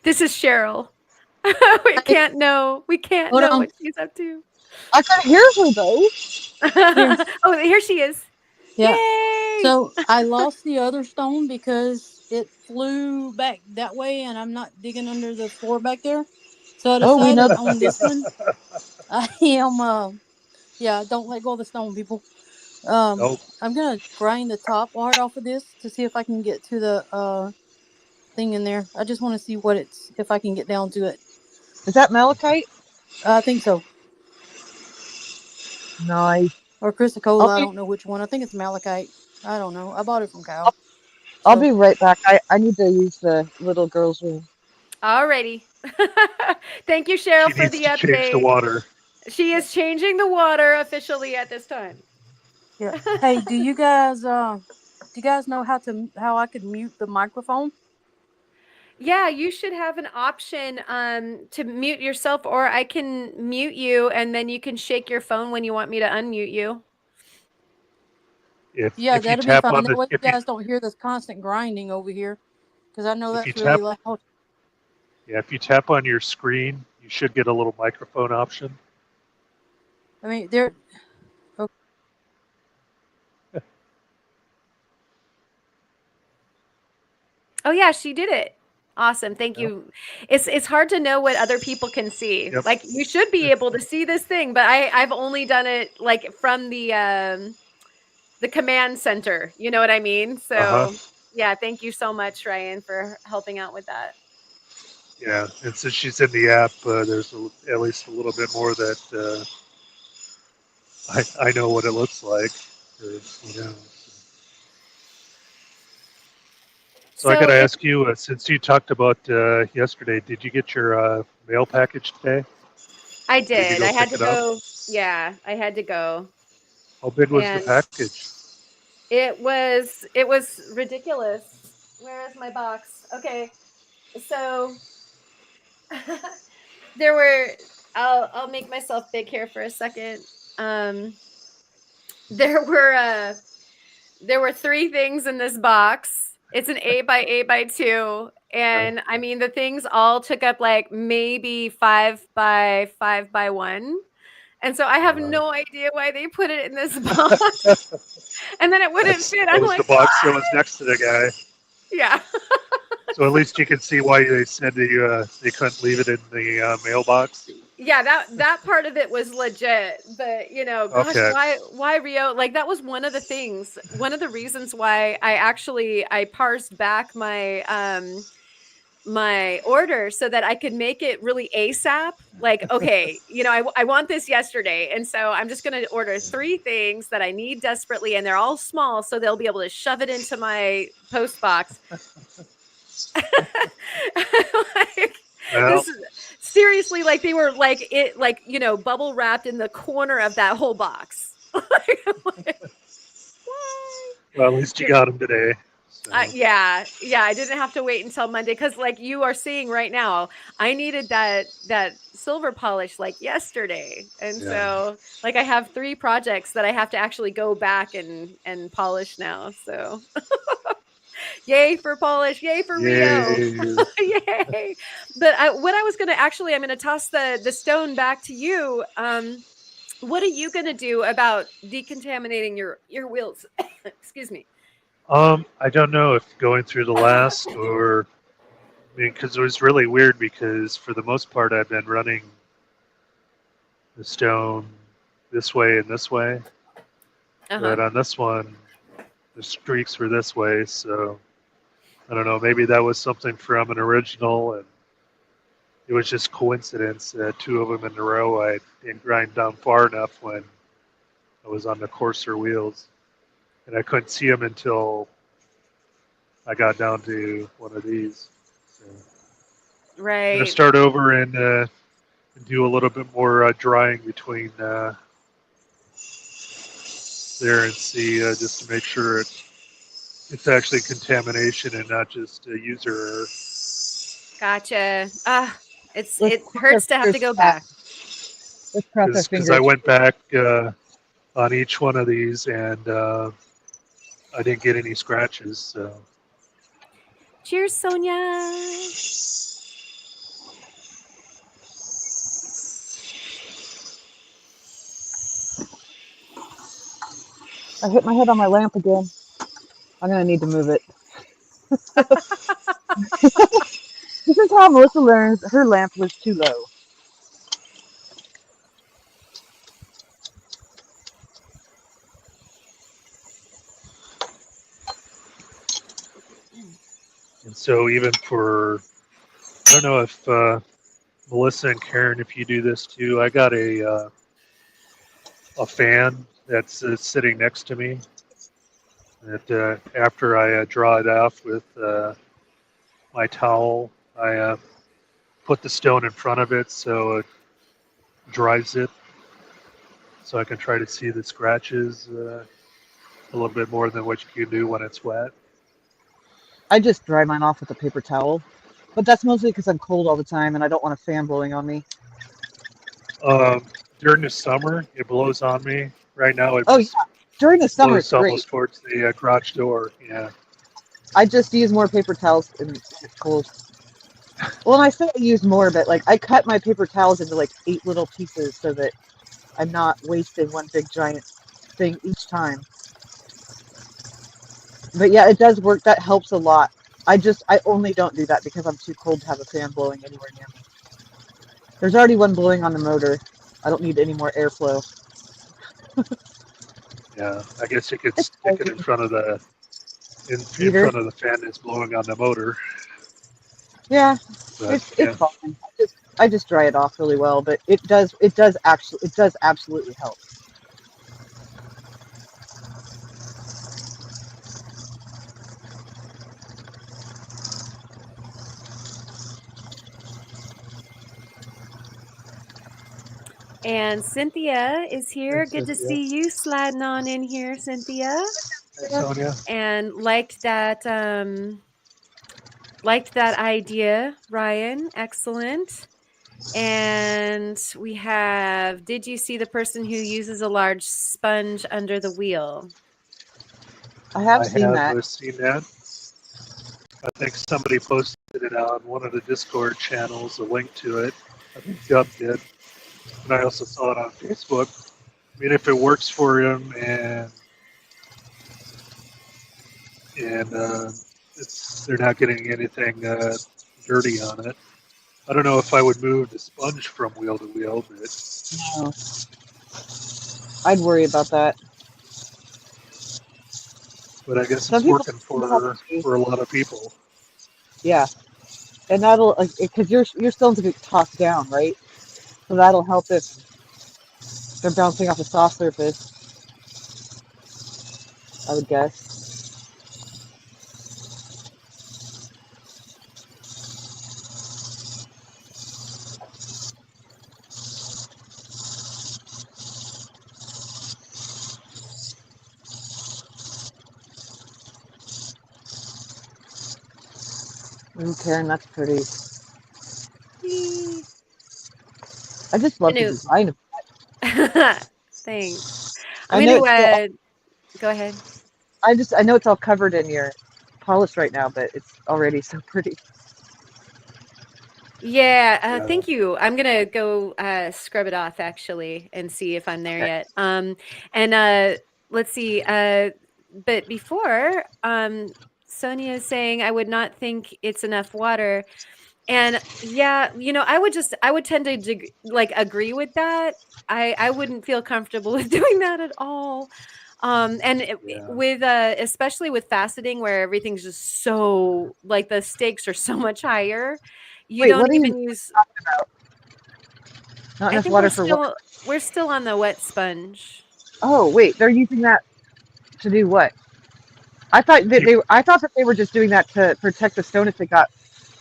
Speaker 1: This is Cheryl. We can't know what she's up to.
Speaker 4: I can hear her though.
Speaker 1: Oh, here she is.
Speaker 8: Yeah.
Speaker 1: Yay!
Speaker 8: So I lost the other stone because it flew back that way, and I'm not digging under the floor back there. So I
Speaker 4: Oh, we know
Speaker 8: decided on this one. I am. Yeah, don't let go of the stone, people.
Speaker 3: Nope.
Speaker 8: I'm gonna grind the top part off of this to see if I can get to the thing in there. I just want to see if I can get down to it.
Speaker 4: Is that malachite?
Speaker 8: I think so.
Speaker 4: Nice.
Speaker 8: Or chrysocolla. I don't know which one. I think it's malachite. I don't know. I bought it from Kyle.
Speaker 4: I'll be right back. I need to use the little girl's room.
Speaker 1: Alrighty. Thank you, Cheryl,
Speaker 3: She
Speaker 1: for
Speaker 3: needs
Speaker 1: the
Speaker 3: to
Speaker 1: update.
Speaker 3: change the water.
Speaker 1: She is changing the water officially at this time.
Speaker 8: Yeah. Hey, do you guys know how I could mute the microphone?
Speaker 1: Yeah, you should have an option to mute yourself, or I can mute you, and then you can shake your phone when you want me to unmute you.
Speaker 3: If
Speaker 8: Yeah,
Speaker 3: you
Speaker 8: that'll be
Speaker 3: tap
Speaker 8: fine.
Speaker 3: on
Speaker 8: That
Speaker 3: the
Speaker 8: way you guys don't hear this constant grinding over here, because I know
Speaker 3: if you
Speaker 8: that's really
Speaker 3: tap
Speaker 8: loud.
Speaker 3: if you tap on your screen, you should get a little microphone option.
Speaker 8: I mean, there. Okay.
Speaker 1: Oh yeah, she did it. Awesome. Thank you. It's hard to know what other people can see.
Speaker 3: Yep.
Speaker 1: Like you should be able to see this thing, but I've only done it like from the command center. You know what I mean? So yeah, thank you so much, Ryan, for helping out with that.
Speaker 3: Yeah, and since she's in the app, there's at least a little bit more that I know what it looks like. So I got to ask you, since you talked about yesterday, did you get your mail package today?
Speaker 1: I did. I had to go.
Speaker 3: Up?
Speaker 1: Yeah, I had to go.
Speaker 3: How big was the package?
Speaker 1: It was ridiculous. Where is my box? Okay, so there were. I'll make myself big here for a second. There were 3 things in this box. It's an 8x8x2, and I mean the things all took up like maybe 5x5x1, and so I have no idea why they put it in this box. And then it wouldn't fit. I'm like,
Speaker 3: the box that was next to the guy.
Speaker 1: Yeah.
Speaker 3: So at least you can see why they said they couldn't leave it in the mailbox.
Speaker 1: Yeah, that part of it was legit, but gosh, why Rio? Like that was one of the things, one of the reasons why I parsed back my my order so that I could make it really ASAP. Like, okay, I want this yesterday, and so I'm just going to order 3 things that I need desperately, and they're all small, so they'll be able to shove it into my post box. Seriously, like they were like it, like bubble wrapped in the corner of that whole box.
Speaker 3: Well, at least you got them today. So,
Speaker 1: Yeah, I didn't have to wait until Monday because, like you are seeing right now, I needed that silver polish like yesterday, and
Speaker 3: yeah.
Speaker 1: so like I have 3 projects that I have to actually go back and polish now. So yay for polish, yay for Rio,
Speaker 3: Yay.
Speaker 1: yay! But what I was gonna actually, I'm gonna toss the stone back to you. What are you gonna do about decontaminating your wheels? Excuse me.
Speaker 3: I don't know if going through the last or, I mean, because it was really weird because for the most part I've been running the stone this way and this way,
Speaker 1: Uh-huh.
Speaker 3: but on this one the streaks were this way, so I don't know. Maybe that was something from an original, and it was just coincidence that 2 of them in a row I didn't grind down far enough when I was on the coarser wheels, and I couldn't see them until I got down to one of these. So I'm gonna
Speaker 1: Right.
Speaker 3: start over and do a little bit more drying between there and see just to make sure it's actually contamination and not just user error.
Speaker 1: Gotcha.
Speaker 4: Let's
Speaker 1: It
Speaker 4: cross our
Speaker 1: hurts to have to
Speaker 4: fingers
Speaker 1: go
Speaker 4: for that.
Speaker 1: back.
Speaker 4: Let's cross our
Speaker 3: Because I
Speaker 4: fingers.
Speaker 3: went back on each one of these and I didn't get any scratches. So
Speaker 1: Cheers, Sonia.
Speaker 4: I hit my head on my lamp again. I'm gonna need to move it. This is how Melissa learns her lamp was too low.
Speaker 3: and so even for I don't know if Melissa and Karen, if you do this too, I got a fan that's sitting next to me. That after I draw it off with my towel, I put the stone in front of it so it dries it, so I can try to see the scratches a little bit more than what you can do when it's wet.
Speaker 4: I just dry mine off with a paper towel, but that's mostly because I'm cold all the time and I don't want a fan blowing on me.
Speaker 3: During the summer, it blows on me. Right now,
Speaker 4: Oh yeah, during the summer it's
Speaker 3: blows
Speaker 4: great.
Speaker 3: almost towards the garage door. Yeah.
Speaker 4: I just use more paper towels and it's cold. Well, and I say I use more, but like I cut my paper towels into like 8 little pieces so that I'm not wasting one big giant thing each time. But yeah, it does work. That helps a lot. I only don't do that because I'm too cold to have a fan blowing anywhere near me. There's already one blowing on the motor. I don't need any more airflow.
Speaker 3: Yeah. I guess you could
Speaker 4: It's
Speaker 3: stick it in front of the in
Speaker 4: heater.
Speaker 3: front of the fan that's blowing on the motor.
Speaker 4: Yeah,
Speaker 3: But
Speaker 4: it's
Speaker 3: yeah,
Speaker 4: fine. I just dry it off really well, but it does absolutely help.
Speaker 1: And Cynthia is here.
Speaker 3: thanks,
Speaker 1: Good to
Speaker 3: Cynthia.
Speaker 1: see you sliding on in here, Cynthia.
Speaker 3: Thanks, Sonia.
Speaker 1: And liked that idea, Ryan. Excellent. And we have, did you see the person who uses a large sponge under the wheel?
Speaker 4: I have
Speaker 3: I
Speaker 4: seen
Speaker 3: have
Speaker 4: that.
Speaker 3: seen that. I think somebody posted it on one of the Discord channels, a link to it. I think Dub did. And I also saw it on Facebook. I mean, if it works for him and they're not getting anything dirty on it. I don't know if I would move the sponge from wheel to wheel, but
Speaker 4: No, I'd worry about that.
Speaker 3: I guess
Speaker 4: Some
Speaker 3: it's
Speaker 4: people
Speaker 3: working
Speaker 4: know how to do.
Speaker 3: for a lot of people.
Speaker 4: Yeah, and that'll like because your stones will get tossed down, right? So that'll help if they're bouncing off a soft surface. I would guess. Ooh, Karen, that's pretty.
Speaker 1: Yee.
Speaker 4: I just love the
Speaker 1: Canute.
Speaker 4: design of
Speaker 1: Thanks. I'm
Speaker 4: I know
Speaker 1: gonna
Speaker 4: it's still.
Speaker 1: go ahead.
Speaker 4: I know it's all covered in your polish right now, but it's already so pretty.
Speaker 1: Yeah,
Speaker 3: Yeah.
Speaker 1: thank you. I'm gonna go scrub it off actually and see if I'm there
Speaker 4: Okay.
Speaker 1: yet. And let's see. But before, Sonia is saying I would not think it's enough water. And yeah, I would tend to like agree with that. I wouldn't feel comfortable with doing that at all. And
Speaker 3: Yeah.
Speaker 1: with especially with faceting where everything's just so like the stakes are so much higher. You
Speaker 4: Wait,
Speaker 1: don't
Speaker 4: what are you
Speaker 1: even use
Speaker 4: talking about? Not
Speaker 1: I
Speaker 4: enough
Speaker 1: think
Speaker 4: water for what?
Speaker 1: we're still on the wet sponge.
Speaker 4: Oh, wait, they're using that to do what?
Speaker 3: Keep,
Speaker 4: I thought that they were just doing that to protect the stone if it got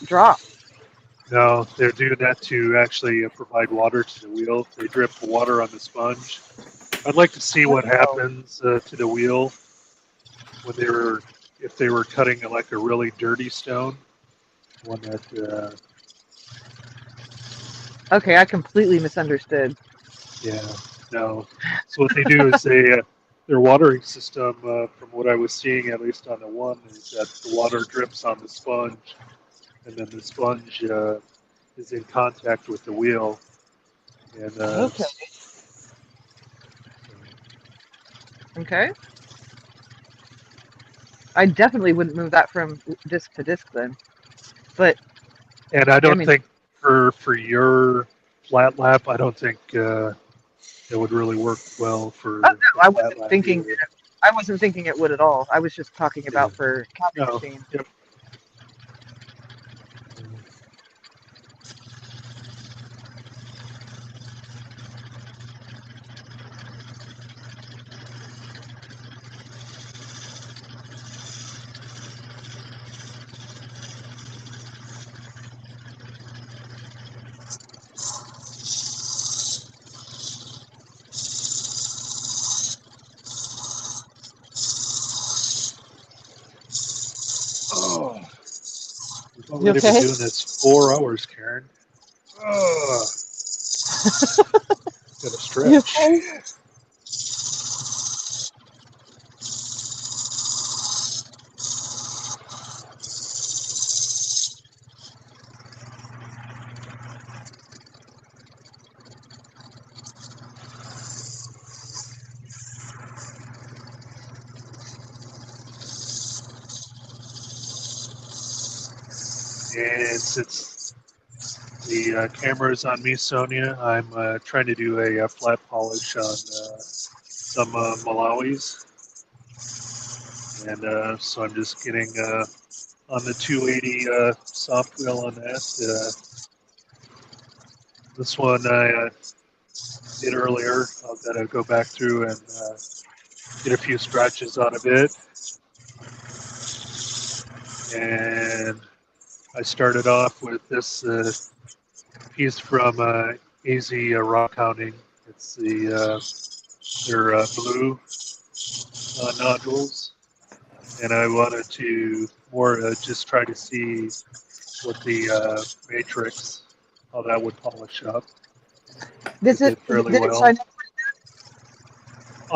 Speaker 4: dropped.
Speaker 3: no, they're doing that to actually provide water to the wheel. They drip the water on the sponge. I'd like to see what
Speaker 4: Oh,
Speaker 3: happens to the wheel when they were, if they were cutting like a really dirty stone, one that,
Speaker 4: okay, I completely misunderstood.
Speaker 3: yeah, no. So what they do is their watering system, from what I was seeing, at least on the one, is that the water drips on the sponge, and then the sponge is in contact with the wheel, and
Speaker 4: Okay, okay. I definitely wouldn't move that from disc to disc then. But
Speaker 3: and I
Speaker 4: I
Speaker 3: don't
Speaker 4: mean,
Speaker 3: think for your flat lap, I don't think it would really work well
Speaker 4: oh
Speaker 3: for
Speaker 4: no,
Speaker 3: the flat lap either.
Speaker 4: I wasn't thinking it would at all. I was just talking
Speaker 3: Yeah.
Speaker 4: about for counting
Speaker 3: No.
Speaker 4: machine.
Speaker 3: Yep. Oh, we've
Speaker 4: You
Speaker 3: already been
Speaker 4: okay?
Speaker 3: doing this 4 hours, Karen. Oh, gotta
Speaker 4: You
Speaker 3: stretch.
Speaker 4: okay?
Speaker 3: And since the camera's on me, Sonia, I'm trying to do a flat polish on some Malawis. And so I'm just getting on the 280 soft wheel on that. This one I did earlier. I've got to go back through and get a few scratches on of it. And I started off with this piece from AZ Rock Hounding. It's their blue nodules. And I wanted to more just try to see what the matrix, how that would polish up. It did fairly
Speaker 4: Did it
Speaker 3: well.
Speaker 4: shine up?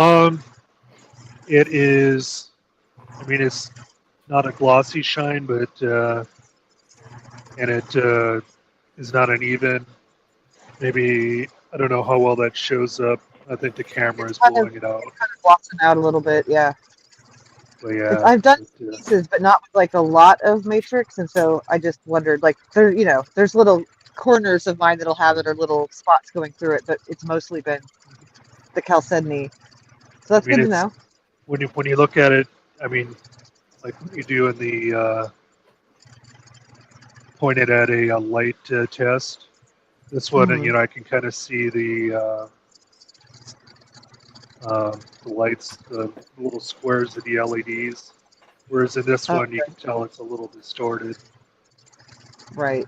Speaker 3: Um, it is, I mean, it's not a glossy shine, but and it is not an even. Maybe I don't know how well that shows up. I think the camera
Speaker 4: It's
Speaker 3: is
Speaker 4: kind of
Speaker 3: blowing it out.
Speaker 4: glossing out a little bit, yeah.
Speaker 3: But yeah,
Speaker 4: I've done
Speaker 3: it,
Speaker 4: pieces, but not with like a lot of matrix, and so I just wondered, like, there's little corners of mine that'll have it or little spots going through it, but it's mostly been the chalcedony. So
Speaker 3: I
Speaker 4: that's
Speaker 3: mean,
Speaker 4: good to
Speaker 3: it's
Speaker 4: know.
Speaker 3: when you look at it. I mean, like when you do in the pointed at a light test. This one,
Speaker 4: Hmm.
Speaker 3: I can kind of see the lights, the little squares of the LEDs. Whereas in this one, you
Speaker 4: Okay,
Speaker 3: can tell it's a little distorted.
Speaker 4: right.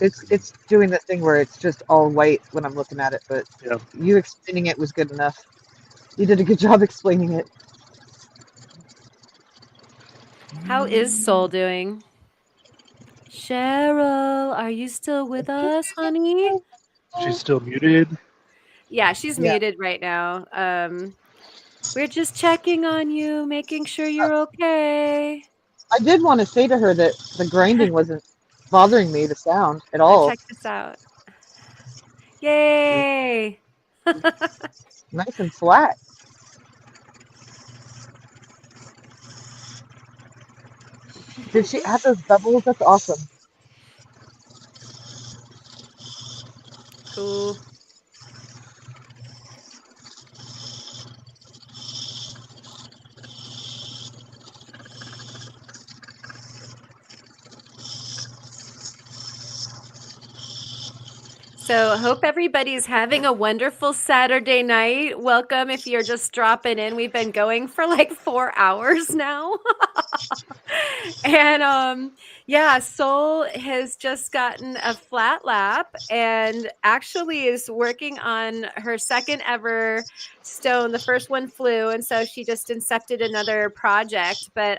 Speaker 4: It's doing the thing where it's just all white when I'm looking at it, but
Speaker 3: Yeah.
Speaker 4: you explaining it was good enough. You did a good job explaining it.
Speaker 1: How is Soul doing? Cheryl, are you still with us, honey?
Speaker 3: She's still muted.
Speaker 1: Yeah, she's
Speaker 4: Yeah.
Speaker 1: muted right now. We're just checking on you, making sure you're okay.
Speaker 4: I did want to say to her that the grinding wasn't bothering me, the sound at
Speaker 1: Oh,
Speaker 4: all.
Speaker 1: check this out. Yay!
Speaker 4: Nice and flat. Did she have those bubbles? That's awesome.
Speaker 1: Cool. So, hope everybody's having a wonderful Saturday night. Welcome if you're just dropping in. We've been going for like 4 hours now. And yeah, Soul has just gotten a flat lap and actually is working on her second ever stone. The first one flew, and so she just incepted another project. But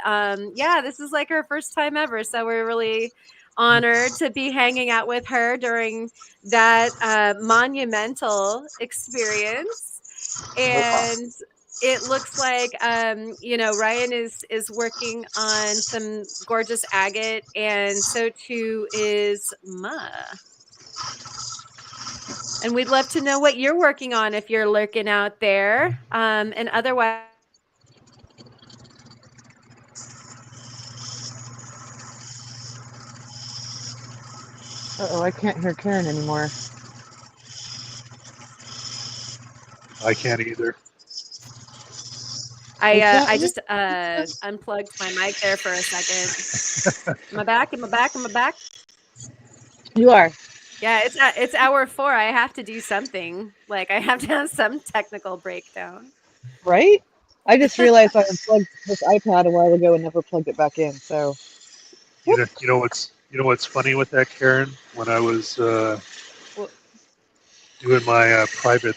Speaker 1: yeah, this is like her first time ever, so we're really honored to be hanging out with her during that monumental experience. And it looks like Ryan is working on some gorgeous agate, and so too is Ma. And we'd love to know what you're working on if you're lurking out there. And otherwise,
Speaker 4: Uh-oh, I can't hear Karen anymore.
Speaker 3: I can't either.
Speaker 1: I just unplugged my mic there for a second. Am I back? Am I back? Am I back?
Speaker 4: You are.
Speaker 1: Yeah, it's hour 4. I have to do something. Like I have to have some technical breakdown.
Speaker 4: Right? I just realized I unplugged this iPad a while ago and never plugged it back in. So,
Speaker 3: You know what's funny with that, Karen? When I was
Speaker 1: Well,
Speaker 3: doing my private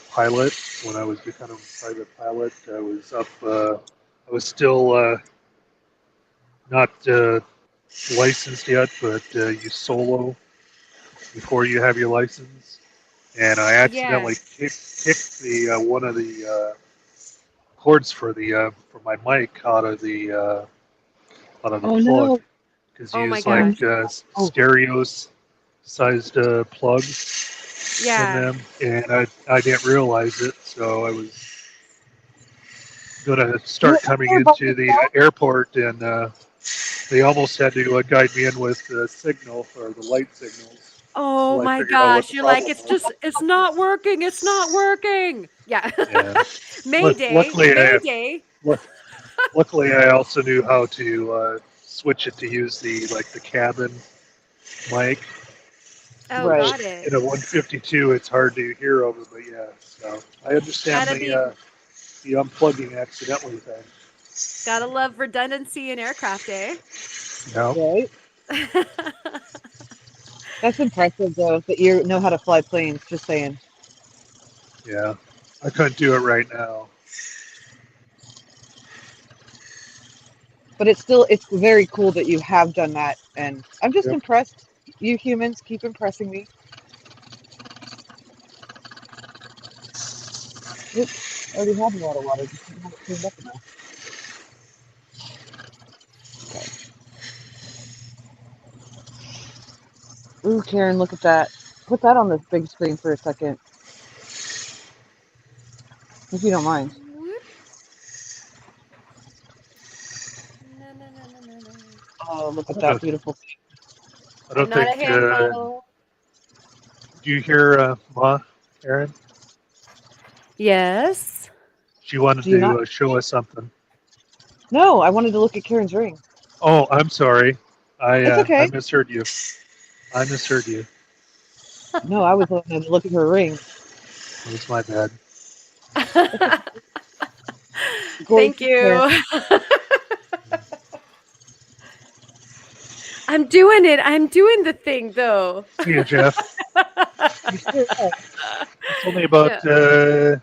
Speaker 3: pilot, when I was becoming a private pilot, I was up. I was still not licensed yet, but you solo before you have your license, and I
Speaker 1: yeah.
Speaker 3: accidentally kicked the one of the cords for the for my mic out of the
Speaker 4: oh
Speaker 3: plug,
Speaker 4: no.
Speaker 3: because
Speaker 1: Oh
Speaker 3: you
Speaker 1: my
Speaker 3: use like
Speaker 1: gosh.
Speaker 3: stereos sized plugs in
Speaker 1: Yeah.
Speaker 3: them, and I didn't realize it, so I was gonna
Speaker 4: You
Speaker 3: start
Speaker 4: were up
Speaker 3: coming
Speaker 4: there by
Speaker 3: into the
Speaker 4: yourself?
Speaker 3: airport, and they almost had to guide me in with the signal or the light signals
Speaker 1: Oh
Speaker 3: until I
Speaker 1: my
Speaker 3: figured out what
Speaker 1: gosh.
Speaker 3: the
Speaker 1: You're like,
Speaker 3: problem
Speaker 1: it's
Speaker 3: was.
Speaker 1: just, it's not working. It's not working. Yeah.
Speaker 3: Yeah.
Speaker 1: Mayday.
Speaker 3: Luckily,
Speaker 1: Mayday.
Speaker 3: luckily, I also knew how to switch it to use the cabin mic.
Speaker 1: Oh,
Speaker 4: Right.
Speaker 1: got it.
Speaker 3: In a 152, it's hard to hear over, but yeah. So I understand
Speaker 1: Gotta be,
Speaker 3: the unplugging accidentally thing.
Speaker 1: gotta love redundancy in aircraft, eh?
Speaker 3: No.
Speaker 4: Right. That's impressive, though, that you know how to fly planes. Just saying.
Speaker 3: Yeah. I couldn't do it right now.
Speaker 4: But it's very cool that you have done that. And I'm just
Speaker 3: Yep.
Speaker 4: impressed. You humans keep impressing me. Oops. I already have a lot of water. Just don't have it cleaned up enough. Okay. Ooh, Karen, look at that. Put that on this big screen for a second, if you don't mind.
Speaker 1: Whoop. No, no, no, no, no, no.
Speaker 4: Oh, look at
Speaker 3: I
Speaker 4: that
Speaker 3: don't,
Speaker 4: beautiful thing.
Speaker 3: I
Speaker 1: I'm
Speaker 3: don't
Speaker 1: not a
Speaker 3: think.
Speaker 1: hand model.
Speaker 3: Do you hear Ma, Aaron?
Speaker 1: Yes.
Speaker 3: She wanted
Speaker 4: Do you not?
Speaker 3: to show us something.
Speaker 4: No, I wanted to look at Karen's ring.
Speaker 3: Oh, I'm sorry.
Speaker 4: It's
Speaker 3: I
Speaker 4: okay.
Speaker 3: misheard you. I misheard you.
Speaker 4: No, I was wanting to look at her ring.
Speaker 3: It was my bad.
Speaker 1: Thank
Speaker 4: Gorgeous hair.
Speaker 1: you. I'm doing it. I'm doing the thing though.
Speaker 3: See you, Jeff.
Speaker 4: You sure are.
Speaker 3: It's only about
Speaker 1: Yeah.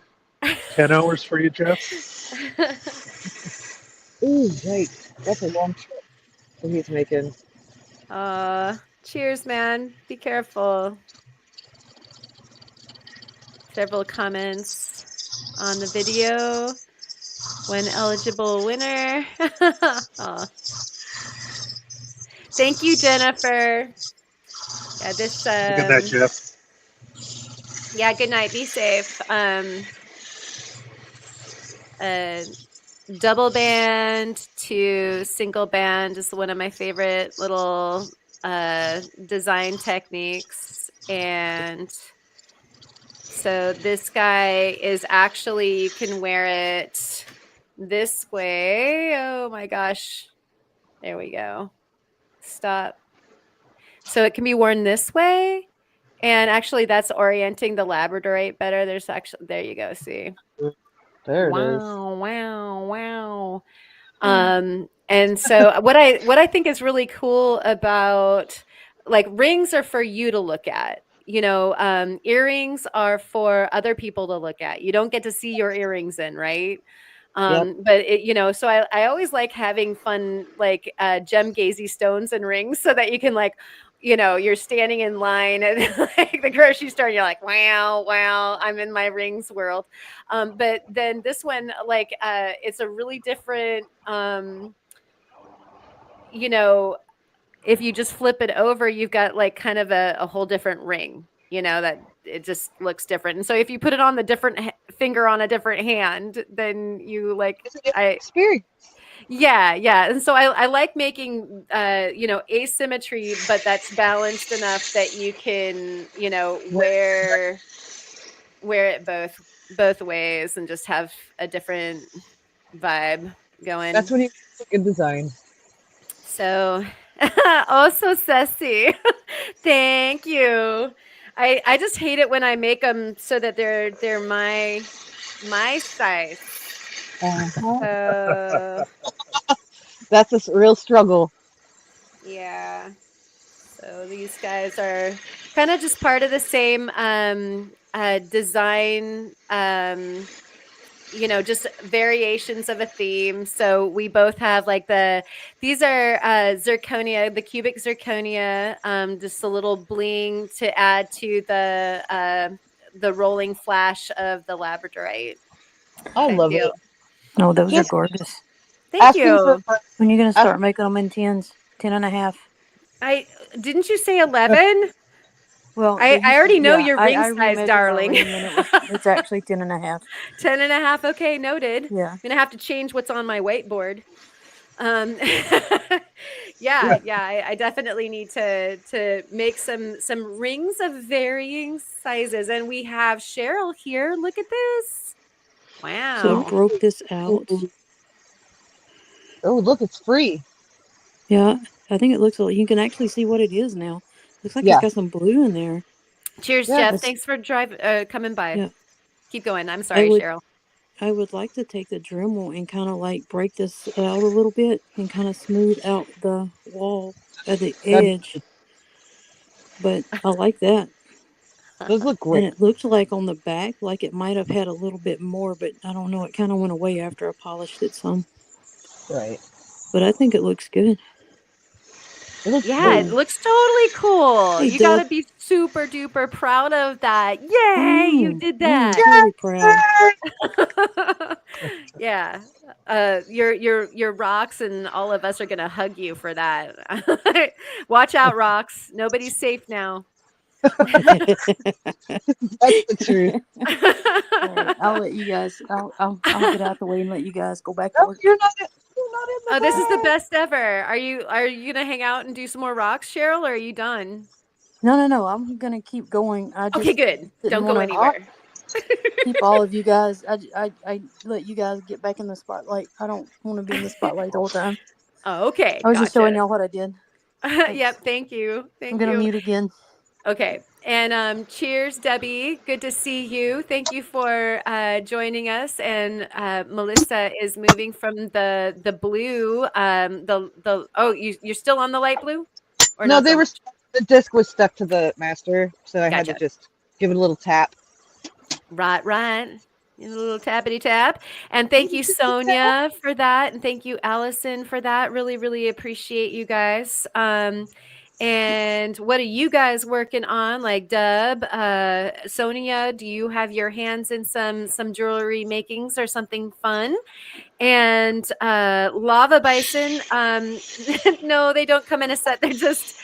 Speaker 3: 10 hours for you, Jeff.
Speaker 4: Ooh, right. That's a long trip that he's making.
Speaker 1: Cheers, man. Be careful. Several comments on the video. One eligible winner. Aw. Thank you, Jennifer. Yeah, this
Speaker 3: Look at that, Jeff.
Speaker 1: yeah, good night. Be safe. Double band to single band is one of my favorite little design techniques. And so this guy is actually, you can wear it this way. Oh my gosh. There we go. Stop. So it can be worn this way. And actually that's orienting the labradorite better. There's actually, there you go. See.
Speaker 4: There it is.
Speaker 1: Wow. And so what I think is really cool about, like, rings are for you to look at. You know, earrings are for other people to look at. You don't get to see your earrings in, right? But it, you know, so I always like having fun, like gem gazy stones and rings, so that you can, like, you know, you're standing in line at like the grocery store and you're like, wow, I'm in my rings world. But then this one, like, it's a really different, you know, if you just flip it over, you've got like kind of a whole different ring, you know, that it just looks different. And so if you put it on the different finger on a different hand, then you like,
Speaker 4: It's a different experience.
Speaker 1: yeah. And so I like making, you know, asymmetry, but that's balanced enough that you can, you know, wear it both ways and just have a different vibe going.
Speaker 4: That's when you make a good design.
Speaker 1: So, oh, so sassy. Thank you. I just hate it when I make them so that they're my size.
Speaker 4: That's a real struggle.
Speaker 1: Yeah. So these guys are kind of just part of the same design, you know, just variations of a theme. So we both have like these are zirconia, the cubic zirconia, just a little bling to add to the rolling flash of the labradorite.
Speaker 4: I love it.
Speaker 8: No, those
Speaker 4: Just
Speaker 8: are gorgeous.
Speaker 1: Thank
Speaker 4: asking
Speaker 1: you.
Speaker 4: for
Speaker 8: When are you going to start making them in 10s, 10 and a half?
Speaker 1: Didn't you say 11?
Speaker 8: Well,
Speaker 1: I already know
Speaker 8: yeah,
Speaker 1: your ring
Speaker 8: I
Speaker 1: size,
Speaker 8: remeasured my
Speaker 1: darling.
Speaker 8: ring, and it's actually 10 and a half.
Speaker 1: 10 and a half. Okay, noted.
Speaker 8: Yeah.
Speaker 1: I'm gonna have to change what's on my whiteboard. Yeah. I definitely need to make some rings of varying sizes. And we have Cheryl here. Look at this. Wow.
Speaker 8: So I broke this out.
Speaker 4: Oh, look, it's free.
Speaker 8: Yeah, I think it looks like you can actually see what it is now. Looks like
Speaker 4: Yeah.
Speaker 8: it's got some blue in there.
Speaker 1: Cheers,
Speaker 4: Yeah,
Speaker 1: Jeff. Thanks for coming by.
Speaker 8: Yeah.
Speaker 1: Keep going. I'm sorry, Cheryl.
Speaker 8: I would like to take the Dremel and kind of like break this out a little bit and kind of smooth out the wall at the edge. But I like that.
Speaker 4: Those look great.
Speaker 8: And it looked like on the back, like it might have had a little bit more, but I don't know. It kind of went away after I polished it some.
Speaker 4: Right.
Speaker 8: But I think it looks good.
Speaker 1: It looks totally cool.
Speaker 8: Hey,
Speaker 1: you got to be super duper proud of that. Yay, you did that.
Speaker 8: I'm totally proud.
Speaker 1: Yeah. Your rocks and all of us are gonna hug you for that. Watch out, rocks. Nobody's safe now.
Speaker 4: That's the truth.
Speaker 8: All right, I'll let you guys. I'll get out the way and let you guys go back to
Speaker 4: No,
Speaker 8: work.
Speaker 4: you're not in the
Speaker 1: This is the best ever. Are you gonna hang out and do some more rocks, Cheryl, or are you done?
Speaker 8: No. I'm gonna keep going. I just
Speaker 1: Okay, good. Don't go anywhere.
Speaker 8: Keep all of you guys. I let you guys get back in the spotlight. I don't want to be in the spotlight the whole time.
Speaker 1: Oh, okay.
Speaker 8: I was just showing y'all what I did.
Speaker 1: Yep. Thank you.
Speaker 8: I'm gonna mute again.
Speaker 1: Okay. And cheers, Debbie. Good to see you. Thank you for joining us. And Melissa is moving from the blue. You're still on the light blue? Or
Speaker 4: no,
Speaker 1: not
Speaker 4: they
Speaker 1: so
Speaker 4: were.
Speaker 1: much?
Speaker 4: The disc was stuck to the master, so I had to
Speaker 1: Gotcha.
Speaker 4: just give it a little tap.
Speaker 1: Right. A little tappity tap. And thank you, Sonia, for that. And thank you, Allison, for that. Really, really appreciate you guys. And what are you guys working on? Like Dub, Sonia, do you have your hands in some jewelry makings or something fun? And Lava Bison, no, they don't come in a set. They're just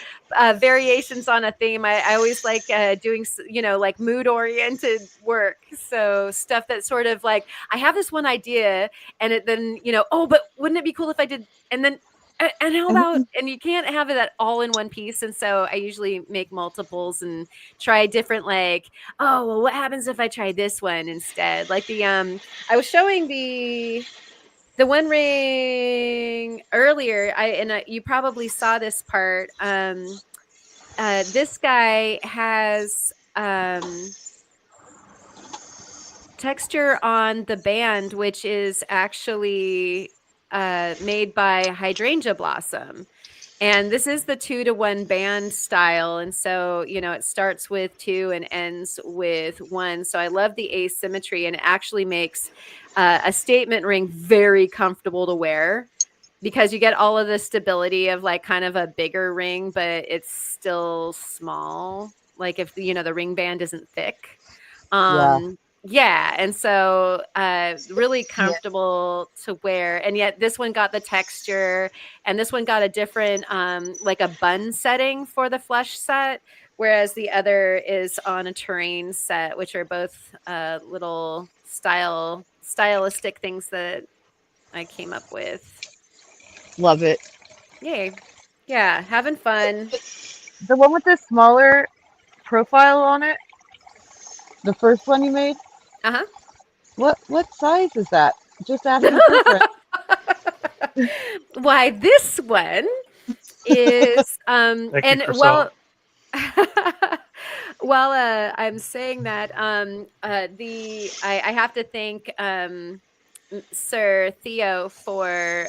Speaker 1: variations on a theme. I always like doing, like mood oriented work. So stuff that's sort of like, I have this one idea and it then, oh, but wouldn't it be cool if I did? And then, and how about, and you can't have it all in one piece. And so I usually make multiples and try different, like, oh, well, what happens if I try this one instead? Like I was showing the one ring earlier, you probably saw this part. This guy has texture on the band, which is actually made by hydrangea blossom. And this is the 2-to-1 band style. And so, it starts with 2 and ends with 1. So I love the asymmetry, and it actually makes a statement ring very comfortable to wear because you get all of the stability of like kind of a bigger ring, but it's still small. Like if, the ring band isn't thick. Yeah, and so really comfortable to wear, and yet this one got the texture, and this one got a different like a bun setting for the flush set, whereas the other is on a terrain set, which are both little stylistic things that I came up with.
Speaker 4: Love it.
Speaker 1: Yay. Yeah, having fun.
Speaker 4: The one with the smaller profile on it, the first one you made.
Speaker 1: Uh-huh.
Speaker 4: What size is that? Just asking for friends.
Speaker 1: Why, this one is
Speaker 3: Thank you,
Speaker 1: and
Speaker 3: Priscilla.
Speaker 1: while I'm saying that I have to thank Sir Theo for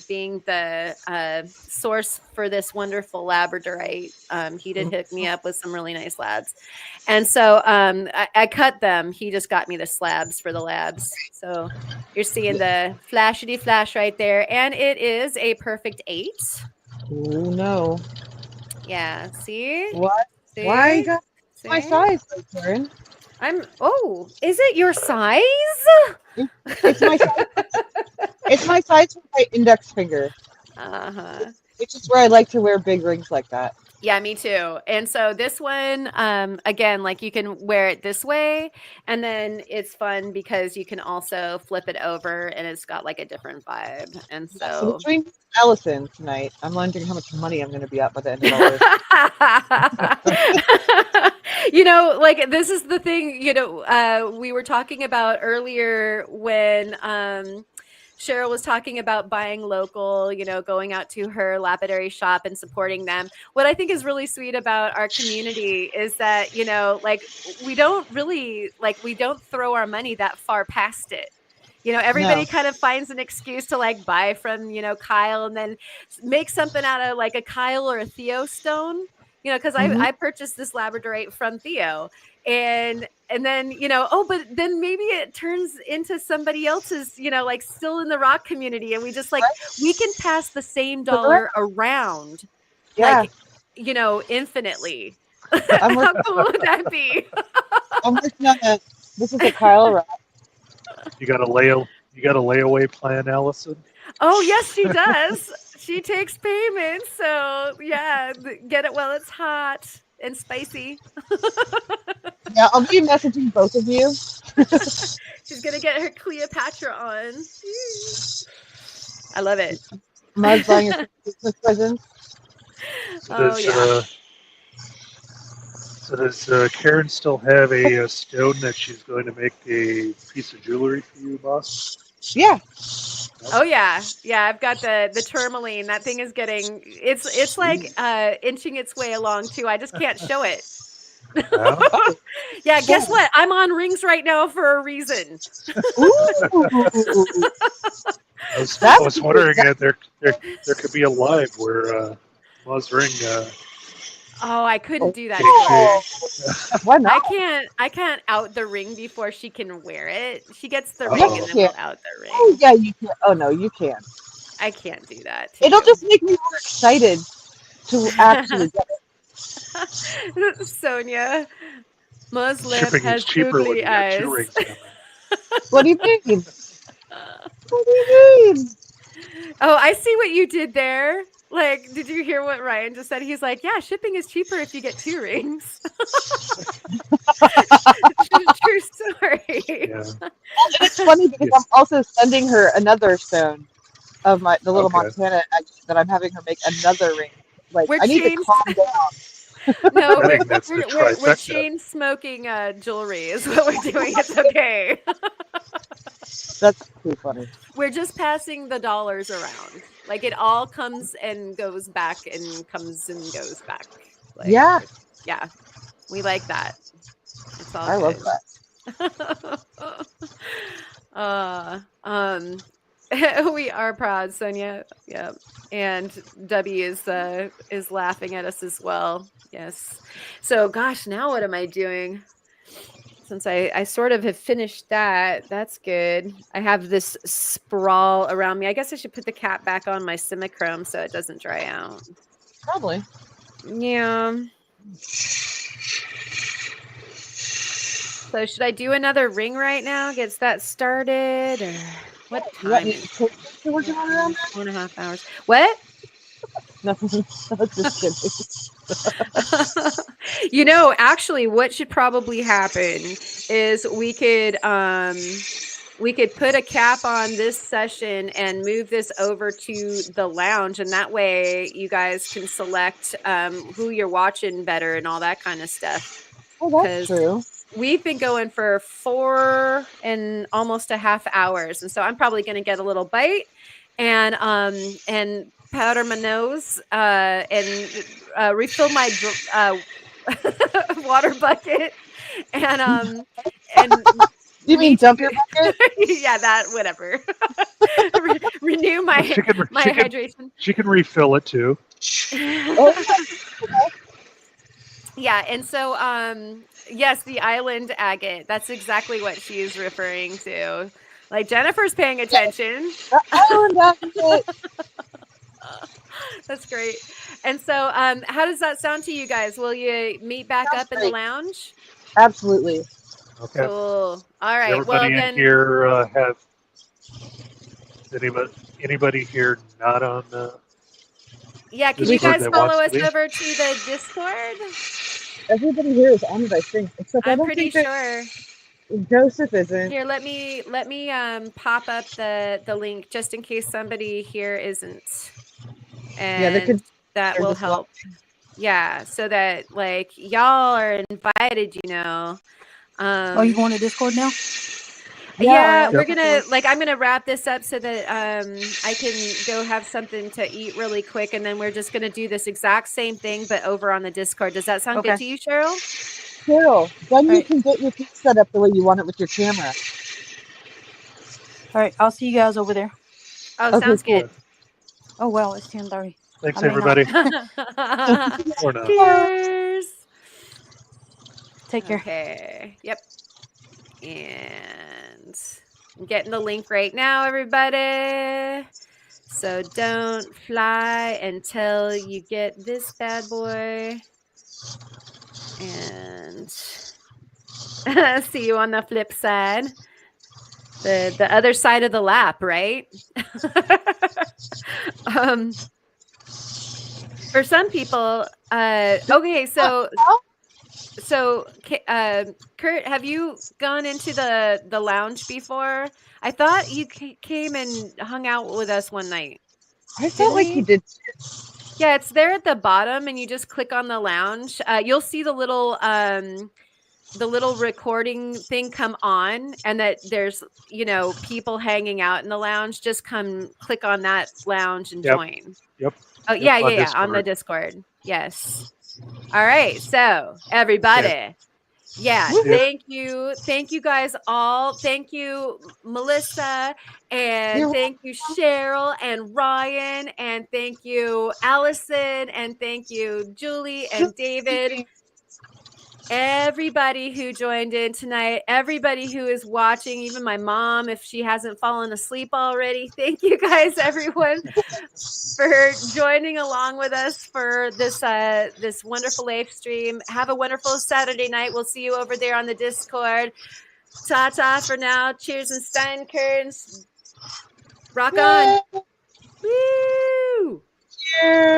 Speaker 1: being the source for this wonderful labradorite. He did hook me up with some really nice labs. And so I cut them. He just got me the slabs for the labs. So you're seeing the flashity flash right there. And it is a perfect 8.
Speaker 4: Oh no.
Speaker 1: Yeah. See?
Speaker 4: What?
Speaker 1: See?
Speaker 4: Why you got my
Speaker 1: See?
Speaker 4: size, Karen?
Speaker 1: Is it your size?
Speaker 4: It's my size. It's my size with my index finger.
Speaker 1: Uh-huh.
Speaker 4: Which is where I like to wear big rings like that.
Speaker 1: Yeah, me too. And so this one, again, like you can wear it this way, and then it's fun because you can also flip it over and it's got like a different vibe. And
Speaker 4: So
Speaker 1: so
Speaker 4: between Allison tonight, I'm wondering how much money I'm going to be up by the end of all this.
Speaker 1: like this is the thing, we were talking about earlier when Cheryl was talking about buying local, going out to her lapidary shop and supporting them. What I think is really sweet about our community is that, like we don't throw our money that far past it. Everybody kind of finds an excuse to like buy from, Kyle, and then make something out of like a Kyle or a Theo stone, because I purchased this labradorite from Theo. And then, but then maybe it turns into somebody else's, like still in the rock community. And we just like, we can pass the same dollar around, like, infinitely. How cool would that be?
Speaker 4: I'm working on this is a Kyle rock.
Speaker 3: You got a layaway plan, Allison?
Speaker 1: Oh, yes, she does. She takes payments. So yeah, get it while it's hot and spicy.
Speaker 4: Yeah, I'll be messaging both of you.
Speaker 1: She's gonna get her Cleopatra on. I love it.
Speaker 4: Mud's buying her Christmas presents.
Speaker 3: So does Karen still have a stone that she's going to make a piece of jewelry for you, boss?
Speaker 4: Yeah.
Speaker 1: Oh yeah, I've got the tourmaline. That thing is getting it's like inching its way along too. I just can't show it. Yeah, guess what? I'm on rings right now for a reason.
Speaker 3: I was wondering if there could be a live where Muzz Ring.
Speaker 1: Oh, I couldn't do that.
Speaker 4: Why not?
Speaker 1: I can't out the ring before she can wear it. She gets the ring and then we'll out the ring.
Speaker 4: Oh yeah, you can. Oh no, you can.
Speaker 1: I can't do that.
Speaker 4: It'll just make me more excited. to actually get it.
Speaker 1: Sonia, Muslim
Speaker 3: Shipping
Speaker 1: has
Speaker 3: is cheaper when
Speaker 1: googly
Speaker 3: you got 2
Speaker 1: eyes.
Speaker 3: rings on there.
Speaker 4: What do you mean? What do you mean?
Speaker 1: Oh, I see what you did there. Like, did you hear what Ryan just said? He's like, yeah, shipping is cheaper if you get 2 rings. True story.
Speaker 3: Yeah.
Speaker 4: And it's funny because
Speaker 3: Yes.
Speaker 4: I'm also sending her another stone of the little
Speaker 3: Okay.
Speaker 4: Montana that I'm having her make another ring. Like,
Speaker 1: We're
Speaker 4: I need to
Speaker 1: chain.
Speaker 4: calm down.
Speaker 1: No,
Speaker 3: I think that's the
Speaker 1: we're
Speaker 3: trifecta.
Speaker 1: chain smoking jewelry is what we're doing. It's okay.
Speaker 4: That's too funny.
Speaker 1: We're just passing the dollars around. Like it all comes and goes back and comes and goes back. Like,
Speaker 4: Yeah,
Speaker 1: yeah, we like that. It's all
Speaker 4: I love
Speaker 1: good.
Speaker 4: that.
Speaker 1: We are proud, Sonia. Yeah, and Debbie is laughing at us as well. Yes. So, gosh, now what am I doing? Since I sort of have finished that, that's good. I have this sprawl around me. I guess I should put the cap back on my simichrome so it doesn't dry out.
Speaker 4: Probably.
Speaker 1: Yeah. So should I do another ring right now? Gets that started? Or what
Speaker 4: You got
Speaker 1: time
Speaker 4: any
Speaker 1: is
Speaker 4: pictures you're working on around
Speaker 1: 2.5 hours. What?
Speaker 4: there? Nothing. Just kidding.
Speaker 1: You know, actually what should probably happen is we could put a cap on this session and move this over to the lounge, and that way you guys can select who you're watching better and all that kind of stuff.
Speaker 4: Oh, that's
Speaker 1: 'Cause
Speaker 4: true.
Speaker 1: we've been going for 4 and almost a half hours, and so I'm probably going to get a little bite and powder my nose and refill my water bucket and
Speaker 4: You mean dump your bucket?
Speaker 1: yeah, that whatever. Renew my hydration.
Speaker 3: She can refill it too.
Speaker 4: Oh,
Speaker 1: Yeah, and so yes, the island agate. That's exactly what she's referring to. Like Jennifer's paying attention.
Speaker 4: the island bucket.
Speaker 1: That's great. And so how does that sound to you guys? Will you meet back
Speaker 4: Sounds
Speaker 1: up in the
Speaker 4: great.
Speaker 1: lounge?
Speaker 4: Absolutely.
Speaker 3: Okay.
Speaker 1: Cool. All right.
Speaker 3: Everybody
Speaker 1: well,
Speaker 3: in
Speaker 1: then
Speaker 3: here have anybody here not on
Speaker 1: yeah, can you
Speaker 3: Discord
Speaker 1: guys
Speaker 3: that
Speaker 1: follow
Speaker 3: wants
Speaker 1: us
Speaker 3: to be?
Speaker 1: over to the Discord?
Speaker 4: Everybody here is on it, I think. Except I
Speaker 1: I'm
Speaker 4: don't
Speaker 1: pretty
Speaker 4: think that
Speaker 1: sure.
Speaker 4: Joseph isn't.
Speaker 1: Here, let me pop up the link just in case somebody here isn't. And
Speaker 4: Yeah, they could.
Speaker 1: that
Speaker 4: they're
Speaker 1: will
Speaker 4: just
Speaker 1: help. Yeah, so that like y'all are invited, you know.
Speaker 8: Oh, you going to Discord now?
Speaker 1: Yeah,
Speaker 4: Yeah.
Speaker 1: we're gonna I'm gonna wrap this up so that I can go have something to eat really quick, and then we're just gonna do this exact same thing but over on the Discord. Does that sound good to you, Cheryl?
Speaker 4: Carol, then you
Speaker 8: Right.
Speaker 4: can get your feet set up the way you want it with your camera.
Speaker 8: All right, I'll see you guys over there.
Speaker 1: Oh,
Speaker 4: Okay,
Speaker 1: sounds
Speaker 4: cool.
Speaker 1: good.
Speaker 8: Oh well, it's 10:30.
Speaker 3: Thanks,
Speaker 8: I may not.
Speaker 3: everybody. Or not.
Speaker 1: Cheers.
Speaker 8: Take care.
Speaker 1: Okay. Yep. And I'm getting the link right now, everybody. So don't fly until you get this bad boy. And see you on the flip side. The other side of the lap, right? For some people, okay, so Kurt, have you gone into the lounge before? I thought you came and hung out with us one night.
Speaker 4: I felt like
Speaker 1: we?
Speaker 4: he did.
Speaker 1: Yeah, it's there at the bottom, and you just click on the lounge. You'll see the little recording thing come on, and that there's people hanging out in the lounge. Just come click on that lounge and join.
Speaker 3: Yep.
Speaker 1: Oh
Speaker 3: Yep,
Speaker 1: yeah,
Speaker 3: on
Speaker 1: yeah, on the Discord. Yes. All right, so everybody. Yeah, thank you guys all. Thank you, Melissa, and thank you, Cheryl and Ryan, and thank you, Allison, and thank you, Julie and David. everybody who joined in tonight, everybody who is watching, even my mom, if she hasn't fallen asleep already. Thank you guys, everyone, for joining along with us for this this wonderful live stream. Have a wonderful Saturday night. We'll see you over there on the Discord. Ta-ta for now. Cheers and Steinkerns. Rock on. Woo!
Speaker 4: Cheers.